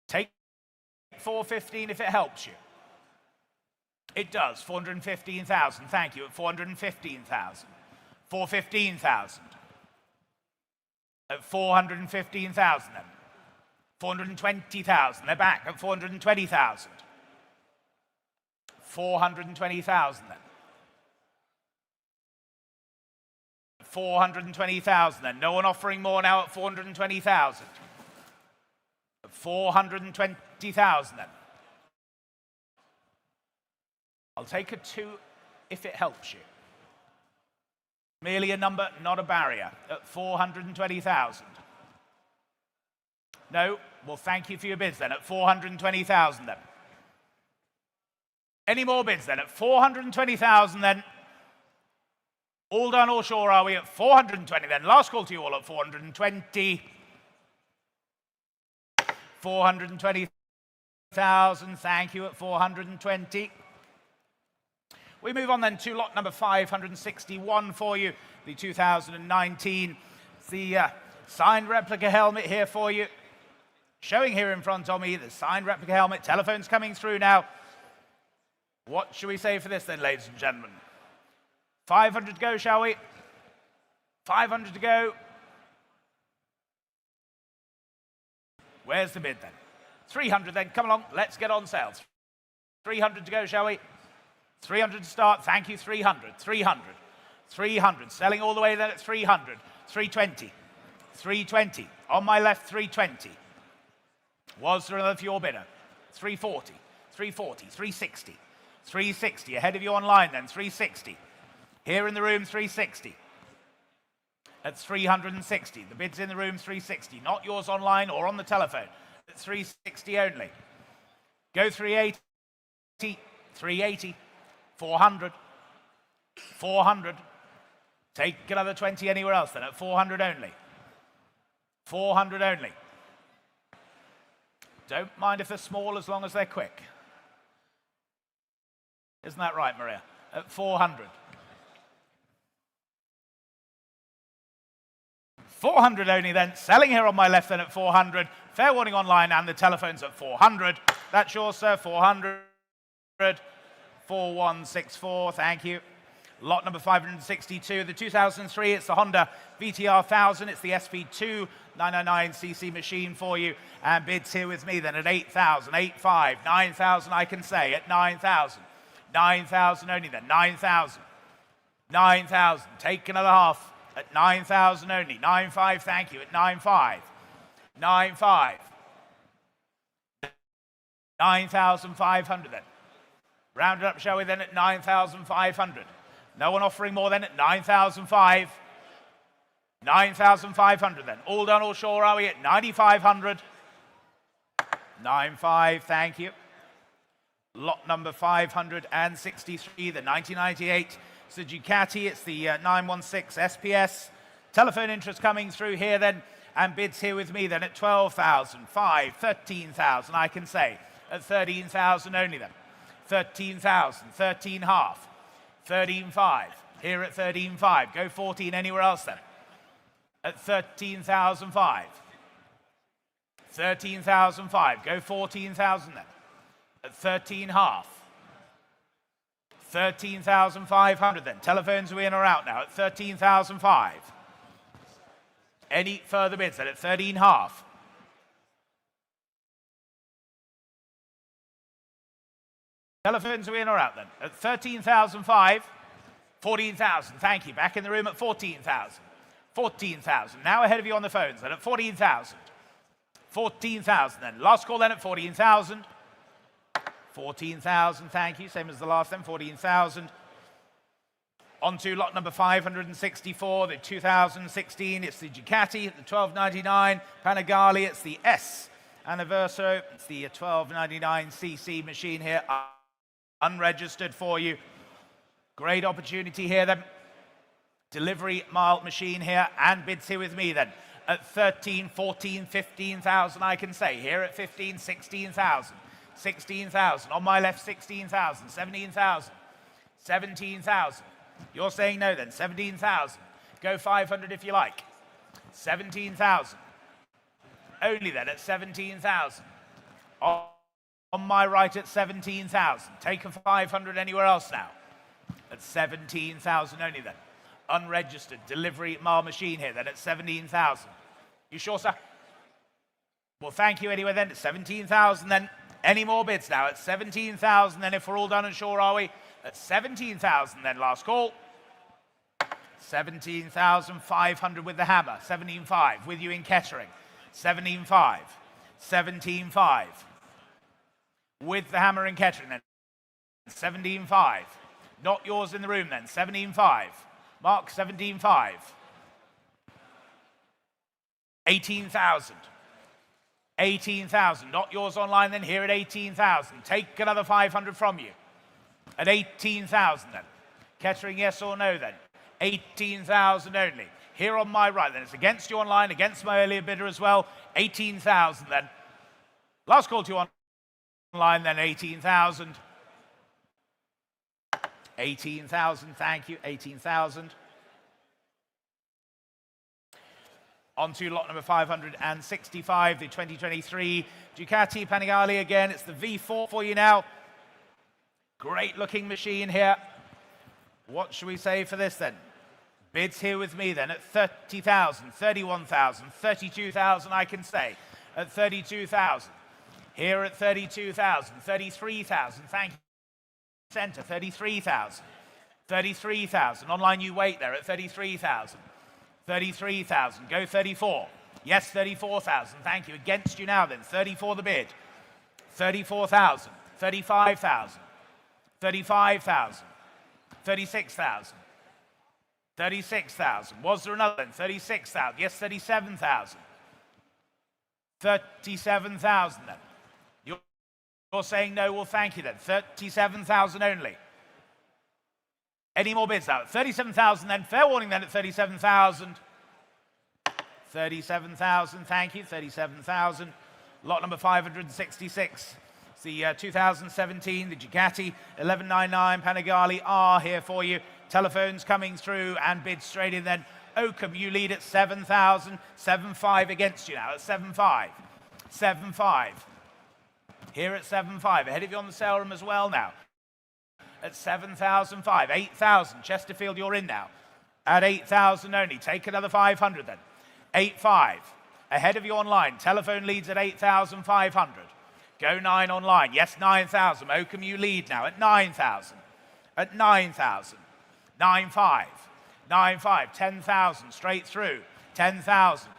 Take 415 if it helps you. It does. 415,000. Thank you. At 415,000. 415,000. At 415,000 then. 420,000. They're back at 420,000. 420,000 then. 420,000 then. No one offering more now at 420,000. 420,000 then. I'll take a 2 if it helps you. Merely a number, not a barrier. At 420,000. No? Well, thank you for your bids then. At 420,000 then. Any more bids then? At 420,000 then. All done, all sure are we at 420 then. Last call to you all at 420. 420,000. Thank you at 420. We move on then to lot number 561 for you, the 2019. It's the signed replica helmet here for you. Showing here in front of me, the signed replica helmet. Telephone's coming through now. What should we say for this then, ladies and gentlemen? 500 to go, shall we? 500 to go. Where's the bid then? 300 then. Come along. Let's get on sales. 300 to go, shall we? 300 to start. Thank you. 300. 300. 300. Selling all the way then at 300. 320. 320. On my left, 320. Was there another for your bidder? 340. 340. 360. 360. Ahead of you online then. 360. Here in the room, 360. At 360. The bid's in the room, 360. Not yours online or on the telephone. At 360 only. Go 380. 380. 400. 400. Take another 20 anywhere else then. At 400 only. 400 only. Don't mind if they're small as long as they're quick. Isn't that right, Maria? At 400. 400 only then. Selling here on my left then at 400. Fair warning online and the telephone's at 400. That's yours, sir. 400. 4164. Thank you. Lot number 562. The 2003, it's the Honda VTR 1000. It's the SP2 999cc machine for you. And bids here with me then at 8,000, 8,500, 9,000 I can say at 9,000. 9,000 only then. 9,000. 9,000. Take another half. At 9,000 only. 9,500, thank you. At 9,500. 9,500. 9,500 then. Round it up, shall we then, at 9,500. No one offering more then at 9,500. 9,500 then. All done, all sure are we at 9,500. 9,500, thank you. Lot number 563, the 1998. It's the Ducati, it's the 916 SPS. Telephone interest coming through here then, and bids here with me then at 12,000, 5, 13,000 I can say, at 13,000 only then. 13,000, 13 half, 13,500, here at 13,500. Go 14 anywhere else then. At 13,500. 13,500, go 14,000 then. At 13 half. 13,500 then. Telephones are in or out now at 13,500. Any further bids then at 13 half? Telephones are in or out then? At 13,005, 14,000. Thank you. Back in the room at 14,000. 14,000. Now ahead of you on the phones then at 14,000. 14,000 then. Last call then at 14,000. 14,000. Thank you. Same as the last then. 14,000. On to lot number 564, the 2016. It's the Ducati at the 1299. Panigale, it's the S Anniverso. It's the 1299cc machine here. Unregistered for you. Great opportunity here then. Delivery mile machine here, and bids here with me then. At 13, 14, 15,000 I can say. Here at 15, 16,000. 16,000. On my left, 16,000. 17,000. 17,000. You're saying no then. 17,000. Go 500 if you like. 17,000. Only then at 17,000. On my right at 17,000. Take a 500 anywhere else now. At 17,000 only then. Unregistered delivery mile machine here then at 17,000. You sure, sir? Well, thank you anyway then at 17,000 then. Any more bids now at 17,000 then, if we're all done and sure, are we? At 17,000 then, last call. 17,500 with the hammer. 17,500 with you in Kettering. 17,500. 17,500 with the hammer in Kettering then. 17,500. Not yours in the room then. 17,500. Mark, 17,500. 18,000. 18,000. Not yours online then. Here at 18,000. Take another 500 from you. At 18,000 then. Kettering, yes or no then? 18,000 only. Here on my right then. It's against you online, against my earlier bidder as well. 18,000 then. Last call to you online then. 18,000. 18,000, thank you. 18,000. On to lot number 565, the 2023 Ducati Panigale again. It's the V4 for you now. Great looking machine here. What should we say for this then? Bids here with me then at 30,000, 31,000, 32,000 I can say. At 32,000. Here at 32,000, 33,000, thank you. Center, 33,000. 33,000. Online you wait there at 33,000. 33,000. Go 34. Yes, 34,000. Thank you. Against you now then. 34 the bid. 34,000. 35,000. 35,000. 36,000. 36,000. Was there another then? 36,000. Yes, 37,000. 37,000 then. You're saying no, well, thank you then. 37,000 only. Any more bids now? 37,000 then. Fair warning then at 37,000. 37,000, thank you. 37,000. Lot number 566. It's the 2017, the Ducati 1199 Panigale R here for you. Telephones coming through and bids straight in then. Oakham, you lead at 7,000. 7,500 against you now at 7,500. 7,500. Here at 7,500. Ahead of you on the sale room as well now. At 7,500. 8,000. Chesterfield, you're in now. At 8,000 only. Take another 500 then. 8,500. Ahead of you online. Telephone leads at 8,500. Go 9 online. Yes, 9,000. Oakham, you lead now at 9,000. At 9,000. 9,500. 9,500. 10,000. Straight through. 10,000.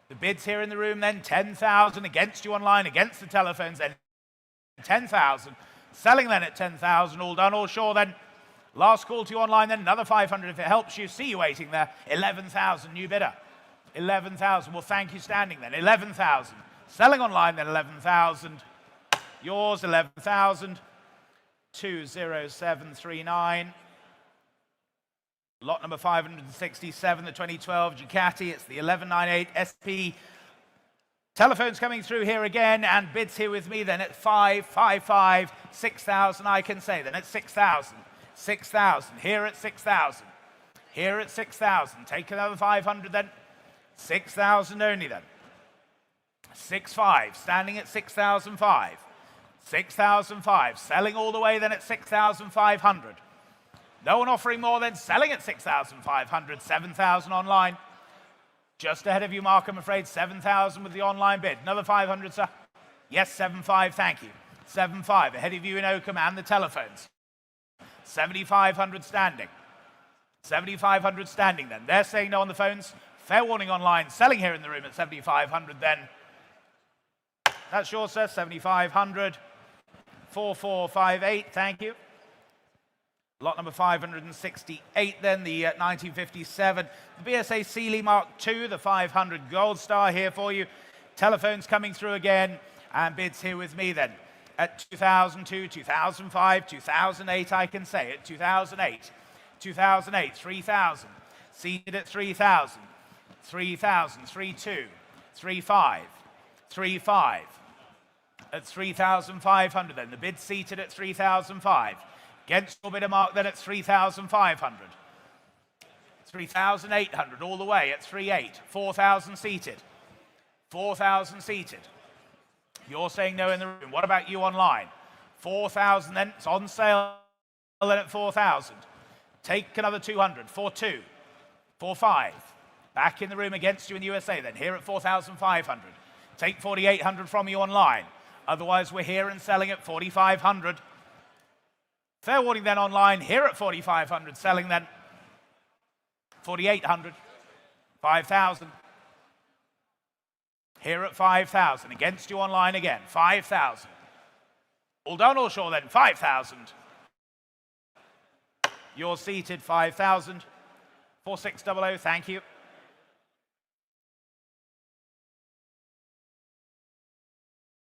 The bids here in the room then. 10,000 against you online. Against the telephones then. 10,000. Selling then at 10,000. All done, all sure then. Last call to you online then. Another 500 if it helps you. See you waiting there. 11,000. New bidder. 11,000. Well, thank you standing then. 11,000. Selling online then. 11,000. Yours 11,000. 20739. Lot number 567, the 2012 Ducati. It's the 1198 SP. Telephones coming through here again, and bids here with me then at 5,500, 6,000 I can say then at 6,000. 6,000. Here at 6,000. Here at 6,000. Take another 500 then. 6,000 only then. 6,500. Standing at 6,005. 6,005. Selling all the way then at 6,500. No one offering more than selling at 6,500. 7,000 online. Just ahead of you, Mark, I'm afraid. 7,000 with the online bid. Another 500, sir. Yes, 7,500. Thank you. 7.5. Ahead of you in Oakham and the telephones. 7,500 standing. 7,500 standing then. They're saying no on the phones. Fair warning online. Selling here in the room at 7,500 then. That's yours, sir. 7,500. 4,458. Thank you. Lot number 568 then, the 1957. The BSA Sealy Mark II, the 500 Gold Star here for you. Telephones coming through again, and bids here with me then. At 2002, 2005, 2008, I can say it. 2008, 2008, 3,000. Seated at 3,000. 3,000, 3,2, 3,5, 3,5. At 3,500 then. The bid seated at 3,005. Against your bidder mark then at 3,500. 3,800 all the way at 3,800. 4,000 seated. 4,000 seated. You're saying no in the room. What about you online? 4,000 then. It's on sale then at 4,000. Take another 200. 4,200. 4,500. Back in the room against you in the USA then. Here at 4,500. Take 4,800 from you online. Otherwise, we're here and selling at 4,500. Fair warning then online, here at 4,500, selling then 4,800, 5,000. Here at 5,000, against you online again, 5,000. All down all shore then, 5,000. You're seated, 5,000. 4600, thank you.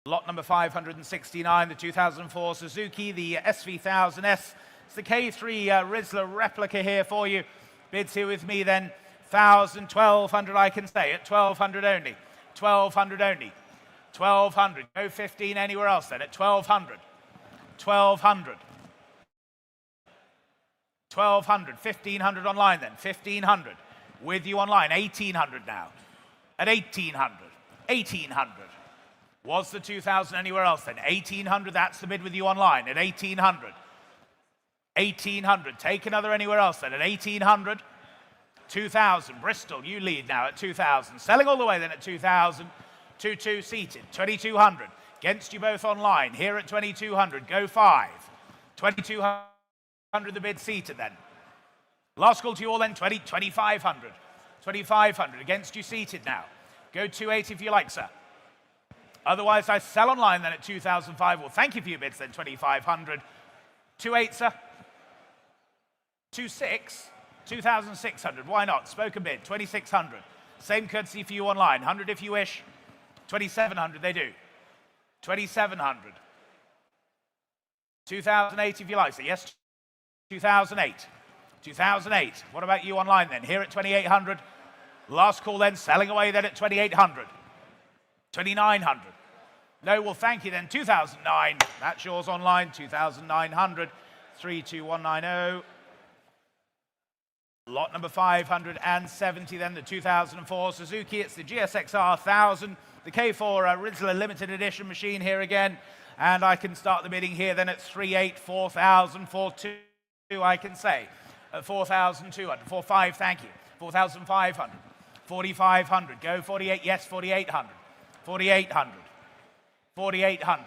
Lot number 569, the 2004 Suzuki, the SV1000S. It's the K3 Rizzler replica here for you. Bids here with me then, 1,000, 1,200 I can say, at 1,200 only. 1,200 only. 1,200, go 15 anywhere else then, at 1,200. 1,200. 1,200, 1,500 online then, 1,500. With you online, 1,800 now. At 1,800. 1,800. Was the 2,000 anywhere else then? 1,800, that's the bid with you online at 1,800. 1,800, take another anywhere else then at 1,800. 2,000, Bristol, you lead now at 2,000. Selling all the way then at 2,000. 2,200 seated, 2,200. Against you both online, here at 2,200, go 5. 2,200 the bid seated then. Last call to you all then, 2,500. 2,500, against you seated now. Go 2,800 if you like, sir. Otherwise, I sell online then at 2,005. Well, thank you for your bids then, 2,500. 2,800, sir. 2,600. 2,600. Why not? Spoken bid, 2,600. Same courtesy for you online. 100 if you wish. 2,700 they do. 2,700. 2,008 if you like, sir. Yes, 2,008. 2,008. What about you online then? Here at 2,800. Last call then, selling away then at 2,800. 2,900. No, well, thank you then. 2,009. That's yours online. 2,900. 32190. Lot number 570 then, the 2004 Suzuki. It's the GSXR 1000. The K4 Rizzler limited edition machine here again. And I can start the bidding here then at 3,800, 4,000, 4,200 I can say. At 4,200. 4,500, thank you. 4,500. 4,500. Go 48, yes, 4,800. 4,800. 4,800.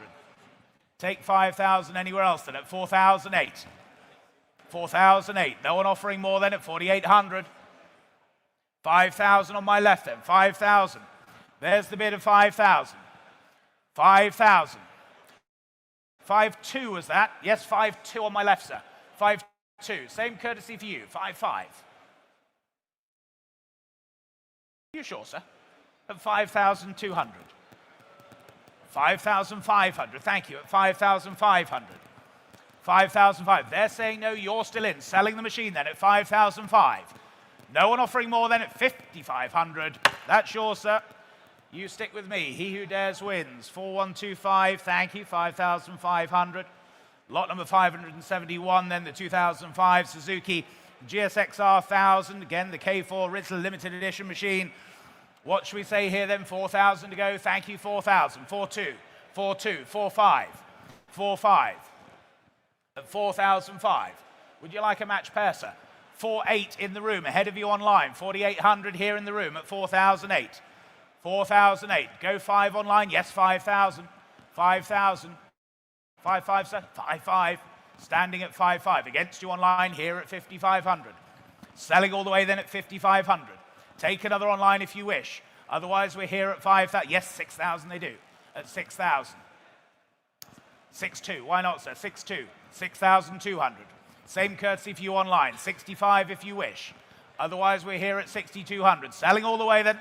Take 5,000 anywhere else then at 4,008. 4,008. No one offering more than at 4,800. 5,000 on my left then. 5,000. There's the bid of 5,000. 5,000. 5,200 was that? Yes, 5,200 on my left, sir. 5,200. Same courtesy for you. 5,500. You sure, sir? At 5,200. 5,500. Thank you. At 5,500. 5,500. They're saying no, you're still in. Selling the machine then at 5,500. No one offering more than at 5,500. That's yours, sir. You stick with me. He who dares wins. 4,125. Thank you. 5,500. Lot number 571 then, the 2005 Suzuki GSXR 1000. Again, the K4 Rizzler limited edition machine. What should we say here then? 4,000 to go. Thank you. 4,000. 4,200. 4,200. 4,500. 4,500. At 4,005. Would you like a match pair, sir? 4,800 in the room. Ahead of you online. 4,800 here in the room at 4,008. 4,008. Go 5 online. Yes, 5,000. 5,000. 5-5, sir. 5-5. Standing at 5-5. Against you online here at 5,500. Selling all the way then at 5,500. Take another online if you wish. Otherwise, we're here at 5,000. Yes, 6,000 they do. At 6,000. 6-2. Why not, sir? 6-2. 6,200. Same courtesy for you online. 65 if you wish. Otherwise, we're here at 6,200. Selling all the way then.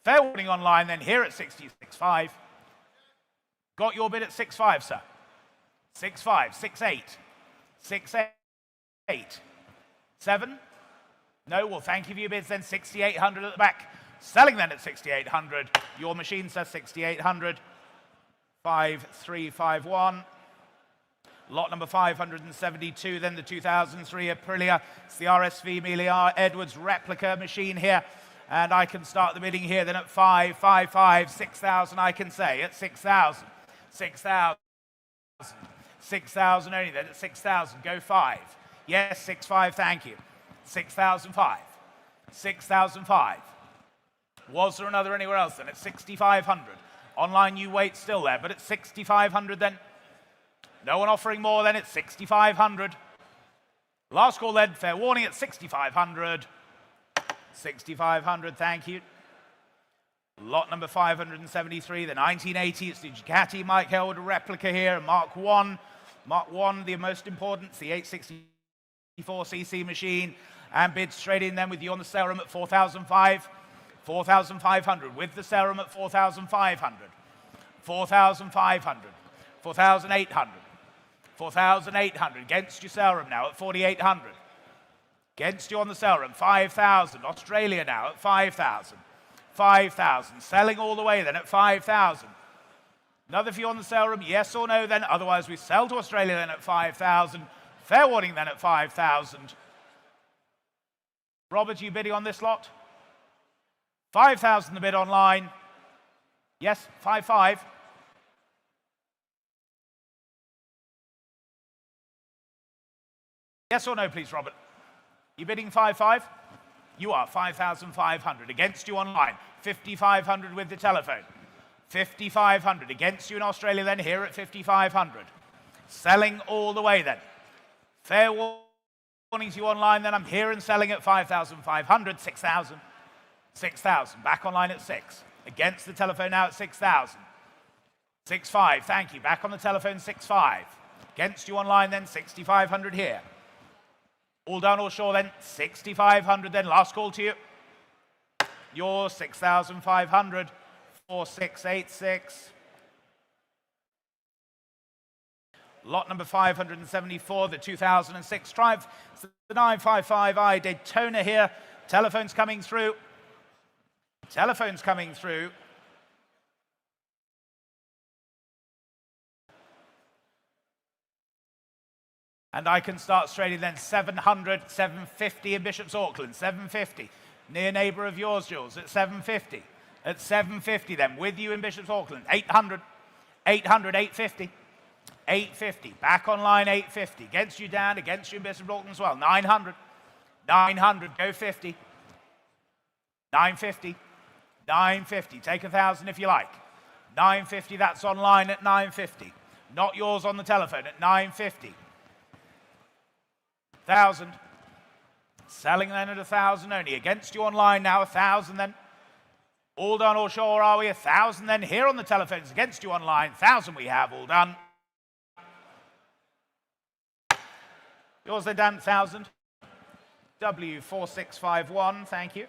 Fair warning online then here at 66.5. Got your bid at 6.5, sir. 6.5. 6.8. 6.8. 7. No, well, thank you for your bids then. 6,800 at the back. Selling then at 6,800. Your machine says 6,800. 5,351. Lot number 572, then the 2003 Aprilia. It's the RSV Meliar Edwards replica machine here. And I can start the bidding here then at 5,5, 6,000 I can say. At 6,000. 6,000. 6,000 only then at 6,000. Go 5. Yes, 6,5, thank you. 6,005. 6,005. Was there another anywhere else then? At 6,500. Online you wait still there, but at 6,500 then. No one offering more then at 6,500. Last call then, fair warning at 6,500. 6,500, thank you. Lot number 573, the 1980. It's the Ducati Mike Held replica here, Mark 1. Mark 1, the most important, it's the 864cc machine. And bid straight in then with you on the sale room at 4,005. 4,500 with the sale room at 4,500. 4,500. 4,800. 4,800 against your sale room now at 4,800. Against you on the sale room, 5,000. Australia now at 5,000. 5,000. Selling all the way then at 5,000. Another for you on the sale room, yes or no then. Otherwise we sell to Australia then at 5,000. Fair warning then at 5,000. Robert, you bidding on this lot? 5,000 the bid online. Yes, 5,5. Yes or no, please, Robert? You bidding 5,5? You are 5,500. Against you online. 5,500 with the telephone. 5,500 against you in Australia then here at 5,500. Selling all the way then. Fair warning to you online then. I'm here and selling at 5,500. 6,000. 6,000. Back online at 6. Against the telephone now at 6,000. 6,500. Thank you. Back on the telephone 6,500. Against you online then 6,500 here. All down, all shore then, 6,500 then. Last call to you. Your 6,500. 4,686. Lot number 574, the 2006 Triumph. It's the 955i Daytona here. Telephone's coming through. Telephone's coming through. And I can start straight in then 700, 750 in Bishop's Auckland, 750. Near neighbour of yours, Jules, at 750. At 750 then, with you in Bishop's Auckland, 800, 800, 850. 850, back online 850. Against you, Dan, against you in Bishop's Auckland as well, 900. 900, go 50. 950. 950, take 1,000 if you like. 950, that's online at 950. Not yours on the telephone at 950. 1,000. Selling then at 1,000 only. Against you online now, 1,000 then. All done, all sure are we? 1,000 then. Here on the telephones, against you online, 1,000 we have, all done. Yours then, Dan, 1,000. W4651, thank you.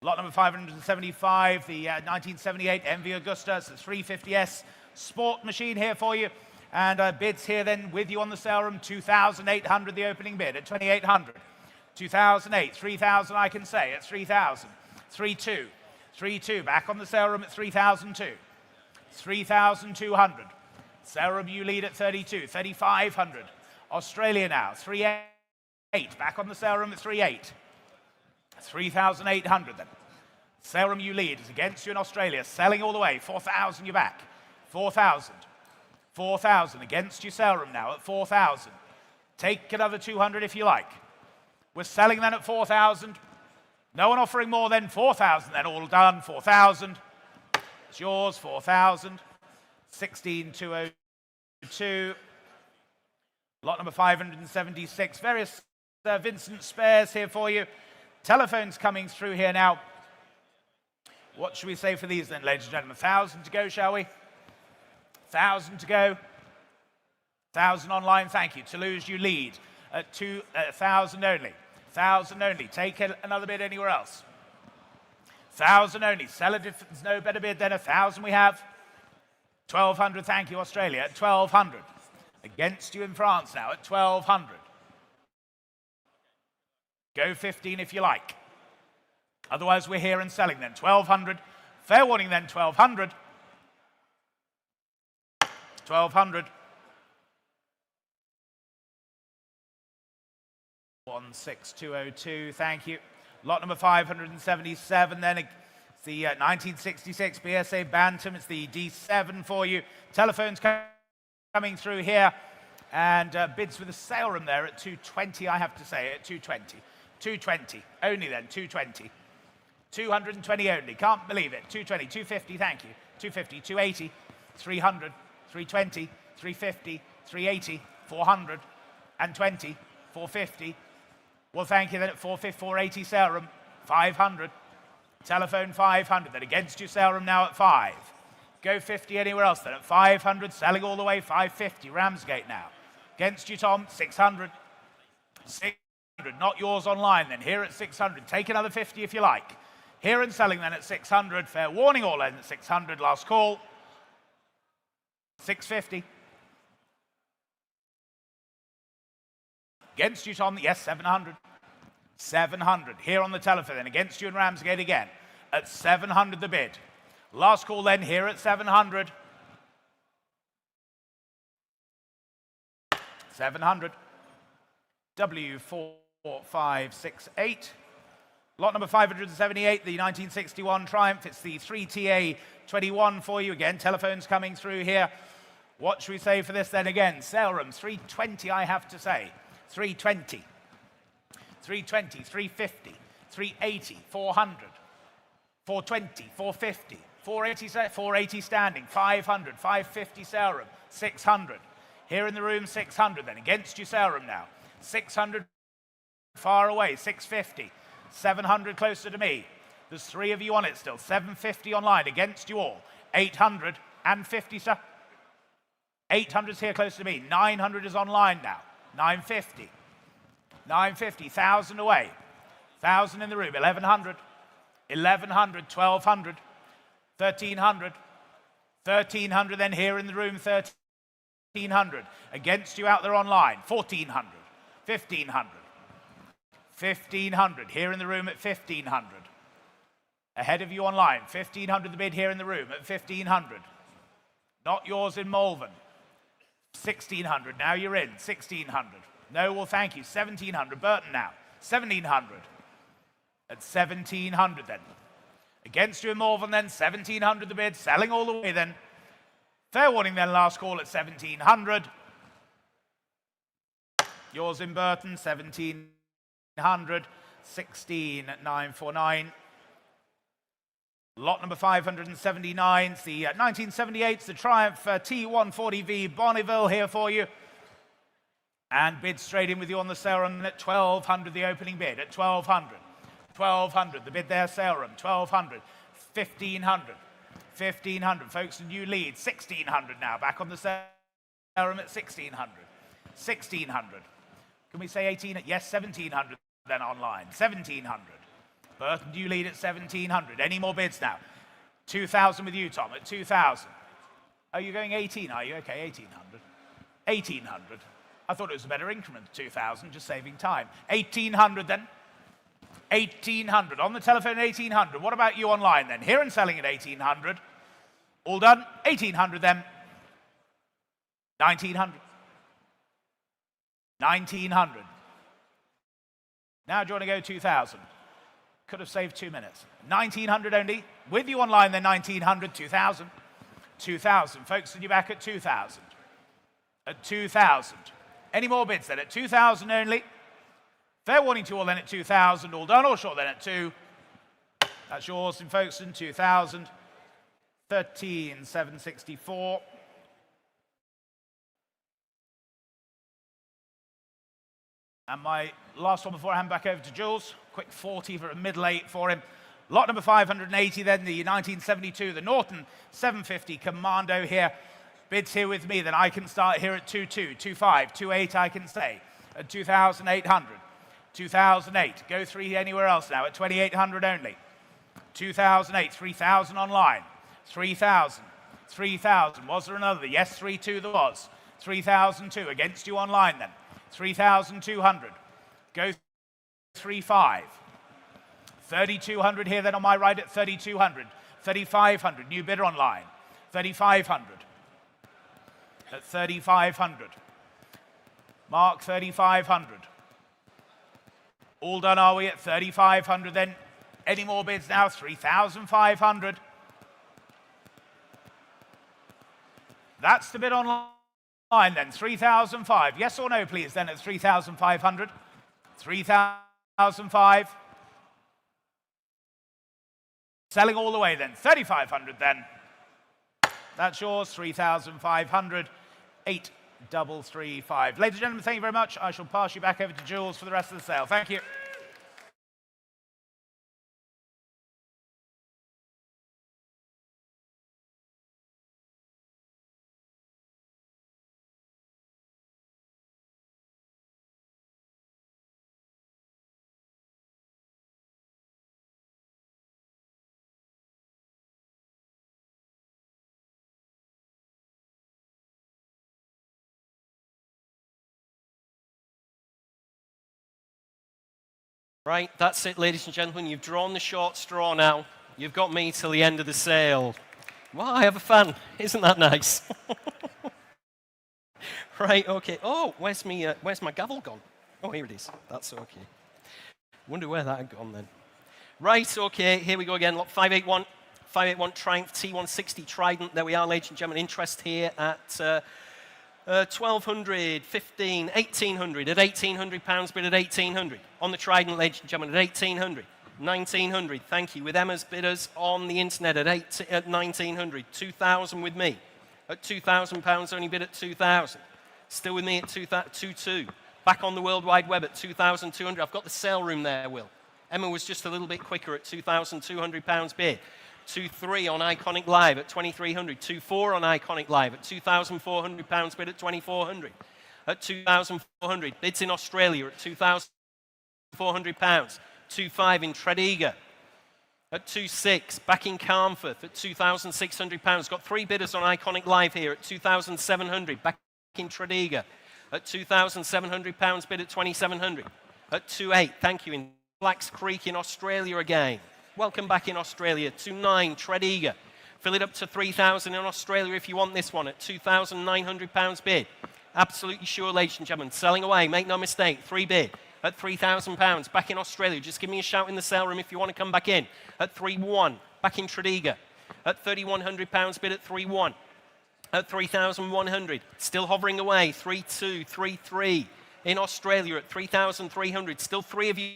Lot number 575, the 1978 MV Augusta, it's the 350S sport machine here for you. And bids here then with you on the sale room, 2,800 the opening bid at 2,800. 2,008, 3,000 I can say at 3,000. 3,2, 3,2, back on the sale room at 3,002. 3,200. Sale room you lead at 32, 3,500. Australia now, 3,800, back on the sale room at 3,800. 3,800 then. Sale room you lead is against you in Australia, selling all the way, 4,000 you're back. 4,000. 4,000 against you sale room now at 4,000. Take another 200 if you like. We're selling then at 4,000. No one offering more than 4,000 then, all done, 4,000. It's yours, 4,000. 16,202. 2. Lot number 576. Various Vincent spares here for you. Telephones coming through here now. What should we say for these then, ladies and gentlemen? 1,000 to go, shall we? 1,000 to go. 1,000 online, thank you. Toulouse, you lead at 1,000 only. 1,000 only. Take another bid anywhere else. 1,000 only. Seller, there's no better bid than 1,000 we have. 1,200, thank you, Australia, at 1,200. Against you in France now at 1,200. Go 15 if you like. Otherwise, we're here and selling then. 1,200. Fair warning then, 1,200. 1,200. 16202, thank you. Lot number 577 then. It's the 1966 BSA Bantam. It's the D7 for you. Telephones coming through here. And bids with a sale room there at 220, I have to say, at 220. 220, only then, 220. 220 only, can't believe it. 220, 250, thank you. 250, 280, 300, 320, 350, 380, 400, and 20, 450. Well, thank you then at 450, 480 sale room, 500. Telephone 500, then against you sale room now at 5. Go 50 anywhere else then at 500, selling all the way 550, Ramsgate now. Against you, Tom, 600. 600, not yours online then, here at 600. Take another 50 if you like. Here and selling then at 600. Fair warning all in at 600. Last call. 650. Against you, Tom. Yes, 700. 700. Here on the telephone then. Against you and Ramsgate again. At 700 the bid. Last call then. Here at 700. 700. W4568. Lot number 578, the 1961 Triumph. It's the 3TA21 for you again. Telephones coming through here. What should we say for this then again? Sale room, 320 I have to say. 320. 320, 350, 380, 400, 420, 450, 480 standing, 500, 550 sale room, 600. Here in the room, 600 then. Against you sale room now. 600 far away, 650. 700 closer to me. There's 3 of you on it still. 750 online against you all. 850, sir. 800's here close to me. 900 is online now. 950. 950. 1,000 away. 1,000 in the room. 1,100. 1,100. 1,200. 1,300. 1,300 then here in the room. 1,300. Against you out there online. 1,400. 1,500. 1,500, here in the room at 1,500. Ahead of you online, 1,500 the bid here in the room at 1,500. Not yours in Malvern. 1,600, now you're in, 1,600. No, well, thank you, 1,700. Burton now, 1,700. At 1,700 then. Against you in Malvern then, 1,700 the bid, selling all the way then. Fair warning then, last call at 1,700. Yours in Burton, 1,700. 16,949. Lot number 579, it's the 1978, the Triumph T140V Bonneville here for you. And bid straight in with you on the sale room at 1,200, the opening bid at 1,200. 1,200, the bid there, sale room, 1,200. 1,500. 1,500, folks, a new lead, 1,600 now, back on the sale room at 1,600. 1,600. Can we say 18? Yes, 1,700 then online. 1,700. Burton, you lead at 1,700. Any more bids now? 2,000 with you, Tom, at 2,000. Oh, you're going 18, are you? Okay, 1,800. 1,800. I thought it was a better increment, 2,000, just saving time. 1,800 then. 1,800. On the telephone, 1,800. What about you online then? Here and selling at 1,800. All done? 1,800 then. 1,900. 1,900. Now do you want to go 2,000? Could have saved 2 minutes. 1,900 only. With you online then, 1,900, 2,000. 2,000. Folks, you're back at 2,000. At 2,000. Any more bids then? At 2,000 only. Fair warning to you all then at 2,000. All done or short then at 2. That's yours in Folkestone, 2,000. 13,764. And my last one before I hand back over to Jules. Quick 40 for a middle 8 for him. Lot number 580 then, the 1972, the Norton 750 Commando here. Bids here with me, then I can start here at 2.2, 2.5, 2.8 I can stay at 2,800. 2008, go 3 anywhere else now at 2,800 only. 2008, 3,000 online. 3,000, 3,000. Was there another? Yes, 3.2 there was. 3,002 against you online then. 3,200. Go 3.5. 3,200 here then on my right at 3,200. 3,500, new bidder online. 3,500. At 3,500. Mark 3,500. All done are we at 3,500 then. Any more bids now? 3,500. That's the bid online then, 3,005. Yes or no, please, then at 3,500. 3,005. Selling all the way then, 3,500 then. That's yours, 3,500. 8,335. Ladies and gentlemen, thank you very much. I shall pass you back over to Jules for the rest of the sale. Thank you. Right, that's it, ladies and gentlemen. You've drawn the short straw now. You've got me till the end of the sale. Well, I have a fan. Isn't that nice? Right, okay. Oh, where's my gavel gone? Oh, here it is. That's okay. Wonder where that had gone then. Right, okay, here we go again. Lot 581. 581 Triumph T160 Trident. There we are, ladies and gentlemen. Interest here at 1,200, 15, 1,800. At £1,800 bid at 1,800. On the Trident, ladies and gentlemen, at 1,800. 1,900, thank you. With Emma's bidders on the internet at 1,900. 2,000 with me. At £2,000, only bid at 2,000. Still with me at 2,200. Back on the World Wide Web at 2,200. I've got the sale room there, Will. Emma was just a little bit quicker at £2,200 bid. 2.3 on Iconic Live at 2,300. 2.4 on Iconic Live at £2,400 bid at 2,400. At 2,400. Bids in Australia at £2,400. 2.5 in Tredegar. At 2.6. Back in Carnforth at £2,600. Got 3 bidders on Iconic Live here at 2,700. Back in Tredegar. At £2,700 bid at 2,700. At 2.8. Thank you. In Blacks Creek in Australia again. Welcome back in Australia. 2.9 Tredegar. Fill it up to 3,000 in Australia if you want this one at £2,900 bid. Absolutely sure, ladies and gentlemen. Selling away, make no mistake. 3 bid at £3,000. Back in Australia. Just give me a shout in the sale room if you want to come back in. At 3.1. Back in Tredegar. At £3,100 bid at 3.1. At 3,100. Still hovering away. 3.2, 3.3. In Australia at 3,300. Still 3 of you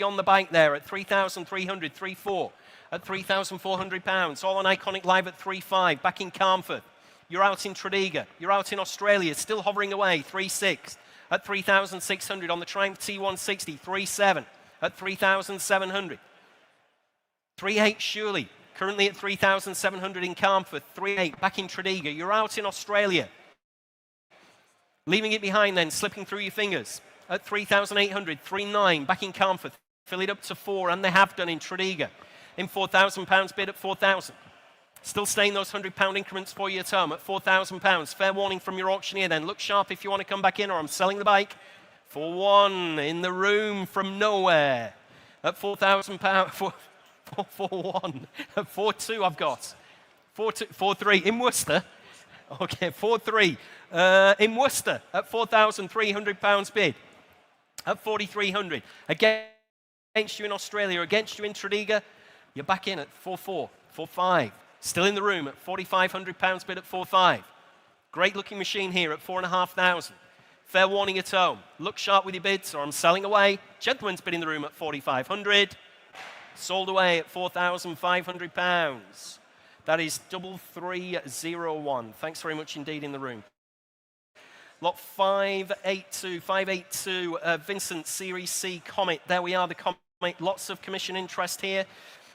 on the bike there at 3,300, 3.4, at £3,400. All on Iconic Live at 3.5. Back in Carnforth. You're out in Tredegar. You're out in Australia. Still hovering away. 3.6 at 3,600 on the Triumph T160. 3.7 at 3,700. 3.8 Shirley. Currently at 3,700 in Carnforth. 3.8 back in Tredegar. You're out in Australia. Leaving it behind then, slipping through your fingers. At 3,800. 3.9 back in Carnforth. Fill it up to 4, and they have done in Tredegar. In £4,000 bid at 4,000. Still staying those £100 increments for you at home at £4,000. Fair warning from your auctioneer then. Look sharp if you want to come back in, or I'm selling the bike. 4.1 in the room from nowhere. At £4,000. 4.1. At 4.2 I've got. 4.3 in Worcester. Okay, 4.3 in Worcester at £4,300 bid. At 4,300. Against you in Australia, against you in Tredegar, you're back in at 4.4, 4.5. Still in the room at £4,500 bid at 4.5. Great looking machine here at 4,500. Fair warning at home. Look sharp with your bids or I'm selling away. Gentleman's bid in the room at 4,500. Sold away at £4,500. That is 3,301. Thanks very much indeed in the room. Lot 582, Vincent, Series C Comet. There we are, the Comet. Lots of commission interest here.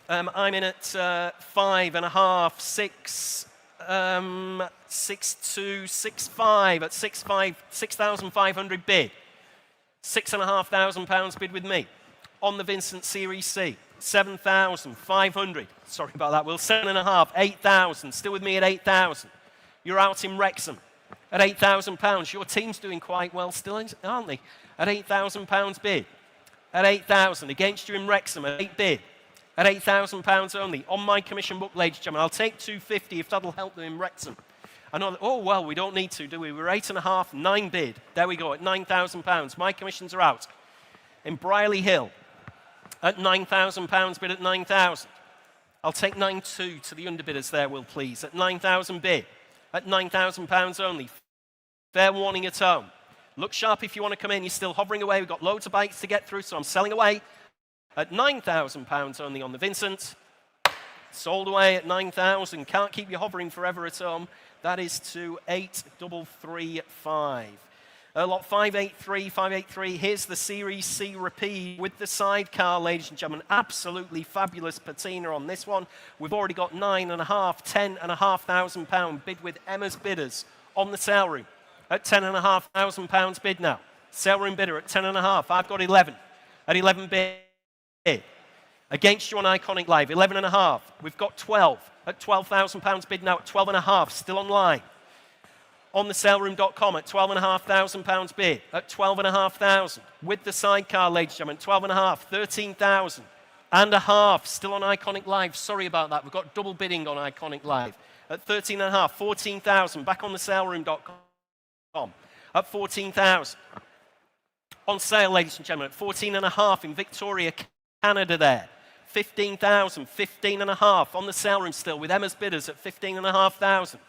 I'm in at 5.5, 6, 6.2, 6.5 at 6,500 bid. £6,500 bid with me on the Vincent Series C. 7,500. Sorry about that, Will. 7.5, 8,000. Still with me at 8,000. You're out in Wrexham at £8,000. Your team's doing quite well still, aren't they? At £8,000 bid. At 8,000. Against you in Wrexham at 8 bid. At £8,000 only. On my commission book, ladies and gentlemen. I'll take 250 if that'll help them in Wrexham. I know that, oh, well, we don't need to, do we? We're 8.5, 9 bid. There we go, at £9,000. My commissions are out. In Brierley Hill, at £9,000 bid at 9,000. I'll take 9.2 to the underbidders there, Will, please. At 9,000 bid. At £9,000 only. Fair warning at home. Look sharp if you want to come in. You're still hovering away. We've got loads of bikes to get through, so I'm selling away at £9,000 only on the Vincent. Sold away at 9,000. Can't keep you hovering forever at home. That is to 8,335. Lot 583. Here's the Series C repeat with the sidecar, ladies and gentlemen. Absolutely fabulous patina on this one. We've already got 9.5, 10,500 pound bid with Emma's bidders on the sale room at 10,500 pounds bid now. Sale room bidder at 10.5. I've got 11 at 11 bid. Against you on Iconic Live, 11.5. We've got 12 at £12,000 bid now at 12.5. Still online. On the saleroom.com at £12,500 bid at 12,500 with the sidecar, ladies and gentlemen. 12.5, 13,000 and a half. Still on Iconic Live. Sorry about that. We've got double bidding on Iconic Live at 13.5, 14,000. Back on the saleroom.com at 14,000. On sale, ladies and gentlemen, at 14.5 in Victoria, Canada there. 15,000, 15.5 on the sale room still with Emma's bidders at 15,500.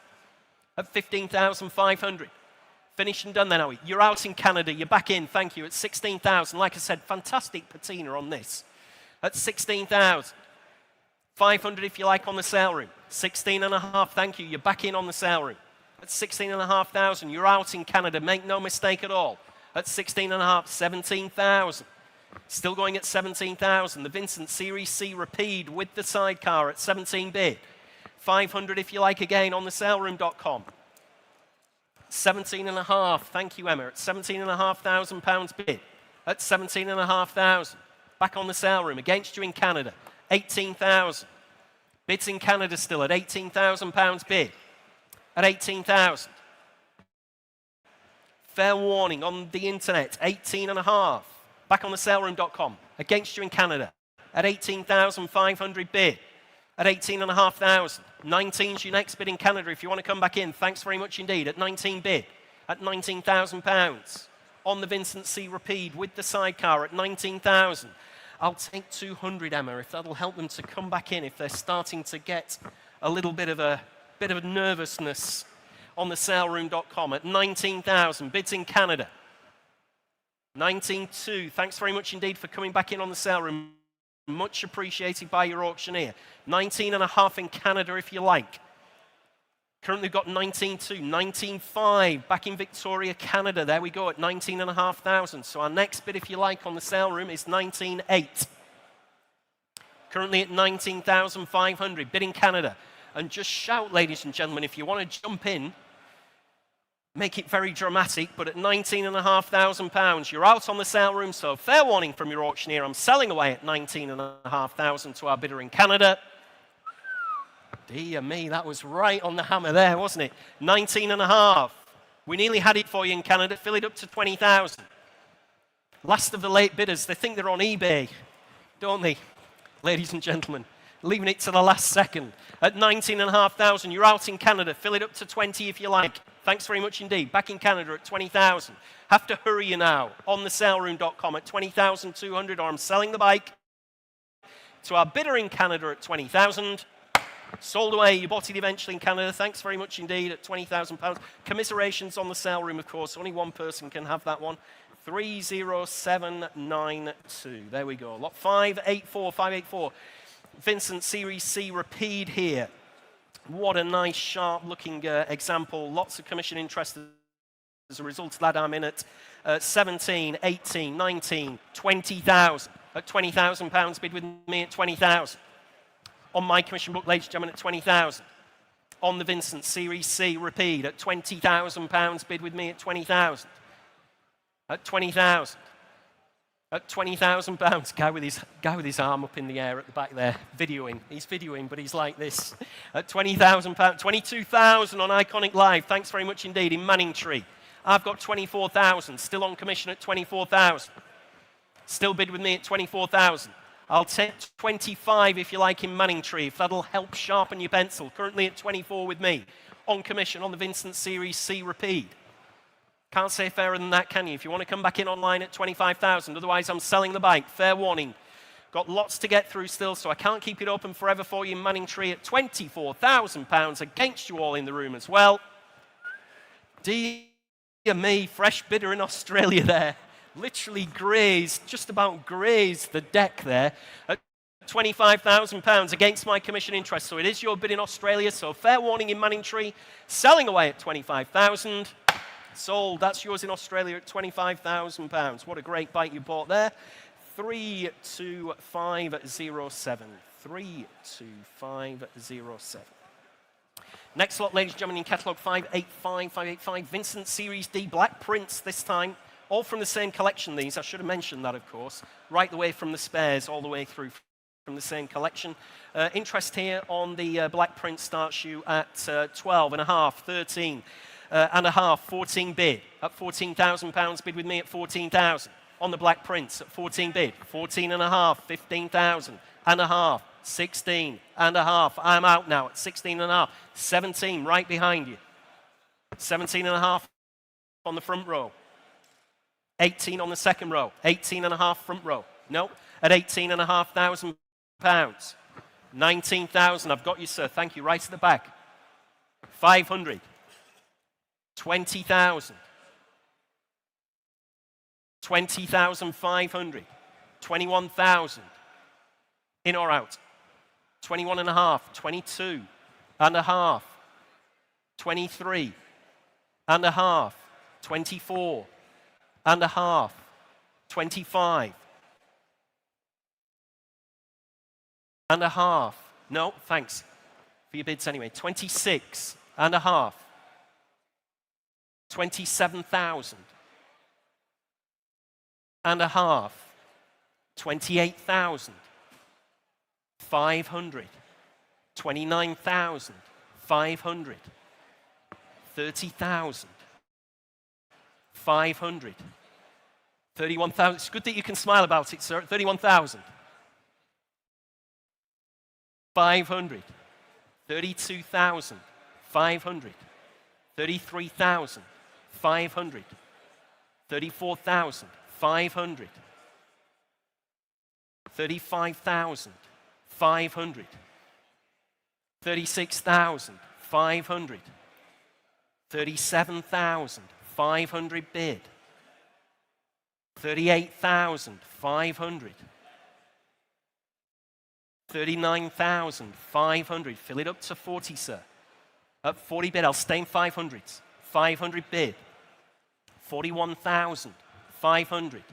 At 15,500. Finished and done then, are we? You're out in Canada, you're back in, thank you, at 16,000. Like I said, fantastic patina on this. At 16,000. 500 if you like on the sale room. 16.5, thank you, you're back in on the sale room. At 16,500, you're out in Canada, make no mistake at all. At 16.5, 17,000. Still going at 17,000. The Vincent Series C repeat with the sidecar at 17 bid. 500 if you like again on the saleroom.com. 17.5, thank you, Emma, at £17,500 bid. At 17,500. Back on the sale room, against you in Canada. 18,000. Bids in Canada still at £18,000 bid. At 18,000. Fair warning on the internet, 18.5. Back on the saleroom.com, against you in Canada. At 18,500 bid. At 18,500. 19's your next bid in Canada if you want to come back in. Thanks very much indeed. At 19 bid. At £19,000. On the Vincent C repeat with the sidecar at 19,000. I'll take 200, Emma, if that'll help them to come back in if they're starting to get a little bit of a nervousness on the saleroom.com at 19,000. Bids in Canada. 19.2. Thanks very much indeed for coming back in on the sale room. Much appreciated by your auctioneer. 19.5 in Canada if you like. Currently got 19.2, 19.5 back in Victoria, Canada. There we go at 19,500. So our next bid if you like on the sale room is 19.8. Currently at 19,500. Bid in Canada. And just shout, ladies and gentlemen, if you want to jump in. Make it very dramatic, but at £19,500, you're out on the sale room, so fair warning from your auctioneer. I'm selling away at £19,500 to our bidder in Canada. Dear me, that was right on the hammer there, wasn't it? 19.5. We nearly had it for you in Canada. Fill it up to 20,000. Last of the late bidders. They think they're on eBay, don't they, ladies and gentlemen? Leaving it to the last second. At 19,500, you're out in Canada. Fill it up to 20 if you like. Thanks very much indeed. Back in Canada at 20,000. Have to hurry you now on the saleroom.com at 20,200, or I'm selling the bike to our bidder in Canada at 20,000. Sold away. You bought it eventually in Canada. Thanks very much indeed at £20,000. Commiserations on the sale room, of course. Only one person can have that one. 30792. There we go. Lot 584. Vincent Series C repeat here. What a nice, sharp-looking example. Lots of commission interest As a result of that, I'm in at 17, 18, 19, 20,000. At £20,000, bid with me at 20,000. On my commission book, ladies and gentlemen, at 20,000. On the Vincent Series C repeat at £20,000, bid with me at 20,000. At 20,000. At £20,000, guy with his arm up in the air at the back there, videoing. He's videoing, but he's like this. At £20,000, 22,000 on Iconic Live. Thanks very much indeed. In Manningtree, I've got 24,000. Still on commission at 24,000. Still bid with me at 24,000. I'll take 25 if you like in Manningtree, if that'll help sharpen your pencil. Currently at 24 with me. On commission on the Vincent Series C repeat. Can't say fairer than that, can you? If you want to come back in online at 25,000, otherwise I'm selling the bike. Fair warning. Got lots to get through still, so I can't keep it open forever for you in Manningtree at £24,000 against you all in the room as well. Dear me, fresh bidder in Australia there. Literally grazed, just about grazed the deck there at £25,000 against my commission interest. So it is your bid in Australia, so fair warning in Manningtree. Selling away at 25,000. Sold. That's yours in Australia at £25,000. What a great bike you bought there. 32507. 32507. Next lot, ladies and gentlemen, in catalogue 585585. Vincent Series D Black Prints this time. All from the same collection, these. I should have mentioned that, of course. Right the way from the spares, all the way through from the same collection. Interest here on the Black Print starts you at 12.5, 13. And a half, 14 bid. At £14,000, bid with me at 14,000. On the Black Prints at 14 bid. 14 and a half, 15,000. And a half, 16 and a half. I'm out now at 16 and a half. 17 right behind you. 17 and a half on the front row. 18 on the second row. 18 and a half front row. No, at £18,500. 19,000. I've got you, sir. Thank you. Right at the back. 500. 20,000. 20,500. 21,000. In or out? 21 and a half. 22 and a half. 23 and a half. 24 and a half. 25 and a half. No, thanks for your bids anyway. 26 and a half. 27,000 and a half. 28,000. 500. 29,000. 500. 30,000. 500. 31,000. It's good that you can smile about it, sir. 31,000. 500. 32,000. 500. 33,000. 500. 34,000. 500. 35,000. 500. 36,000. 500. 37,000. 500 bid. 38,000. 500. 39,500. Fill it up to 40, sir. At 40 bid, I'll stay in 500s. 500 bid. 41,000. 500.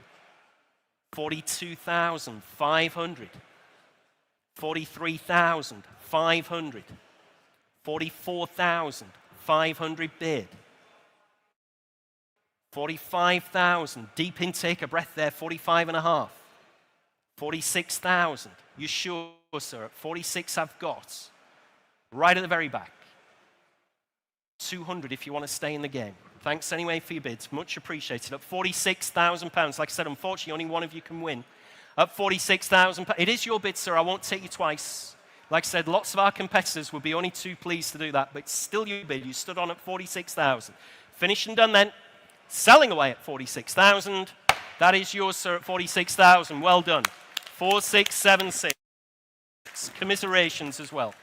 42,500. 43,500. 44,500 bid. 45,000. Deep intake of breath there. 45 and a half. 46,000. You sure, sir? At 46 I've got. Right at the very back. 200 if you want to stay in the game. Thanks anyway for your bids. Much appreciated. At £46,000. Like I said, unfortunately, only one of you can win. At £46,000. It is your bid, sir. I won't take you twice. Like I said, lots of our competitors would be only too pleased to do that, but it's still your bid. You stood on at 46,000. Finished and done then. Selling away at 46,000. That is yours, sir, at 46,000. Well done. 4676. Commiserations as well.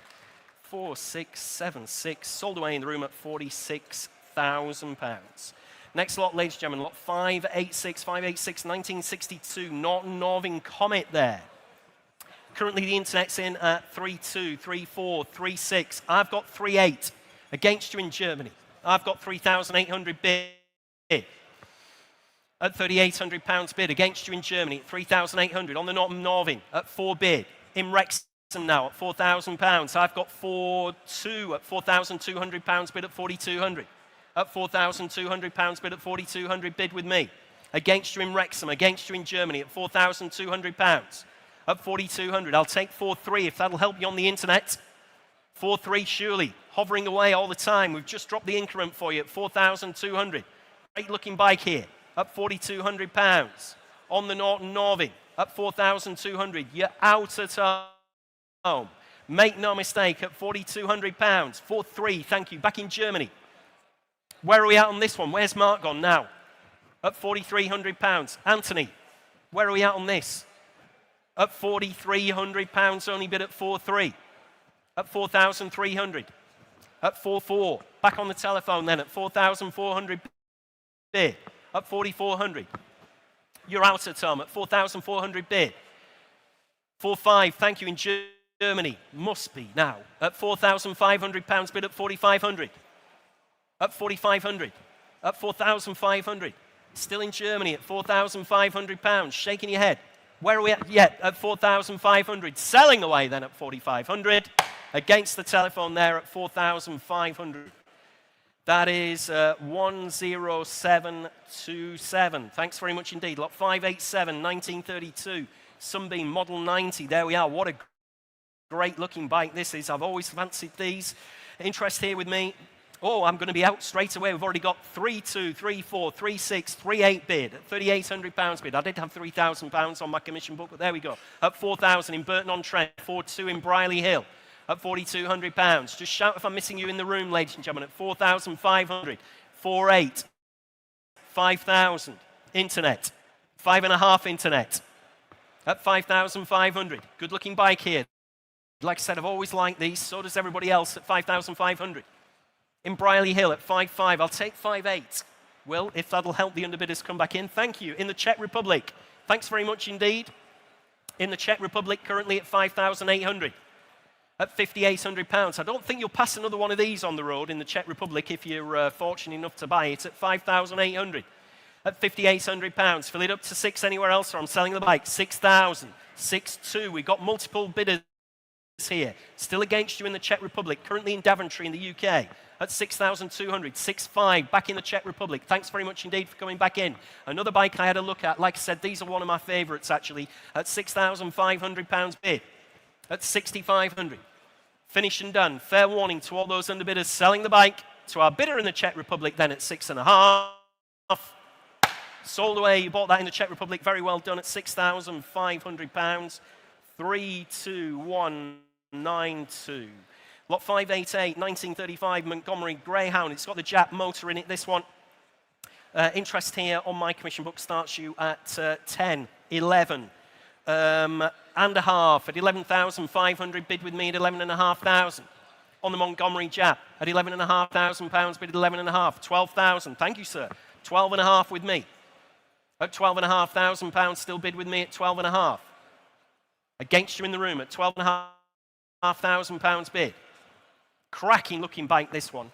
4676. Sold away in the room at £46,000. Next lot, ladies and gentlemen, lot 586, 1962, Norton Norvin Comet there. Currently the internet's in at 32, 34, 36. I've got 38 against you in Germany. I've got 3,800 bid. At £3,800 bid. Against you in Germany at 3,800. On the Norton Norvin at 4 bid. In Wrexham now at £4,000. I've got 4-2 at £4,200 bid at 4,200. At £4,200 bid at 4,200 bid with me. Against you in Wrexham. Against you in Germany at £4,200. At 4,200. I'll take 4-3 if that'll help you on the internet. 4-3 surely. Hovering away all the time. We've just dropped the increment for you at 4,200. Great looking bike here. At £4,200. On the Norton Norvin. At 4,200. You're out at home. Make no mistake at £4,200. 4-3, thank you. Back in Germany. Where are we at on this one? Where's Mark gone now? At £4,300. Anthony, where are we at on this? At £4,300, only bid at 4-3. At 4,300. At 4-4. Back on the telephone then at 4,400 bid. At 4,400. You're out at home at 4,400 bid. 4-5, thank you, in Germany. Must be now. At £4,500 bid at 4,500. At 4,500. At 4,500. Still in Germany at £4,500. Shaking your head. Where are we at yet? At 4,500. Selling away then at 4,500. Against the telephone there at 4,500. That is 10727. Thanks very much indeed. Lot 587, 1932. Sunbeam Model 90. There we are. What a great looking bike this is. I've always fancied these. Interest here with me. Oh, I'm going to be out straight away. We've already got 3-2, 3-4, 3-6, 3-8 bid at £3,800 bid. I did have £3,000 on my commission book, but there we go. At 4,000 in Burton-on-Trent, 4-2 in Briley Hill at £4,200. Just shout if I'm missing you in the room, ladies and gentlemen, at 4,500, 4-8, 5,000 internet, 5.5 internet at 5,500. Good looking bike here. Like I said, I've always liked these. So does everybody else at 5,500. In Briley Hill at 5.5, I'll take 5.8. Will, if that'll help the underbidders come back in. Thank you. In the Czech Republic, thanks very much indeed. In the Czech Republic, currently at 5,800. At £5,800. I don't think you'll pass another one of these on the road in the Czech Republic if you're fortunate enough to buy it at 5,800. At £5,800. Fill it up to 6 anywhere else, or I'm selling the bike. 6,000. 6.2. We've got multiple bidders here. Still against you in the Czech Republic. Currently in Daventry in the UK. At 6,200, 6.5, back in the Czech Republic. Thanks very much indeed for coming back in. Another bike I had a look at. Like I said, these are one of my favourites actually. At £6,500 bid. At 6,500. Finished and done. Fair warning to all those underbidders selling the bike. To our bidder in the Czech Republic then at 6.5. Sold away. You bought that in the Czech Republic. Very well done at £6,500. 32192. Lot 588, 1935, Montgomery Greyhound. It's got the Jap motor in it, this one. Interest here on my commission book starts you at 10, 11, and a half at 11,500. Bid with me at 11,500. On the Montgomery Jap at £11,500. Bid at 11.5, 12,000. Thank you, sir. 12.5 with me. At £12,500. Still bid with me at 12.5. Against you in the room at £12,500 bid. Cracking looking bike, this one.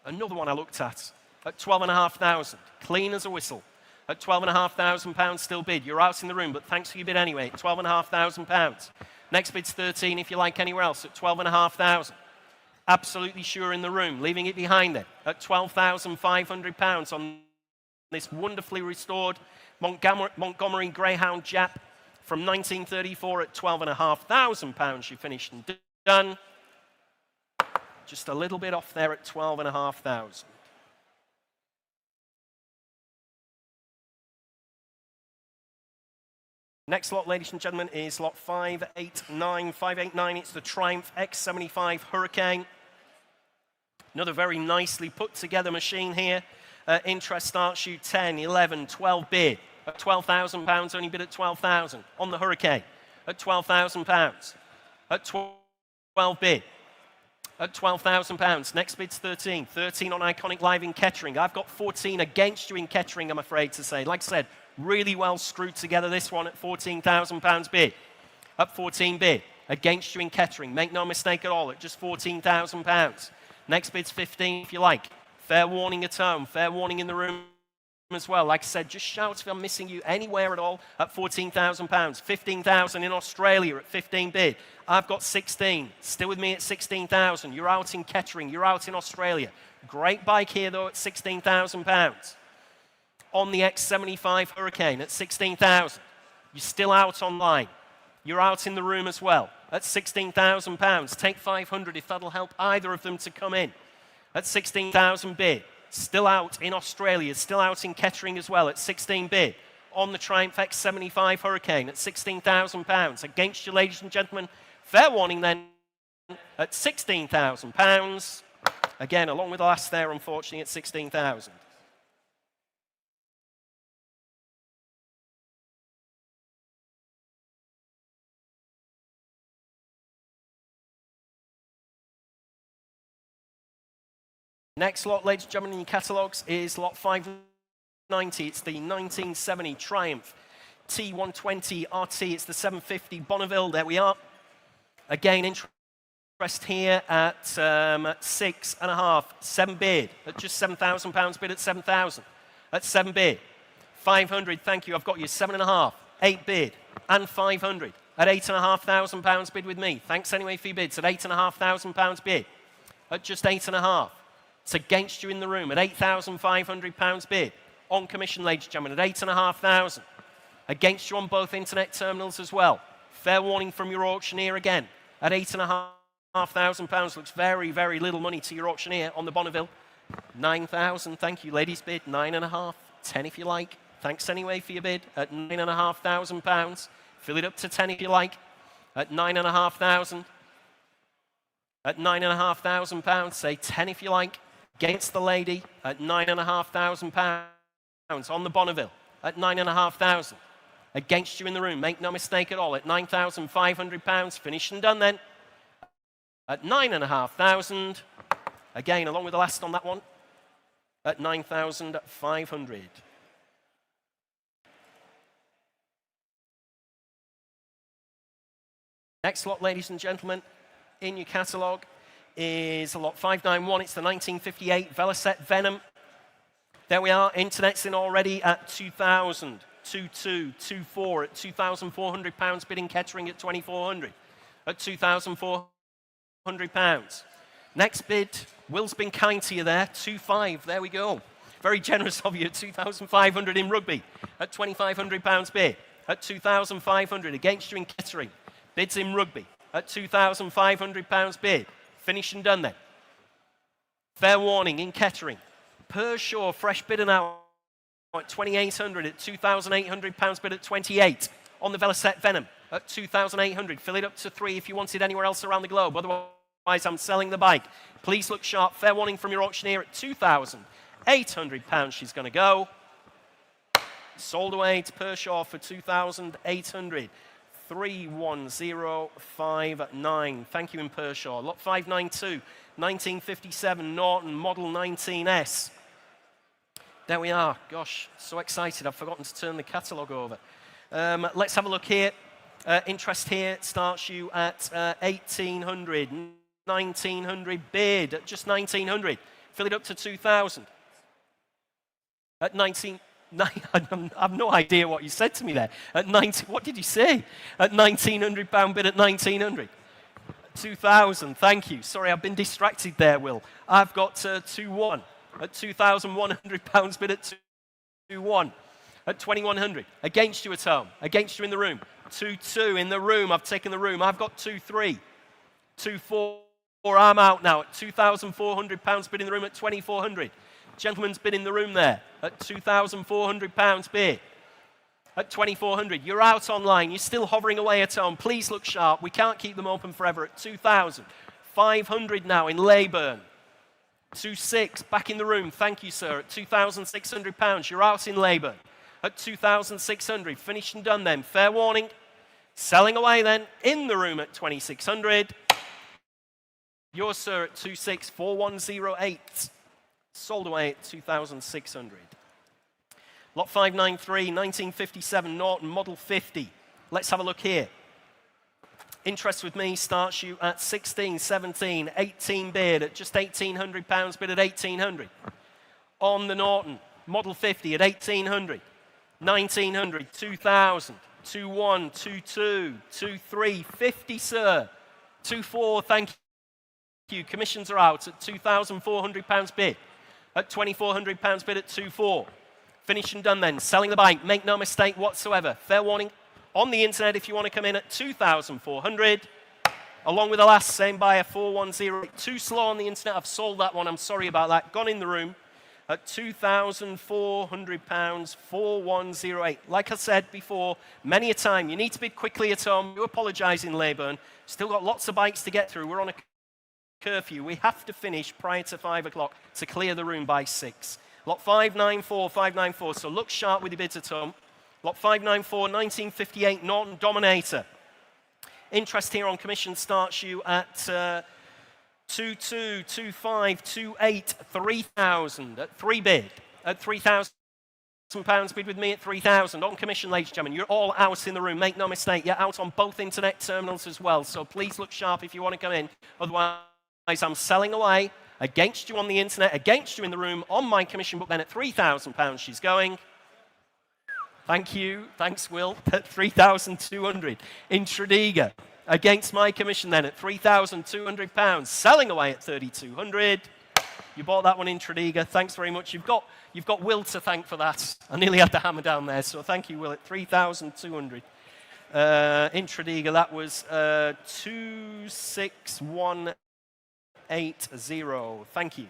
Another one I looked at 12,500. Clean as a whistle. At £12,500 still bid. You're out in the room, but thanks for your bid anyway. At £12,500. Next bid's 13 if you like anywhere else at £12,500. Absolutely sure in the room. Leaving it behind there at £12,500 on this wonderfully restored Montgomery Greyhound Jap from 1934 at £12,500. You finished and done. Just a little bit off there at 12,500. Next lot, ladies and gentlemen, is lot 589. 589, it's the Triumph X75 Hurricane. Another very nicely put together machine here. Interest starts you 10, 11, 12 bid. At £12,000, only bid at 12,000. On the Hurricane, at £12,000. At 12 bid. At £12,000. Next bid's 13. 13 on Iconic Live in Kettering. I've got 14 against you in Kettering, I'm afraid to say. Like I said, really well screwed together. This one at £14,000 bid. At 14 bid. Against you in Kettering. Make no mistake at all, at just £14,000. Next bid's 15 if you like. Fair warning at home. Fair warning in the room as well. Like I said, just shout if I'm missing you anywhere at all at £14,000. 15,000 in Australia at 15 bid. I've got 16. Still with me at 16,000. You're out in Kettering. You're out in Australia. Great bike here, though, at £16,000. On the X75 Hurricane at 16,000. You're still out online. You're out in the room as well at £16,000. Take 500 if that'll help either of them to come in. At 16,000 bid. Still out in Australia, still out in Kettering as well at 16 bid. On the Triumph X75 Hurricane at £16,000. Against you, ladies and gentlemen. Fair warning then at £16,000. Again, along with the last there, unfortunately, at 16,000. Next lot, ladies and gentlemen, in your catalogues is lot 590. It's the 1970 Triumph T120 RT. It's the 750 Bonneville. There we are. Again, interest here at 6.5, 7 bid. At just £7,000 bid at 7,000. At 7 bid. 500, thank you. I've got you 7.5, 8 bid, and 500. At £8,500 bid with me. Thanks anyway for your bids. At £8,500 bid. At just 8.5. It's against you in the room at £8,500 bid. On commission, ladies and gentlemen, at 8,500. Against you on both internet terminals as well. Fair warning from your auctioneer again. At £8,500. Looks very, very little money to your auctioneer on the Bonneville. 9,000. Thank you, ladies. Bid 9.5. 10 if you like. Thanks anyway for your bid at £9,500. Fill it up to 10 if you like. At 9,500. At £9,500. Say 10 if you like. Against the lady at £9,500 on the Bonneville at £9,500. Against you in the room, make no mistake at all, at £9,500. Finished and done then. At £9,500. Again, along with the last on that one, at £9,500. Next lot, ladies and gentlemen, in your catalogue is lot 591. It's the 1958 Velocet Venom. There we are. Internet's in already at 2,000, 2,2, 2,4 at £2,400 bidding Kettering at 2,400 at £2,400. Next bid, Will's been kind to you there, 2,500. There we go. Very generous of you at 2,500 in Rugby at £2,500 bid at 2,500 against you in Kettering. Bids in Rugby at £2,500 bid. Finished and done then. Fair warning in Kettering. Pershaw, fresh bidder now at 2,800 at £2,800 bid at 28. On the Velocet Venom at 2,800. Fill it up to 3 if you wanted anywhere else around the globe. Otherwise, I'm selling the bike. Please look sharp. Fair warning from your auctioneer at £2,800. She's going to go. Sold away to Pershaw for 2,800. 31059. Thank you in Pershaw. Lot 592, 1957 Norton Model 19S. There we are. Gosh, so excited. I've forgotten to turn the catalogue over. Let's have a look here. Interest here starts you at 1,800, 1,900 bid at just 1,900. Fill it up to 2,000. At 19. I have no idea what you said to me there. At 90, what did you say? At £1,900 bid at 1,900. 2,000, thank you. Sorry, I've been distracted there, Will. I've got 2,1 at £2,100 bid at 2,1 at 2,100. Against you at home, against you in the room. 2,2 in the room. I've taken the room. I've got 2,3, 2,4. I'm out now at £2,400 bid in the room at 2,400. Gentleman's bid in the room there at £2,400 bid at 2,400. You're out online. You're still hovering away at home. Please look sharp. We can't keep them open forever at 2,500 now in Leyburn. 2,600 back in the room. Thank you, sir, at £2,600. You're out in Leyburn at 2,600. Finished and done then. Fair warning. Selling away then in the room at 2,600. Yours, sir, at 264108. Sold away at 2,600. Lot 593, 1957 Norton Model 50. Let's have a look here. Interest with me starts you at 16, 17, 18 bid at just £1,800 bid at 1,800. On the Norton Model 50 at 1,800, 1,900, 2,000, 2,1, 2,2, 2,3, 50, sir. 2,4, thank you. Commissions are out at £2,400 bid. At £2,400 bid at 2,4. Finish and done then. Selling the bike. Make no mistake whatsoever. Fair warning. On the internet, if you want to come in at 2,400, along with the last, same buyer, 410. Too slow on the internet. I've sold that one. I'm sorry about that. Gone in the room at £2,400, 4108. Like I said before, many a time, you need to bid quickly at home. You apologise in Leyburn. Still got lots of bikes to get through. We're on a curfew. We have to finish prior to 5 o'clock to clear the room by 6. Lot 594, 594. So look sharp with your bids at home. Lot 594, 1958 Norton Dominator. Interest here on commission starts you at 2,2, 2,5, 2,8, 3,000 at 3 bid. At £3,000 bid with me at 3,000. On commission, ladies and gentlemen. You're all out in the room. Make no mistake. You're out on both internet terminals as well. So please look sharp if you want to come in. Otherwise, I'm selling away against you on the internet, against you in the room. On my commission book then at £3,000 she's going. Thank you. Thanks, Will. At 3,200 in Tredegar. Against my commission then at £3,200. Selling away at 3,200. You bought that one in Tredegar. Thanks very much. You've got Will to thank for that. I nearly had the hammer down there, so thank you, Will, at 3,200. In Tredegar, that was 26180. Thank you.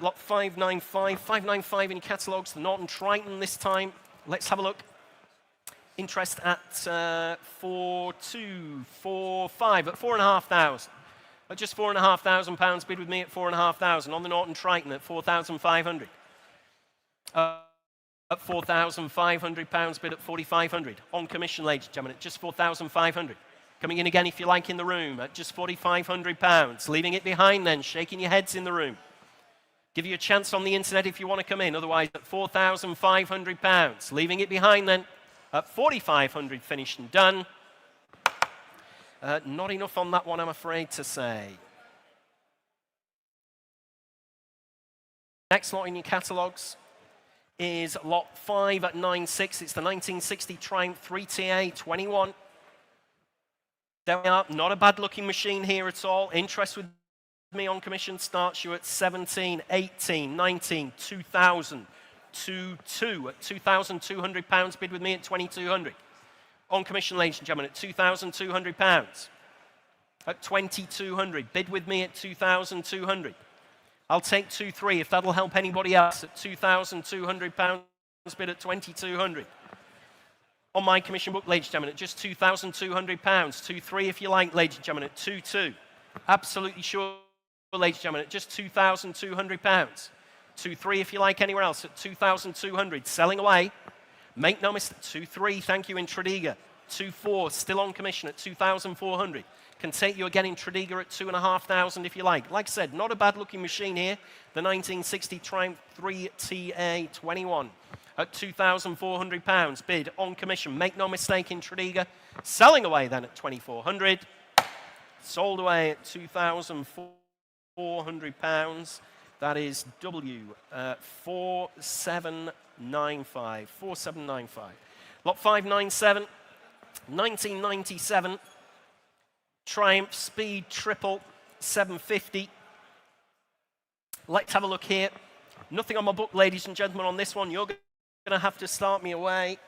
Lot 595. 595 in catalogues. The Norton Triton this time. Let's have a look. Interest at 4,245 at 4,500. At just £4,500 bid with me at 4,500. On the Norton Triton at 4,500. At £4,500 bid at 4,500. On commission, ladies and gentlemen, at just 4,500. Coming in again if you like in the room at just £4,500. Leaving it behind then, shaking your heads in the room. Give you a chance on the internet if you want to come in. Otherwise, at £4,500. Leaving it behind then at 4,500 finished and done. Not enough on that one, I'm afraid to say. Next lot in your catalogues is lot 5 at 96. It's the 1960 Triumph 3TA 21. There we are. Not a bad-looking machine here at all. Interest with me on commission starts you at 17, 18, 19, 2,000, 2,2 at £2,200 bid with me at 2,200. On commission, ladies and gentlemen, at £2,200. At 2,200, bid with me at 2,200. I'll take 2,3 if that'll help anybody else at £2,200 bid at 2,200. On my commission book, ladies and gentlemen, at just £2,200. 2,3 if you like, ladies and gentlemen, at 2,2. Absolutely sure, ladies and gentlemen, at just £2,200. 2,3 if you like anywhere else at 2,200. Selling away. Make no mistake. 2,3, thank you in Tredegar. 2,4 still on commission at 2,400. Can take you again in Tredegar at 2,500 if you like. Like I said, not a bad looking machine here. The 1960 Triumph 3TA 21 at £2,400 bid on commission. Make no mistake in Tredegar. Selling away then at 2,400. Sold away at £2,400. That is W 4795. 4795. Lot 597. 1997. Triumph Speed Triple 750. Let's have a look here. Nothing on my book, ladies and gentlemen, on this one. You're going to have to start me away.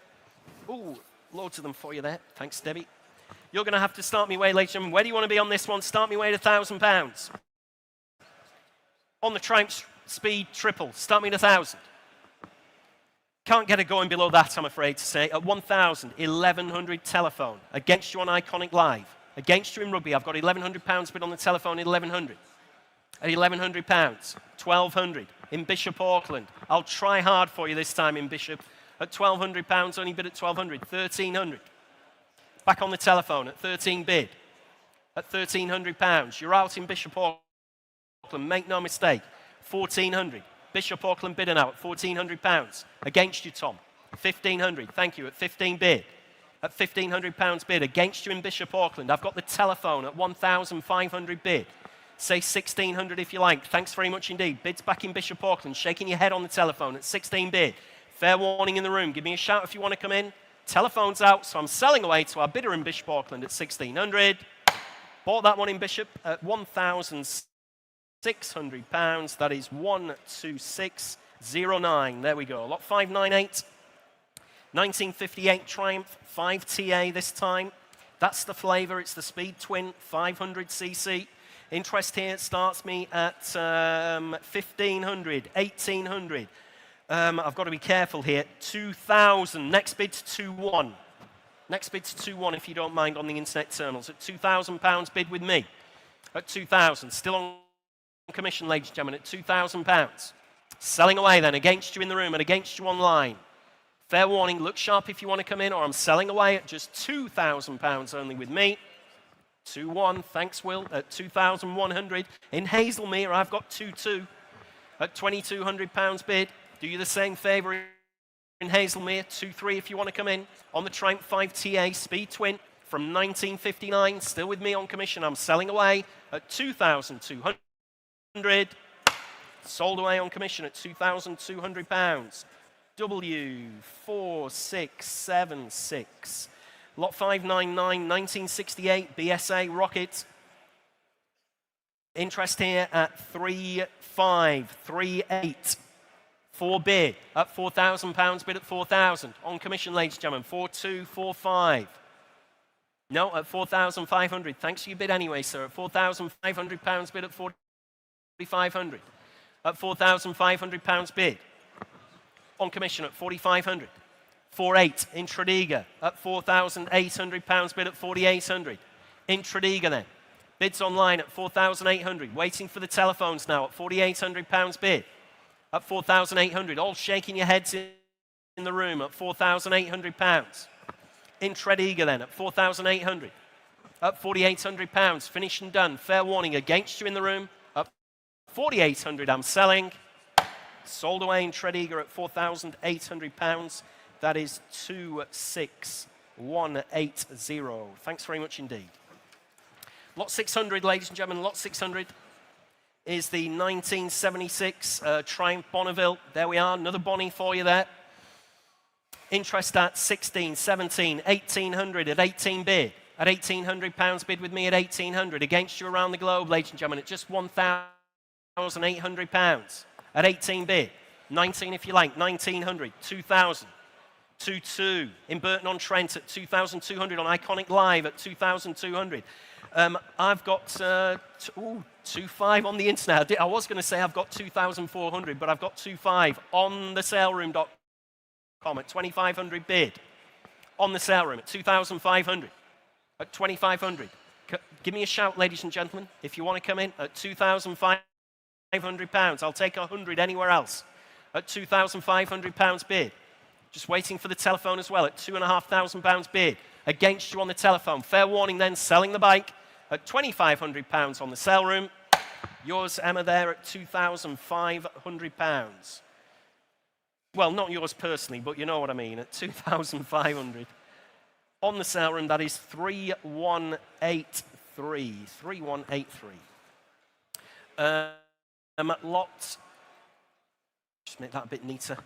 Ooh, loads of them for you there. Thanks, Debbie. You're going to have to start me away, ladies and gentlemen. Where do you want to be on this one? Start me away at £1,000. On the Triumph Speed Triple, start me at 1,000. Can't get it going below that, I'm afraid to say. At 1,000, 1,100 telephone. Against you on Iconic Live. Against you in rugby, I've got £1,100 bid on the telephone at 1,100. At £1,100, 1,200 in Bishop Auckland. I'll try hard for you this time in Bishop. At £1,200, only bid at 1,200. 1,300. Back on the telephone at 13 bid. At £1,300. You're out in Bishop Auckland. Make no mistake. 1,400. Bishop Auckland bidder now at £1,400. Against you, Tom. 1,500. Thank you. At 15 bid. At £1,500 bid. Against you in Bishop Auckland. I've got the telephone at 1,500 bid. Say 1,600 if you like. Thanks very much indeed. Bids back in Bishop Auckland, shaking your head on the telephone at 16 bid. Fair warning in the room. Give me a shout if you want to come in. Telephone's out, so I'm selling away to our bidder in Bishop Auckland at 1,600. Bought that one in Bishop at £1,600. That is 12609. There we go. Lot 598. 1958 Triumph 5TA this time. That's the flavour. It's the Speed Twin 500cc. Interest here starts me at 1,500, 1,800. I've got to be careful here. 2,000. Next bid's 2-1. Next bid's 2-1 if you don't mind on the internet terminals. At £2,000 bid with me. At 2,000. Still on commission, ladies and gentlemen, at £2,000. Selling away then against you in the room and against you online. Fair warning, look sharp if you want to come in, or I'm selling away at just £2,000 only with me. 2-1, thanks Will, at 2,100. In Hazelmere, I've got 2-2 at £2,200 bid. Do you the same favour in Hazelmere? 2-3 if you want to come in. On the Triumph 5TA Speed Twin from 1959, still with me on commission. I'm selling away at 2,200. Sold away on commission at £2,200. W4676. Lot 599, 1968, BSA Rocket. Interest here at 3,538. 4 bid at £4,000 bid at 4,000. On commission, ladies and gentlemen, 4,245. No, at 4,500. Thanks for your bid anyway, sir. At £4,500 bid at 4,500. At £4,500 bid. On commission at 4,500. 4.8 in Tredegar at £4,800 bid at 4,800. In Tredegar then. Bids online at 4,800. Waiting for the telephones now at £4,800 bid. At 4,800. All shaking your heads in the room at £4,800. In Tredegar then at 4,800. At £4,800. Finished and done. Fair warning against you in the room. At 4,800 I'm selling. Sold away in Tredegar at £4,800. That is 26180. Thanks very much indeed. Lot 600, ladies and gentlemen, lot 600 is the 1976 Triumph Bonneville. There we are, another Bonnie for you there. Interest at 16, 17, 1,800 at 18 bid. At £1,800 bid with me at 1,800. Against you around the globe, ladies and gentlemen, at just £1,800. At 18 bid. 19 if you like, 1,900, 2,000. 2-2 in Burton-on-Trent at 2,200 on Iconic Live at 2,200. I've got 2.5 on the internet. I was going to say I've got 2,400, but I've got 2.5 on the saleroom.com at 2,500 bid. On the sale room at 2,500. At 2,500. Give me a shout, ladies and gentlemen, if you want to come in at £2,500. I'll take 100 anywhere else. At £2,500 bid. Just waiting for the telephone as well at £2,500 bid. Against you on the telephone. Fair warning then, selling the bike at £2,500 on the sale room. Yours, Emma, there at £2,500. Well, not yours personally, but you know what I mean, at 2,500. On the sale room, that is 3,183. 3,183. Lot, just make that a bit neater.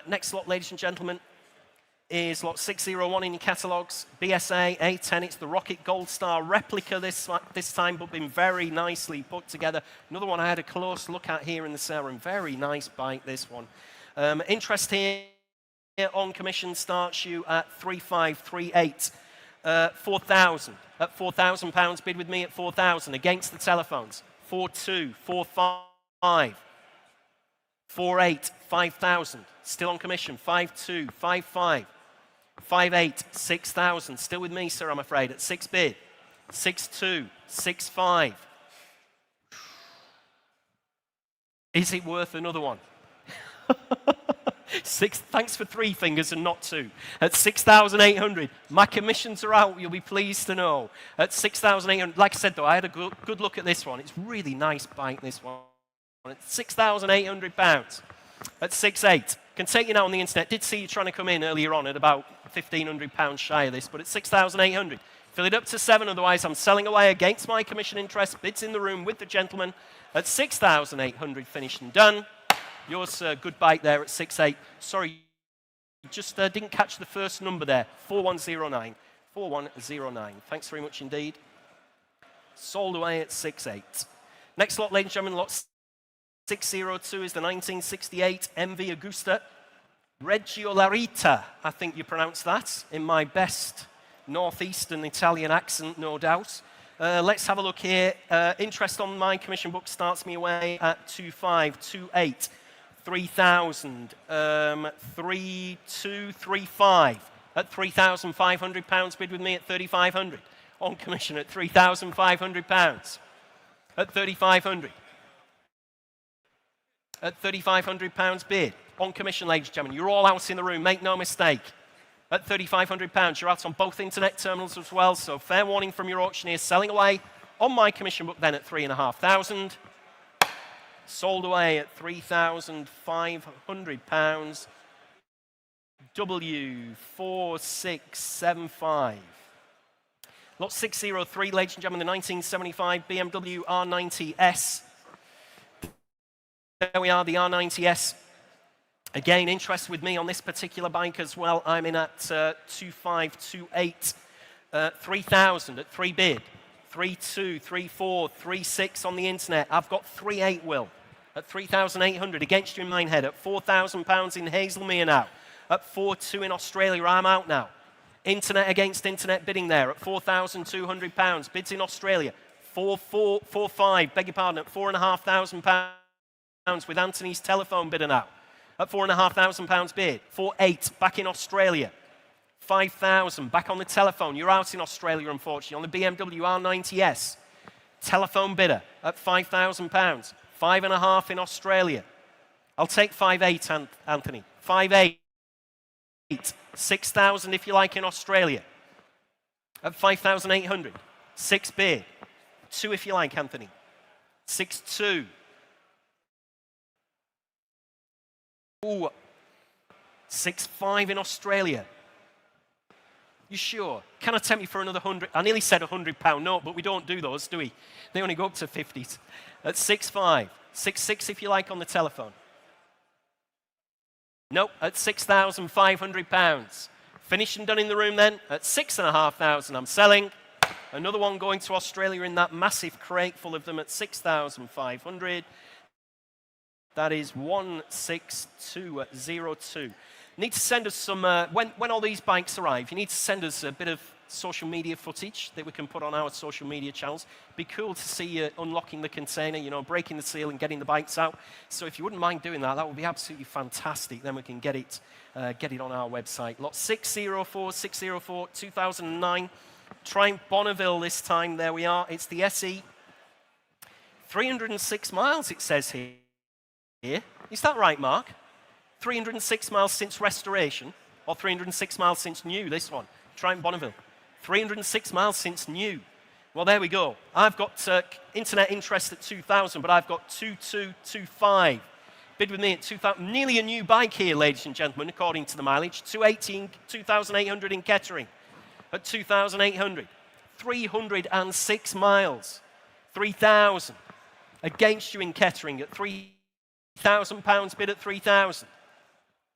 Next lot, ladies and gentlemen, is lot 601 in your catalogues. BSA A10. It's the Rocket Gold Star replica this time, but been very nicely put together. Another one I had a close look at here in the sale room. Very nice bike, this one. Interest here on commission starts you at 3,538. 4,000. At £4,000 bid with me at 4,000. Against the telephones. 4,2, 4,5. 4,8, 5,000. Still on commission. 5,2, 5,5. 5,8, 6,000. Still with me, sir, I'm afraid. At 6 bid. 6,2, 6,5. Is it worth another one? Thanks for 3 fingers and not 2. At 6,800. My commissions are out, you'll be pleased to know. At 6,800. Like I said, though, I had a good look at this one. It's really nice bike, this one. It's £6,800 at 6.8. Can take you now on the internet. Did see you trying to come in earlier on at about £1,500 shy of this, but at 6,800. Fill it up to 7, otherwise I'm selling away against my commission interest. Bids in the room with the gentleman at 6,800, finished and done. Yours, good bite there at 6.8. Sorry, just didn't catch the first number there, 4109. 4109. Thanks very much indeed. Sold away at 6.8. Next lot, ladies and gentlemen, lot 602 is the 1968 MV Agusta. Regiolarita, I think you pronounce that, in my best northeastern Italian accent, no doubt. Let's have a look here. Interest on my commission book starts me away at 2528, 3000, 3235. At £3,500, bid with me at 3,500. On commission at £3,500. At 3,500. At £3,500 bid. On commission, ladies and gentlemen. You're all out in the room, make no mistake. At £3,500, you're out on both internet terminals as well, so fair warning from your auctioneer. Selling away on my commission book then at £3,500. Sold away at £3,500. W4675. Lot 603, ladies and gentlemen, the 1975 BMW R90S. There we are, the R90S. Again, interest with me on this particular bike as well. I'm in at 2528, 3,000 at 3 bid, 3.2, 3.4, 3.6 on the internet. I've got 3.8, Will, at 3,800 against you in Minehead, at £4,000 in Hazelmere now. At 4.2 in Australia, I'm out now. Internet against internet bidding there at £4,200. Bids in Australia, 4.5, beg your pardon, at £4,500 with Anthony's telephone bidder now. At £4,500 bid, 4.8 back in Australia. 5,000 back on the telephone. You're out in Australia, unfortunately, on the BMW R90S. Telephone bidder at £5,000. 5.5 in Australia. I'll take 5.8, Anthony. 5.8. 6,000 if you like in Australia. At 5,800. 6 bid. 2 if you like, Anthony. 6.2. Ooh. 6.5 in Australia. You sure? Can I tempt you for another 100? I nearly said £100 note, but we don't do those, do we? They only go up to 50s. At 6.5. 6.6 if you like on the telephone. Nope, at £6,500. Finished and done in the room then, at 6,500 I'm selling. Another one going to Australia in that massive crate full of them at 6,500. That is 16202. Need to send us some, when all these bikes arrive, you need to send us a bit of social media footage that we can put on our social media channels. Be cool to see you unlocking the container, you know, breaking the seal and getting the bikes out. So if you wouldn't mind doing that, that would be absolutely fantastic. Then we can get it on our website. Lot 604, 2009. Triumph Bonneville this time. There we are. It's the SE. 306 miles, it says here. Is that right, Mark? 306 miles since restoration, or 306 miles since new, this one. Triumph Bonneville. 306 miles since new. Well, there we go. I've got internet interest at 2,000, but I've got 2,225. Bid with me at 2,000. Nearly a new bike here, ladies and gentlemen, according to the mileage. 2,800 in Kettering at 2,800. 306 miles. 3,000. Against you in Kettering at £3,000 bid at 3,000.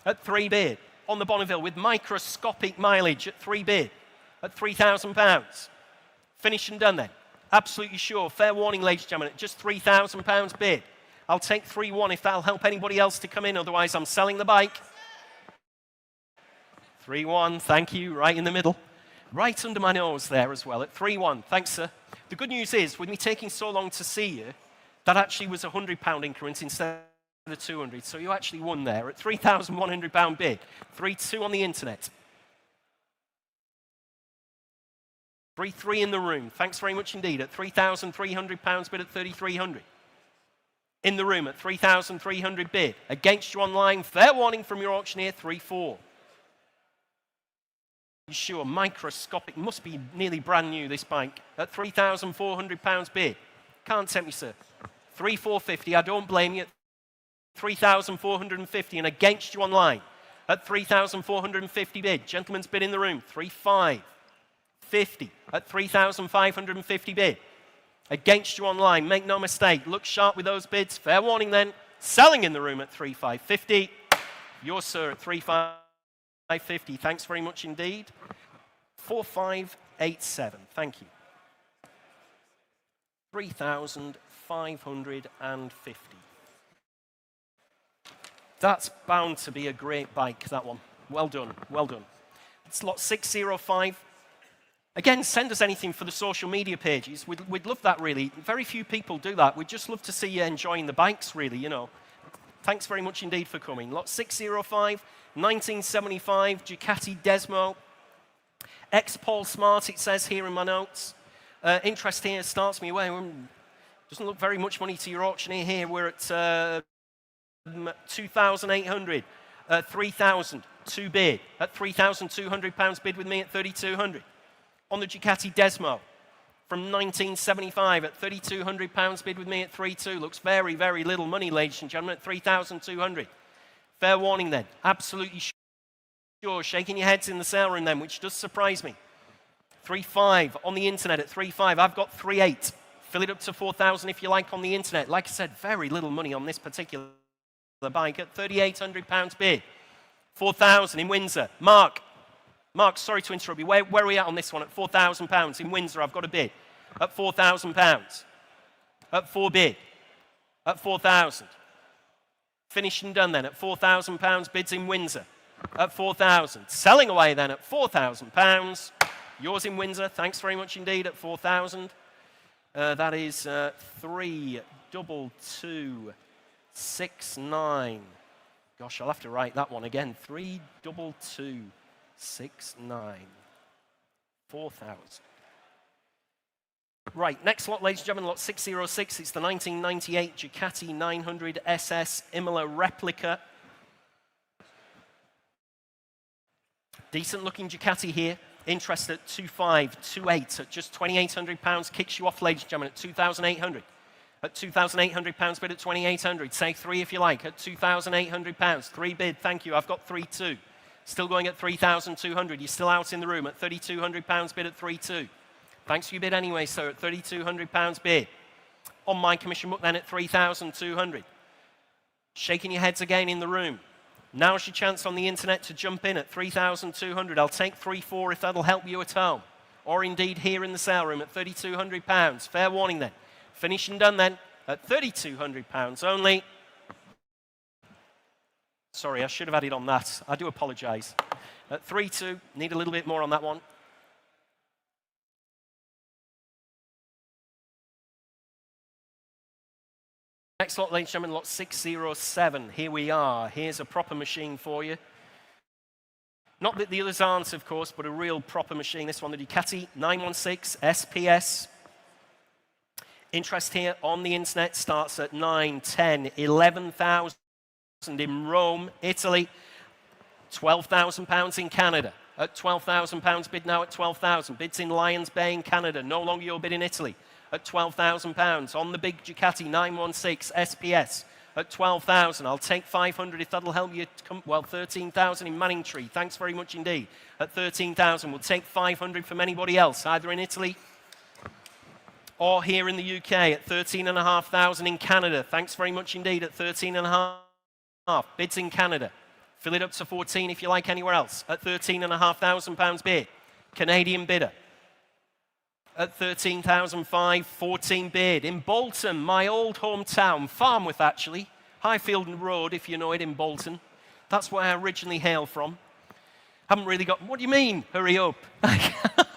At 3 bid. On the Bonneville with microscopic mileage at 3 bid. At £3,000. Finished and done then. Absolutely sure. Fair warning, ladies and gentlemen, at just £3,000 bid. I'll take 3-1 if that'll help anybody else to come in. Otherwise, I'm selling the bike. 3-1, thank you, right in the middle. Right under my nose there as well at 3-1. Thanks, sir. The good news is, with me taking so long to see you, that actually was a £100 increment instead of 200. So you actually won there at £3,100 bid. 3-2 on the internet. 3-3 in the room. Thanks very much indeed. At £3,300 bid at 3,300. In the room at 3,300 bid. Against you online. Fair warning from your auctioneer. 3-4. You sure? Microscopic. Must be nearly brand new, this bike. At £3,400 bid. Can't tempt me, sir. 3,450. I don't blame you. 3,450 and against you online. At 3,450 bid. Gentleman's bid in the room. 3-5. 50 at 3,550 bid. Against you online, make no mistake, look sharp with those bids. Fair warning then, selling in the room at 3,550. Yours, sir, at 3,550. Thanks very much indeed. 4,587. Thank you. 3,550. That's bound to be a great bike, that one. Well done, well done. It's lot 605. Again, send us anything for the social media pages. We'd love that, really. Very few people do that. We'd just love to see you enjoying the bikes, really, you know. Thanks very much indeed for coming. Lot 605, 1975, Ducati Desmo. Ex-Paul Smart, it says here in my notes. Interest here starts me away. Doesn't look very much money to your auctioneer here. We're at 2,800, 3,000, two bid. At £3,200 bid with me at 3,200. On the Ducati Desmo from 1975 at £3,200 bid with me at 3,200. Looks very, very little money, ladies and gentlemen, at 3,200. Fair warning then. Absolutely sure. Shaking your heads in the sale room then, which does surprise me. 3,500 on the internet at 3,500. I've got 3,800. Fill it up to 4,000 if you like on the internet. Like I said, very little money on this particular bike at £3,800 bid. 4,000 in Windsor. Mark, sorry to interrupt you. Where are we at on this one? At £4,000 in Windsor, I've got a bid. At £4,000. At 4 bid. At 4,000. Finished and done then at £4,000 bids in Windsor. At 4,000. Selling away then at £4,000. Yours in Windsor, thanks very much indeed at 4,000. That is 32269. Gosh, I'll have to write that one again. 32269. 4,000. Right, next lot, ladies and gentlemen, lot 606. It's the 1998 Ducati 900 SS Imola replica. Decent looking Ducati here. Interest at 2,528 at just £2,800. Kicks you off, ladies and gentlemen, at 2,800. At £2,800 bid at 2,800. Say 3 if you like at £2,800. 3 bid, thank you. I've got 3,200. Still going at 3,200. You're still out in the room at £3,200 bid at 3,200. Thanks for your bid anyway, sir, at £3,200 bid. On my commission book then at 3,200. Shaking your heads again in the room. Now's your chance on the internet to jump in at 3,200. I'll take 3,400 if that'll help you at home. Or indeed here in the sale room at £3,200. Fair warning then. Finish and done then at £3,200 only. Sorry, I should have added on that. I do apologise. At 3,200, need a little bit more on that one. Next lot, ladies and gentlemen, lot 607. Here we are. Here's a proper machine for you. Not that the others aren't, of course, but a real proper machine. This one, the Ducati 916 SPS. Interest here on the internet starts at 9, 10, 11,000 in Rome, Italy. £12,000 in Canada. At £12,000 bid now at 12,000. Bids in Lions Bay in Canada. No longer your bid in Italy. At £12,000 on the big Ducati 916 SPS at 12,000. I'll take 500 if that'll help you. Well, 13,000 in Manningtree. Thanks very much indeed. At 13,000, we'll take 500 from anybody else, either in Italy or here in the UK at 13,500 in Canada. Thanks very much indeed at 13,500. Bids in Canada. Fill it up to 14 if you like anywhere else at £13,500 bid. Canadian bidder. At 13,500, 14 bid. In Bolton, my old hometown, Farmworth actually, Highfield Road, if you know it, in Bolton. That's where I originally hail from. Haven't really got, what do you mean, hurry up?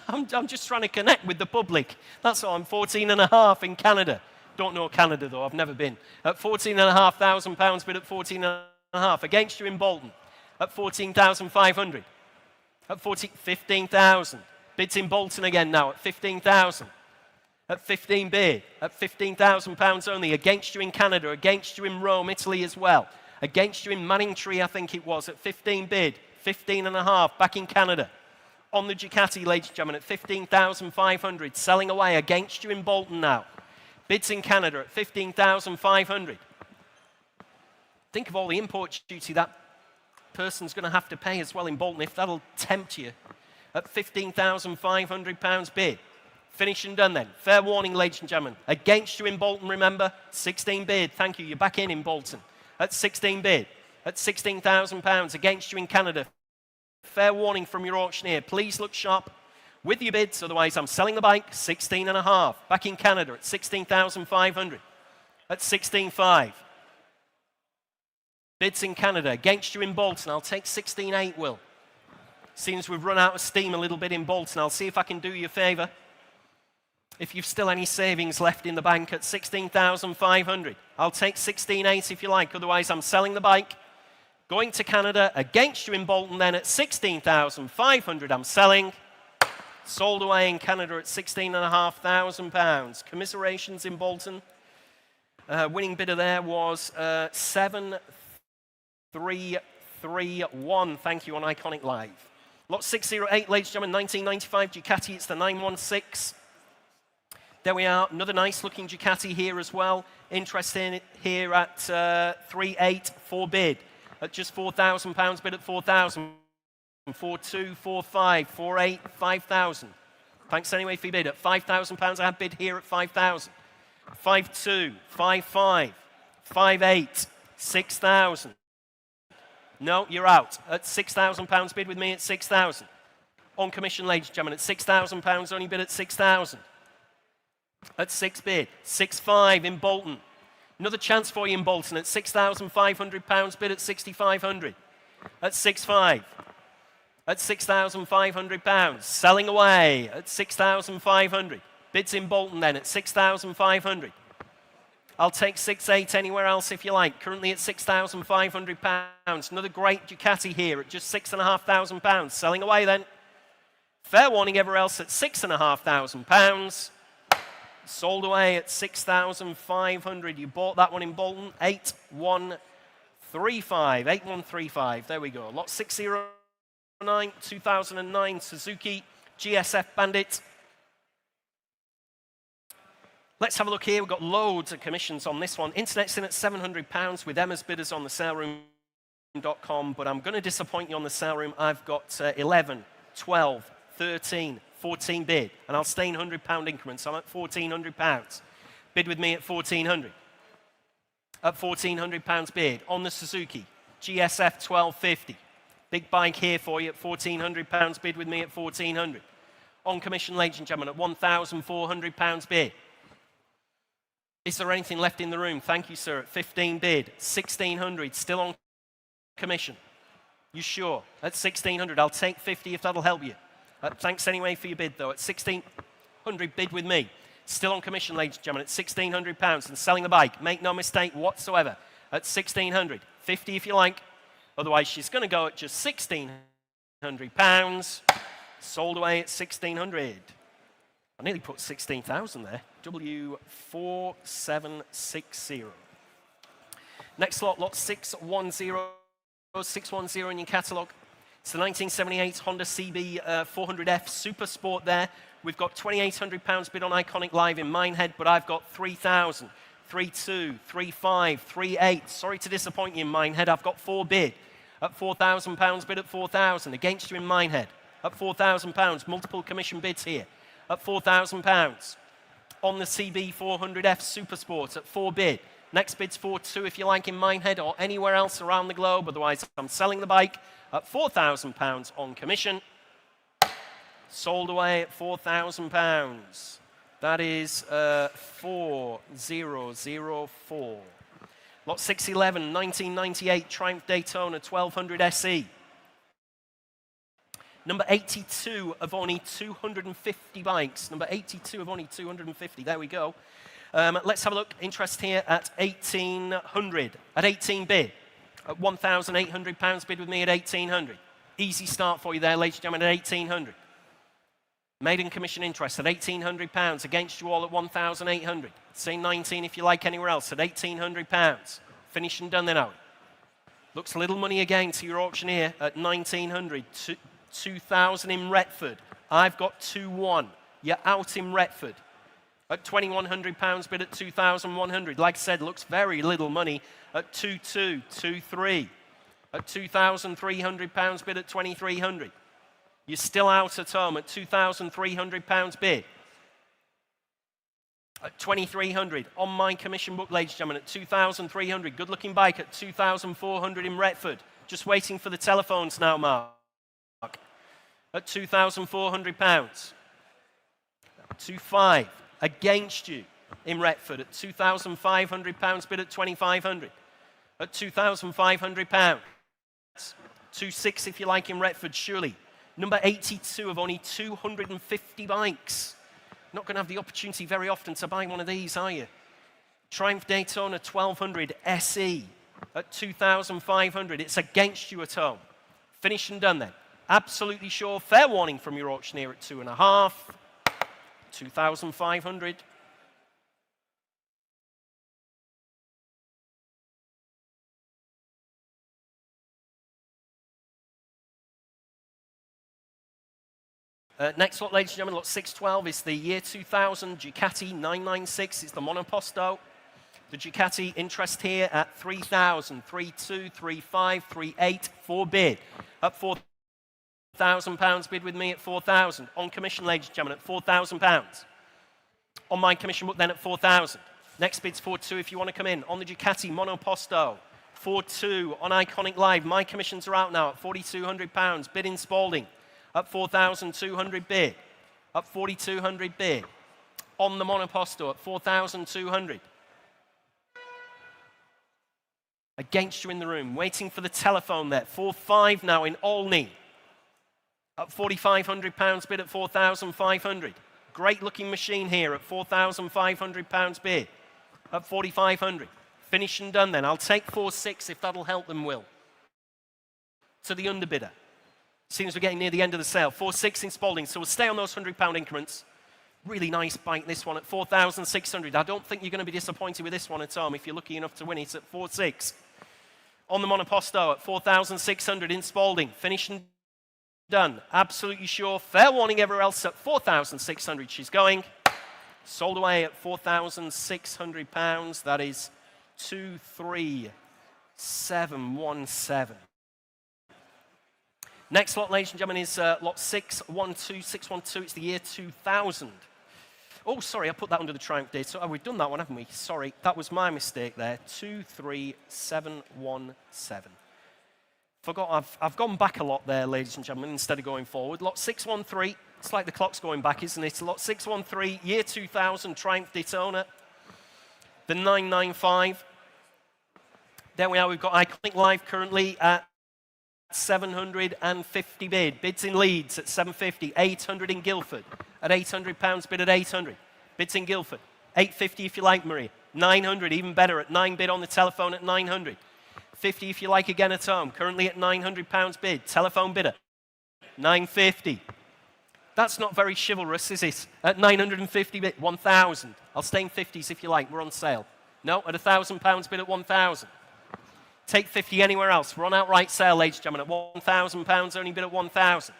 I'm just trying to connect with the public. That's all, I'm 14,500 in Canada. Don't know Canada though, I've never been. At £14,500 bid at 14,500. Against you in Bolton, at 14,500. At 15,000. Bids in Bolton again now at 15,000. At 15 bid. At £15,000 only. Against you in Canada. Against you in Rome, Italy as well. Against you in Manningtree, I think it was. At 15 bid. 15,500 back in Canada. On the Ducati, ladies and gentlemen, at 15,500. Selling away against you in Bolton now. Bids in Canada at 15,500. Think of all the import duty that person's going to have to pay as well in Bolton if that'll tempt you. at £15,500 bid. Finish and done then. Fair warning, ladies and gentlemen. Against you in Bolton, remember? 16 bid. Thank you. You're back in Bolton. At 16 bid. At £16,000. Against you in Canada. Fair warning from your auctioneer. Please look sharp with your bids, otherwise I'm selling the bike. 16.5. Back in Canada at 16,500. At 16.5. Bids in Canada. Against you in Bolton. I'll take 16.8, Will. Seems we've run out of steam a little bit in Bolton. I'll see if I can do you a favour. If you've still any savings left in the bank at 16,500. I'll take 16.8 if you like, otherwise I'm selling the bike. Going to Canada, against you in Bolton then at 16,500 I'm selling. Sold away in Canada at £16,500. Commiserations in Bolton. Winning bidder there was 7331. Thank you on Iconic Live. Lot 608, ladies and gentlemen, 1995 Ducati. It's the 916. There we are, another nice looking Ducati here as well. Interesting here at 384 bid. At just £4,000 bid at 4,000. 4,2, 4,5, 4,8, 5,000. Thanks anyway for your bid. At £5,000 I have bid here at 5,000. 5,2, 5,5, 5,8, 6,000. No, you're out. At £6,000 bid with me at 6,000. On commission, ladies and gentlemen, at £6,000 only bid at 6,000. At 6 bid, 6.5 in Bolton. Another chance for you in Bolton at £6,500 bid at 6,500. At 6.5. At £6,500. Selling away at 6,500. Bids in Bolton then at 6,500. I'll take 6.8 anywhere else if you like. Currently at £6,500. Another great Ducati here at just £6,500. Selling away then. Fair warning everywhere else at £6,500. Sold away at 6,500. You bought that one in Bolton. 8135. 8135. There we go. Lot 609. 2009 Suzuki GSF Bandit. Let's have a look here. We've got loads of commissions on this one. Internet's in at £700 with Emma's bidders on the saleroom.com, but I'm going to disappoint you on the sale room. I've got 11, 12, 13, 14 bid, and I'll stay in £100 increments. I'm at £1,400. Bid with me at 1,400. At £1,400 bid on the Suzuki GSF 1250. Big bike here for you at £1,400. Bid with me at 1,400. On commission, ladies and gentlemen, at £1,400 bid. Is there anything left in the room? Thank you, sir. At 15 bid, 1,600. Still on commission. You sure? At 1,600. I'll take 50 if that'll help you. Thanks anyway for your bid, though. At 1,600 bid with me. Still on commission, ladies and gentlemen, at £1,600 and selling the bike. Make no mistake whatsoever. At 1,600. 50 if you like. Otherwise, she's going to go at just £1,600. Sold away at 1,600. I nearly put 16,000 there. W4760. Next lot, lot 610. 610 in your catalogue. It's the 1978 Honda CB 400F Super Sport there. We've got £2,800 bid on Iconic Live in Minehead, but I've got 3,000, 3,2, 3,5, 3,8. Sorry to disappoint you in Minehead. I've got 4 bid at £4,000 bid at 4,000. Against you in Minehead at £4,000. Multiple commission bids here at £4,000. On the CB 400F Super Sport at 4 bid. Next bid's 4,2 if you like in Minehead or anywhere else around the globe. Otherwise, I'm selling the bike at £4,000 on commission. Sold away at £4,000. That is 4004. Lot 611, 1998 Triumph Daytona 1200 SE. Number 82 of only 250 bikes. Number 82 of only 250. There we go. Let's have a look. Interest here at 1,800. At 18 bid. At £1,800 bid with me at 1,800. Easy start for you there, ladies and gentlemen, at 1,800. Maiden commission interest at £1,800. Against you all at 1,800. Say 19 if you like anywhere else at £1,800. Finish and done then out. Looks a little money again to your auctioneer at 1,900. 2,000 in Retford. I've got 2,1. You're out in Retford. At £2,100 bid at 2,100. Like I said, looks very little money at 2,2, 2,3. At £2,300 bid at 2,300. You're still out at home at £2,300 bid. At 2,300 on my commission book, ladies and gentlemen, at 2,300. Good looking bike at 2,400 in Retford. Just waiting for the telephones now, Mark. At £2,400. 2,500 against you in Retford at £2,500 bid at 2,500. At £2,500. 2,600 if you like in Retford, surely. Number 82 of only 250 bikes. Not going to have the opportunity very often to buy one of these, are you? Triumph Daytona 1200 SE at 2,500. It's against you at home. Finished and done then. Absolutely sure. Fair warning from your auctioneer at 2.5. 2,500. Next lot, ladies and gentlemen, lot 612 is the year 2000 Ducati 996. It's the Monoposto. The Ducati interest here at 3,000, 3,200, 3,500, 3,800, 4 bid. At £4,000 bid with me at 4,000. On commission, ladies and gentlemen, at £4,000. On my commission book then at 4,000. Next bid's 4,200 if you want to come in. On the Ducati Monoposto, 4,200. On Iconic Live, my commissions are out now at £4,200. Bid in Spalding. At 4,200 bid. At 4,200 bid. On the Monoposto at 4,200. Against you in the room, waiting for the telephone there. 4,500 now in Olney. At £4,500 bid at 4,500. Great looking machine here at £4,500 bid. At 4,500. Finished and done then. I'll take 4,600 if that'll help them, Will. To the underbidder. Seems we're getting near the end of the sale. 4,600 in Spalding, so we'll stay on those £100 increments. Really nice bike, this one, at 4,600. I don't think you're going to be disappointed with this one at home if you're lucky enough to win it at 4,600. On the Monoposto at 4,600 in Spalding. Finished and done. Absolutely sure. Fair warning everywhere else at 4,600 she's going. Sold away at £4,600. That is 23717. Next lot, ladies and gentlemen, is lot 612. 612, it's the year 2000. Oh, sorry, I put that under the Triumph date. Oh, we've done that one, haven't we? Sorry, that was my mistake there. 23717. Forgot, I've gone back a lot there, ladies and gentlemen, instead of going forward. Lot 613, it's like the clock's going back, isn't it? Lot 613, year 2000, Triumph Daytona. The 995. There we are, we've got Iconic Live currently at 750 bid. Bids in Leeds at 750. 800 in Guildford at £800 bid at 800. Bids in Guildford. 850 if you like, Maria. 900, even better, at 9 bid on the telephone at 900. 50 if you like again at home. Currently at £900 bid. Telephone bidder. 950. That's not very chivalrous, is it? At 950 bid. 1,000. I'll stay in 50s if you like. We're on sale. No, at £1,000 bid at 1,000. Take 50 anywhere else. We're on outright sale, ladies and gentlemen, at £1,000, only bid at 1,000.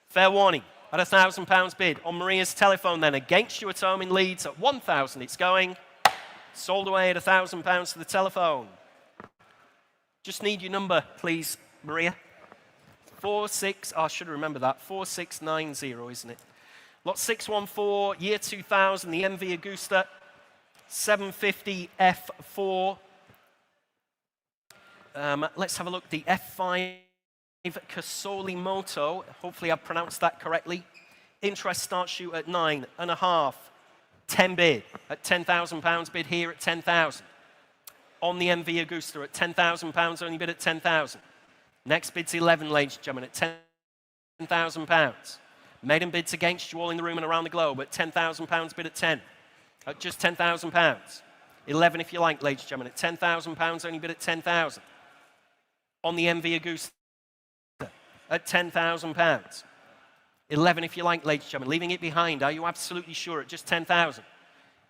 Fair warning, at £1,000 bid. On Maria's telephone then, against you at home in Leeds at 1,000 it's going. Sold away at £1,000 to the telephone. Just need your number, please, Maria. 46, I should remember that, 4690, isn't it? Lot 614, year 2000, the MV Agusta, 750 F4. Let's have a look. The F5 Casoli Moto. Hopefully I've pronounced that correctly. Interest starts you at 9.5. 10 bid at £10,000 bid here at 10,000. On the MV Agusta at £10,000 only bid at 10,000. Next bid's 11, ladies and gentlemen, at £10,000. Maiden bids against you all in the room and around the globe at £10,000 bid at 10. At just £10,000. 11 if you like, ladies and gentlemen, at £10,000 only bid at 10,000. On the MV Agusta at £10,000. 11 if you like, ladies and gentlemen. Leaving it behind, are you absolutely sure? At just 10,000.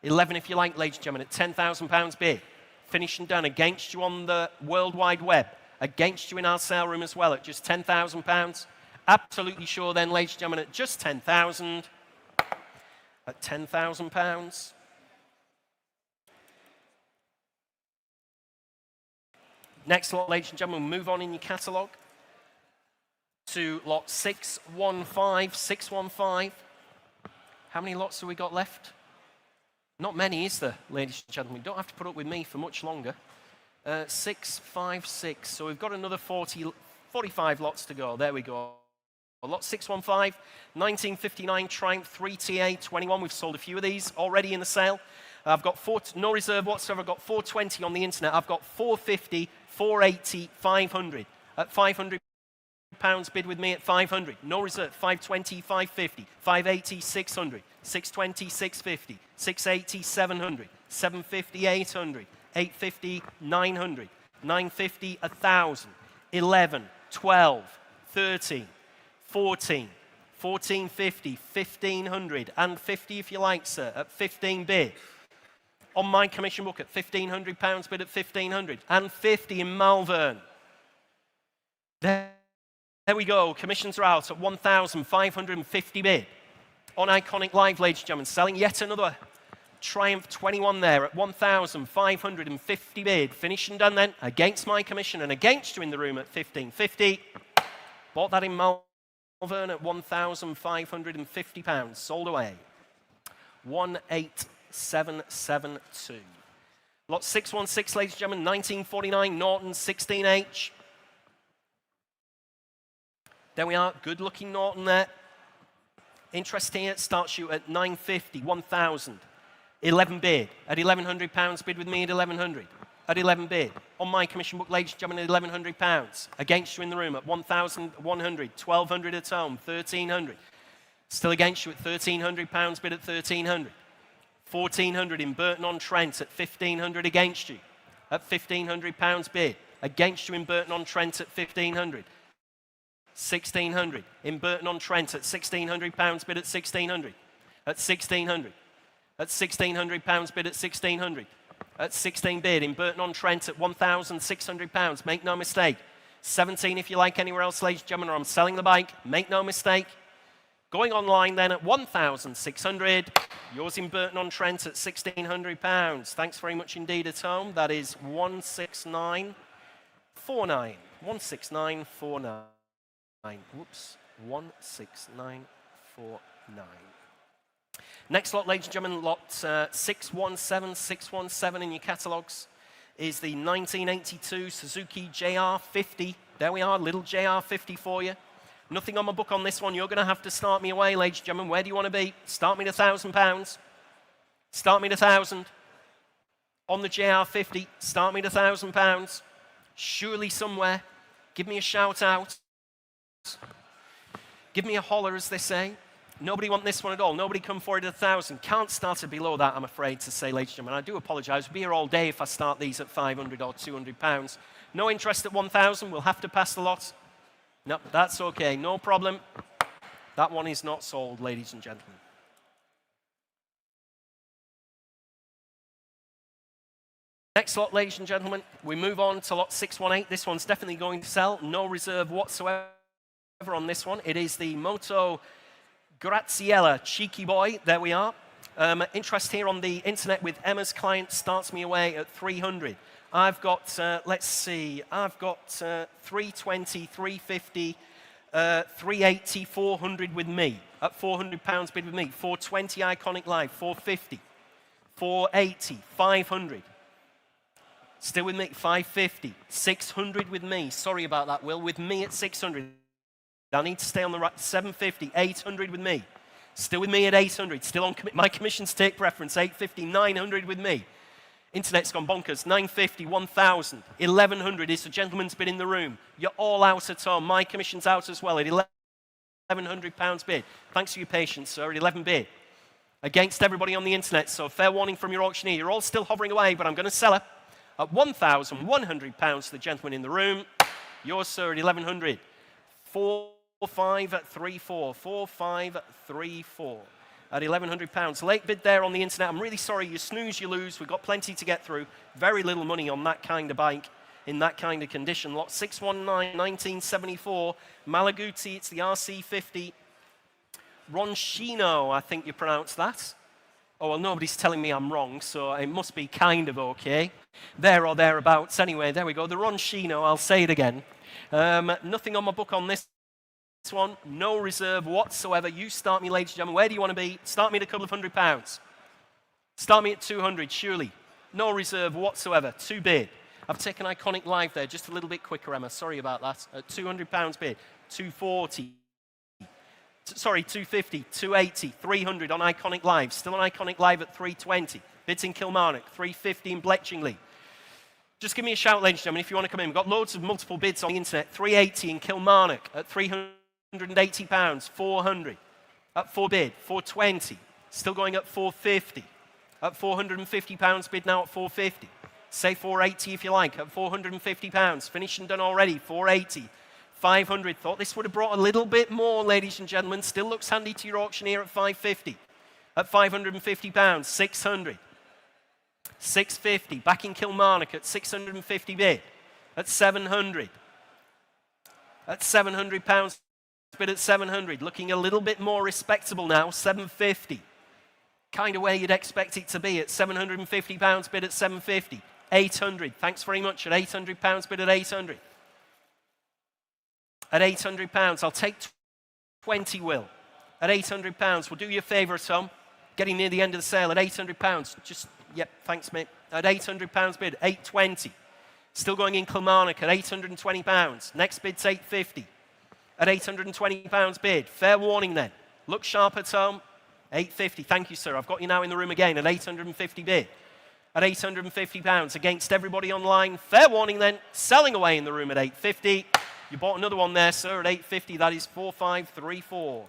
11 if you like, ladies and gentlemen, at £10,000 bid. Finished and done. Against you on the World Wide Web. Against you in our sale room as well at just £10,000. Absolutely sure then, ladies and gentlemen, at just 10,000. At £10,000. Next lot, ladies and gentlemen, we'll move on in your catalogue to lot 615, 615. How many lots have we got left? Not many, is there, ladies and gentlemen? You don't have to put up with me for much longer. 656, so we've got another 45 lots to go. There we go. Lot 615, 1959 Triumph 3TA 21. We've sold a few of these already in the sale. I've got no reserve whatsoever. I've got 420 on the internet. I've got 450, 480, 500. At 500 pounds, bid with me at 500. No reserve. 520, 550, 580, 600, 620, 650, 680, 700, 750, 800, 850, 900, 950, 1,000, 11, 12, 13, 14, 1450, 1500, and 50 if you like, sir, at 15 bid. On my commission book at £1,500, bid at 1,500, and 50 in Malvern. There we go, commissions are out at 1,550 bid. On Iconic Live, ladies and gentlemen, selling yet another Triumph 21 there at 1,550 bid. Finished and done then, against my commission and against you in the room at 1,550. Bought that in Malvern at £1,550, sold away. 18772. Lot 616, ladies and gentlemen, 1949 Norton 16H. There we are, good looking Norton there. Interest here, starts you at 950, 1,000. 11 bid. At £1,100, bid with me at 1,100. At 11 bid. On my commission book, ladies and gentlemen, at £1,100. Against you in the room at 1,100, 1,200 at home, 1,300. Still against you at £1,300, bid at 1,300. 1,400 in Burton-on-Trent at 1,500 against you. At £1,500 bid. Against you in Burton-on-Trent at 1,500. 1,600 in Burton-on-Trent at £1,600, bid at 1,600. At 1,600. At £1,600, bid at 1,600. At 16 bid in Burton-on-Trent at £1,600. Make no mistake. 17 if you like anywhere else, ladies and gentlemen, or I'm selling the bike. Make no mistake. Going online then at 1,600. Yours in Burton-on-Trent at £1,600. Thanks very much indeed at home. That is 16949. 16949. Whoops. 16949. Next lot, ladies and gentlemen, lot 617, 617 in your catalogues is the 1982 Suzuki JR50. There we are, little JR50 for you. Nothing on my book on this one. You're going to have to start me away, ladies and gentlemen. Where do you want to be? Start me at £1,000. Start me at 1,000. On the JR50, start me at £1,000. Surely somewhere. Give me a shout out. Give me a holler, as they say. Nobody want this one at all. Nobody come for it at 1,000. Can't start it below that, I'm afraid to say, ladies and gentlemen. I do apologise. We'll be here all day if I start these at £500 or £200. No interest at 1,000. We'll have to pass the lot. No, that's okay. No problem. That one is not sold, ladies and gentlemen. Next lot, ladies and gentlemen, we move on to lot 618. This one's definitely going to sell. No reserve whatsoever on this one. It is the Moto Graziella Cheeky Boy. There we are. Interest here on the internet with Emma's client starts me away at 300. I've got, let's see, I've got 320, 350, 380, 400 with me. At £400 bid with me. 420 Iconic Live, 450, 480, 500. Still with me, 550, 600 with me. Sorry about that, Will. With me at 600. I need to stay on the right. 750, 800 with me. Still with me at 800. Still on my commissions take preference. 850, 900 with me. Internet's gone bonkers. 950, 1,000, 1,100 is the gentleman's bid in the room. You're all out at home. My commission's out as well at £1,100 bid. Thanks for your patience, sir. At 11 bid. Against everybody on the internet. So fair warning from your auctioneer. You're all still hovering away, but I'm going to sell her at £1,100 to the gentleman in the room. Yours, sir, at 1,100. 4534, 4534 at £1,100. Late bid there on the internet. I'm really sorry. You snooze, you lose. We've got plenty to get through. Very little money on that kind of bike in that kind of condition. Lot 619, 1974. Malaguti, it's the RC50. Ronchino, I think you pronounce that. Oh, well, nobody's telling me I'm wrong, so it must be kind of okay. There or thereabouts. Anyway, there we go. The Ronchino, I'll say it again. Nothing on my book on this one, no reserve whatsoever. You start me, ladies and gentlemen. Where do you want to be? Start me at a couple of £100. Start me at 200, surely. No reserve whatsoever. Too bid. I've taken Iconic live there, just a little bit quicker, Emma. Sorry about that. At £200 bid. 240. Sorry, 250, 280, 300 on Iconic live. Still on Iconic live at 320. Bids in Kilmarnock, 350 in Bletchingley. Just give me a shout, ladies and gentlemen, if you want to come in. We've got loads of multiple bids on the internet. 380 in Kilmarnock at £380, 400. At 4 bid, 420. Still going at 450. At £450 bid now at 450. Say 480 if you like, at £450. Finished and done already, 480. 500. Thought this would have brought a little bit more, ladies and gentlemen. Still looks handy to your auctioneer at 550. At £550, 600. 650. Back in Kilmarnock at 650 bid. At 700. At £700 bid at 700. Looking a little bit more respectable now, 750. Kind of where you'd expect it to be at £750 bid at 750. 800. Thanks very much at £800 bid at 800. At £800, I'll take 20, Will. At £800, we'll do you a favour, Tom. Getting near the end of the sale at £800. Just, yep, thanks, mate. At £800 bid, 820. Still going in Kilmarnock at £820. Next bid's 850. At £820 bid. Fair warning then. Look sharper, Tom. 850. Thank you, sir. I've got you now in the room again at £850 bid. At £850 against everybody online. Fair warning then. Selling away in the room at £850. You bought another one there, sir, at £850. That is 4534.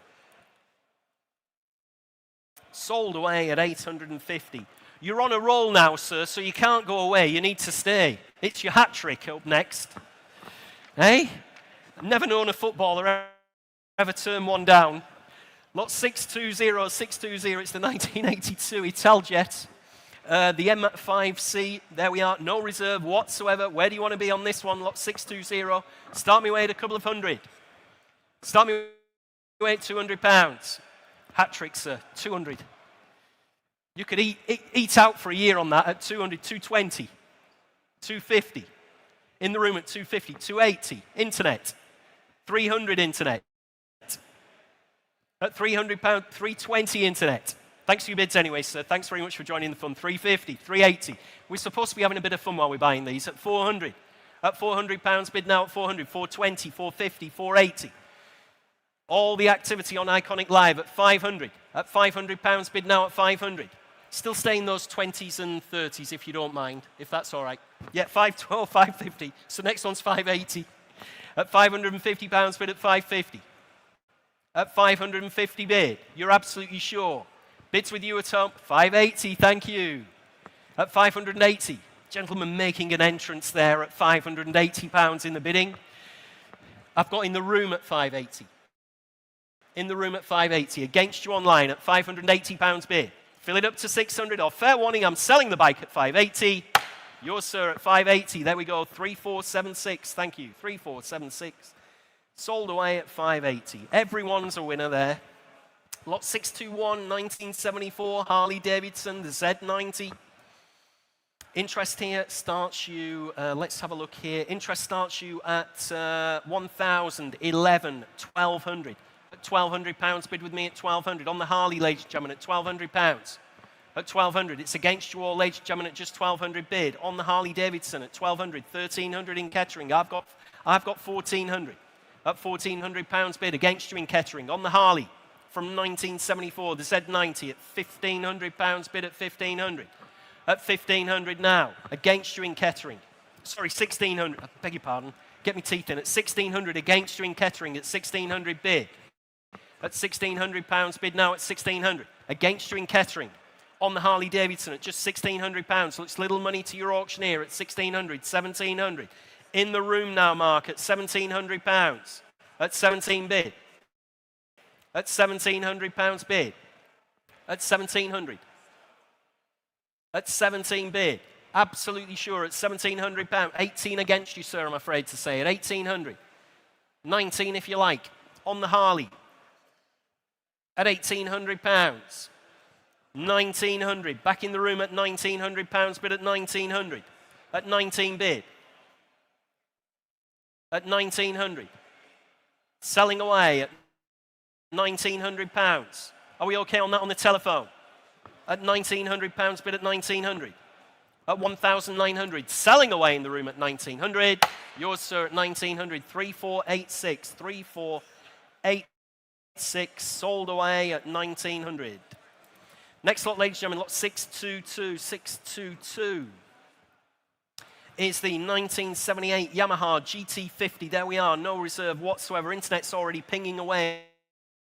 Sold away at £850. You're on a roll now, sir, so you can't go away. You need to stay. It's your hat trick up next. Hey? I've never known a footballer ever turn one down. Lot 620, 620. It's the 1982 Italjet. The M5C, there we are, no reserve whatsoever. Where do you want to be on this one? Lot 620. Start me away at a couple of hundred. Start me away at £200. Hat trick, sir, 200. You could eat out for a year on that at 200, 220, 250. In the room at 250, 280. Internet, 300 internet. At £300, 320 internet. Thanks for your bids anyway, sir. Thanks very much for joining the fun. 350, 380. We're supposed to be having a bit of fun while we're buying these. At 400. At £400 bid now at 400. 420, 450, 480. All the activity on Iconic Live at 500. At £500 bid now at 500. Still staying those 20s and 30s if you don't mind, if that's all right. Yeah, 512, 550. So next one's 580. At £550 bid at 550. At 550 bid. You're absolutely sure. Bids with you at home, 580, thank you. At 580, gentleman making an entrance there at £580 in the bidding. I've got in the room at 580. In the room at 580, against you online at £580 bid. Fill it up to 600, or fair warning, I'm selling the bike at 580. Yours, sir, at 580. There we go, 3476, thank you, 3476. Sold away at 580. Everyone's a winner there. Lot 621, 1974, Harley Davidson, the Z90. Interest here starts you, let's have a look here. Interest starts you at 1,000, 11, 1,200. At £1,200 bid with me at 1,200. On the Harley, ladies and gentlemen, at £1,200. At 1,200. It's against you all, ladies and gentlemen, at just 1,200 bid. On the Harley Davidson at 1,200. 1,300 in Kettering. I've got 1,400. At £1,400 bid against you in Kettering. On the Harley. From 1974, the Z90 at £1,500 bid at 1,500. At 1,500 now, against you in Kettering. Sorry, 1,600, I beg your pardon. Get me teeth in. At 1,600 against you in Kettering at 1,600 bid. At £1,600 bid now at 1,600. Against you in Kettering. On the Harley Davidson at just £1,600. Looks little money to your auctioneer at 1,600, 1,700. In the room now, Mark, at £1,700. At 17 bid. At £1,700 bid. At 1,700. At 17 bid. Absolutely sure at £1,700. 18 against you, sir, I'm afraid to say. At 1,800. 19 if you like. On the Harley. At £1,800. 1,900. Back in the room at £1,900 bid at 1,900. At 19 bid. At 1,900. Selling away at £1,900. Are we okay on that on the telephone? At £1,900, bid at 1,900. At 1,900. Selling away in the room at 1,900. Yours, sir, at 1,900. 3,486. 3,486. Sold away at 1,900. Next lot, ladies and gentlemen, lot 622. 622 is the 1978 Yamaha GT50. There we are, no reserve whatsoever. Internet's already pinging away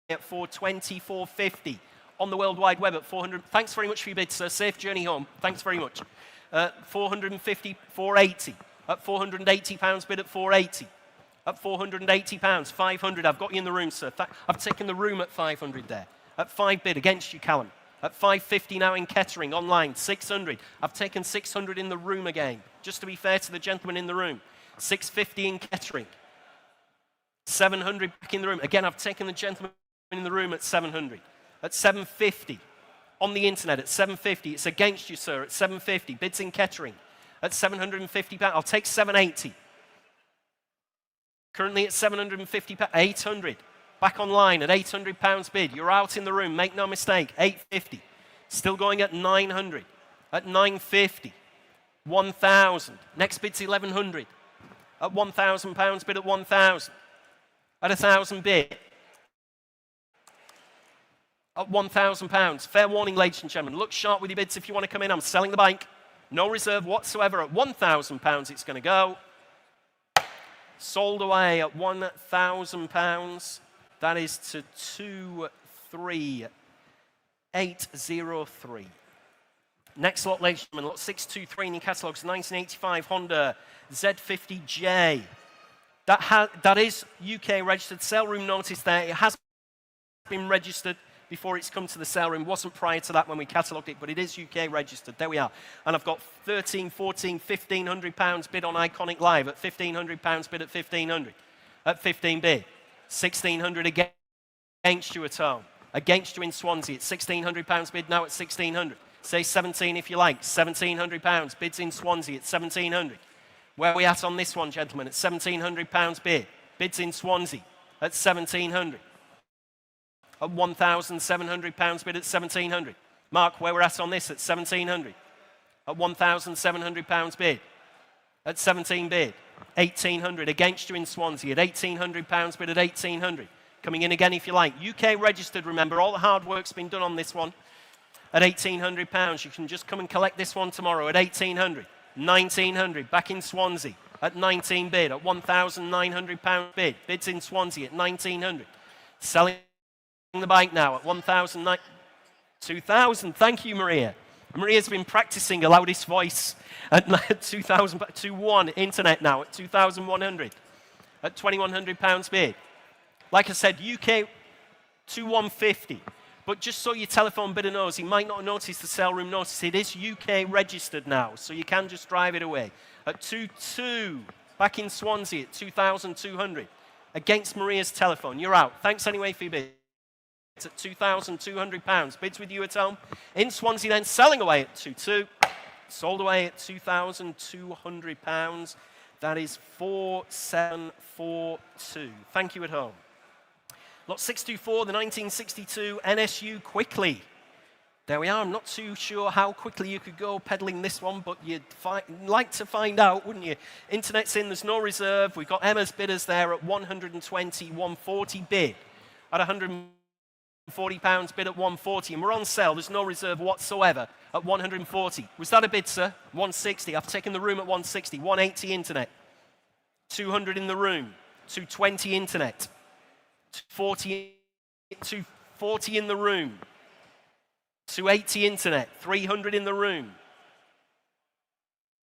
at 420, 450 on the World Wide Web at 400. Thanks very much for your bid, sir. Safe journey home. Thanks very much. 450, 480. At £480, bid at 480. At £480, 500. I've got you in the room, sir. I've taken the room at 500 there. At 5 bid against you, Callum. At 550 now in Kettering, online, 600. I've taken 600 in the room again, just to be fair to the gentleman in the room. 650 in Kettering. 700 back in the room. Again, I've taken the gentleman in the room at 700. At 750 on the internet at 750. It's against you, sir, at 750. Bids in Kettering at £750. I'll take 780. Currently at £750. 800. Back online at £800 bid. You're out in the room. Make no mistake. 850. Still going at 900. At 950. 1,000. Next bid's 1,100. At £1,000 bid at 1,000. At 1,000 bid. At £1,000. Fair warning, ladies and gentlemen. Look sharp with your bids if you want to come in. I'm selling the bike. No reserve whatsoever. At £1,000 it's going to go. Sold away at £1,000. That is to 23803. Next lot, ladies and gentlemen, lot 623 in your catalogues, 1985 Honda Z50J. That is UK registered. Sale room notice there. It has been registered before it's come to the sale room. Wasn't prior to that when we catalogued it, but it is UK registered. There we are. And I've got 13, 14, £1,500 bid on Iconic Live at £1,500 bid at 1,500. At 15 bid. 1,600 against you at home. Against you in Swansea at £1,600 bid now at 1,600. Say 17 if you like. £1,700 bids in Swansea at 1,700. Where are we at on this one, gentlemen? At £1,700 bid. Bids in Swansea at 1,700. At £1,700 bid at 1,700. Mark, where we're at on this at 1,700. At £1,700 bid. At 17 bid. 1,800 against you in Swansea at £1,800 bid at 1,800. Coming in again if you like. UK registered, remember, all the hard work's been done on this one. At £1,800. You can just come and collect this one tomorrow at 1,800. 1,900 back in Swansea at 19 bid. At £1,900 bid. Bids in Swansea at 1,900. Selling the bike now at 1,000. 2,000. Thank you, Maria. Maria's been practicing her loudest voice at 2,000, 2-1 internet now at 2,100. At £2,100 bid. Like I said, UK 2,150. But just so your telephone bidder knows, he might not notice the sale room notice. It is UK registered now, so you can just drive it away. At 2,2, back in Swansea at 2,200. Against Maria's telephone. You're out. Thanks anyway for your bid. It's at £2,200. Bids with you at home. In Swansea then, selling away at 2,2. Sold away at £2,200. That is 4,742. Thank you at home. Lot 624, the 1962 NSU Quickly. There we are. I'm not too sure how quickly you could go peddling this one, but you'd like to find out, wouldn't you? Internet's in, there's no reserve. We've got Emma's bidders there at 120, 140 bid. At £140 bid at 140, and we're on sale. There's no reserve whatsoever at 140. Was that a bid, sir? 160. I've taken the room at 160. 180 internet. 200 in the room. 220 internet. 240 in the room. 280 internet. 300 in the room.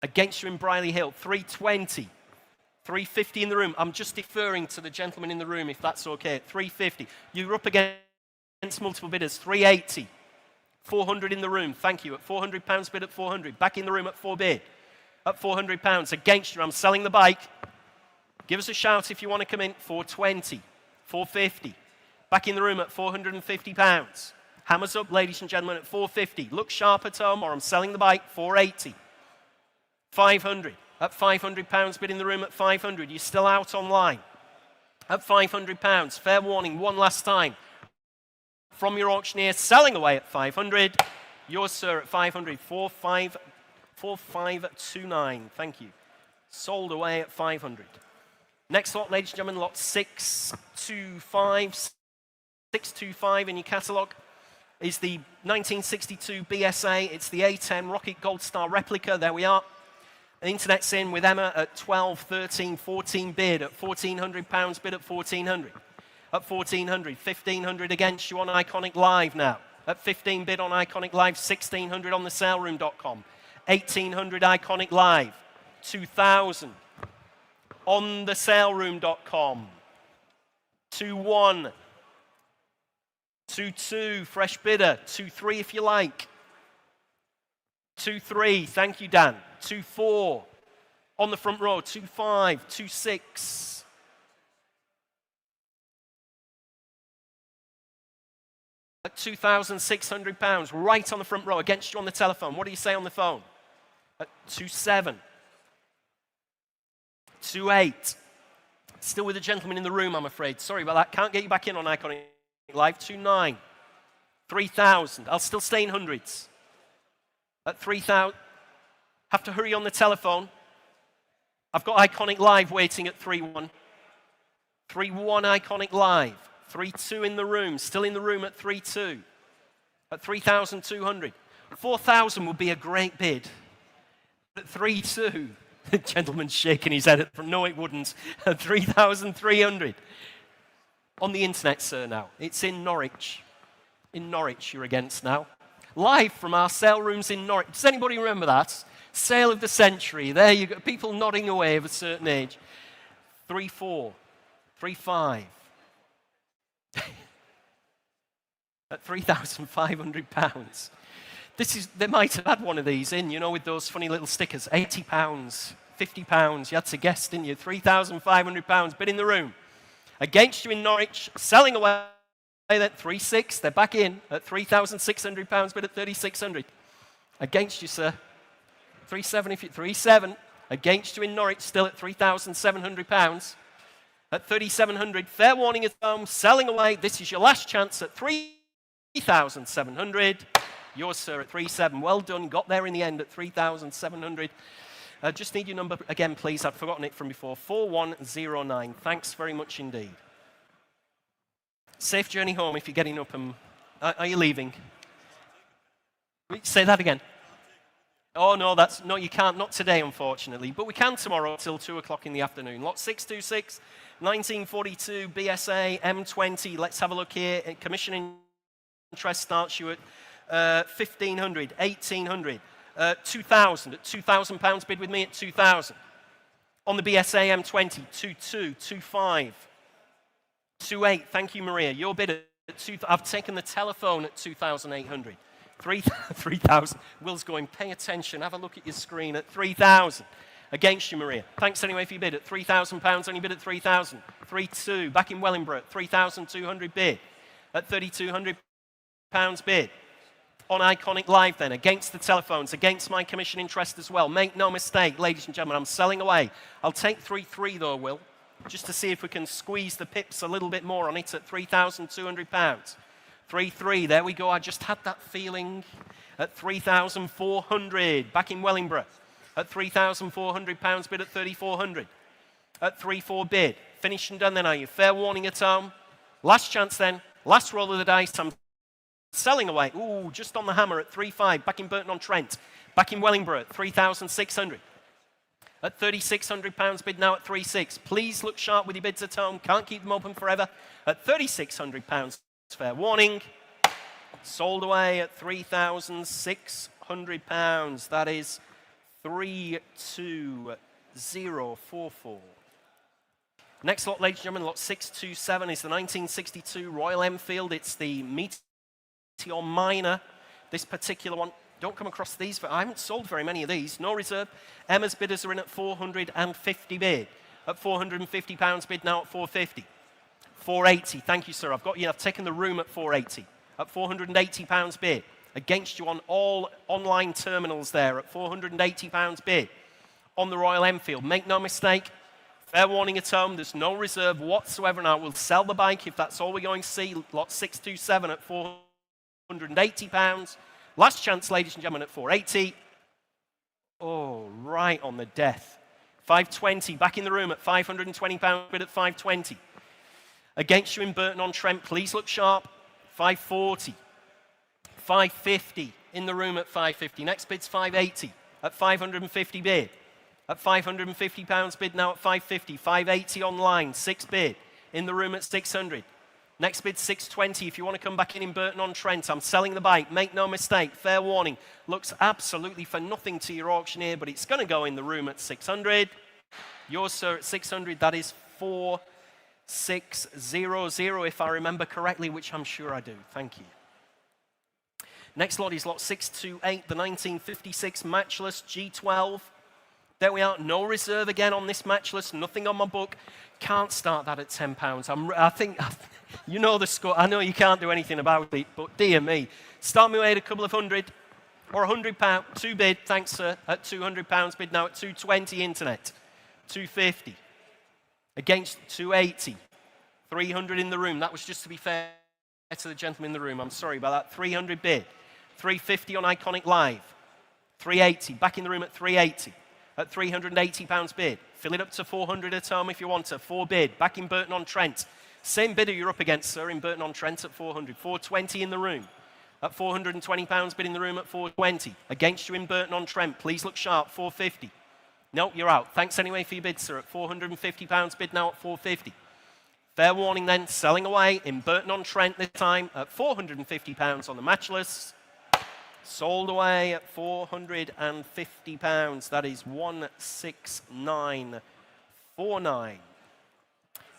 Against you in Briley Hill. 320. 350 in the room. I'm just deferring to the gentleman in the room if that's okay. At 350. You're up against multiple bidders. 380. 400 in the room. Thank you. At £400 bid at 400. Back in the room at 4 bid. At £400. Against you. I'm selling the bike. Give us a shout if you want to come in. 420. 450. Back in the room at £450. Hammers up, ladies and gentlemen, at 450. Look sharp at home, or I'm selling the bike. 480. 500. At £500 bid in the room at 500. You're still out online. at £500. Fair warning, one last time. From your auctioneer, selling away at 500. Yours, sir, at 500. 4529. Thank you. Sold away at 500. Next lot, ladies and gentlemen, lot 625. 625 in your catalogue is the 1962 BSA. It's the A10 Rocket Gold Star replica. There we are. The internet's in with Emma at 12, 13, 14 bid at £1,400. Bid at 1,400. At 1,400. 1,500 against you on Iconic Live now. At 15 bid on Iconic Live. 1,600 on the saleroom.com. 1,800 Iconic Live. 2,000 on the saleroom.com. 2-1. 2-2, fresh bidder. 2-3 if you like. 2-3, thank you, Dan. 2-4 on the front row. 2-5, 2-6. At £2,600, right on the front row, against you on the telephone. What do you say on the phone? At 2-7. 2-8. Still with a gentleman in the room, I'm afraid. Sorry about that. Can't get you back in on Iconic Live. 2-9. 3,000. I'll still stay in hundreds. At 3,000. Have to hurry on the telephone. I've got Iconic Live waiting at 3-1. 3-1 Iconic Live. 3-2 in the room. Still in the room at 3-2. At 3,200. 4,000 would be a great bid. At 3-2. The gentleman's shaking his head from no, it wouldn't. At 3,300. On the internet, sir, now. It's in Norwich. In Norwich, you're against now. Live from our sale rooms in Norwich. Does anybody remember that? Sale of the century. There you go. People nodding away of a certain age. 3-4. 3-5. At £3,500. They might have had one of these in, with those funny little stickers. £80, £50. You had to guess, didn't you? £3,500. Bid in the room. Against you in Norwich, selling away at 3-6. They're back in at £3,600. Bid at 3,600. Against you, sir. 3-7 if you 3-7. Against you in Norwich, still at £3,700. At 3,700, fair warning at home, selling away. This is your last chance at 3,700. Yours, sir, at 3-7. Well done. Got there in the end at 3,700. Just need your number again, please. I've forgotten it from before. 4109. Thanks very much indeed. Safe journey home if you're getting up and... Are you leaving? Say that again. Oh, no, no, you can't. Not today, unfortunately. But we can tomorrow till 2 o'clock in the afternoon. Lot 626, 1942, BSA, M20. Let's have a look here. Commission interest starts you at 1,500, 1,800, 2,000. At £2,000 bid with me at 2,000. On the BSA M20, 2-2, 2-5, 2-8. Thank you, Maria. Your bid at 2,000. I've taken the telephone at 2,800. 3,000. Will's going, pay attention, have a look at your screen at 3,000. Against you, Maria. Thanks anyway for your bid at £3,000. Only bid at 3,000. 3-2. Back in Wellingborough, 3,200 bid. At £3,200 bid. On Iconic Live then, against the telephones, against my commission interest as well. Make no mistake, ladies and gentlemen, I'm selling away. I'll take 3-3 though, Will, just to see if we can squeeze the pips a little bit more on it at £3,200. 3-3, there we go. I just had that feeling. At 3,400, back in Wellingborough. At £3,400 bid at 3,400. At 3-4 bid. Finished and done then, are you? Fair warning at home. Last chance then. Last roll of the dice. I'm selling away. Ooh, just on the hammer at 3-5. Back in Burton-on-Trent. Back in Wellingborough at 3,600. At £3,600 bid now at 3-6. Please look sharp with your bids at home. Can't keep them open forever. At £3,600. Fair warning, sold away at £3,600. That is 32044. Next lot, ladies and gentlemen, lot 627 is the 1962 Royal Enfield. It's the Meteor Minor. This particular one, don't come across these. I haven't sold very many of these. No reserve. Emma's bidders are in at 450 bid. At £450 bid now at 450. 480, thank you, sir. I've taken the room at 480. At £480 bid. Against you on all online terminals there at £480 bid. On the Royal Enfield. Make no mistake, Fair warning at home, there's no reserve whatsoever now. We'll sell the bike if that's all we're going to see. Lot 627 at £480. Last chance, ladies and gentlemen, at 480. Oh, right on the death. 520, back in the room at £520 bid at 520. Against you in Burton-on-Trent, please look sharp. 540. 550 in the room at 550. Next bid's 580 at 550 bid. At £550 bid now at 550. 580 online, 6 bid. In the room at 600. Next bid 620 if you want to come back in Burton-on-Trent. I'm selling the bike, make no mistake. Fair warning, looks absolutely for nothing to your auctioneer, but it's going to go in the room at 600. Yours, sir, at 600, that is 4600 if I remember correctly, which I'm sure I do. Thank you. Next lot is lot 628, the 1956 matchless G12. There we are, no reserve again on this matchless, nothing on my book. Can't start that at £10. I think, you know the score. I know you can't do anything about it, but dear me. Start me away at a couple of hundred or £100, 2 bid, thanks sir, at £200 bid now at 220 internet, 250. Against 280, 300 in the room. That was just to be fair to the gentleman in the room. I'm sorry about that. 300 bid, 350 on Iconic Live, 380, back in the room at 380. At £380 bid. Fill it up to 400 at home if you want to. 4 bid. Back in Burton-on-Trent. Same bidder you're up against, sir, in Burton-on-Trent at 400. 420 in the room. At £420 bid in the room at 420. Against you in Burton-on-Trent. Please look sharp. 450. Nope, you're out. Thanks anyway for your bid, sir. At £450 bid now at 450. Fair warning then. Selling away in Burton-on-Trent this time at £450 on the matchless. Sold away at £450. That is 16949.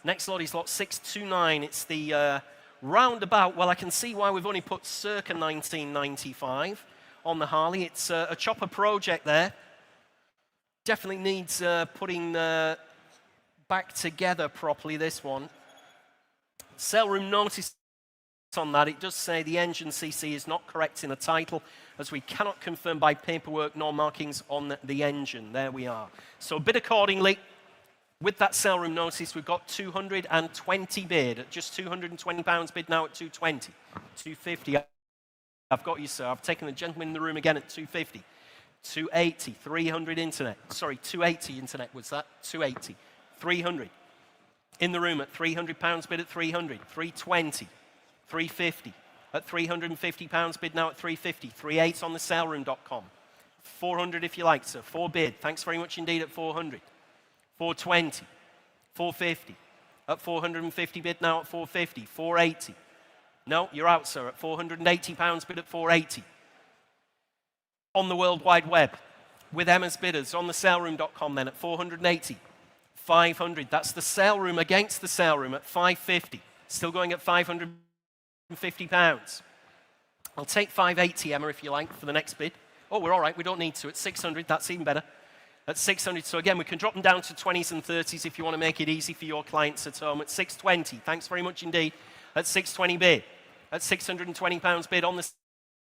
Next lot is lot 629. It's the roundabout. Well, I can see why we've only put circa 1995 on the Harley. It's a chopper project there. Definitely needs putting back together properly, this one. Sale room notice on that, it does say the engine CC is not correct in the title, as we cannot confirm by paperwork nor markings on the engine. There we are. So bid accordingly. With that sale room notice, we've got 220 bid at just £220 bid now at 220. 250. I've got you, sir. I've taken the gentleman in the room again at 250. 280. 300 internet. Sorry, 280 internet was that. 280. 300. In the room at £300 bid at 300. 320. 350 at £350 bid now at 350. 38 on the saleroom.com. 400 if you like, sir. 4 bid. Thanks very much indeed at 400. 420. 450 at £450 bid now at 450. 480. No, you're out, sir. At £480 bid at 480. On the World Wide Web with Emma's bidders on the saleroom.com then at 480. 500. That's the sale room against the sale room at 550. Still going at £550. I'll take 580, Emma, if you like, for the next bid. Oh, we're all right. We don't need to. At 600, that's even better. At 600, so again, we can drop them down to 20s and 30s if you want to make it easy for your clients at home. At 620, thanks very much indeed. At 620 bid. At £620 bid on the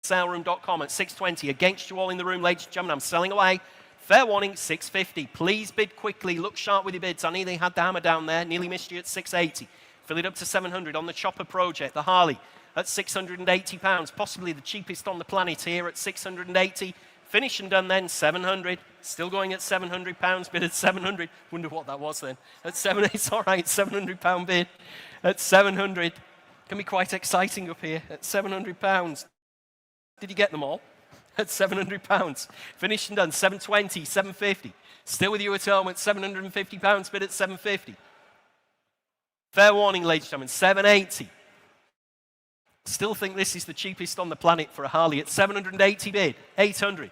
saleroom.com at 620. Against you all in the room, ladies and gentlemen, I'm selling away. Fair warning, 650. Please bid quickly. Look sharp with your bids. I nearly had the hammer down there. Nearly missed you at 680. Fill it up to 700 on the Chopper Project, the Harley, at £680. Possibly the cheapest on the planet here at 680. Finish and done then, 700. Still going at £700, bid at 700. Wonder what that was then. At 7, it's all right, £700 bid. At 700. Can be quite exciting up here. At £700. Did you get them all? At £700. Finish and done, 720, 750. Still with you at home at £750, bid at 750. Fair warning, ladies and gentlemen, 780. Still think this is the cheapest on the planet for a Harley at 780 bid, 800.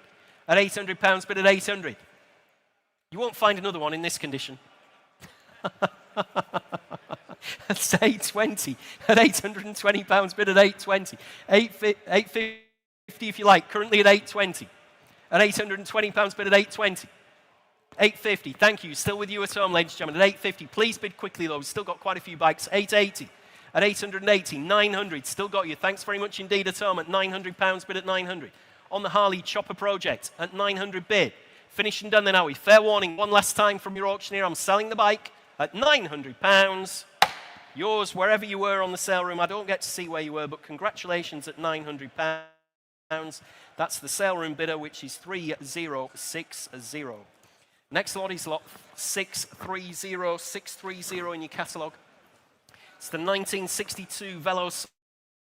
At £800 bid at 800. You won't find another one in this condition. That's 820. At £820 bid at 820. 850 if you like, currently at 820. At £820 bid at 820. 850, thank you. Still with you at home, ladies and gentlemen. At 850, please bid quickly though. We've still got quite a few bikes. 880. At 880, 900, still got you. Thanks very much indeed at home at £900 bid at 900. On the Harley Chopper Project at 900 bid. Finished and done then, are we? Fair warning, one last time from your auctioneer. I'm selling the bike at £900. Yours, wherever you were on the sale room. I don't get to see where you were, but congratulations at £900. That's the sale room bidder, which is 3060. Next lot is lot 630630 in your catalogue. It's the 1962 Velo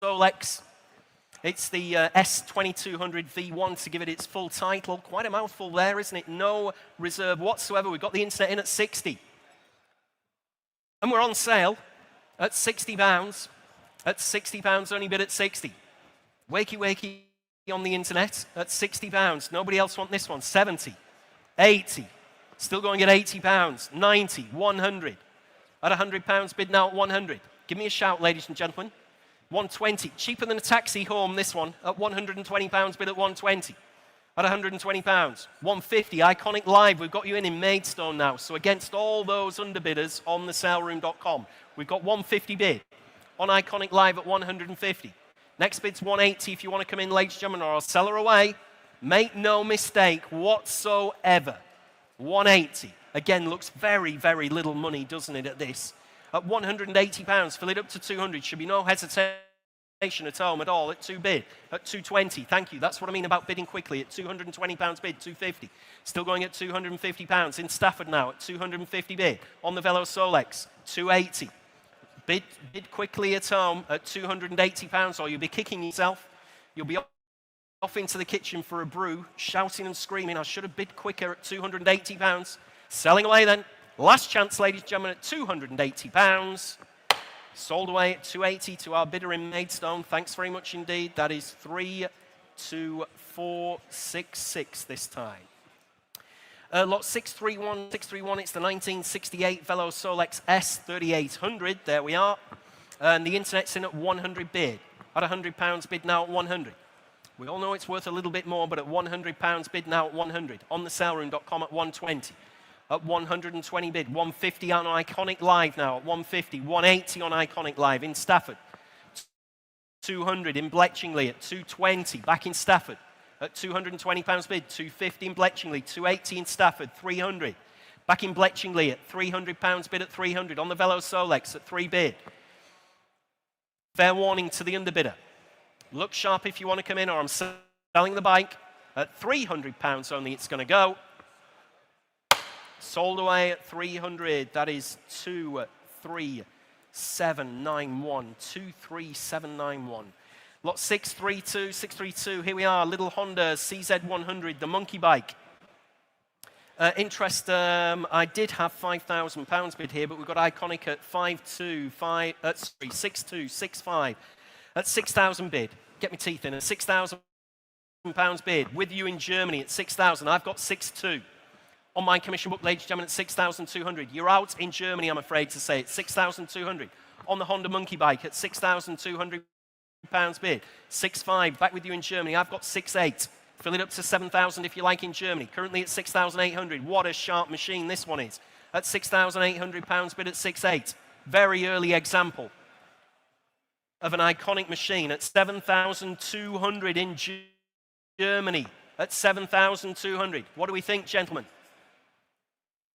Solex. It's the S2200 V1 to give it its full title. Quite a mouthful there, isn't it? No reserve whatsoever. We've got the internet in at 60. And we're on sale at £60. At £60, only bid at 60. Wakey wakey on the internet at £60. Nobody else want this one. 70, 80. Still going at £80. 90, 100. At £100 bid now at 100. Give me a shout, ladies and gentlemen. 120, cheaper than a taxi home, this one, at £120 bid at 120. At £120. 150, Iconic Live, we've got you in Maidstone now. So against all those underbidders on the saleroom.com, we've got 150 bid on Iconic Live at 150. Next bid's 180 if you want to come in, ladies and gentlemen, or I'll sell her away. Make no mistake whatsoever. 180. Again, looks very, very little money, doesn't it, at this? At £180, fill it up to 200. Should be no hesitation at home at all. At 2 bid. At 220. Thank you. That's what I mean about bidding quickly. At £220 bid, 250. Still going at £250. In Stafford now at 250 bid. On the Velo Solex, 280. Bid quickly at home at £280, or you'll be kicking yourself. You'll be off into the kitchen for a brew, shouting and screaming, I should have bid quicker at £280. Selling away then. Last chance, ladies and gentlemen, at £280. Sold away at 280 to our bidder in Maidstone. Thanks very much indeed. That is 32466 this time. Lot 631, it's the 1968 Velo Solex S3800. There we are. And the internet's in at 100 bid. At £100 bid now at 100. We all know it's worth a little bit more, but at £100 bid now at 100. On the saleroom.com at 120. At 120 bid. 150 on Iconic Live now at 150. 180 on Iconic Live in Stafford. 200 in Bletchingley at 220. Back in Stafford. At £220 bid, 250 in Bletchingley, 280 in Stafford, 300. Back in Bletchingley at £300 bid at 300. On the Velo Solex at 3 bid. Fair warning to the underbidder. Look sharp if you want to come in, or I'm selling the bike. At £300 only it's going to go. Sold away at 300. That is 23791. 23791. Lot 632, here we are, little Honda CZ100, the monkey bike. Interest, I did have £5,000 bid here, but we've got Iconic at 6265 at 6,000 bid. Get my teeth in, at £6,000 bid. With you in Germany at 6,000, I've got 6.2. On my commission book, ladies and gentlemen, at 6,200. You're out in Germany, I'm afraid to say, at 6,200. On the Honda monkey bike at 6,200. Bid. 6.5, back with you in Germany. I've got 6.8. Fill it up to 7,000 if you like in Germany. Currently at 6,800. What a sharp machine this one is. At £6,800 bid at 6.8. Very early example of an Iconic machine at 7,200 in Germany. At 7,200. What do we think, gentlemen?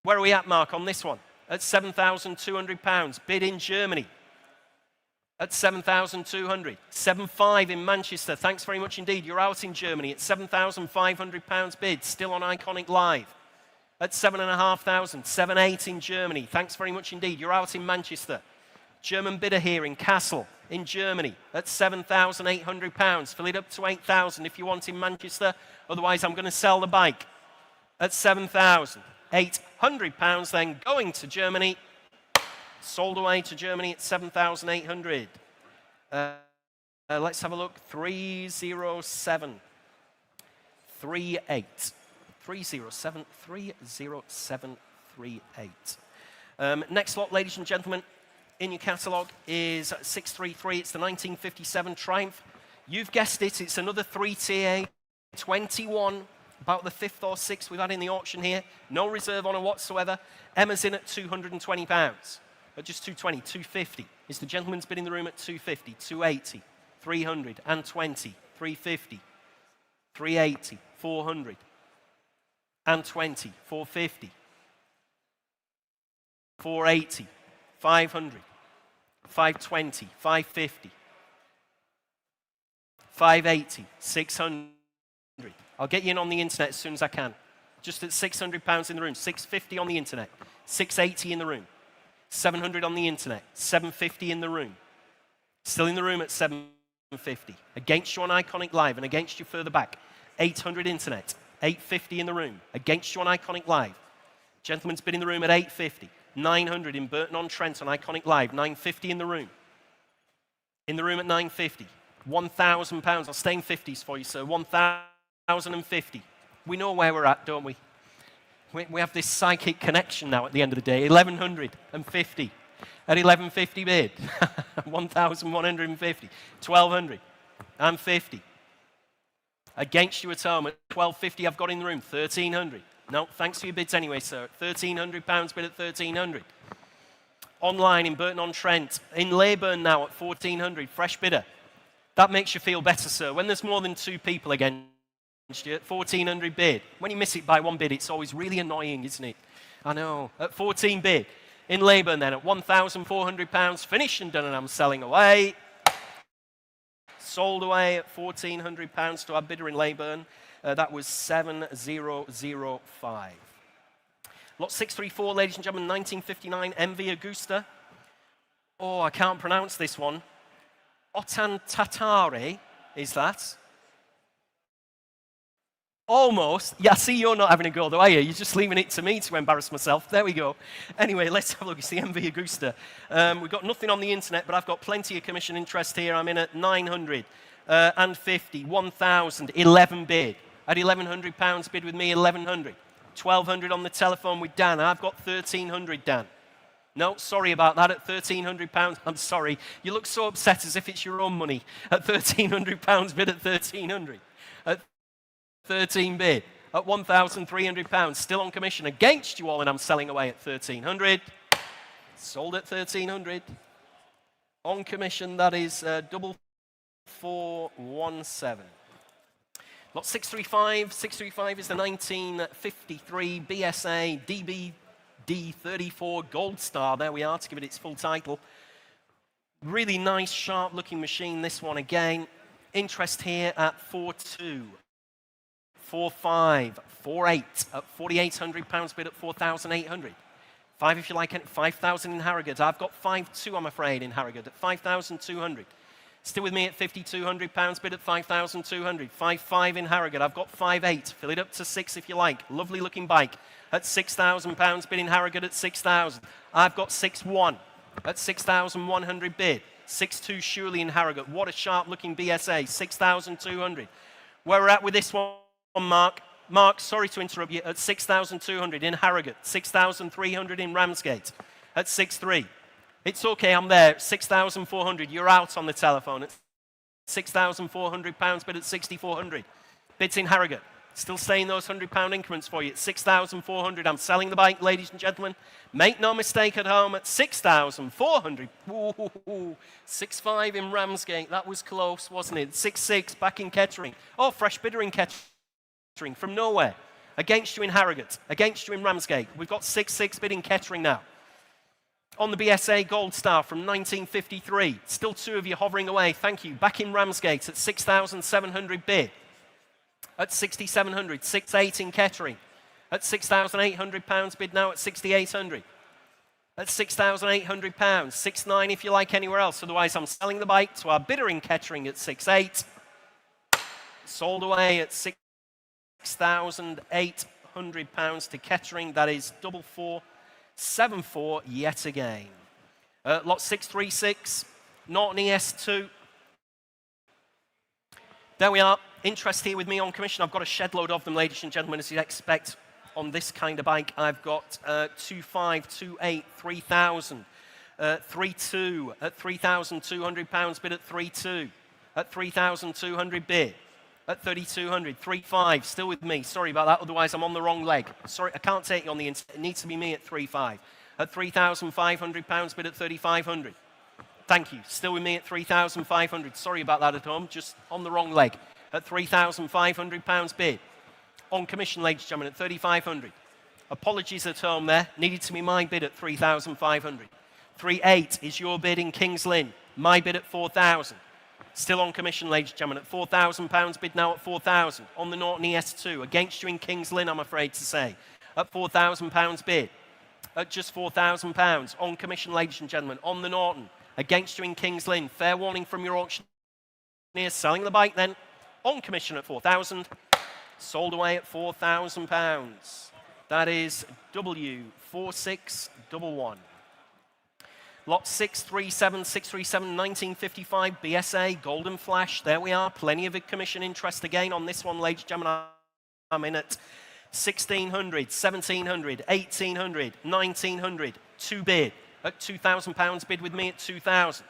Where are we at, Mark, on this one? At £7,200. Bid in Germany. At 7,200. 7.5 in Manchester. Thanks very much indeed. You're out in Germany at £7,500 bid. Still on Iconic Live. At 7,500. 7.8 in Germany. Thanks very much indeed. You're out in Manchester. German bidder here in Kassel in Germany at £7,800. Fill it up to 8,000 if you want in Manchester. Otherwise, I'm going to sell the bike at £7,800. Then going to Germany. Sold away to Germany at 7,800. Let's have a look. 307. 38. 307. 30738. Next lot, ladies and gentlemen, in your catalogue is 633. It's the 1957 Triumph. You've guessed it. It's another 3TA 21. About the 5th or 6th we've had in the auction here. No reserve on her whatsoever. Emma's in at £220. At just 220, 250. Is the gentleman's bid in the room at 250, 280, 300, and 20, 350, 380, 400, and 20, 450, 480, 500, 520, 550, 580, 600. I'll get you in on the internet as soon as I can. Just at £600 in the room, 650 on the internet, 680 in the room, 700 on the internet, 750 in the room. Still in the room at 750. Against you on Iconic Live and against you further back, 800 internet, 850 in the room. Against you on Iconic Live. Gentleman's bid in the room at 850. 900 in Burton-on-Trent on Iconic Live, 950 in the room. In the room at 950. £1,000. I'll stay in 50s for you, sir. 1,050. We know where we're at, don't we? We have this psychic connection now at the end of the day. 1,150. At 1150 bid. 1,150. 1,200. And 50. Against you at home at 1,250 I've got in the room. 1,300. No, thanks for your bids anyway, sir. £1,300 bid at 1,300. Online in Burton-on-Trent. In Leyburn now at 1,400. Fresh bidder. That makes you feel better, sir. When there's more than two people against you at 1,400 bid. When you miss it by one bid, it's always really annoying, isn't it? I know. At 14 bid. In Leyburn then at £1,400. Finished and done, and I'm selling away. Sold away at £1,400 to our bidder in Leyburn. That was 7,005. Lot 634, ladies and gentlemen, 1959 MV Augusta. Oh, I can't pronounce this one. Otantatare, is that? Almost. Yeah, I see you're not having a go, though, are you? You're just leaving it to me to embarrass myself. There we go. Anyway, let's have a look. It's the MV Augusta. We've got nothing on the internet, but I've got plenty of commission interest here. I'm in at 900 and 50, 1,000, 11 bid. At £1,100 bid with me, 1,100. 1,200 on the telephone with Dan. I've got 1,300, Dan. No, sorry about that. At £1,300, I'm sorry. You look so upset as if it's your own money. At £1,300 bid at 1,300. At 13 bid. At £1,300, still on commission against you all, and I'm selling away at 1,300. Sold at 1,300. On commission, that is 4,417. Lot 635. 635 is the 1953 BSA DBD34 Gold Star. There we are, to give it its full title. Really nice, sharp-looking machine, this one again. Interest here at 4.2. 4.5, 4.8 at £4,800 bid at 4,800. 5 if you like, 5,000 in Harrogate. I've got 5.2, I'm afraid, in Harrogate at 5,200. Still with me at £5,200 bid at 5,200. 5.5 in Harrogate. I've got 5.8. Fill it up to 6 if you like. Lovely looking bike at £6,000 bid in Harrogate at 6,000. I've got 6.1 at 6,100 bid. 6.2 surely in Harrogate. What a sharp looking BSA. 6,200. Where we're at with this one, Mark. Mark, sorry to interrupt you, at 6,200 in Harrogate, 6,300 in Ramsgate, at 6.3. It's okay, I'm there, 6,400. You're out on the telephone at £6,400 bid at 6,400. Bids in Harrogate. Still staying those £100 increments for you at 6,400. I'm selling the bike, ladies and gentlemen. Make no mistake at home at 6,400. 6.5 in Ramsgate. That was close, wasn't it? 6.6 back in Kettering. Oh, fresh bidder in Kettering from nowhere. Against you in Harrogate. Against you in Ramsgate. We've got 6.6 bid in Kettering now. On the BSA Gold Star from 1953. Still two of you hovering away. Thank you. Back in Ramsgate at 6,700 bid. At 6,700. 6.8 in Kettering. At £6,800 bid now at 6,800. At £6,800. 6.9 if you like anywhere else. Otherwise, I'm selling the bike to our bidder in Kettering at 6.8. Sold away at £6,800 to Kettering. That is 4,474 yet again. Lot 636, Norton ES2. There we are. Interest here with me on commission. I've got a shed load of them, ladies and gentlemen, as you'd expect on this kind of bike. I've got 2.5, 2.8, 3,000, 3.2 at £3,200 bid at 3.2, at 3,200 bid. At 3,200, 3.5, still with me. Sorry about that, otherwise I'm on the wrong leg. Sorry, I can't take you on the internet. It needs to be me at 3.5. At £3,500 bid at 3,500. Thank you. Still with me at 3,500. Sorry about that at home, just on the wrong leg. At £3,500 bid. On commission, ladies and gentlemen, at 3,500. Apologies at home there. Needed to be my bid at 3,500. 3.8 is your bid in Kings Lynn. My bid at 4,000. Still on commission, ladies and gentlemen, at £4,000. Bid now at 4,000. On the Norton ES2. Against you in Kings Lynn, I'm afraid to say. At £4,000 bid. At just £4,000. On commission, ladies and gentlemen. On the Norton. Against you in Kings Lynn. Fair warning from your auctioneer. Selling the bike then. On commission at 4,000. Sold away at £4,000. That is W4611. Lot 637, 637, 1955, BSA, Golden Flash. There we are. Plenty of commission interest again on this one, ladies and gentlemen. I'm in at 1,600, 1,700, 1,800, 1,900. Two bid at £2,000. Bid with me at 2,000.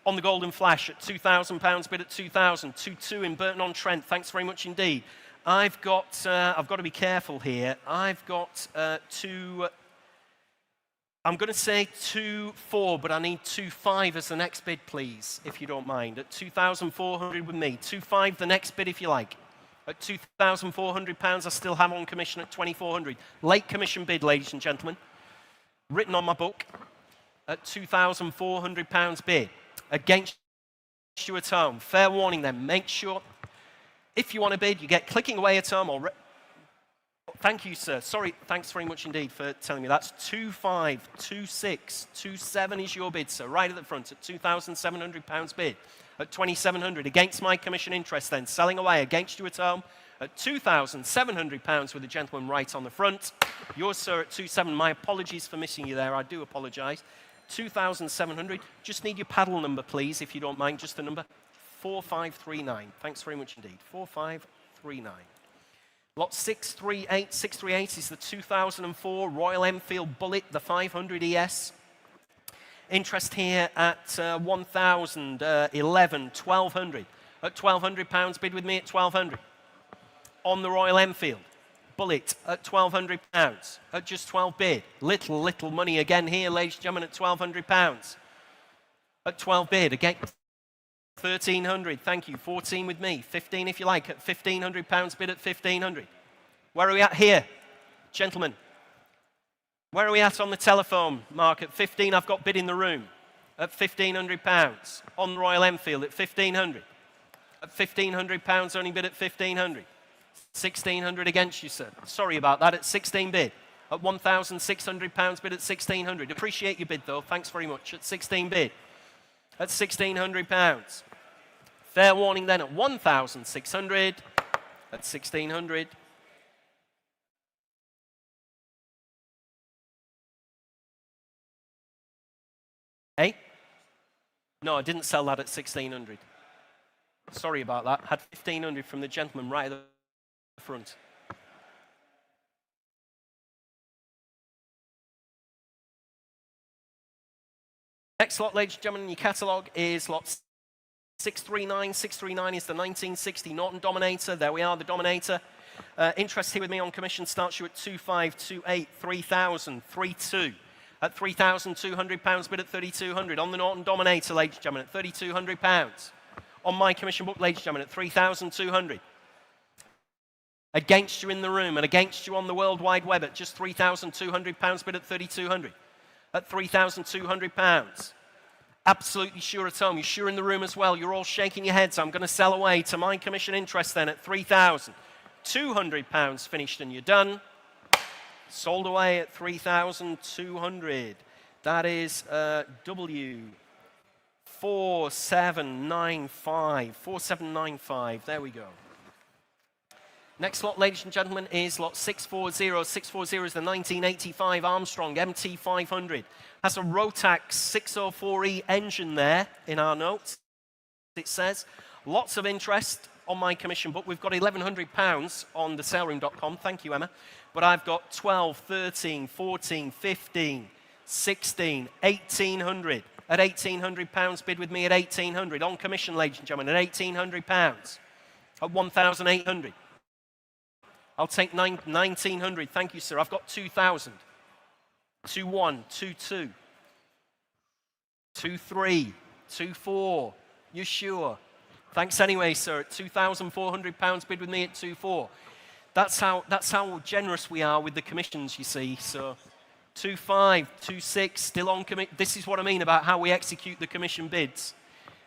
On the Golden Flash at £2,000. Bid at 2,000. 2-2 in Burton-on-Trent. Thanks very much indeed. I've got to be careful here. I've got two. I'm going to say 2-4, but I need 2-5 as the next bid, please, if you don't mind. At 2,400 with me. 2-5 the next bid, if you like. At £2,400, I still have on commission at 2,400. Late commission bid, ladies and gentlemen. Written on my book at £2,400 bid. Against you at home. Fair warning then. Make sure, if you want to bid, you get clicking away at home or... Thank you, sir. Sorry, thanks very much indeed for telling me. That's 2-5, 2-6, 2-7 is your bid, sir. Right at the front at £2,700 bid. At 2,700 against my commission interest then. Selling away against you at home at £2,700 with the gentleman right on the front. Yours, sir, at 2-7. My apologies for missing you there. I do apologise. 2,700. Just need your paddle number, please, if you don't mind. Just the number 4539. Thanks very much indeed. 4539. Lot 638, 638 is the 2004 Royal Enfield Bullet, the 500 ES. Interest here at 1,011, 1,200. At £1,200, bid with me at 1,200. On the Royal Enfield Bullet at £1,200. At just 12 bid. Little money again here, ladies and gentlemen, at £1,200. At 12 bid, again. 1,300, thank you. 14 with me. 15 if you like. At £1,500 bid at 1,500. Where are we at here? Gentlemen. Where are we at on the telephone, Mark? At 15, I've got bid in the room. At £1,500. On the Royal Enfield at 1,500. At £1,500, only bid at 1,500. 1,600 against you, sir. Sorry about that. At 16 bid. At £1,600 bid at 1,600. Appreciate your bid, though. Thanks very much. At 16 bid. At £1,600. Fair warning then at 1,600. At 1,600. Hey? No, I didn't sell that at 1,600. Sorry about that. Had 1,500 from the gentleman right at the front. Next lot, ladies and gentlemen, in your catalogue is lot 639. 639 is the 1960 Norton Dominator. There we are, the Dominator. Interest here with me on commission starts you at 2,500, 2,800, 3,000, 3,200. At £3,200 bid at 3,200. On the Norton Dominator, ladies and gentlemen, at £3,200. On my commission book, ladies and gentlemen, at 3,200. Against you in the room and against you on the World Wide Web at just £3,200 bid at 3,200. At £3,200. Absolutely sure at home. You're sure in the room as well. You're all shaking your heads. I'm going to sell away to my commission interest then at £3,200 finished and you're done. Sold away at 3,200. That is W4795. 4795. There we go. Next lot, ladies and gentlemen, is lot 640. 640 is the 1985 Armstrong MT500. Has a Rotax 604E engine there in our notes. It says lots of interest on my commission book. We've got £1,100 on the saleroom.com. Thank you, Emma. But I've got 12, 13, 14, 15, 16, 1,800. At £1,800 bid with me at 1,800. On commission, ladies and gentlemen, at £1,800. At 1,800. I'll take 1,900. Thank you, sir. I've got 2,000. 2-1, 2-2. 2-3, 2-4. You sure? Thanks anyway, sir. At £2,400 bid with me at 2-4. That's how generous we are with the commissions, you see. So 2.5, 2.6, still on commission. This is what I mean about how we execute the commission bids.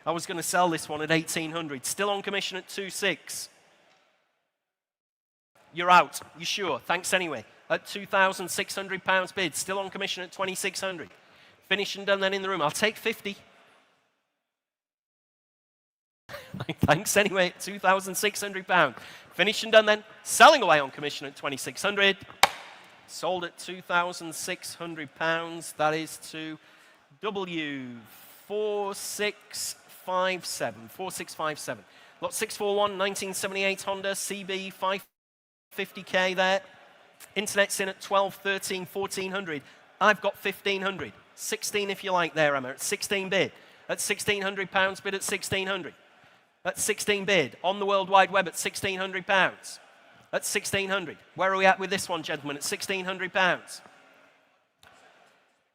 I was going to sell this one at 1,800. Still on commission at 2.6. You're out. You sure? Thanks anyway. At £2,600 bid. Still on commission at 2,600. Finished and done then in the room. I'll take 50. Thanks anyway at £2,600. Finished and done then. Selling away on commission at 2,600. Sold at £2,600. That is to W4657. 4657. Lot 641, 1978 Honda CB 550K there. Internet's in at 12, 13, 1400. I've got 1,500. 16 if you like there, Emma. At 16 bid. At £1,600 bid at 1,600. At 16 bid. On the World Wide Web at £1,600. At 1,600. Where are we at with this one, gentlemen? At £1,600.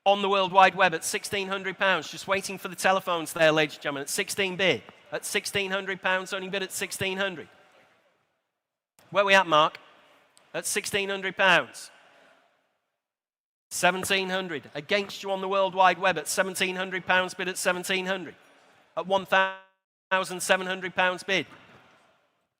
On the World Wide Web at £1,600. Just waiting for the telephones there, ladies and gentlemen. At 16 bid. At £1,600. Only bid at 1,600. Where are we at, Mark? At £1,600. 1,700. Against you on the World Wide Web at £1,700. Bid at 1,700. At £1,700 bid.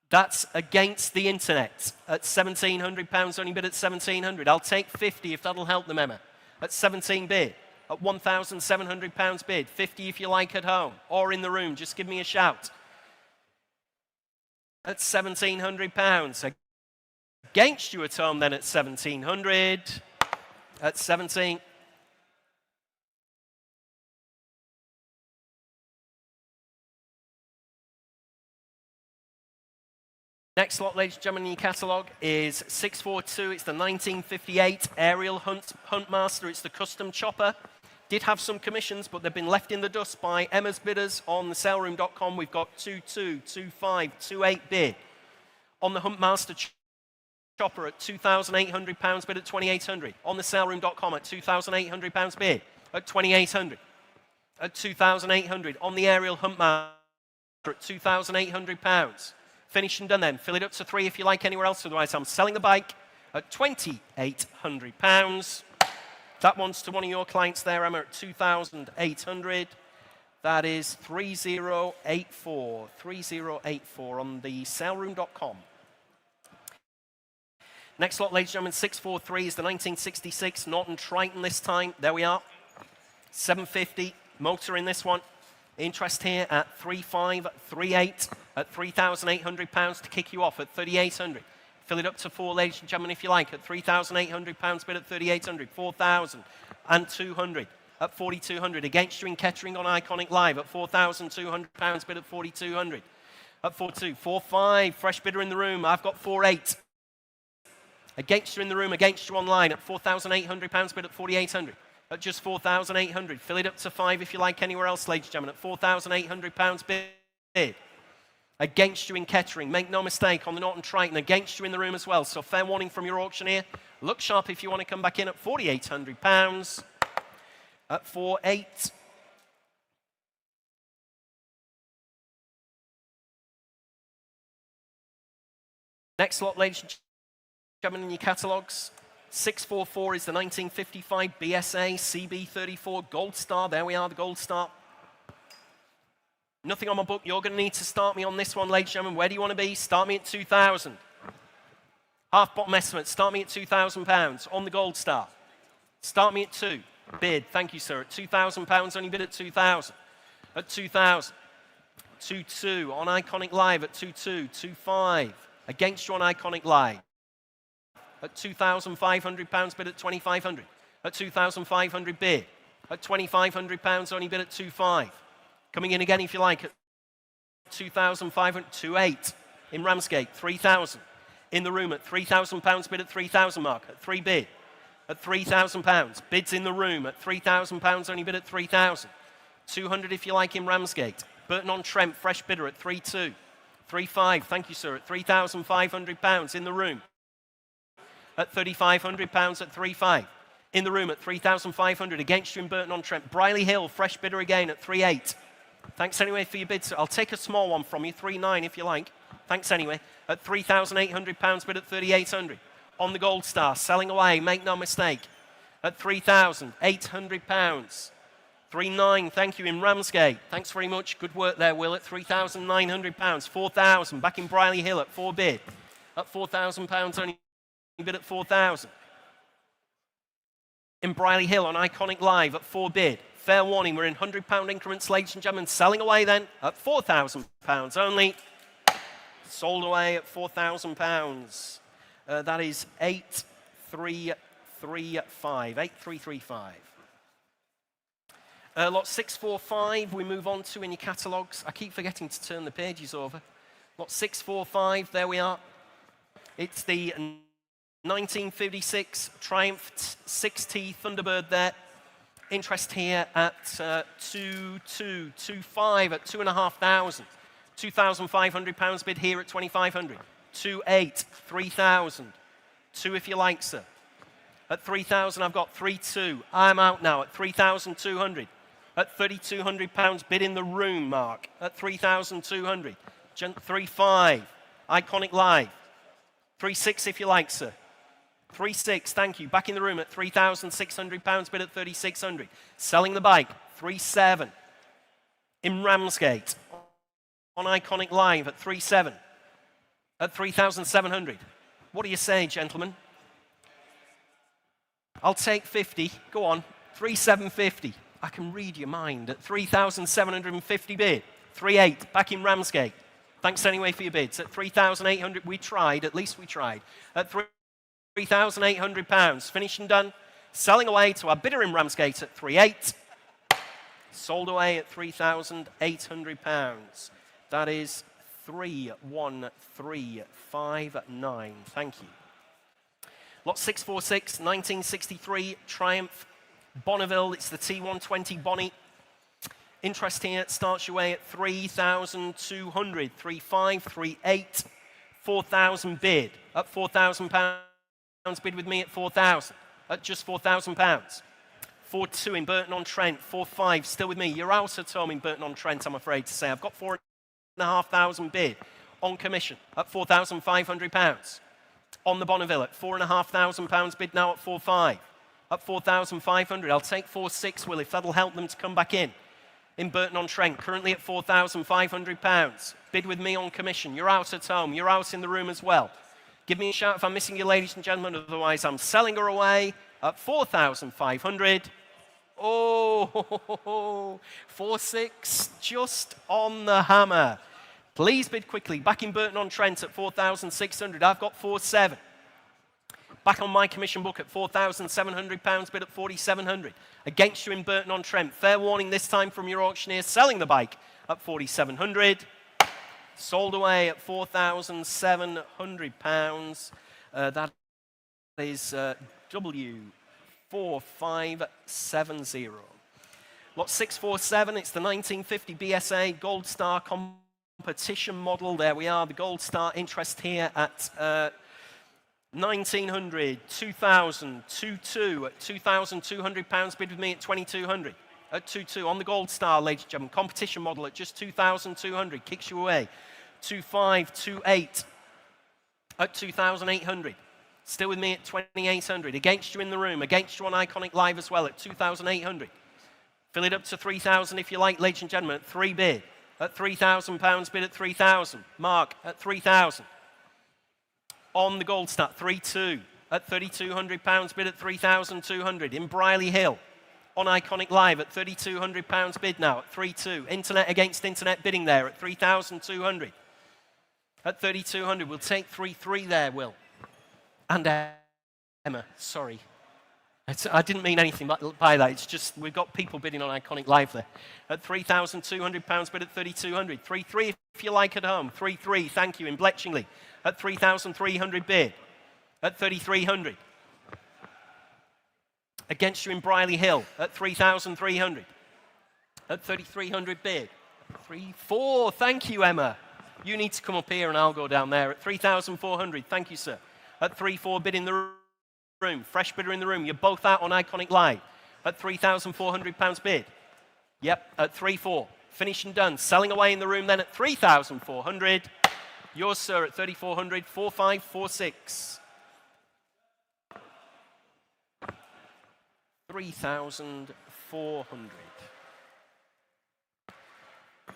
That's against the internet. At £1,700. Only bid at 1,700. I'll take 50 if that'll help them, Emma. At 17 bid, at £1,700 bid, 50 if you like at home, or in the room, just give me a shout. At £1,700, against you at home then at 1,700, at 17. Next lot, ladies and gentlemen, in your catalogue is 642. It's the 1958 Aerial Huntmaster. It's the custom chopper. Did have some commissions, but they've been left in the dust by Emma's bidders on the saleroom.com. We've got 22, 25, 28 bid. On the Huntmaster chopper at £2,800 bid at 2,800. On the saleroom.com at £2,800 bid at 2,800. At 2,800. On the Aerial Huntmaster at £2,800. Finish and done then. Fill it up to 3 if you like anywhere else. Otherwise, I'm selling the bike at £2,800. That one's to one of your clients there, Emma, at 2,800. That is 3084. 3084 on the saleroom.com. Next lot, ladies and gentlemen, 643 is the 1966 Norton Triton this time. There we are. 750 motor in this one. Interest here at 3,538 at £3,800 to kick you off at 3,800. Fill it up to 4, ladies and gentlemen, if you like, at £3,800 bid at 3,800. 4,200 at 4,200. Against you in catering on Iconic Live at £4,200 bid at 4,200. At 4,200. 4,500. Fresh bidder in the room. I've got 4,800. Against you in the room. Against you online at £4,800 bid at 4,800. At just 4,800. Fill it up to 5 if you like anywhere else, ladies and gentlemen, at £4,800 bid. Against you in Kettering. Make no mistake on the Norton Triton. Against you in the room as well. So fair warning from your auctioneer. Look sharp if you want to come back in at £4,800. At 4,800. Next lot, ladies and gentlemen, in your catalogues. 644 is the 1955 BSA CB34 Gold Star. There we are, the Gold Star. Nothing on my book. You're going to need to start me on this one, ladies and gentlemen. Where do you want to be? Start me at 2,000. Half bottom estimate. Start me at £2,000 on the Gold Star. Start me at 2. Bid. Thank you, sir. At £2,000. Only bid at 2,000. At 2,000. 2,200 on Iconic Live at 2,200. 2,500. Against you on Iconic Live. At £2,500 bid at 2,500. At 2,500 bid. At £2,500 only bid at 2,500. Coming in again if you like at 2,500. 2,800 in Ramsgate. 3,000 in the room at £3,000 bid at 3,000 mark. At 3 bid. At £3,000. Bids in the room at £3,000 only bid at 3,000. 200 if you like in Ramsgate. Burton-on-Trent fresh bidder at 3,200. 3,500. Thank you, sir. At £3,500 in the room. At £3,500 at 3,500. In the room at 3,500. Against you in Burton-on-Trent. Briley Hill, fresh bidder again at 3,800. Thanks anyway for your bid, sir. I'll take a small one from you, 3,900 if you like. Thanks anyway. At £3,800, bid at 3,800. On the Gold Star, selling away, make no mistake. At £3,800. 3,900, thank you, in Ramsgate. Thanks very much. Good work there, Will, at £3,900. 4,000, back in Briley Hill at 4 bid. At £4,000, only bid at 4,000. In Briley Hill on Iconic Live at 4 bid. Fair warning, we're in £100 increments, ladies and gentlemen. Selling away then at £4,000 only. Sold away at £4,000. That is 8,335. 8,335. Lot 645, we move on to in your catalogues. I keep forgetting to turn the pages over. Lot 645, there we are. It's the 1956 Triumph 6T Thunderbird there. Interest here at 2,225 at 2,500. £2,500 bid here at 2,500. 2,800, 3,000. 2 if you like, sir. At 3,000, I've got 3,200. I'm out now at 3,200. At £3,200 bid in the room, Mark. At 3,200. 3,500. Iconic Live. 3,600 if you like, sir. 3,600, thank you. Back in the room at £3,600 bid at 3,600. Selling the bike. 3,700. In Ramsgate. On Iconic Live at 3,700. At 3,700. What do you say, gentlemen? I'll take 50. Go on. 3,750. I can read your mind. At 3,750 bid. 3,800. Back in Ramsgate. Thanks anyway for your bids. At 3,800. We tried. At least we tried. At £3,800. Finished and done. Selling away to our bidder in Ramsgate at 3,800. Sold away at £3,800. That is 31359. Thank you. Lot 646, 1963 Triumph Bonneville. It's the T120 Bonnie. Interest here starts your way at 3,200. 3,500, 3,800, 4,000 bid. At £4,000 bid with me at 4,000. At just £4,000. 4,200 in Burton-on-Trent. 4,500 still with me. You're out at home in Burton-on-Trent, I'm afraid to say. I've got 4,500 bid on commission at £4,500. On the Bonneville at £4,500 bid now at 4,500. At 4,500, I'll take 4,600, Will, if that'll help them to come back in. In Burton-on-Trent, currently at £4,500. Bid with me on commission. You're out at home. You're out in the room as well. Give me a shout if I'm missing you, ladies and gentlemen. Otherwise, I'm selling her away at 4,500. Oh, 4,600, just on the hammer. Please bid quickly. Back in Burton-on-Trent at 4,600. I've got 4,700. Back on my commission book at £4,700, bid at 4,700. Against you in Burton-on-Trent. Fair warning this time from your auctioneer. Selling the bike at 4,700. Sold away at £4,700. That is W4570. Lot 647, it's the 1950 BSA Gold Star competition model. There we are, the Gold Star. Interest here at 1,900, 2,000, 2,200, at £2,200 bid with me at 2,200. At 2,200 on the Gold Star, ladies and gentlemen. Competition model at just 2,200. Kicks you away. 2,500, 2,800. At 2,800. Still with me at 2,800. Against you in the room. Against you on Iconic Live as well at 2,800. Fill it up to 3,000 if you like, ladies and gentlemen. At 3 bid. At £3,000 bid at 3,000. Mark at 3,000. On the Gold Star, 3,200. At £3,200 bid at 3,200. In Briley Hill. On Iconic Live at £3,200 bid now at 3,200. Internet against internet bidding there at 3,200. At 3,200, we'll take 3,300 there, Will. And Emma, sorry. I didn't mean anything by that. It's just we've got people bidding on Iconic Live there. At £3,200 bid at 3,200. 3,300 if you like at home. 3,300, thank you, in Bletchingley. At 3,300 bid. At 3,300. Against you in Briley Hill at 3,300. At 3,300 bid. 3,400, thank you, Emma. You need to come up here and I'll go down there. At 3,400, thank you, sir. At 3,400 bid in the room. Fresh bidder in the room. You're both out on Iconic Live. At £3,400 bid. Yep, at 3,400. Finished and done. Selling away in the room then at 3,400. Yours, sir, at 3,400, 4,546. 3,400.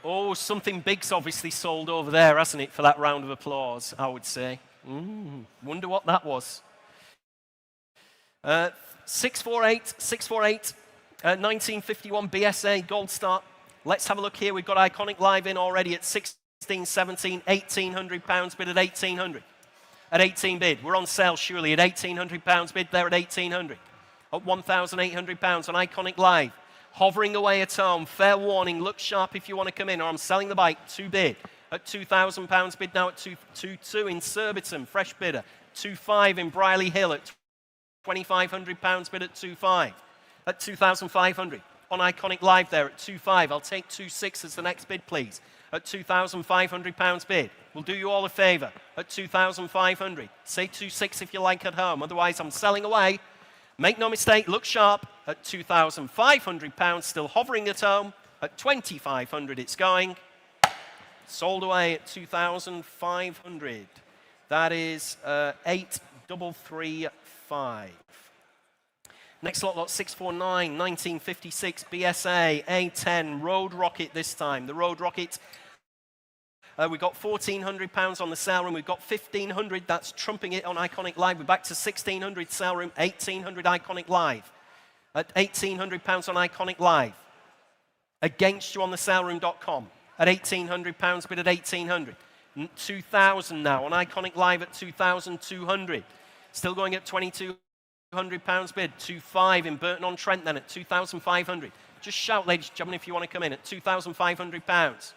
Oh, something big's obviously sold over there, hasn't it, for that round of applause, I would say. Wonder what that was. 648, 648, 1951 BSA Gold Star. Let's have a look here. We've got Iconic Live in already at 16, 17, 1,800 pounds bid at 1,800. At 18 bid. We're on sale surely at 1,800 pounds bid there at 1,800. At 1,800 pounds on Iconic Live. Hovering away at home. Fair warning. Look sharp if you want to come in, or I'm selling the bike. 2 bid. At 2,000 pounds bid now at 2,2 in Surbiton. Fresh bidder. 2,500 in Briley Hill at 2,500 pounds bid at 2,500. At 2,500 on Iconic Live there at 2,500. I'll take 2,600 as the next bid, please. At 2,500 pounds bid. We'll do you all a favour. At 2,500. Say 2,600 if you like at home. Otherwise, I'm selling away. Make no mistake, look sharp. At 2,500 pounds, still hovering at home. At 2,500 it's going. Sold away at 2,500. That is 8,335. Next lot 649, 1956 BSA A10 Road Rocket this time. The Road Rocket. We've got £1,400 on the sale room. We've got 1,500. That's trumping it on Iconic Live. We're back to 1,600 sale room. 1,800 Iconic Live. At £1,800 on Iconic Live. Against you on the saleroom.com. At £1,800 bid at 1,800. 2,000 now on Iconic Live at 2,200. Still going at £2,200 bid. 2,500 in Burton-on-Trent then at 2,500. Just shout, ladies and gentlemen, if you want to come in at £2,500.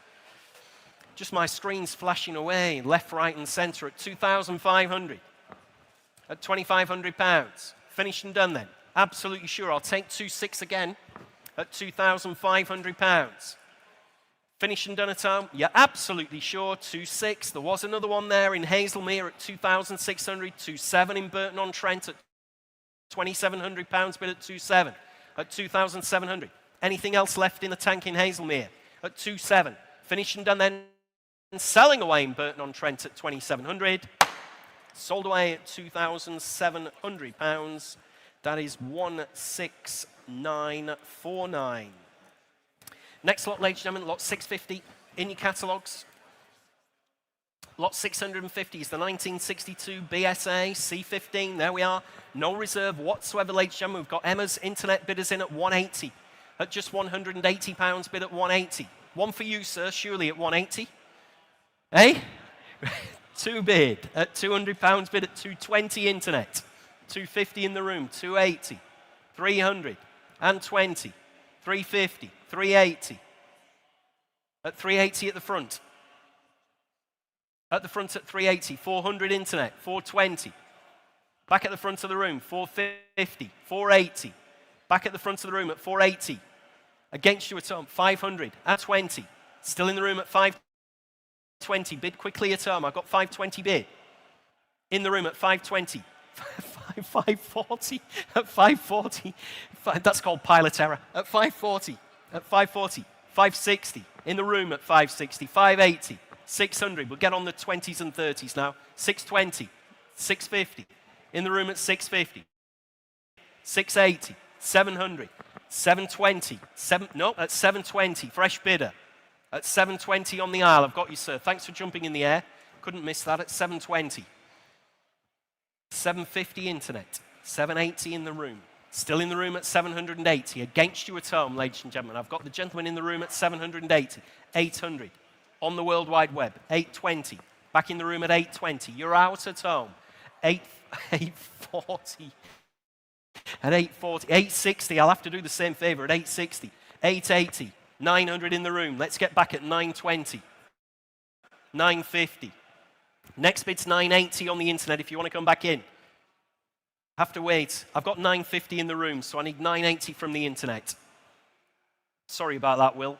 Just my screen's flashing away, left, right, and centre at 2,500. At £2,500. Finished and done then. Absolutely sure. I'll take 2,600 again at £2,500. Finished and done at home? Yeah, absolutely sure. 2,600. There was another one there in Hazelmere at 2,600. 2,700 in Burton-on-Trent at £2,700 bid at 2,700. At 2,700. Anything else left in the tank in Hazelmere? At 2,700. Finished and done then. Selling away in Burton-on-Trent at 2,700. Sold away at £2,700. That is 16949. Next lot, ladies and gentlemen, lot 650 in your catalogues. Lot 650 is the 1962 BSA C15. There we are. No reserve whatsoever, ladies and gentlemen. We've got Emma's internet bidders in at 180. At just £180 bid at 180. One for you, sir, surely at 180. Eh? 2 bid at £200 bid at 220 internet. 250 in the room, 280, 300, and 20, 350, 380. At 380 at the front. At the front at 380, 400 internet, 420. Back at the front of the room, 450, 480. Back at the front of the room at 480. Against you at home, 500 at 20. Still in the room at 520. Bid quickly at home. I've got 520 bid. In the room at 520. 540. At 540. That's called pilot error. At 540. At 540. 560. In the room at 560. 580. 600. We'll get on the 20s and 30s now. 620. 650. In the room at 650. 680. 700. 720. At 720. Fresh bidder. At 720 on the aisle. I've got you, sir. Thanks for jumping in the air. Couldn't miss that at 720. 750 internet. 780 in the room. Still in the room at 780. Against you at home, ladies and gentlemen. I've got the gentleman in the room at 780. 800. On the World Wide Web. 820. Back in the room at 820. You're out at home. 840. At 840. 860. I'll have to do the same favor at 860. 880. 900 in the room. Let's get back at 920. 950. Next bid's 980 on the internet if you want to come back in. Have to wait. I've got 950 in the room, so I need 980 from the internet. Sorry about that, Will.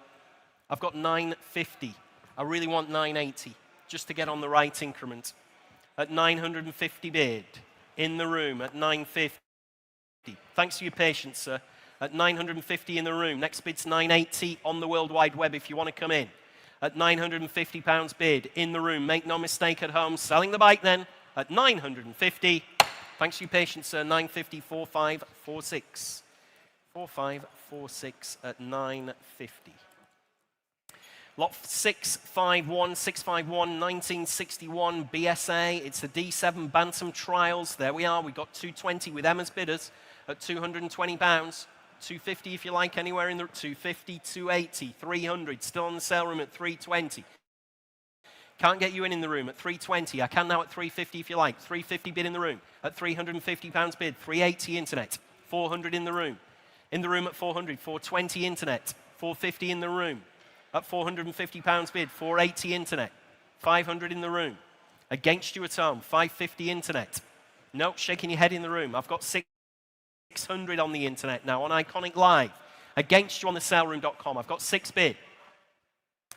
I've got 950. I really want 980 just to get on the right increment. At 950 bid. In the room at 950. Thanks for your patience, sir. At 950 in the room. Next bid's 980 on the World Wide Web if you want to come in. at £950 bid. In the room, make no mistake at home. Selling the bike then at 950. Thanks for your patience, sir. 950, 4546. 4546 at 950. Lot 651, 651, 1961 BSA. It's the D7 Bantam Trials. There we are. We've got 220 with Emma's bidders at £220. 250 if you like, anywhere in the 250, 280, 300. Still on the sale room at 320. Can't get you in the room at 320. I can now at 350 if you like. 350 bid in the room at £350 bid. 380 internet. 400 in the room. In the room at 400. 420 internet. 450 in the room. At £450 bid, 480 internet, 500 in the room. Against you at home, 550 internet. Nope, shaking your head in the room. I've got 600 on the internet now on Iconic Live. Against you on the saleroom.com. I've got 6 bid.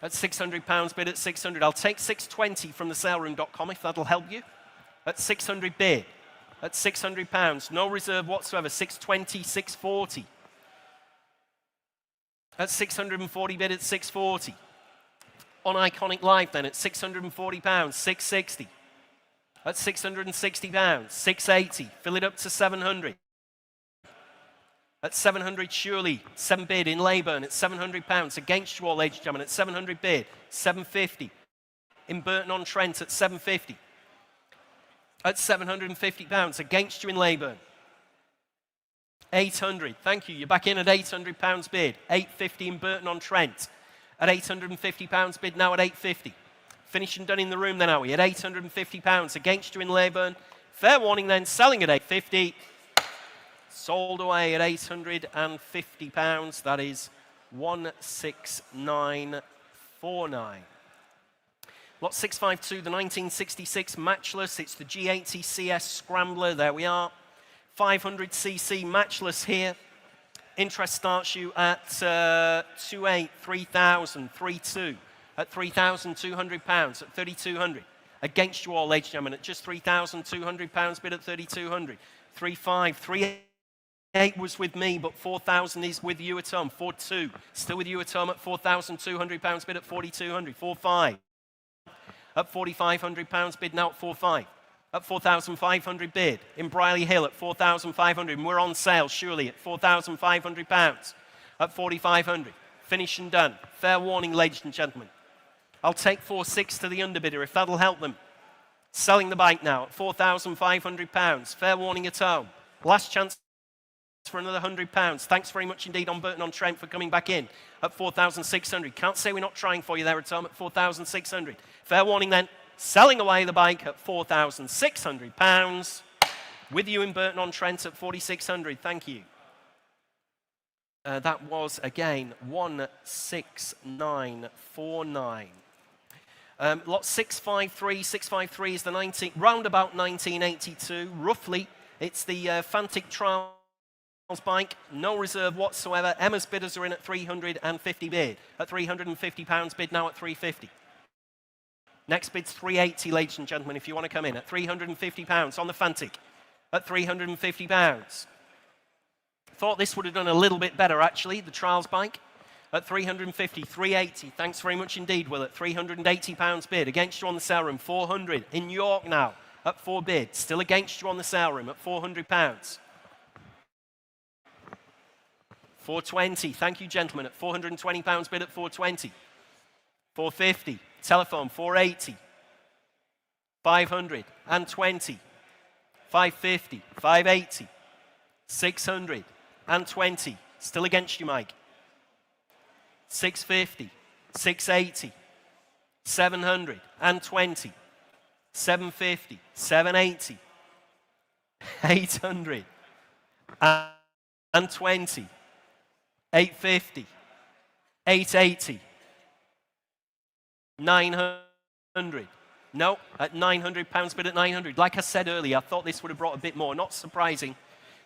At £600 bid at 600. I'll take 620 from the saleroom.com if that'll help you. At 600 bid. At £600. No reserve whatsoever. 620, 640. At 640 bid at 640. On Iconic Live then at £640, 660. At £660, 680. Fill it up to 700. At 700 surely, 7 bid in Leyburn at £700. Against you all, ladies and gentlemen, at 700 bid, 750. In Burton-on-Trent at 750. At £750. Against you in Leyburn. 800, thank you. You're back in at £800 bid. 850 in Burton-on-Trent. At £850 bid now at 850. Finished and done in the room then, are we? At £850 against you in Leyburn. Fair warning then, selling at 850. Sold away at £850. That is 16949. Lot 652, the 1966 Matchless. It's the G80 CS Scrambler. There we are. 500cc Matchless here. Interest starts you at 28, 3,000, 32, at £3,200, at 3,200. Against you all, ladies and gentlemen, at just £3,200 bid at 3,200. 3,5, 3,8 was with me, but 4,000 is with you at home. 4,2, still with you at home at £4,200 bid at 4,200. 4,5, at £4,500 bid now at 4,5. At 4,500 bid. In Briley Hill at 4,500. And we're on sale, surely, at £4,500. At 4,500. Finish and done. Fair warning, ladies and gentlemen. I'll take 4,600 to the underbidder if that'll help them. Selling the bike now at £4,500. Fair warning at home. Last chance for another £100. Thanks very much indeed on Burton-on-Trent for coming back in at 4,600. Can't say we're not trying for you there at home at 4,600. Fair warning then. Selling away the bike at £4,600. With you in Burton-on-Trent at 4,600. Thank you. That was, again, 16949. Lot 653. 653 is the roundabout 1982. Roughly, it's the Fantic Trials bike. No reserve whatsoever. Emma's bidders are in at 350 bid. At £350 bid now at 350. Next bid's 380, ladies and gentlemen, if you want to come in, at £350 on the Fantic, at £350. Thought this would have done a little bit better, actually, the Trials bike, at 350, 380. Thanks very much indeed, Will, at £380 bid. Against you on the sale room, 400. In York now, at 4 bid. Still against you on the sale room, at £400. 420, thank you, gentlemen, at £420 bid at 420. 450. Telephone, 480, 500 and 20, 550, 580, 600 and 20. Still against you, Mike. 650, 680, 700 and 20, 750, 780, 800 and 20, 850, 880. 900. No, at £900 bid at 900. Like I said earlier, I thought this would have brought a bit more. Not surprising.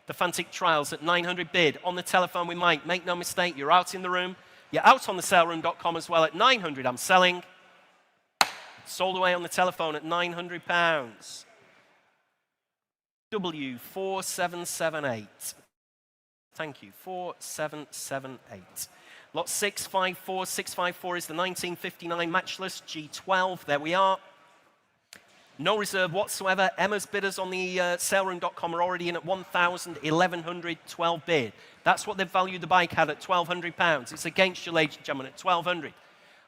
The Fantic Trials at 900 bid. On the telephone with Mike. Make no mistake, you're out in the room. You're out on the saleroom.com as well at 900. I'm selling. Sold away on the telephone at £900. W4778. Thank you. 4778. Lot 654. 654 is the 1959 matchless G12. There we are. No reserve whatsoever. Emma's bidders on the saleroom.com are already in at 1,000, 1,100, 12 bid. That's what they've valued the bike at £1,200. It's against you, ladies and gentlemen, at 1,200,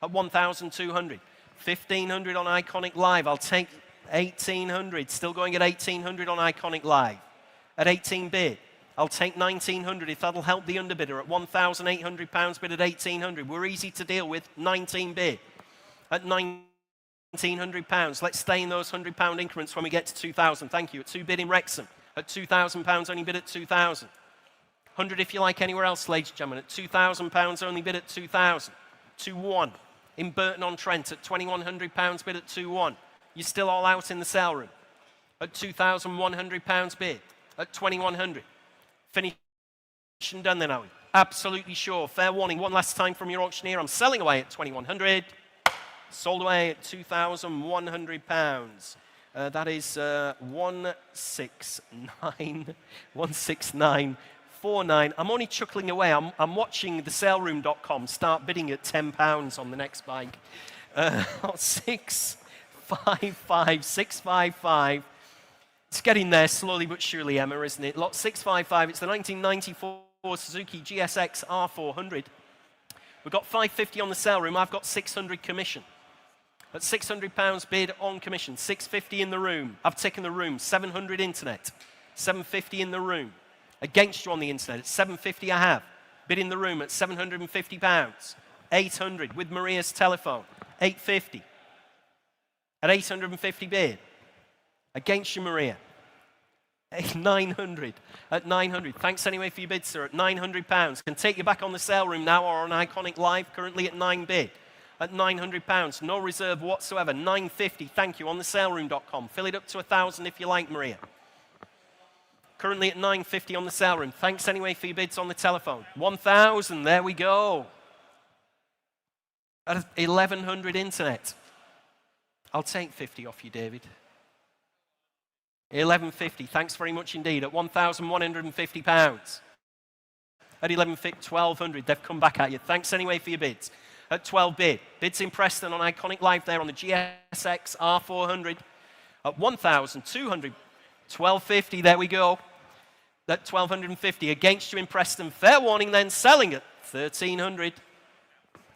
at 1,200. 1,500 on Iconic Live. I'll take 1,800. Still going at 1,800 on Iconic Live. At 18 bid. I'll take 1,900 if that'll help the underbidder at £1,800 bid at 1,800. We're easy to deal with. 19 bid. At £1,900. Let's stay in those £100 increments when we get to 2,000. Thank you. At 2 bid in Wrexham. At £2,000 only bid at 2,000. 100 if you like anywhere else, ladies and gentlemen. At £2,000 only bid at 2,000. 2-1 in Burton-on-Trent at £2,100 bid at 2-1. You're still all out in the sale room. At £2,100 bid at 2,100. Finished and done then, are we? Absolutely sure. Fair warning. One last time from your auctioneer. I'm selling away at 2,100. Sold away at £2,100. That is 169.49. I'm only chuckling away. I'm watching the saleroom.com start bidding at £10 on the next bike. 655, 655. It's getting there slowly but surely, Emma, isn't it? Lot 655. It's the 1994 Suzuki GSX R400. We've got 550 on the sale room. I've got 600 commission. At £600 bid on commission, 650 in the room. I've taken the room, 700 internet, 750 in the room. Against you on the internet, at 750 I have. Bid in the room at £750. 800 with Maria's telephone, 850. At 850 bid. Against you, Maria. 900 at 900. Thanks anyway for your bid, sir, at £900. Can take you back on the sale room now or on Iconic Live, currently at 9 bid. At £900, no reserve whatsoever. 950, thank you, on the saleroom.com. Fill it up to 1,000 if you like, Maria. Currently at 950 on the sale room. Thanks anyway for your bids on the telephone. 1,000, there we go. At 1,100 internet. I'll take 50 off you, David. 1,150, thanks very much indeed. At £1,150. At 1,200, they've come back at you. Thanks anyway for your bids. At 12 bid. Bids in Preston on Iconic Live there on the GSX R400. At 1,200. 1,250, there we go. At 1,250 against you in Preston. Fair warning then, selling at 1,300.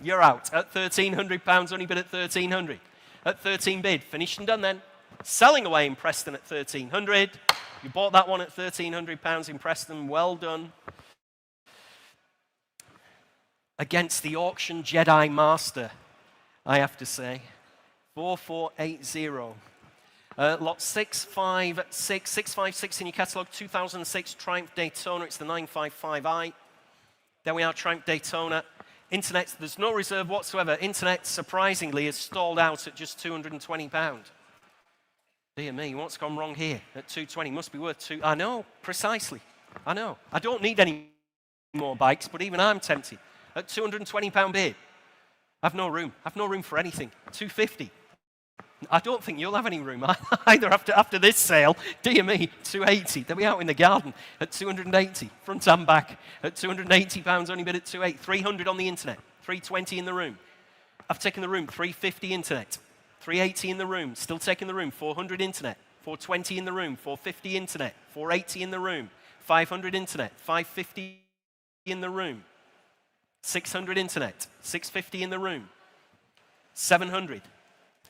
You're out. At £1,300, only bid at 1,300. At 13 bid, finished and done then. Selling away in Preston at 1,300. You bought that one at £1,300 in Preston. Well done. Against the auction Jedi Master, I have to say. 4480. Lot 656. 656 in your catalogue. 2006 Triumph Daytona. It's the 955i. There we are, Triumph Daytona. Internet, there's no reserve whatsoever. Internet, surprisingly, is stalled out at just £220. Dear me, what's gone wrong here? At 220, must be worth I know, precisely. I know. I don't need any more bikes, but even I'm tempted. At £220 bid, I've no room. I've no room for anything. 250. I don't think you'll have any room either after this sale. Dear me, 280. They'll be out in the garden at 280, front and back. At £280, only bid at 280. 300 on the internet, 320 in the room. I've taken the room, 350 internet, 380 in the room. Still taking the room, 400 internet, 420 in the room, 450 internet, 480 in the room, 500 internet, 550 in the room, 600 internet, 650 in the room, 700.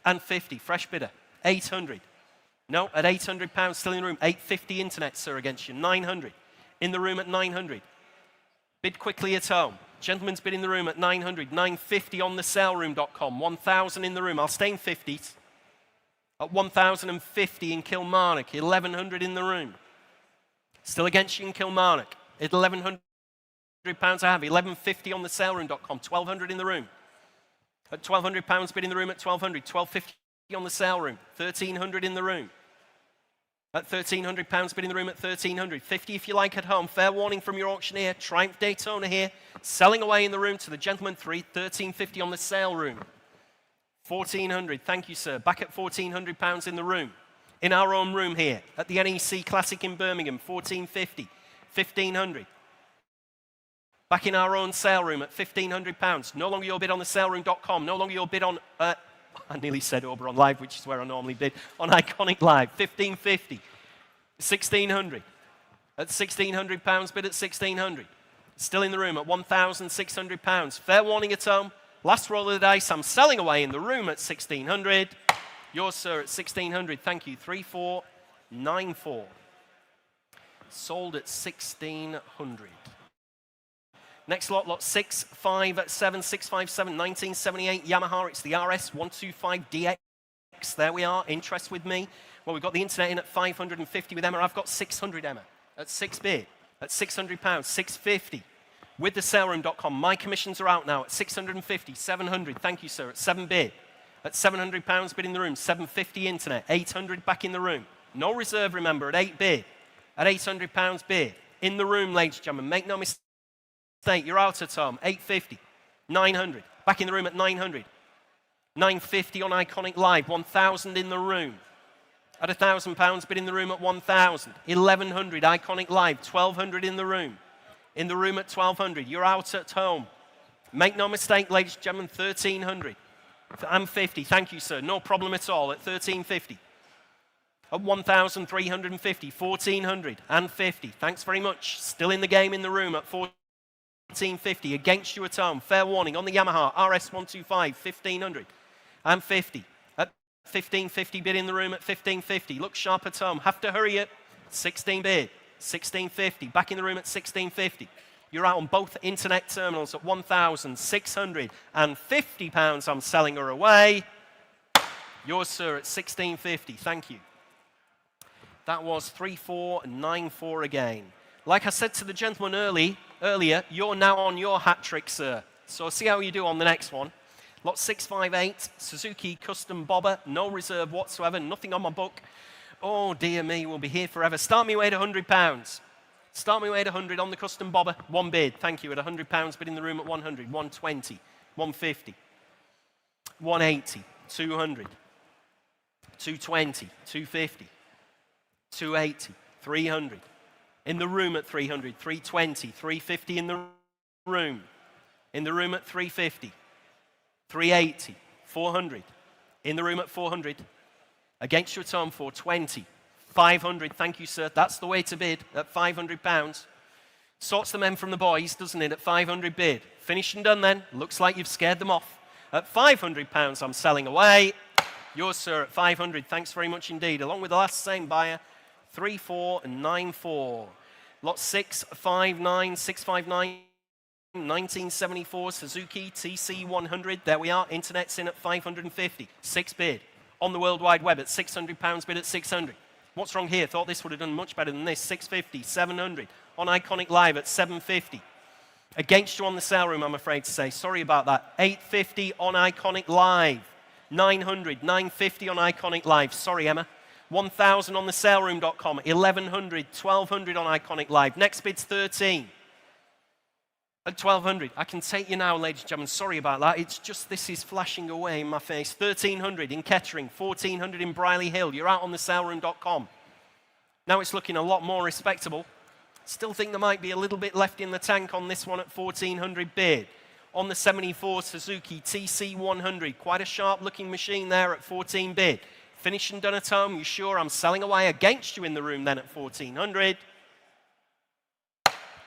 And 50, fresh bidder, 800. No, at £800, still in the room. 850 internet, sir, against you. 900, in the room at 900. Bid quickly at home. Gentleman's bid in the room at 900. 950 on the saleroom.com. 1,000 in the room. I'll stay in 50s. At 1,050 in Kilmarnock. 1,100 in the room. Still against you in Kilmarnock. At £1,100 I have. 1,150 on the saleroom.com. 1,200 in the room. At £1,200 bid in the room at 1,200, 1,250 on the sale room, 1,300 in the room. At £1,300 bid in the room at 1,300, 50 if you like at home. Fair warning from your auctioneer, Triumph Daytona here, selling away in the room to the gentleman, 1,350 on the sale room. 1,400, thank you sir, back at £1,400 in the room. In our own room here, at the NEC Classic in Birmingham, 1,450, 1,500. Back in our own sale room at £1,500. No longer your bid on the saleroom.com. No longer your bid on, I nearly said Oberon Live, which is where I normally bid, on Iconic Live. £1,550. 1,600. At £1,600, bid at 1,600. Still in the room at £1,600. Fair warning at home. Last roll of the dice, I'm selling away in the room at 1,600. Yours, sir, at 1,600. Thank you. 3494. Sold at 1,600. Next lot, lot 657, 657, 1978 Yamaha. It's the RS125DX. There we are. Interest with me. Well, we've got the internet in at 550 with Emma. I've got 600, Emma, at 6 bid, at £600, 650. With the saleroom.com, my commissions are out now at 650, 700. Thank you, sir, at 7 bid. At £700 bid in the room, 750 internet, 800 back in the room. No reserve, remember, at 8 bid. At £800 bid. In the room, ladies and gentlemen. Make no mistake. You're out at home. 850. 900. Back in the room at 900. 950 on Iconic Live. 1,000 in the room. At £1,000 bid in the room at 1,000. 1,100 Iconic Live. 1,200 in the room. In the room at 1,200. You're out at home. Make no mistake, ladies and gentlemen. 1,300. I'm 50. Thank you, sir. No problem at all. At 1,350. At 1,350. 1,400 and 50. Thanks very much. Still in the game in the room at 1,450. Against you at home. Fair warning on the Yamaha RS125. 1,500 and 50. At 1,550 bid in the room at 1,550. Look sharp at home. Have to hurry it. 16 bid. 1,650. Back in the room at 1,650. You're out on both internet terminals at £1,650. I'm selling her away. Yours, sir, at 1,650. Thank you. That was 3494 again. Like I said to the gentleman earlier, you're now on your hat trick, sir. So see how you do on the next one. Lot 658, Suzuki Custom Bobber, no reserve whatsoever, nothing on my book. Oh, dear me, we'll be here forever. Start me away at £100. Start me away at 100 on the Custom Bobber. One bid, thank you, at £100, bid in the room at 100, 120, 150, 180, 200, 220, 250, 280, 300. In the room at 300, 320, 350 in the room. In the room at 350, 380, 400. In the room at 400. Against your time, 420, 500. Thank you, sir. That's the way to bid at £500. Sorts the men from the boys, doesn't it, at 500 bid. Finished and done then. Looks like you've scared them off. At £500, I'm selling away. Yours, sir, at 500. Thanks very much indeed. Along with the last same buyer, 3494. Lot 659, 659, 1974 Suzuki TC100. There we are. Internet's in at 550. 6 bid. On the World Wide Web at £600, bid at 600. What's wrong here? Thought this would have done much better than this. 650, 700. On Iconic Live at 750. Against you on the sale room, I'm afraid to say. Sorry about that. 850 on Iconic Live. 900, 950 on Iconic Live. Sorry, Emma. 1,000 on the saleroom.com. 1,100, 1,200 on Iconic Live. Next bid's 13. At 1,200. I can take you now, ladies and gentlemen. Sorry about that. It's just this is flashing away in my face. 1,300 in Kettering. 1,400 in Briley Hill. You're out on the saleroom.com. Now it's looking a lot more respectable. Still think there might be a little bit left in the tank on this one at 1,400 bid. On the 74 Suzuki TC100. Quite a sharp-looking machine there at 14 bid. Finished and done at home. You sure? I'm selling away against you in the room then at 1,400.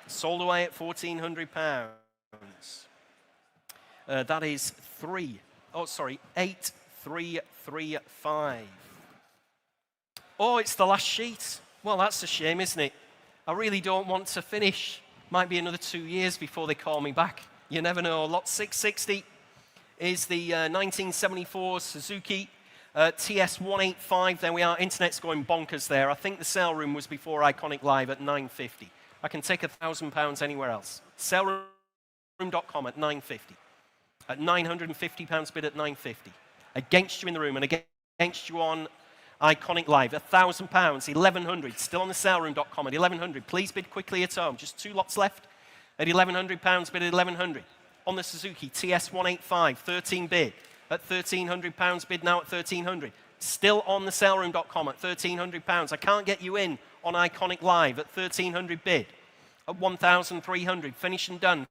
Sold away at £1,400. That is 8,335. Oh, it's the last sheet. Well, that's a shame, isn't it? I really don't want to finish. Might be another 2 years before they call me back. You never know. Lot 660 is the 1974 Suzuki TS185. There we are. Internet's going bonkers there. I think the sale room was before Iconic Live at 950. I can take £1,000 anywhere else. Saleroom.com at 950. At £950 bid at 950. Against you in the room and against you on Iconic Live. £1,000, 1,100. Still on the saleroom.com at 1,100. Please bid quickly at home. Just 2 lots left. At £1,100 bid at 1,100. On the Suzuki TS185, 13 bid. At £1,300 bid now at 1,300. Still on the saleroom.com at £1,300. I can't get you in on Iconic Live at 1,300 bid. at 1,300. Finish and done.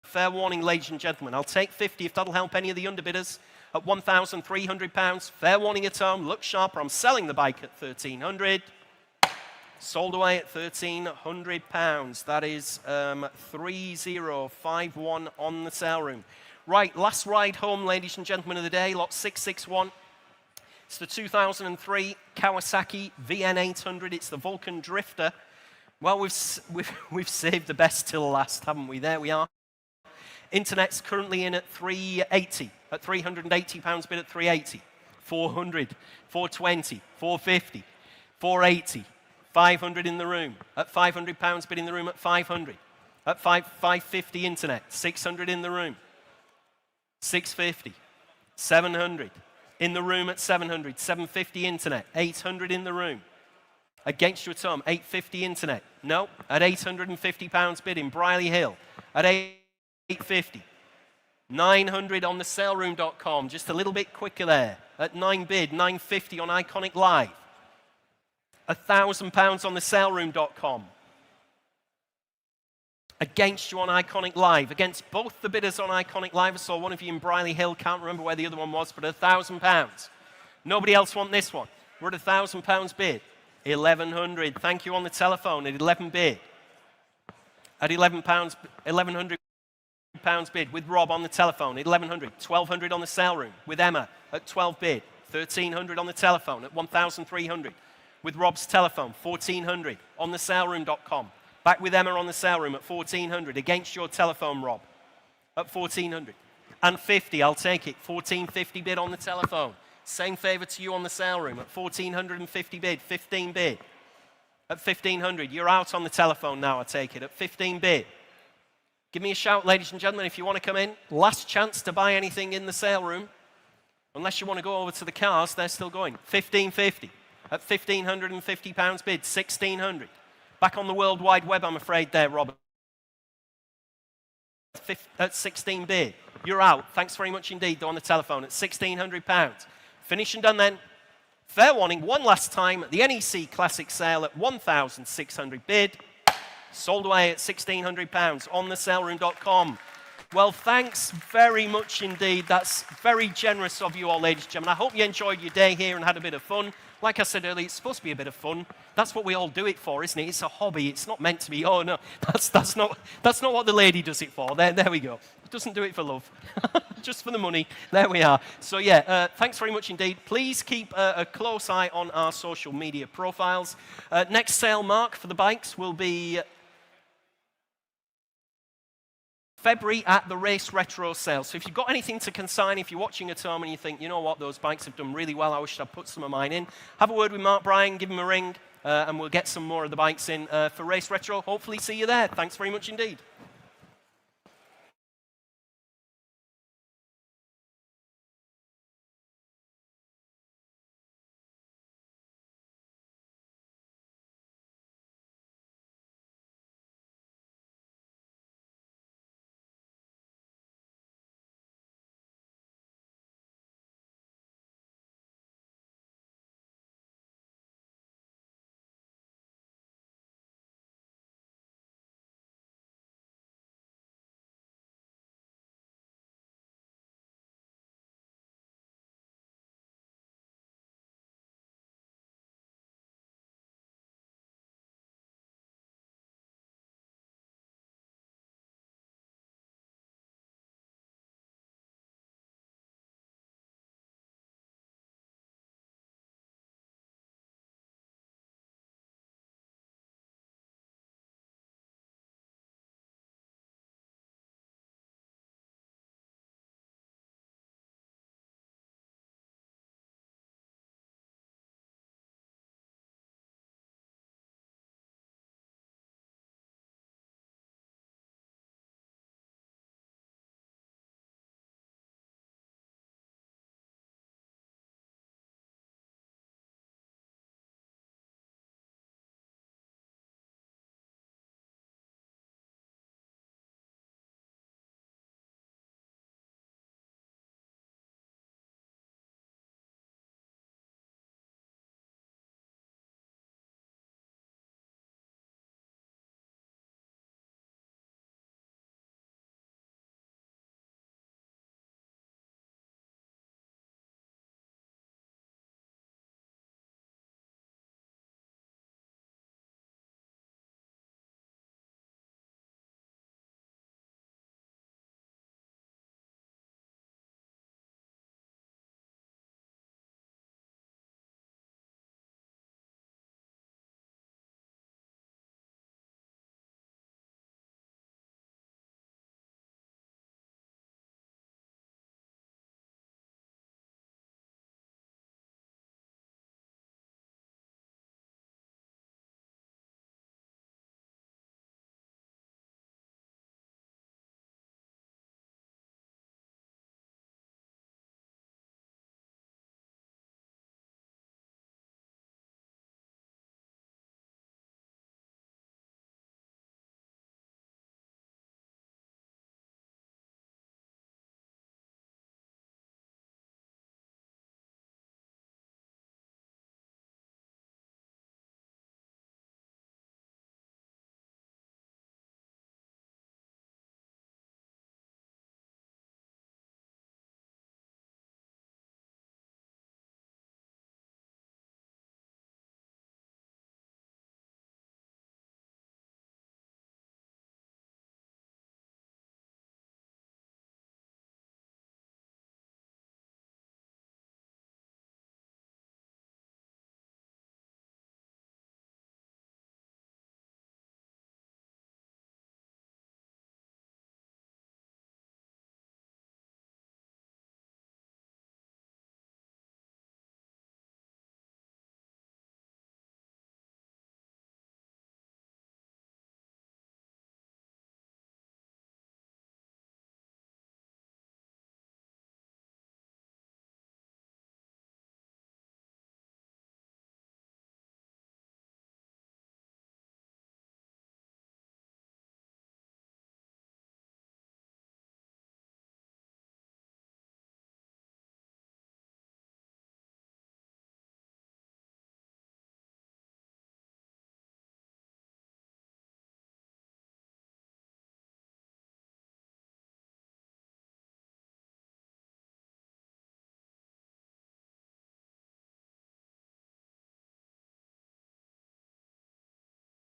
Fair warning, ladies and gentlemen. I'll take 50 if that'll help any of the underbidders. At £1,300. Fair warning at home. Look sharper. I'm selling the bike at 1,300. Sold away at £1,300. That is 3051 on the sale room. Right, last ride home, ladies and gentlemen of the day. Lot 661. It's the 2003 Kawasaki VN800. It's the Vulcan Drifter. Well, we've saved the best till last, haven't we? There we are. Internet's currently in at 380, at £380 bid at 380, 400, 420, 450, 480, 500 in the room, at £500 bid in the room at 500, at 550 internet, 600 in the room, 650, 700 in the room at 700, 750 internet, 800 in the room. Against you at home, 850 internet. No, at £850 bid in Briley Hill, at 850. 900 on the saleroom.com, just a little bit quicker there. At 9 bid, 950 on Iconic Live. £1,000 on the saleroom.com. Against you on Iconic Live, against both the bidders on Iconic Live. I saw one of you in Briley Hill, can't remember where the other one was, but £1,000. Nobody else want this one. We're at £1,000 bid. 1,100. Thank you on the telephone at 11 bid. At £11, £1,100 bid with Rob on the telephone at 1,100. 1,200 on the sale room with Emma at 12 bid. 1,300 on the telephone at 1,300 with Rob's telephone. 1,400 on the saleroom.com. Back with Emma on the sale room at 1,400 against your telephone, Rob, at 1,400. And 50, I'll take it. 1,450 bid on the telephone. Same favour to you on the sale room at 1,450 bid, 15 bid. At 1,500, you're out on the telephone now, I take it, at 15 bid. Give me a shout, ladies and gentlemen, if you want to come in. Last chance to buy anything in the sale room. Unless you want to go over to the cars, they're still going. 1,550 at £1,550 bid, 1,600. Back on the World Wide Web, I'm afraid there, Robert. At 16 bid. You're out. Thanks very much indeed, though, on the telephone at £1,600. Finish and done then. Fair warning, one last time, the NEC Classic sale at 1,600 bid. Sold away at £1,600 on the saleroom.com. Well, thanks very much indeed. That's very generous of you all, ladies and gentlemen. I hope you enjoyed your day here and had a bit of fun. Like I said earlier, it's supposed to be a bit of fun. That's what we all do it for, isn't it? It's a hobby. It's not meant to be, oh no, that's not what the lady does it for. There we go. Doesn't do it for love. Just for the money. There we are. So yeah, thanks very much indeed. Please keep a close eye on our social media profiles. Next sale mark for the bikes will be February at the Race Retro sale. So if you've got anything to consign, if you're watching at home and you think, you know what, those bikes have done really well, I wish I'd put some of mine in, have a word with Mark Bryan, give him a ring, and we'll get some more of the bikes in for Race Retro. Hopefully see you there. Thanks very much indeed.